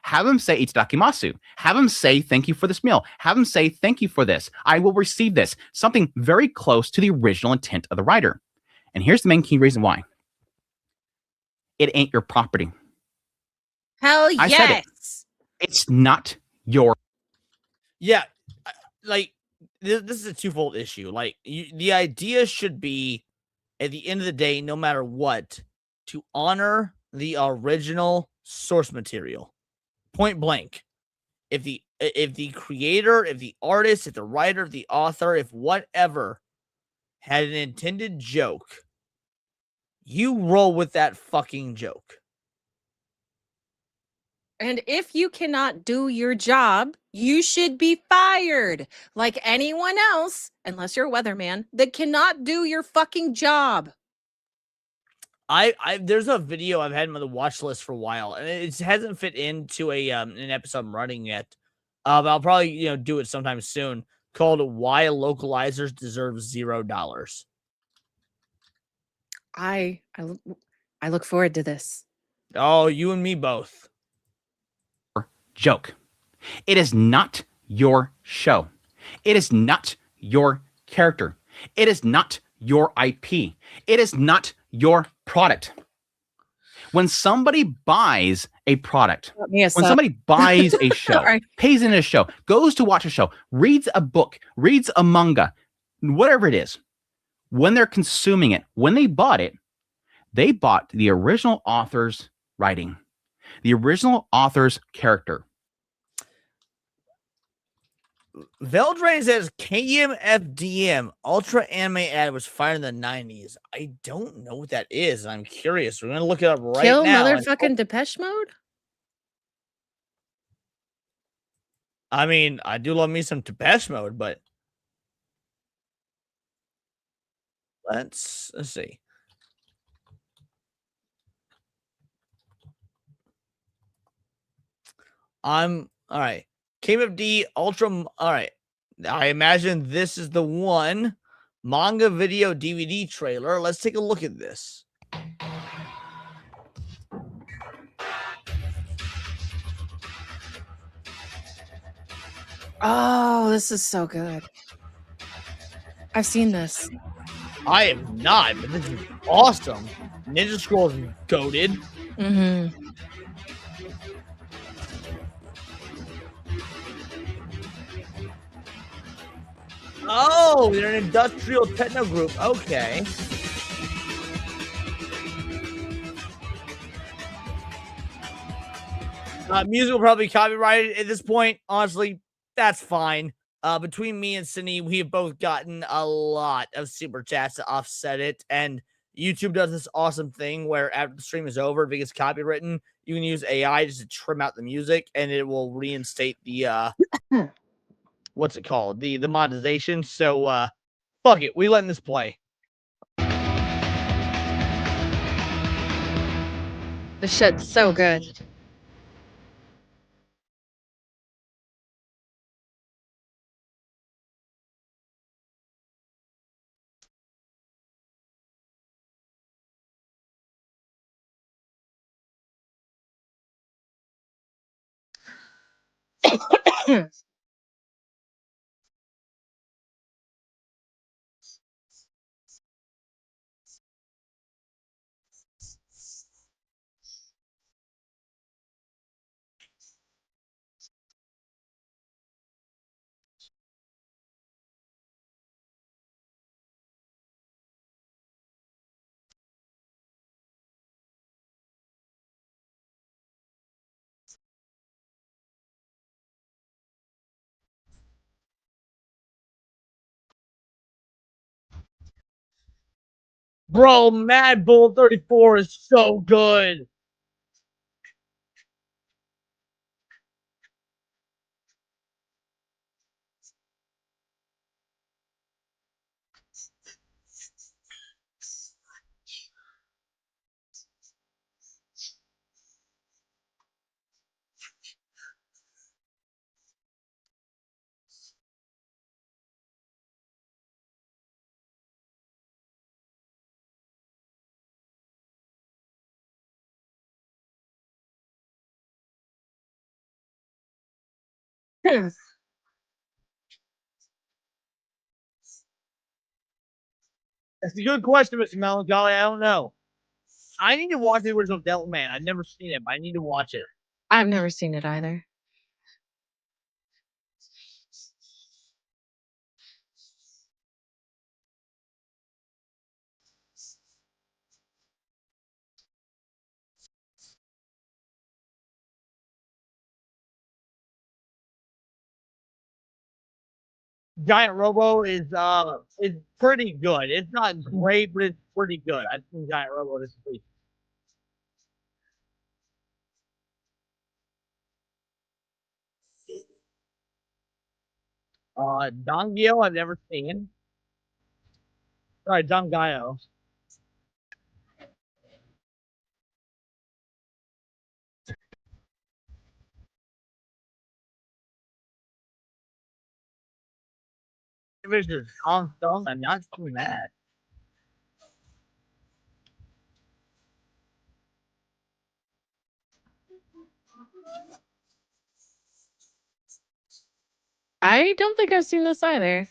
Have him say itadakimasu. Have him say thank you for this meal. Have him say thank you for this. I will receive this. Something very close to the original intent of the writer. And here's the main key reason why. It ain't your property. Hell I said it. yes. It's not your. Yeah, like this is a twofold issue. Like the idea should be, at the end of the day, no matter what, to honor the original source material. Point blank. If the creator, if the artist, if the writer, if the author, if whatever had an intended joke, you roll with that fucking joke. And if you cannot do your job, you should be fired like anyone else, unless you're a weatherman, that cannot do your fucking job. There's a video I've had on the watch list for a while, and it hasn't fit into an episode I'm running yet. But I'll probably do it sometime soon. Called "Why Localizers Deserve $0." I look forward to this. Oh, you and me both. Joke. It is not your show. It is not your character. It is not your IP. It is not your product. When somebody buys a product, when somebody buys a show, pays in a show, goes to watch a show, reads a book, reads a manga, whatever it is, when they're consuming it, when they bought it, they bought the original author's writing, the original author's character. Veldrain says KMFDM Ultra Anime ad was fired in the 90s. I don't know what that is. I'm curious. We're gonna look it up right Kill now. motherfucking Depeche Mode? I mean, I do love me some Depeche Mode, but let's see. All right. KMFD Ultra. All right. I imagine this is the one manga video DVD trailer. Let's take a look at this. Oh, this is so good. I've seen this. I am not, but this is awesome. Ninja Scrolls goated. Mm-hmm. Oh, they're an industrial techno group. Okay. Music will probably be copyrighted at this point. Honestly, that's fine. Between me and Sydney, we have both gotten a lot of super chats to offset it. And YouTube does this awesome thing where after the stream is over, if it gets copywritten, you can use AI just to trim out the music and it will reinstate the what's it called? The monetization. So fuck it. We letting this play. This shit's so good. Bro, Mad Bull 34 is so good. That's a good question, Mr. Melancholy. I don't know. I need to watch the original Devilman. I've never seen it, but I need to watch it. I've never seen it either. Giant Robo is pretty good. It's not great, but it's pretty good. I've seen Giant Robo this week. Dongyo, I've never seen. Sorry, Dongayo. Division Hong Kong, I'm not doing that. I don't think I've seen this either.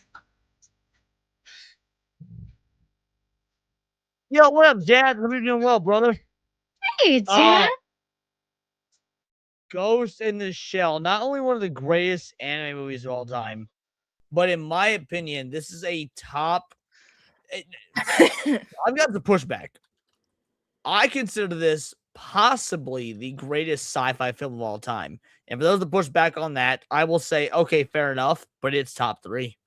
Yo, what up, Jad? Hope you're doing well, brother. Hey, Jad. Ghost in the Shell, not only one of the greatest anime movies of all time, but in my opinion, this is a top. I've got the pushback. I consider this possibly the greatest sci-fi film of all time. And for those that push back on that, I will say, okay, fair enough, but it's top 3.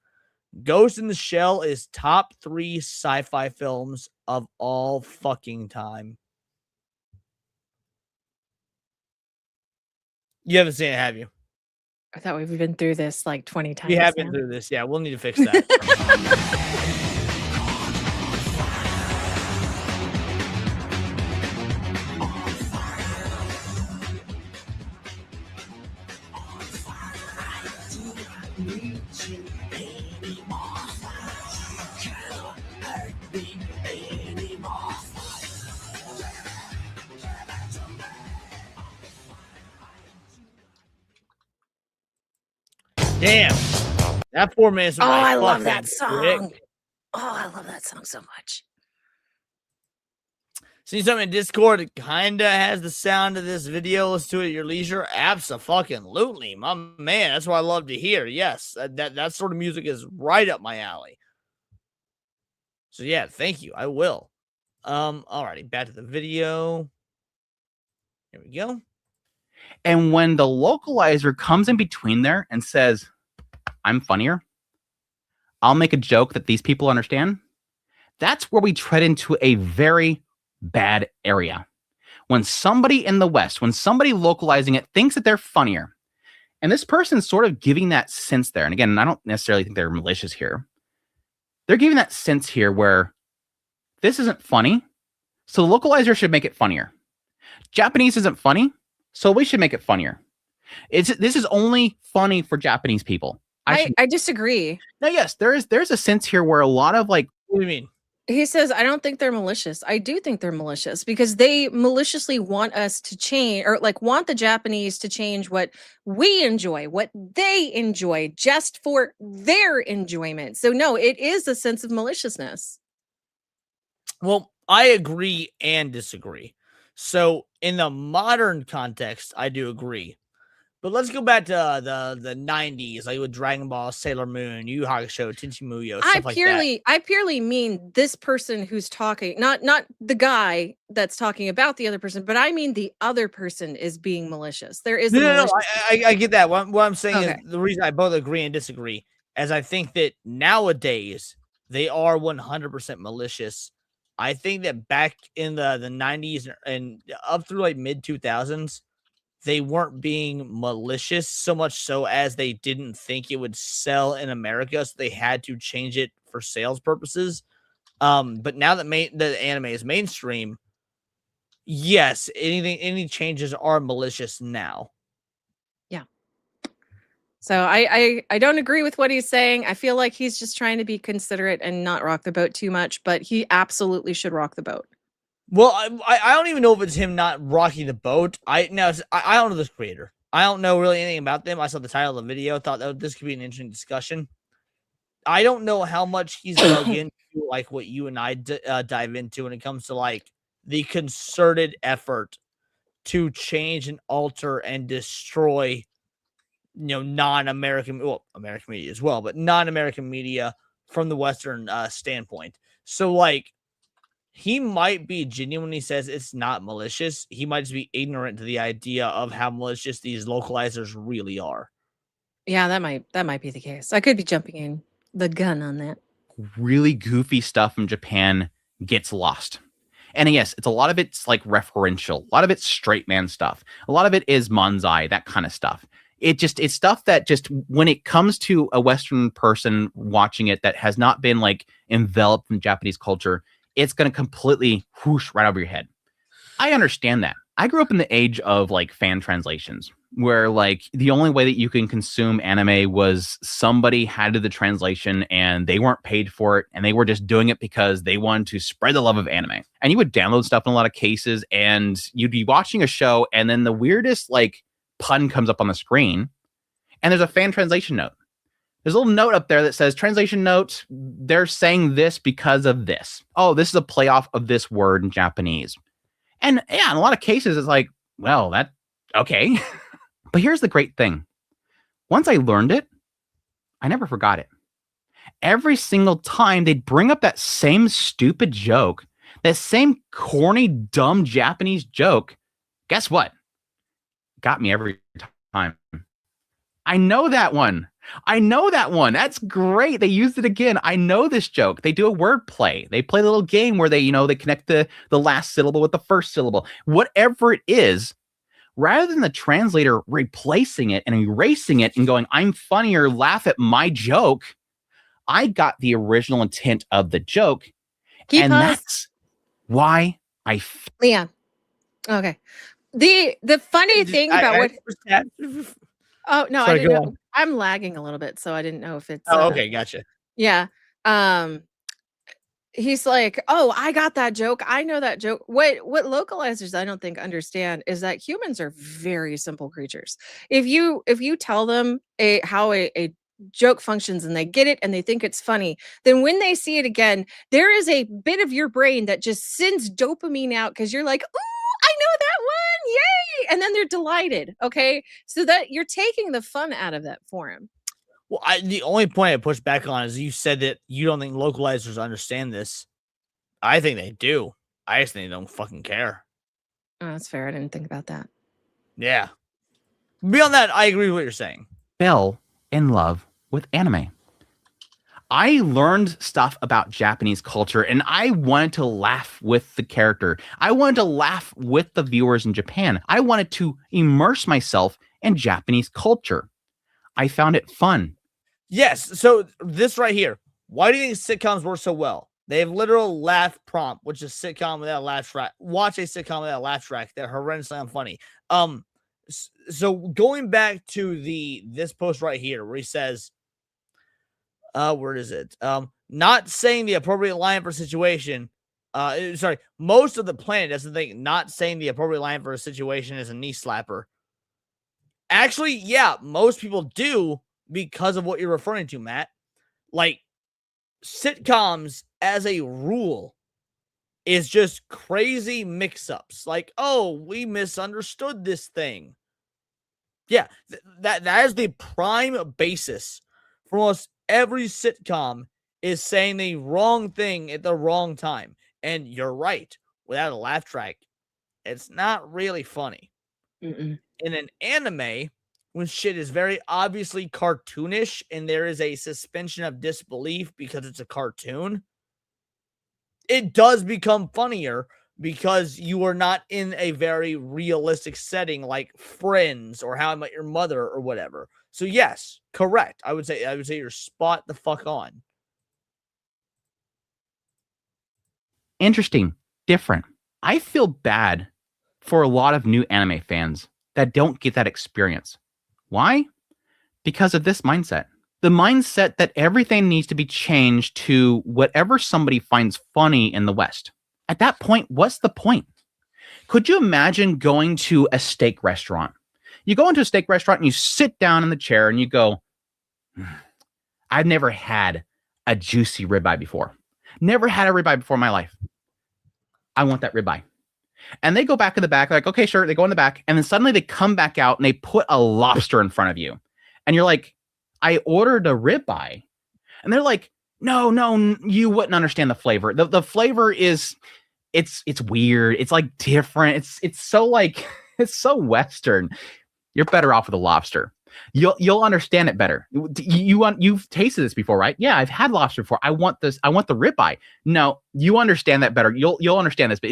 Ghost in the Shell is top 3 sci-fi films of all fucking time. You haven't seen it, have you? I thought we've been through this like 20 times. We have been now. through this. Yeah, we'll need to fix that. Damn. That 4 minutes. Oh, I love that song. Oh, I love that song so much. See something in Discord? It kind of has the sound of this video. Let's do it at your leisure. Abso-fucking-lutely, my man. That's what I love to hear. Yes, that sort of music is right up my alley. So yeah, thank you. I will. Alrighty, back to the video. Here we go. And when the localizer comes in between there and says, I'm funnier, I'll make a joke that these people understand, that's where we tread into a very bad area. When somebody in the West, when somebody localizing it thinks that they're funnier, and this person's sort of giving that sense there, and again, I don't necessarily think they're malicious here, they're giving that sense here where this isn't funny, so the localizer should make it funnier. Japanese isn't funny, so we should make it funnier. This is only funny for Japanese people. I disagree. No, yes, there's a sense here where a lot of like, what do you mean? He says, I don't think they're malicious. I do think they're malicious because they maliciously want us to change, or like want the Japanese to change what we enjoy, what they enjoy, just for their enjoyment. So no, it is a sense of maliciousness. Well, I agree and disagree. So in the modern context, I do agree. But let's go back to the 90s, like with Dragon Ball, Sailor Moon, Yu Yu Hakusho, Tenchi Muyo, stuff like that. I purely mean this person who's talking, not the guy that's talking about the other person, but I mean the other person is being malicious. There is no, I get that. What I'm saying Okay. is the reason I both agree and disagree, as I think that nowadays they are 100% malicious. I think that back in the 90s and up through like mid 2000s, they weren't being malicious so much so as they didn't think it would sell in America, so they had to change it for sales purposes. But now that the anime is mainstream, yes, any changes are malicious now. Yeah. So I don't agree with what he's saying. I feel like he's just trying to be considerate and not rock the boat too much, but he absolutely should rock the boat. Well, I don't even know if it's him not rocking the boat. I don't know this creator. I don't know really anything about them. I saw the title of the video, thought that this could be an interesting discussion. I don't know how much he's dug into like what you and I dive into when it comes to like the concerted effort to change and alter and destroy, non-American, well, American media as well, but non-American media from the Western standpoint. So like, he might be genuine when he says it's not malicious. He might just be ignorant to the idea of how malicious these localizers really are. Yeah, that might be the case. I could be jumping in the gun on that. Really goofy stuff from Japan gets lost. And yes, it's a lot of it's like referential. A lot of it's straight man stuff. A lot of it is manzai, that kind of stuff. It's stuff that just when it comes to a Western person watching it that has not been like enveloped in Japanese culture, it's going to completely whoosh right over your head. I understand that. I grew up in the age of like fan translations where like the only way that you can consume anime was somebody had to do the translation and they weren't paid for it and they were just doing it because they wanted to spread the love of anime. And you would download stuff in a lot of cases and you'd be watching a show and then the weirdest like pun comes up on the screen and there's a fan translation note. There's a little note up there that says, translation note, they're saying this because of this. Oh, this is a playoff of this word in Japanese. And yeah, in a lot of cases, it's like, well, okay. But here's the great thing. Once I learned it, I never forgot it. Every single time they'd bring up that same stupid joke, that same corny, dumb Japanese joke, guess what? Got me every time. I know that one. That's great. They used it again. I know this joke. They do a word play. They play a little game where they connect the last syllable with the first syllable. Whatever it is, rather than the translator replacing it and erasing it and going, I'm funnier, laugh at my joke, I got the original intent of the joke. That's why Yeah. Okay. The funny thing about what... Oh, no, Sorry, I didn't know. I'm lagging a little bit, so I didn't know if it's... Oh, okay, gotcha. Yeah. He's like, oh, I got that joke. I know that joke. What localizers I don't think understand is that humans are very simple creatures. If you tell them how a joke functions and they get it and they think it's funny, then when they see it again, there is a bit of your brain that just sends dopamine out because you're like, ooh, I know that one, yay! And then they're delighted, okay? So that you're taking the fun out of that for him. Well, the only point I push back on is you said that you don't think localizers understand this. I think they do. I just think they don't fucking care. Oh, that's fair. I didn't think about that. Yeah. Beyond that, I agree with what you're saying. Fell in love with anime. I learned stuff about Japanese culture and I wanted to laugh with the character. I wanted to laugh with the viewers in Japan. I wanted to immerse myself in Japanese culture. I found it fun. Yes. So this right here. Why do you think sitcoms work so well? They have literal laugh prompt, which is sitcom without a laugh track. Watch a sitcom without a laugh track. They're horrendously unfunny. So going back to this post right here where he says, where is it? Not saying the appropriate line for a situation. Sorry, most of the planet doesn't think not saying the appropriate line for a situation is a knee slapper. Actually, yeah, most people do because of what you're referring to, Matt. Like, sitcoms as a rule is just crazy mix-ups. Like, oh, we misunderstood this thing. Yeah, that is the prime basis for almost every sitcom is saying the wrong thing at the wrong time. And you're right. Without a laugh track, it's not really funny. Mm-mm. In an anime, when shit is very obviously cartoonish and there is a suspension of disbelief because it's a cartoon, it does become funnier because you are not in a very realistic setting like Friends or How I Met Your Mother or whatever. So yes, correct. I would say you're spot the fuck on. Interesting. Different. I feel bad for a lot of new anime fans that don't get that experience. Why? Because of this mindset. The mindset that everything needs to be changed to whatever somebody finds funny in the West. At that point, what's the point? Could you imagine going to a steak restaurant? You go into a steak restaurant and you sit down in the chair and you go, I've never had a juicy ribeye before. Never had a ribeye before in my life. I want that ribeye. And they go back in the back, like, okay, sure. They go in the back, and then suddenly they come back out and they put a lobster in front of you. And you're like, I ordered a ribeye. And they're like, no, you wouldn't understand the flavor. The flavor is, it's weird. It's like different. It's so like, it's so Western. You're better off with a lobster. You'll understand it better. You've tasted this before, right? Yeah, I've had lobster before. I want this. I want the ribeye. No, you understand that better. You'll understand this, but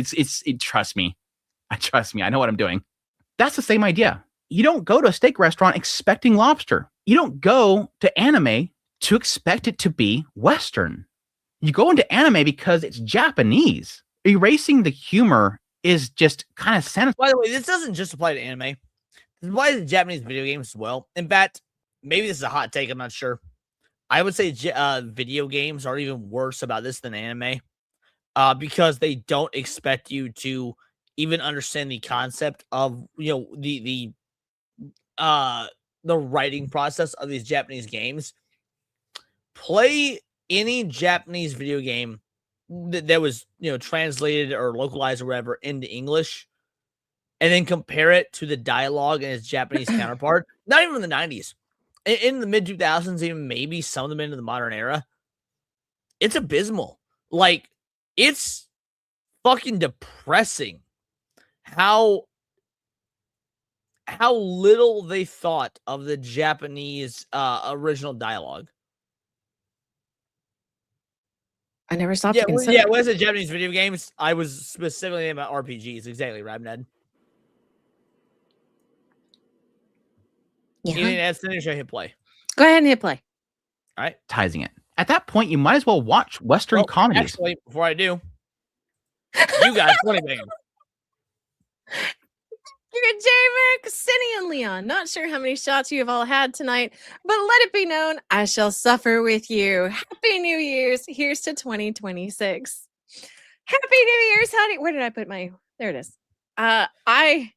trust me. Trust me. I know what I'm doing. That's the same idea. You don't go to a steak restaurant expecting lobster. You don't go to anime to expect it to be Western. You go into anime because it's Japanese. Erasing the humor is just kind of sensitive. By the way, this doesn't just apply to anime. This applies to Japanese video games as well. In fact, maybe this is a hot take. I'm not sure. I would say video games are even worse about this than anime because they don't expect you to even understand the concept of, the writing process of these Japanese games. Play any Japanese video game that was, translated or localized or whatever into English, and then compare it to the dialogue and its Japanese counterpart. Not even in the 90s, in the mid 2000s, even maybe some of them into the modern era. It's abysmal. Like, it's fucking depressing how little they thought of the Japanese original dialogue. I never stopped to consider. Yeah, when I said Japanese video games, I was specifically about RPGs. Exactly, right, Ned? Yeah. You need to add finish or hit play. Go ahead and hit play. All right. Advertising it. At that point, you might as well watch Western comedies. Actually, before I do, you got 20 million. J-Mac, Cindy, and Leon. Not sure how many shots you have all had tonight, but let it be known, I shall suffer with you. Happy New Year's. Here's to 2026. Happy New Year's, honey. Where did I put my? There it is. I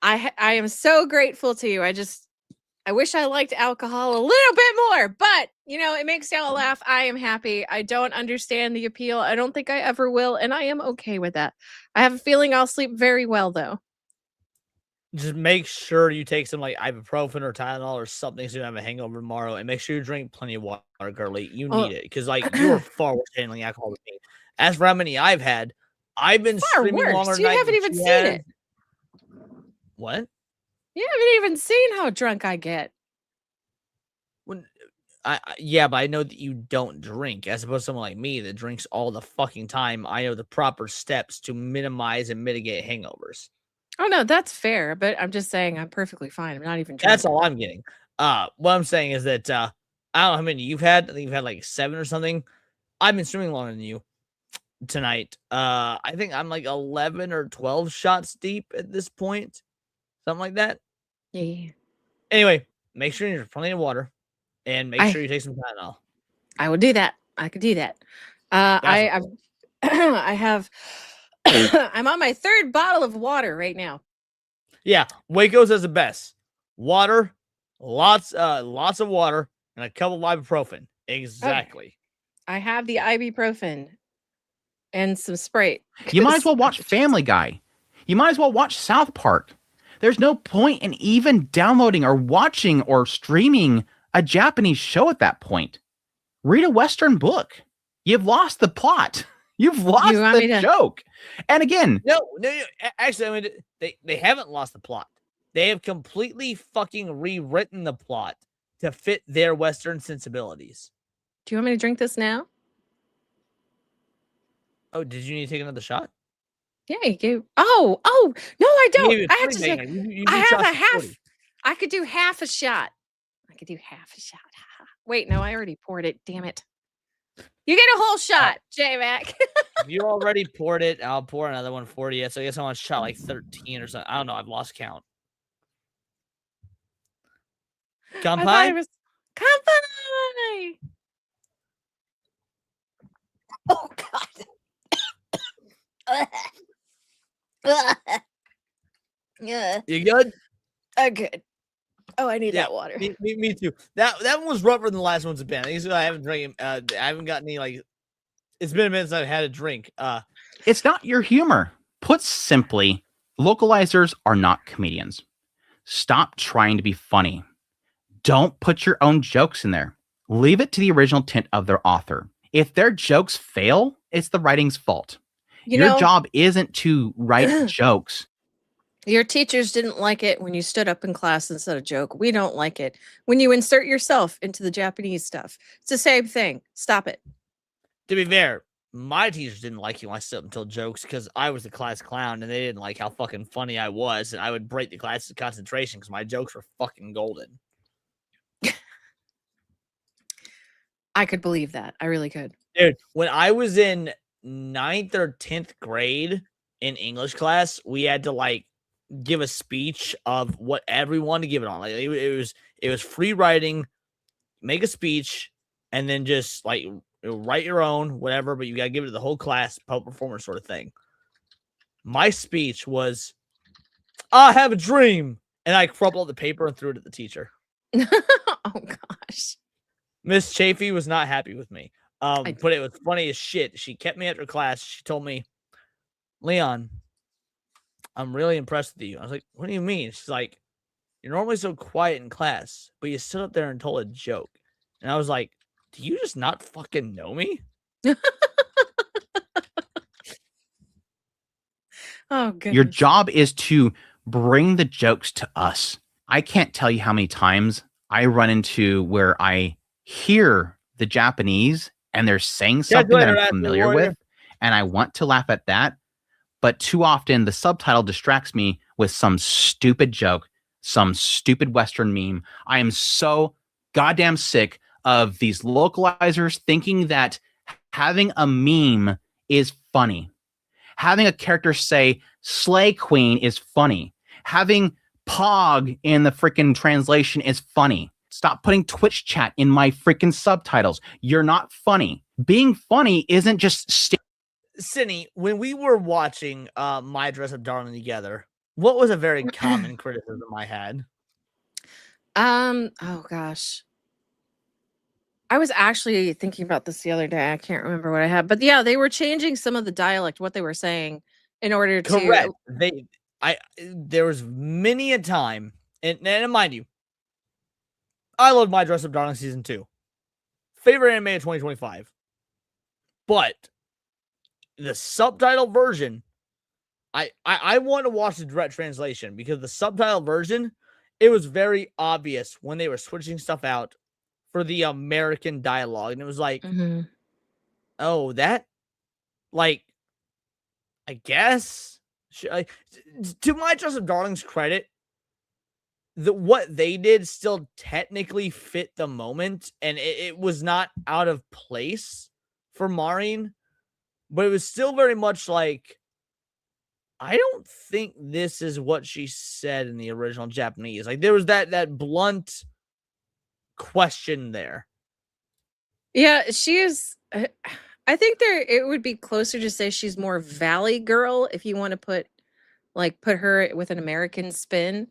am so grateful to you. I wish I liked alcohol a little bit more, but it makes y'all laugh. I am happy. I don't understand the appeal. I don't think I ever will, and I am okay with that. I have a feeling I'll sleep very well, though. Just make sure you take some like ibuprofen or Tylenol or something so you don't have a hangover tomorrow, and make sure you drink plenty of water, girly. You need it because you are far worse handling alcohol than me. As for how many I've had, I've been far streaming worse. longer. You haven't even seen it. What? You haven't even seen how drunk I get. Yeah, but I know that you don't drink, as opposed to someone like me that drinks all the fucking time. I know the proper steps to minimize and mitigate hangovers. Oh no, that's fair, but I'm just saying I'm perfectly fine. I'm not even drunk. That's all I'm getting. What I'm saying is that I don't know how many you've had. I think you've had like 7 or something. I've been streaming longer than you tonight. I think I'm like 11 or 12 shots deep at this point. Something like that. Yeah. Anyway, make sure you drink plenty of water and make sure you take some Tylenol. I will do that. I could do that. I have I'm on my 3rd bottle of water right now. Yeah, Waco's is the best. Water, lots of water, and a couple of ibuprofen. Exactly. Okay. I have the ibuprofen and some Sprite. You might as well watch Family Guy. You might as well watch South Park. There's no point in even downloading or watching or streaming a Japanese show at that point. Read a Western book. You've lost the plot. You've lost the joke. And again, no. Actually, I mean, they haven't lost the plot. They have completely fucking rewritten the plot to fit their Western sensibilities. Do you want me to drink this now? Oh, did you need to take another shot? Yeah, you gave. Oh, no, I don't. I have to take. I have a half. 40. I could do half a shot. Wait, no, I already poured it. Damn it. You get a whole shot, J-Mac. You already poured it. I'll pour another one for you. So I guess I want to shot like 13 or something. I don't know. I've lost count. Kanpai? Kanpai! Oh, God. Yeah. You good? I'm good. Oh, I need that water. Me too. That one was rougher than the last ones have been. I haven't drank. I haven't got any like. It's been a minute since I've had a drink. It's not your humor. Put simply, localizers are not comedians. Stop trying to be funny. Don't put your own jokes in there. Leave it to the original intent of their author. If their jokes fail, it's the writing's fault. Your job isn't to write jokes. Your teachers didn't like it when you stood up in class and said a joke. We don't like it when you insert yourself into the Japanese stuff. It's the same thing. Stop it. To be fair, my teachers didn't like you when I stood up and told jokes because I was the class clown and they didn't like how fucking funny I was. And I would break the class's concentration because my jokes were fucking golden. I could believe that. I really could. Dude, when I was in 9th or 10th grade in English class, we had to like give a speech of what everyone to give it on. Like it was free writing, make a speech, and then just like write your own, whatever, but you gotta give it to the whole class, public performance sort of thing. My speech was, I have a dream. And I crumpled the paper and threw it at the teacher. Oh gosh. Miss Chafee was not happy with me. But it was funny as shit. She kept me after class. She told me, Leon, I'm really impressed with you. I was like, what do you mean? She's like, you're normally so quiet in class, but you stood up there and told a joke. And I was like, do you just not fucking know me? Oh, goodness. Your job is to bring the jokes to us. I can't tell you how many times I run into where I hear the Japanese and they're saying something that I'm familiar with, and I want to laugh at that. But too often the subtitle distracts me with some stupid joke, some stupid Western meme. I am so goddamn sick of these localizers thinking that having a meme is funny. Having a character say Slay Queen is funny. Having Pog in the freaking translation is funny. Stop putting Twitch chat in my freaking subtitles. You're not funny. Being funny isn't just Cinny, when we were watching My Dress Up Darling together, what was a very common criticism I had? Oh gosh. I was actually thinking about this the other day. I can't remember what I had, but yeah, they were changing some of the dialect, what they were saying, in order to. Correct. There was many a time, and mind you, I love My Dress Up Darling season 2, favorite anime of 2025, but the subtitle version, I want to watch the direct translation because the subtitle version, it was very obvious when they were switching stuff out for the American dialogue. And it was like, oh, that, like, I guess, to My Dress Up Darling's credit, what they did still technically fit the moment, and it was not out of place for Maureen, but it was still very much like, I don't think this is what she said in the original Japanese. Like there was that blunt question there. Yeah, she is. I think it would be closer to say she's more Valley Girl if you want to put her with an American spin.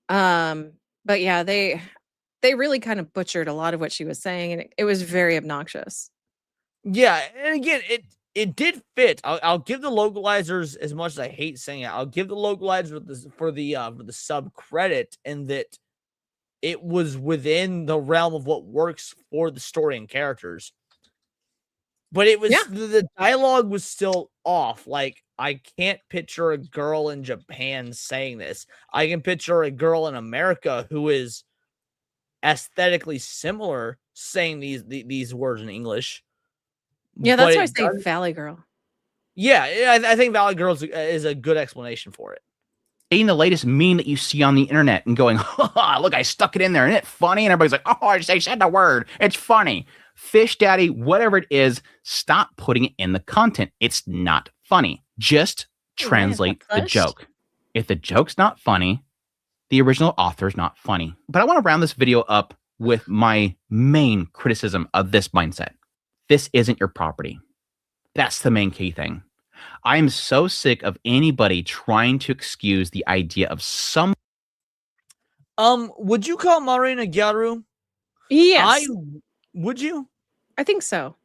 But yeah, they really kind of butchered a lot of what she was saying, and it was very obnoxious. Yeah, and again, it did fit. I'll give the localizers, as much as I hate saying it, I'll give the localizers for the sub credit, in that it was within the realm of what works for the story and characters. But it was the dialogue was still off. Like, I can't picture a girl in Japan saying this. I can picture a girl in America who is aesthetically similar saying these words in English. Yeah, that's why I say Valley Girl. Yeah, I think Valley Girl is a good explanation for it. Taking the latest meme that you see on the internet and going, look, I stuck it in there. Isn't it funny? And everybody's like, oh, I said the word. It's funny. Fish Daddy, whatever it is, stop putting it in the content. It's not funny. Just translate the joke. If the joke's not funny, the original author's not funny. But I want to round this video up with my main criticism of this mindset. This isn't your property. That's the main key thing. I am so sick of anybody trying to excuse the idea of some. Would you call Marina Gyaru? Yes. Would you? I think so.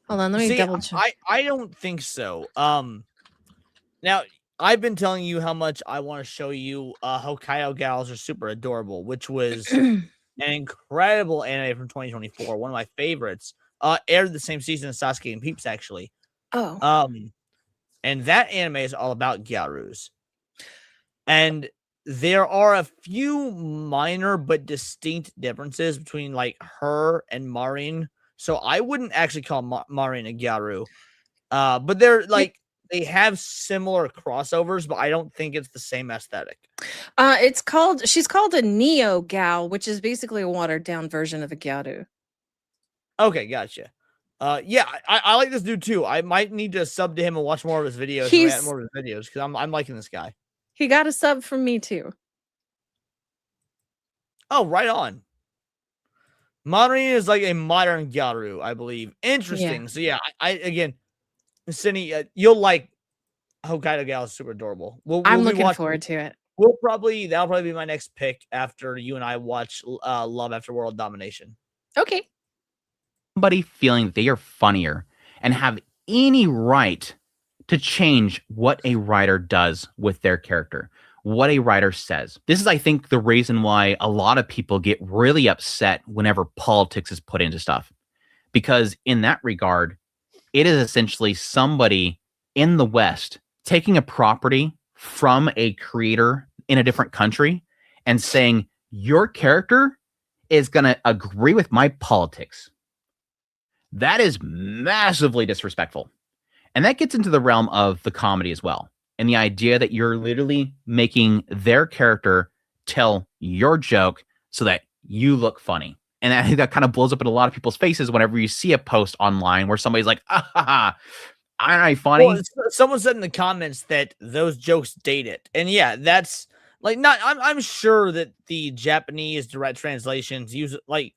Hold on, let me See, double check. I don't think so. Now I've been telling you how much I want to show you Hokkaido Gals are super adorable, which was an incredible anime from 2024, one of my favorites. Aired the same season as Sasuke and Peeps, actually. Oh. And that anime is all about Gyarus. And there are a few minor but distinct differences between like her and Marin. So I wouldn't actually call Marin a Gyaru. But they're like they have similar crossovers, but I don't think it's the same aesthetic. She's called a Neo Gal, which is basically a watered down version of a Gyaru. Okay, gotcha. Yeah, I like this dude too. I might need to sub to him and watch more of his videos. Because I'm liking this guy. He got a sub from me too. Oh, right on. Marin is like a modern Gyaru, I believe. Interesting. Yeah. So yeah, I again, Cindy, you'll like Hokkaido Gal is super adorable. I'm looking forward to it. That'll probably be my next pick after you and I watch Love After World Domination. Okay. Somebody feeling they are funnier and have any right to change what a writer does with their character, what a writer says. This is, I think, the reason why a lot of people get really upset whenever politics is put into stuff. Because in that regard, it is essentially somebody in the West taking a property from a creator in a different country and saying, your character is going to agree with my politics. That is massively disrespectful. And that gets into the realm of the comedy as well. And the idea that you're literally making their character tell your joke so that you look funny. And I think that kind of blows up in a lot of people's faces whenever you see a post online where somebody's like, aren't I funny? Well, someone said in the comments that those jokes date it. And yeah, that's like not I'm sure that the Japanese direct translations use like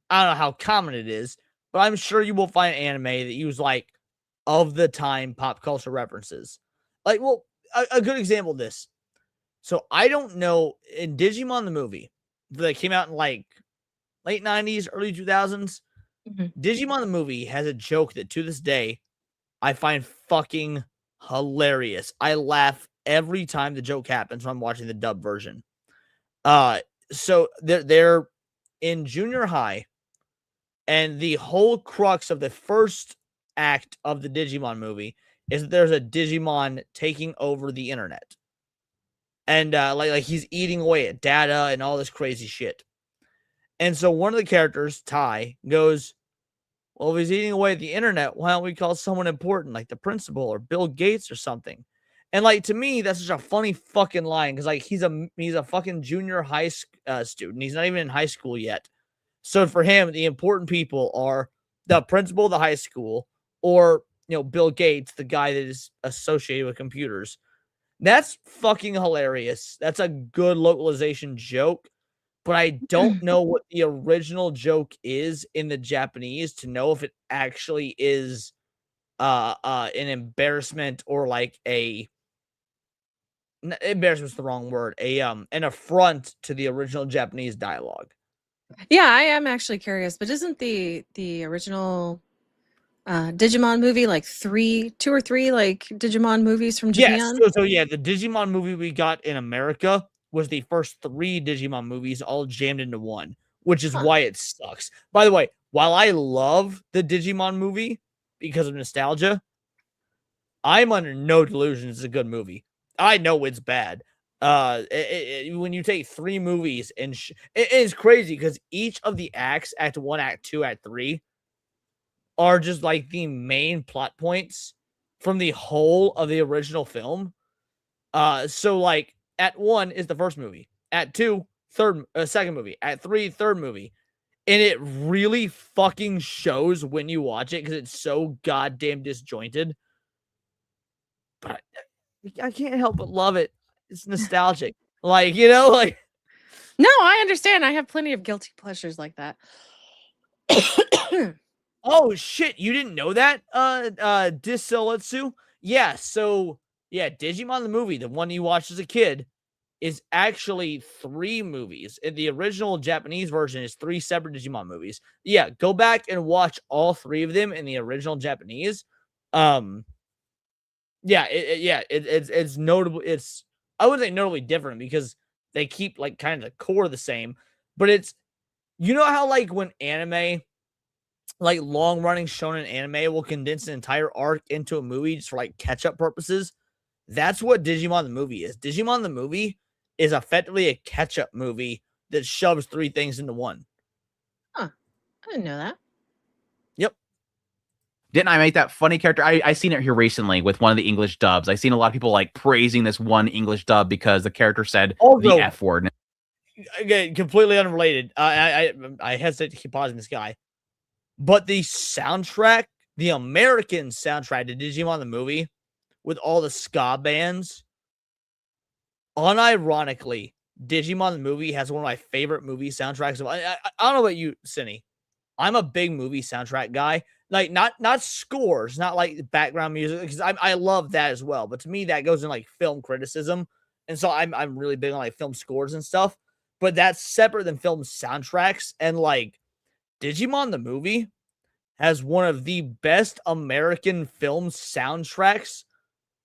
I don't know how common it is, but I'm sure you will find anime that use like of the time pop culture references. Like, well, a good example of this. So I don't know in Digimon the movie that came out in like late 90s, early 2000s. Digimon the movie has a joke that to this day I find fucking hilarious. I laugh every time the joke happens when I'm watching the dub version. So they're in junior high, and the whole crux of the first act of the Digimon movie is that there's a Digimon taking over the internet. And like he's eating away at data and all this crazy shit. And so one of the characters, Tai, goes, well, if he's eating away at the internet, why don't we call someone important like the principal or Bill Gates or something? And like to me, that's such a funny fucking line because like he's a fucking junior high student. He's not even in high school yet. So for him, the important people are the principal of the high school or Bill Gates, the guy that is associated with computers. That's fucking hilarious. That's a good localization joke. But I don't know what the original joke is in the Japanese to know if it actually is an embarrassment or like embarrassment's the wrong word, an affront to the original Japanese dialogue. Yeah, I am actually curious, but isn't the original Digimon movie like two or three like Digimon movies from Japan? Yes, so yeah, the Digimon movie we got in America was the first 3 Digimon movies all jammed into one, which is why it sucks. By the way, while I love the Digimon movie because of nostalgia, I'm under no delusion it's a good movie. I know it's bad. When you take 3 movies and it is crazy because each of the acts, act 1, act 2, act 3, are just like the main plot points from the whole of the original film. So like Act 1 is the first movie. Act 2, second movie. Act 3, third movie. And it really fucking shows when you watch it because it's so goddamn disjointed. But I can't help but love it. It's nostalgic. Like, like. No, I understand. I have plenty of guilty pleasures like that. Oh, shit. You didn't know that? Disoletsu? Yeah, so, yeah, Digimon the movie, the one you watched as a kid, is actually 3 movies. In the original Japanese version is 3 separate Digimon movies. Yeah, go back and watch all 3 of them in the original Japanese. Yeah, it's notable. It's, I wouldn't say notably different because they keep like kind of the core the same, but it's, you know how like when anime, like long running shonen anime will condense an entire arc into a movie just for like catch up purposes. That's what Digimon the movie is. Digimon the movie is effectively a catch up movie that shoves 3 things into one. Huh. I didn't know that. Yep. Didn't I make that funny character? I seen it here recently with one of the English dubs. I seen a lot of people like praising this one English dub because the character said Also, the F word. Again, completely unrelated. I hesitate to keep pausing this guy, but the soundtrack, the American soundtrack to Digimon the movie, with all the ska bands, unironically, Digimon the movie has one of my favorite movie soundtracks. I don't know about you, Cinny. I'm a big movie soundtrack guy. Like not scores, not like background music, because I love that as well. But to me, that goes in like film criticism, and so I'm really big on like film scores and stuff. But that's separate than film soundtracks. And like Digimon the movie has one of the best American film soundtracks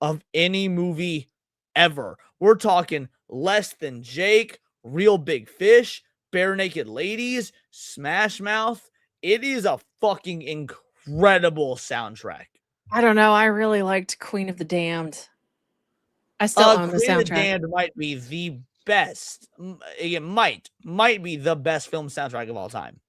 of any movie ever. We're talking Less Than Jake, Real Big Fish, Bare Naked Ladies, Smash Mouth. It is a fucking incredible soundtrack. I don't know. I really liked Queen of the Damned. I still own the Queen of the soundtrack. Damned might be the best. It might be the best film soundtrack of all time.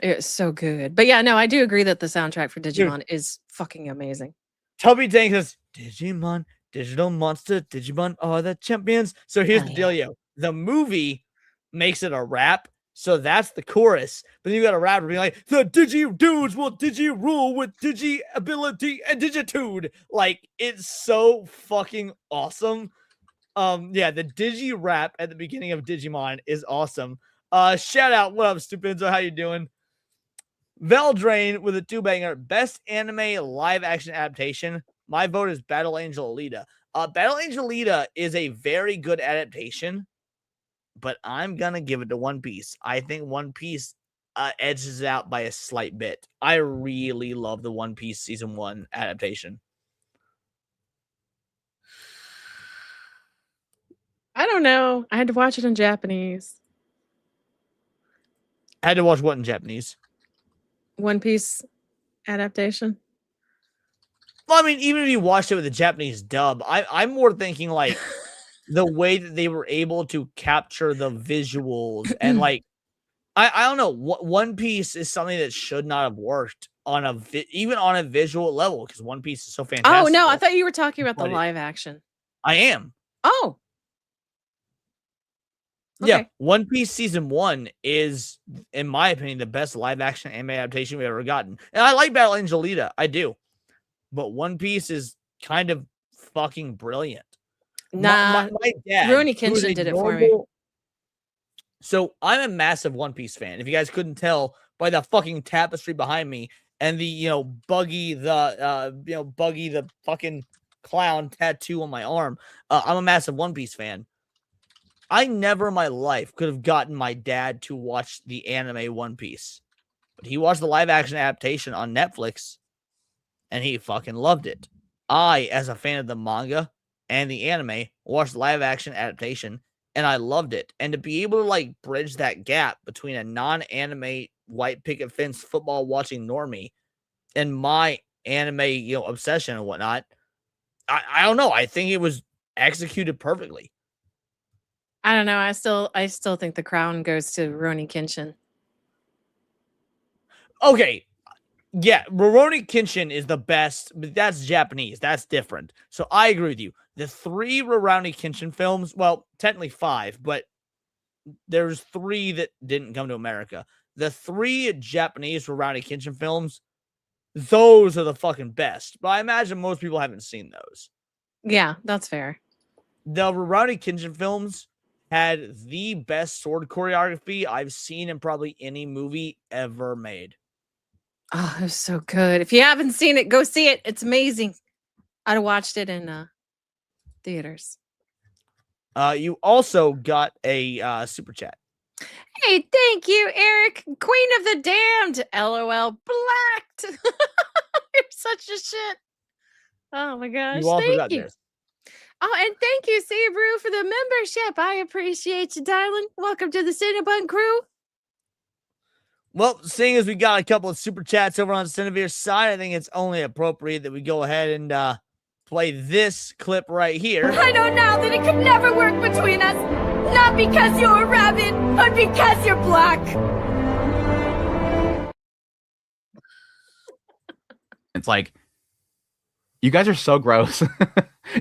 It's so good. But yeah, no, I do agree that the soundtrack for Digimon is fucking amazing. Tubby Tank says, Digimon, Digital Monster, Digimon are the champions. So here's the dealio. The movie makes it a rap, so that's the chorus. But then you got a rapper being like, the Digi dudes will Digi rule with Digi ability and Digitude. Like, it's so fucking awesome. Yeah, the Digi rap at the beginning of Digimon is awesome. Shout out, what up, Stupids? How you doing? Veldrain with a 2-banger. Best anime live action adaptation. My vote is Battle Angel Alita. Battle Angel Alita is a very good adaptation, but I'm gonna give it to One Piece. I think One Piece edges it out by a slight bit. I really love the One Piece season 1 adaptation. I don't know. I had to watch it in Japanese. I had to watch what in Japanese? One Piece adaptation. Well, I mean, even if you watched it with a Japanese dub, I'm more thinking like the way that they were able to capture the visuals and like, I don't know. One Piece is something that should not have worked on even on a visual level because One Piece is so fantastic. Oh no, I thought you were talking about the live action. I am. Oh. Okay. Yeah, Okay. One Piece season 1 is, in my opinion, the best live action anime adaptation we've ever gotten. And I like Battle Angel Alita, I do. But One Piece is kind of fucking brilliant. Nah, my dad, Rurouni who's a Kenshin did it for me. So I'm a massive One Piece fan. If you guys couldn't tell by the fucking tapestry behind me and the Buggy the fucking clown tattoo on my arm, I'm a massive One Piece fan. I never in my life could have gotten my dad to watch the anime One Piece, but he watched the live action adaptation on Netflix and he fucking loved it. I, as a fan of the manga and the anime, watched the live action adaptation and I loved it. And to be able to like bridge that gap between a non-anime white picket fence football watching normie and my anime, obsession and whatnot, I don't know. I think it was executed perfectly. I don't know. I still think the crown goes to Rurouni Kenshin. Okay. Yeah, Rurouni Kenshin is the best, but that's Japanese. That's different. So I agree with you. The 3 Rurouni Kenshin films, well, technically 5, but there's 3 that didn't come to America. The 3 Japanese Rurouni Kenshin films, those are the fucking best. But I imagine most people haven't seen those. Yeah, that's fair. The Rurouni Kenshin films had the best sword choreography I've seen in probably any movie ever made. Oh, it was so good. If you haven't seen it, go see it. It's amazing. I'd have watched it in theaters. You also got a super chat. Hey, thank you, Eric. Queen of the Damned. LOL. Blacked. You're such a shit. Oh my gosh. You all Thank forgot you. this. Oh, and thank you, Sabrew, for the membership. I appreciate you, darling. Welcome to the Cinnabon crew. Well, seeing as we got a couple of super chats over on Cinnavir's side, I think it's only appropriate that we go ahead and play this clip right here. I know now that it could never work between us. Not because you're a rabbit, but because you're black. It's like, you guys are so gross.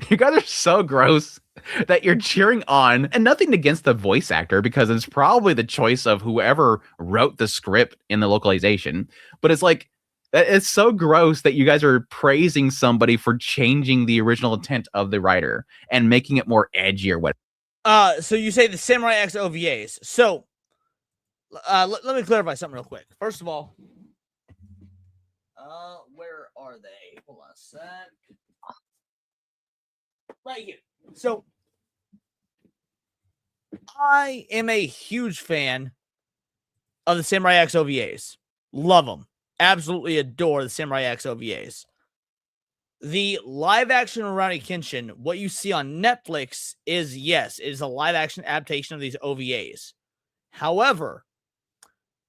You guys are so gross that you're cheering on, and nothing against the voice actor because it's probably the choice of whoever wrote the script in the localization. But it's like, it's so gross that you guys are praising somebody for changing the original intent of the writer and making it more edgy or what. So you say the Samurai X OVAs. So let me clarify something real quick. First of all, where are they? Hold on a sec. Right here. So I am a huge fan of the Samurai X OVAs. Love them. Absolutely adore the Samurai X OVAs. The live action Rurouni Kenshin, what you see on Netflix is, yes, it is a live action adaptation of these OVAs. However,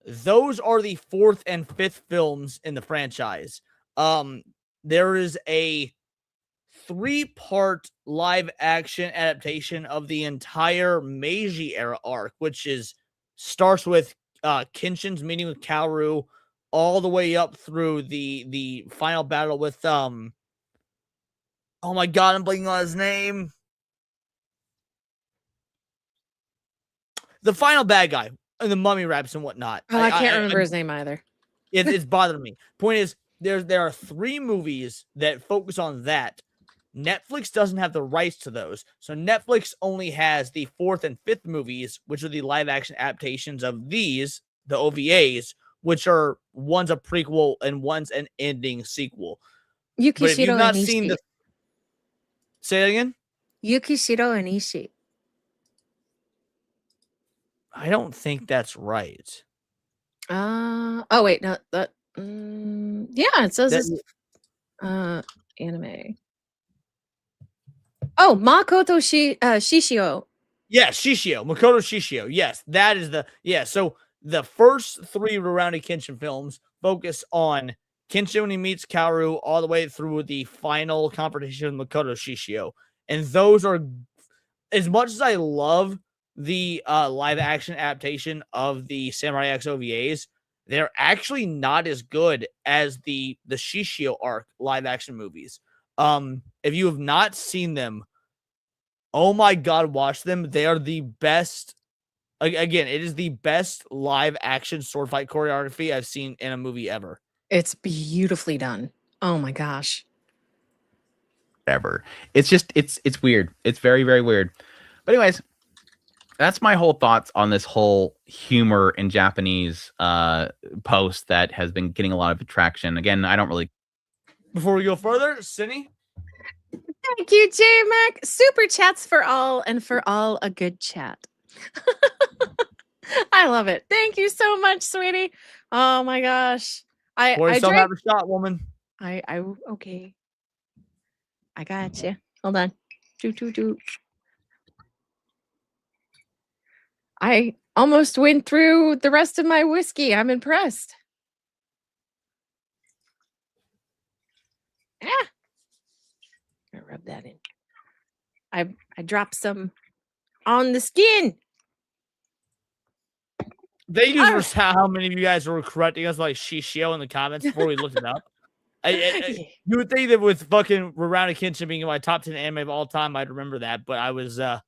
those are the 4th and 5th films in the franchise. There is a 3-part live action adaptation of the entire Meiji era arc, which starts with Kenshin's meeting with Kaoru all the way up through the final battle with oh my god, I'm blanking on his name. The final bad guy and the mummy wraps and whatnot. Oh, I can't remember his name either. It's bothering me. Point is, there are 3 movies that focus on that. Netflix doesn't have the rights to those. So Netflix only has the 4th and 5th movies, which are the live action adaptations of these, the OVAs, which are one's a prequel and one's an ending sequel. But if you've not seen the... Say that again? Yukishiro and Ishii. I don't think that's right. Oh wait, no, that yeah, it says it's anime. Oh, Makoto Shishio. Yeah, Shishio. Makoto Shishio. Yes, that is so the first 3 Rurouni Kenshin films focus on Kenshin when he meets Kaoru all the way through the final confrontation with Makoto Shishio. And those are, as much as I love the live action adaptation of the Samurai X OVAs, they're actually not as good as the Shishio arc live action movies. If you have not seen them, oh my god, watch them. They are the best. Again, it is the best live action sword fight choreography I've seen in a movie ever. It's beautifully done. Oh my gosh. Ever. It's just it's weird. It's very, very weird. But anyways, that's my whole thoughts on this whole humor in Japanese post that has been getting a lot of traction. Again, I don't really. Before we go further, Cindy. Thank you, J-Mac. Super chats for all, and for all a good chat. I love it. Thank you so much, sweetie. Oh my gosh. I have a shot, woman. I okay. I got you. Hold on. Doot. I almost went through the rest of my whiskey. I'm impressed. I rub that in. I dropped some on the skin. Thank you for how many of you guys were correcting us like Shishio in the comments before we looked it up. You would think that with fucking Rurouni Kenshin being in my top 10 anime of all time, I'd remember that, but I was I've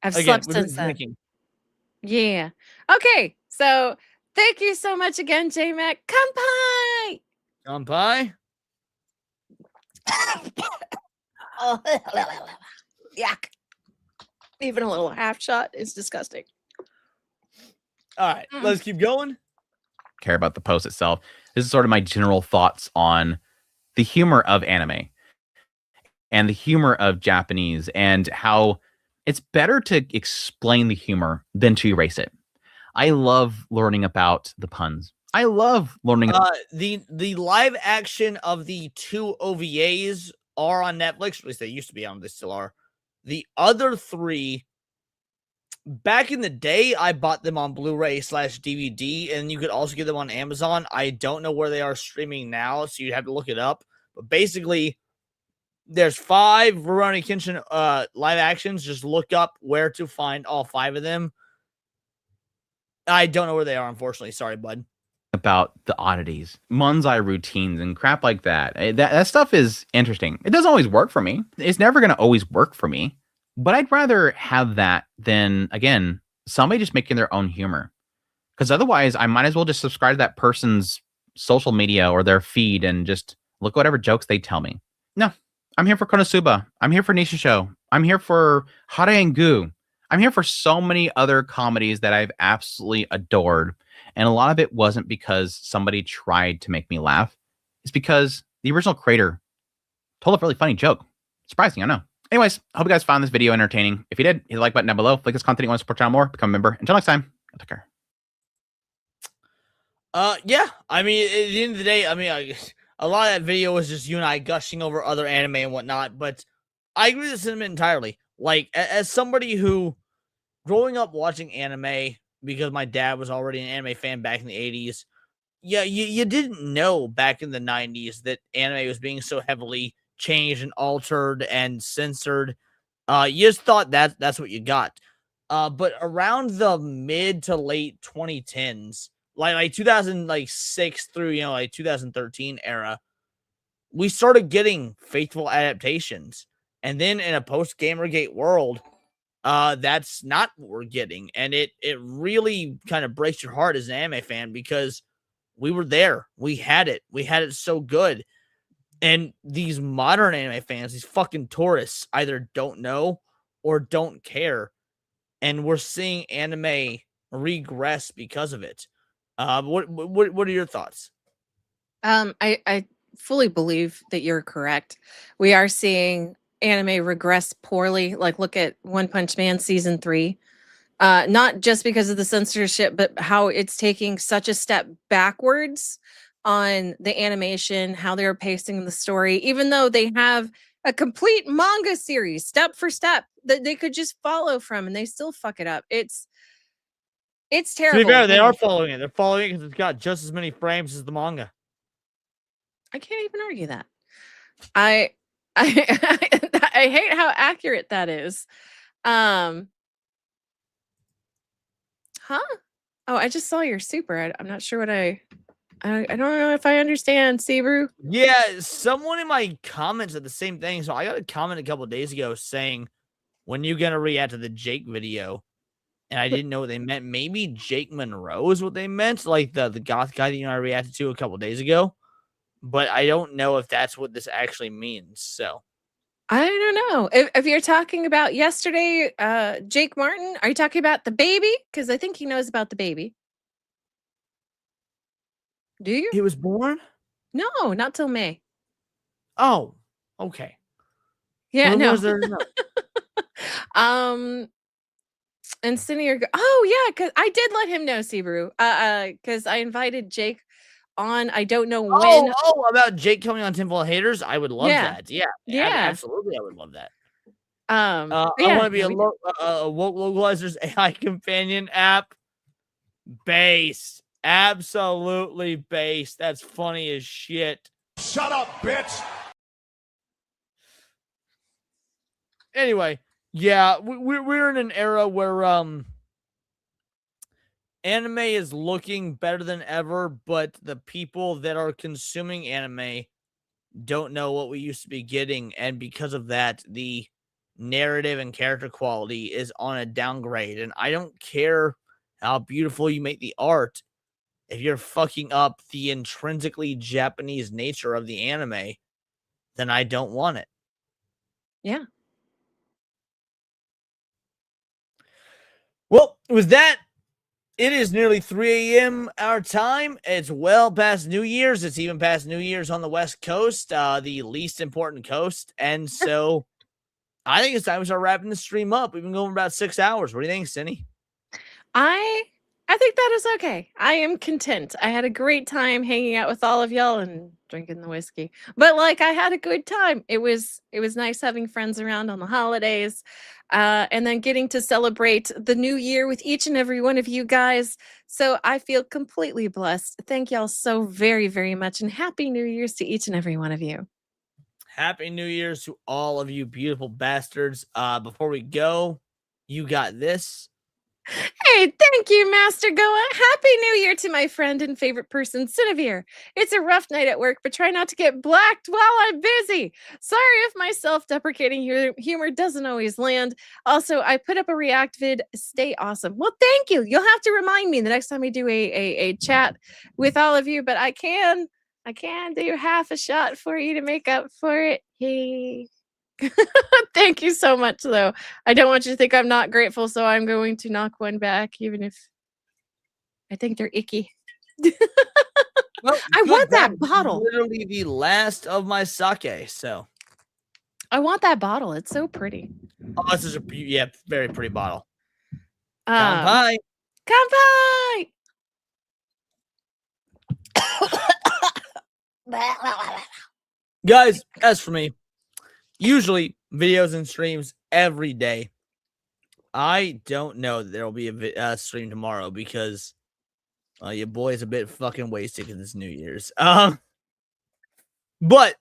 slept since then. Yeah. Okay. So thank you so much again, J-Mac. Kampai! Kampai? Oh, yuck. Even a little half shot is disgusting. All right, let's keep going. Care about the post itself. This is sort of my general thoughts on the humor of anime and the humor of Japanese and how It's better to explain the humor than to erase it. I love learning about the puns. I love learning. The live action of the 2 OVAs are on Netflix. At least they used to be on. They still are. The other 3, back in the day, I bought them on Blu-ray/DVD, and you could also get them on Amazon. I don't know where they are streaming now, so you'd have to look it up. But basically, there's 5 Rurouni Kenshin live actions. Just look up where to find all 5 of them. I don't know where they are, unfortunately. Sorry, bud. About the oddities, Munzai routines, and crap like that. That stuff is interesting. It doesn't always work for me. It's never going to always work for me. But I'd rather have that than, again, somebody just making their own humor. Because otherwise, I might as well just subscribe to that person's social media or their feed and just look at whatever jokes they tell me. No, I'm here for Konosuba. I'm here for Nisha Show. I'm here for Hare and Gu. I'm here for so many other comedies that I've absolutely adored. And a lot of it wasn't because somebody tried to make me laugh. It's because the original creator told a really funny joke. Surprising, I know. Anyways, I hope you guys found this video entertaining. If you did, hit the like button down below. If you like this content, you want to support the channel more, become a member. Until next time, take care. Yeah. I mean, at the end of the day, I mean, a lot of that video was just you and I gushing over other anime and whatnot, but I agree with the sentiment entirely. Like, as somebody who, growing up watching anime, because my dad was already an anime fan back in the 80s, yeah, you didn't know back in the 90s that anime was being so heavily changed and altered and censored. You just thought that's what you got. But around the mid to late 2010s, like 2006 through, like 2013 era, we started getting faithful adaptations. And then in a post Gamergate world, that's not what we're getting. And it really kind of breaks your heart as an anime fan because we were there. We had it. We had it so good. And these modern anime fans, these fucking tourists, either don't know or don't care. And we're seeing anime regress because of it. What are your thoughts? I fully believe that you're correct. We are seeing anime regress poorly. Like, look at One Punch Man season 3. Not just because of the censorship, but how it's taking such a step backwards on the animation, how they're pacing the story, even though they have a complete manga series, step for step, that they could just follow from, and they still fuck it up. It's terrible. To be fair, they are following it. They're following it because it's got just as many frames as the manga. I can't even argue that. I I hate how accurate that is. Huh? Oh, I just saw your super. I'm not sure what I don't know if I understand, Sebru. Yeah, someone in my comments said the same thing. So I got a comment a couple of days ago saying, when you gonna react to the Jake video? And I didn't know what they meant. Maybe Jake Monroe is what they meant, like the goth guy that you and I reacted to a couple of days ago. But I don't know if that's what this actually means. So I don't know. If you're talking about yesterday, Jake Martin, are you talking about the baby? Because I think he knows about the baby. Do you? He was born? No, not till May. Oh, okay. Yeah, When no. was there? And Senior, oh yeah, because I did let him know, Sebru. Because I invited Jake on. I don't know when. Oh, about Jake coming on Temple of Haters. I would love that. Yeah, absolutely, I would love that. I want to be a woke localizer's AI companion app. Based, absolutely based. That's funny as shit. Shut up, bitch. Anyway, yeah, we're in an era where anime is looking better than ever, but the people that are consuming anime don't know what we used to be getting, and because of that, the narrative and character quality is on a downgrade. And I don't care how beautiful you make the art if you're fucking up the intrinsically Japanese nature of the anime, then I don't want it. Yeah. Well, with that, it is nearly 3 a.m. our time. It's well past New Year's. It's even past New Year's on the West Coast, the least important coast. And so I think it's time we start wrapping the stream up. We've been going for about 6 hours. What do you think, Cindy? I think that is okay. I am content. I had a great time hanging out with all of y'all and drinking the whiskey. But like I had a good time. It was nice having friends around on the holidays. And then getting to celebrate the new year with each and every one of you guys. So I feel completely blessed. Thank y'all so very, very much. And happy New Year's to each and every one of you. Happy New Year's to all of you beautiful bastards. Before we go, you got this. Hey, thank you, Master Goa. Happy New Year to my friend and favorite person, Cinevere. It's a rough night at work, but try not to get blacked while I'm busy. Sorry if my self-deprecating humor doesn't always land. Also, I put up a react vid. Stay awesome. Well, thank you. You'll have to remind me the next time we do a chat with all of you, but I can do half a shot for you to make up for it. Hey. Thank you so much, though. I don't want you to think I'm not grateful, so I'm going to knock one back, even if I think they're icky. Well, I want that bottle. Literally the last of my sake, so. I want that bottle. It's so pretty. Oh, this is very pretty bottle. Kanpai! Kanpai! Guys, as for me, usually videos and streams every day. I don't know that there will be a stream tomorrow because your boy's a bit fucking wasted because it's New Year's. But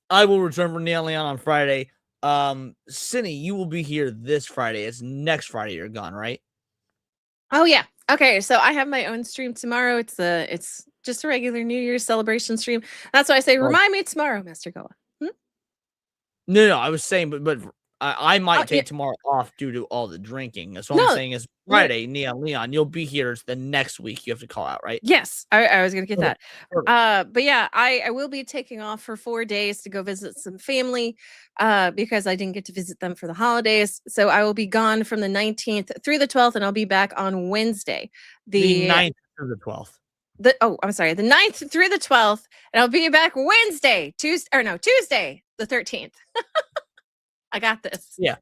I will return for Neon Leon on Friday. Cinny, you will be here this Friday. It's next Friday you're gone, right? Oh yeah. Okay, so I have my own stream tomorrow. It's just a regular New Year's celebration stream. That's why I say remind me tomorrow, Master Goa. No, I was saying, but I might take tomorrow off due to all the drinking. That's what I'm saying is Friday, Neon Leon, you'll be here. It's the next week. You have to call out, right? Yes, I was gonna get that. But yeah, I will be taking off for 4 days to go visit some family because I didn't get to visit them for the holidays. So I will be gone from the 19th through the 12th, and I'll be back on Wednesday. The 9th through the 12th. The 9th through the 12th, and I'll be back Tuesday, the 13th. I got this. Yeah.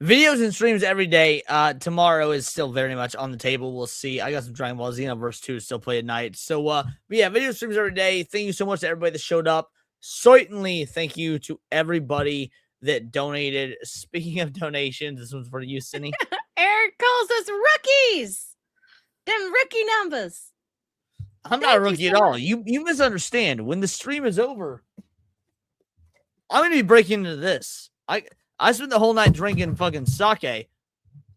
Videos and streams every day. Tomorrow is still very much on the table. We'll see. I got some Dragon Ball Xenoverse 2 to still play at night. So, but yeah, video streams every day. Thank you so much to everybody that showed up. Certainly, thank you to everybody that donated. Speaking of donations, this one's for you, Cindy. Eric calls us rookies. Them rookie numbers. I'm not a rookie at all. You misunderstand. When the stream is over, I'm going to be breaking into this. I spent the whole night drinking fucking sake.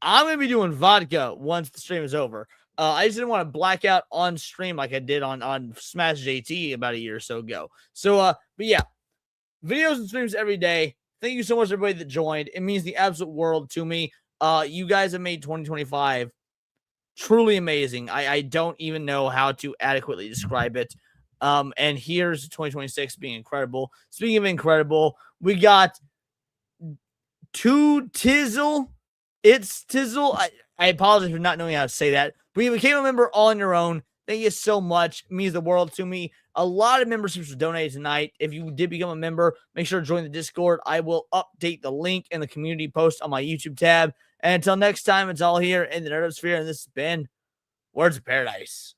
I'm going to be doing vodka once the stream is over. I just didn't want to black out on stream like I did on Smash JT about a year or so ago. So, but yeah, videos and streams every day. Thank you so much, everybody that joined. It means the absolute world to me. You guys have made 2025 truly amazing. I don't even know how to adequately describe it. And here's 2026 being incredible. Speaking of incredible, we got Tizzle. It's Tizzle. I apologize for not knowing how to say that. But you became a member all on your own. Thank you so much. It means the world to me. A lot of memberships were donated tonight. If you did become a member, make sure to join the Discord. I will update the link in the community post on my YouTube tab. And until next time, it's all here in the Nerdosphere. And this has been Words of Paradise.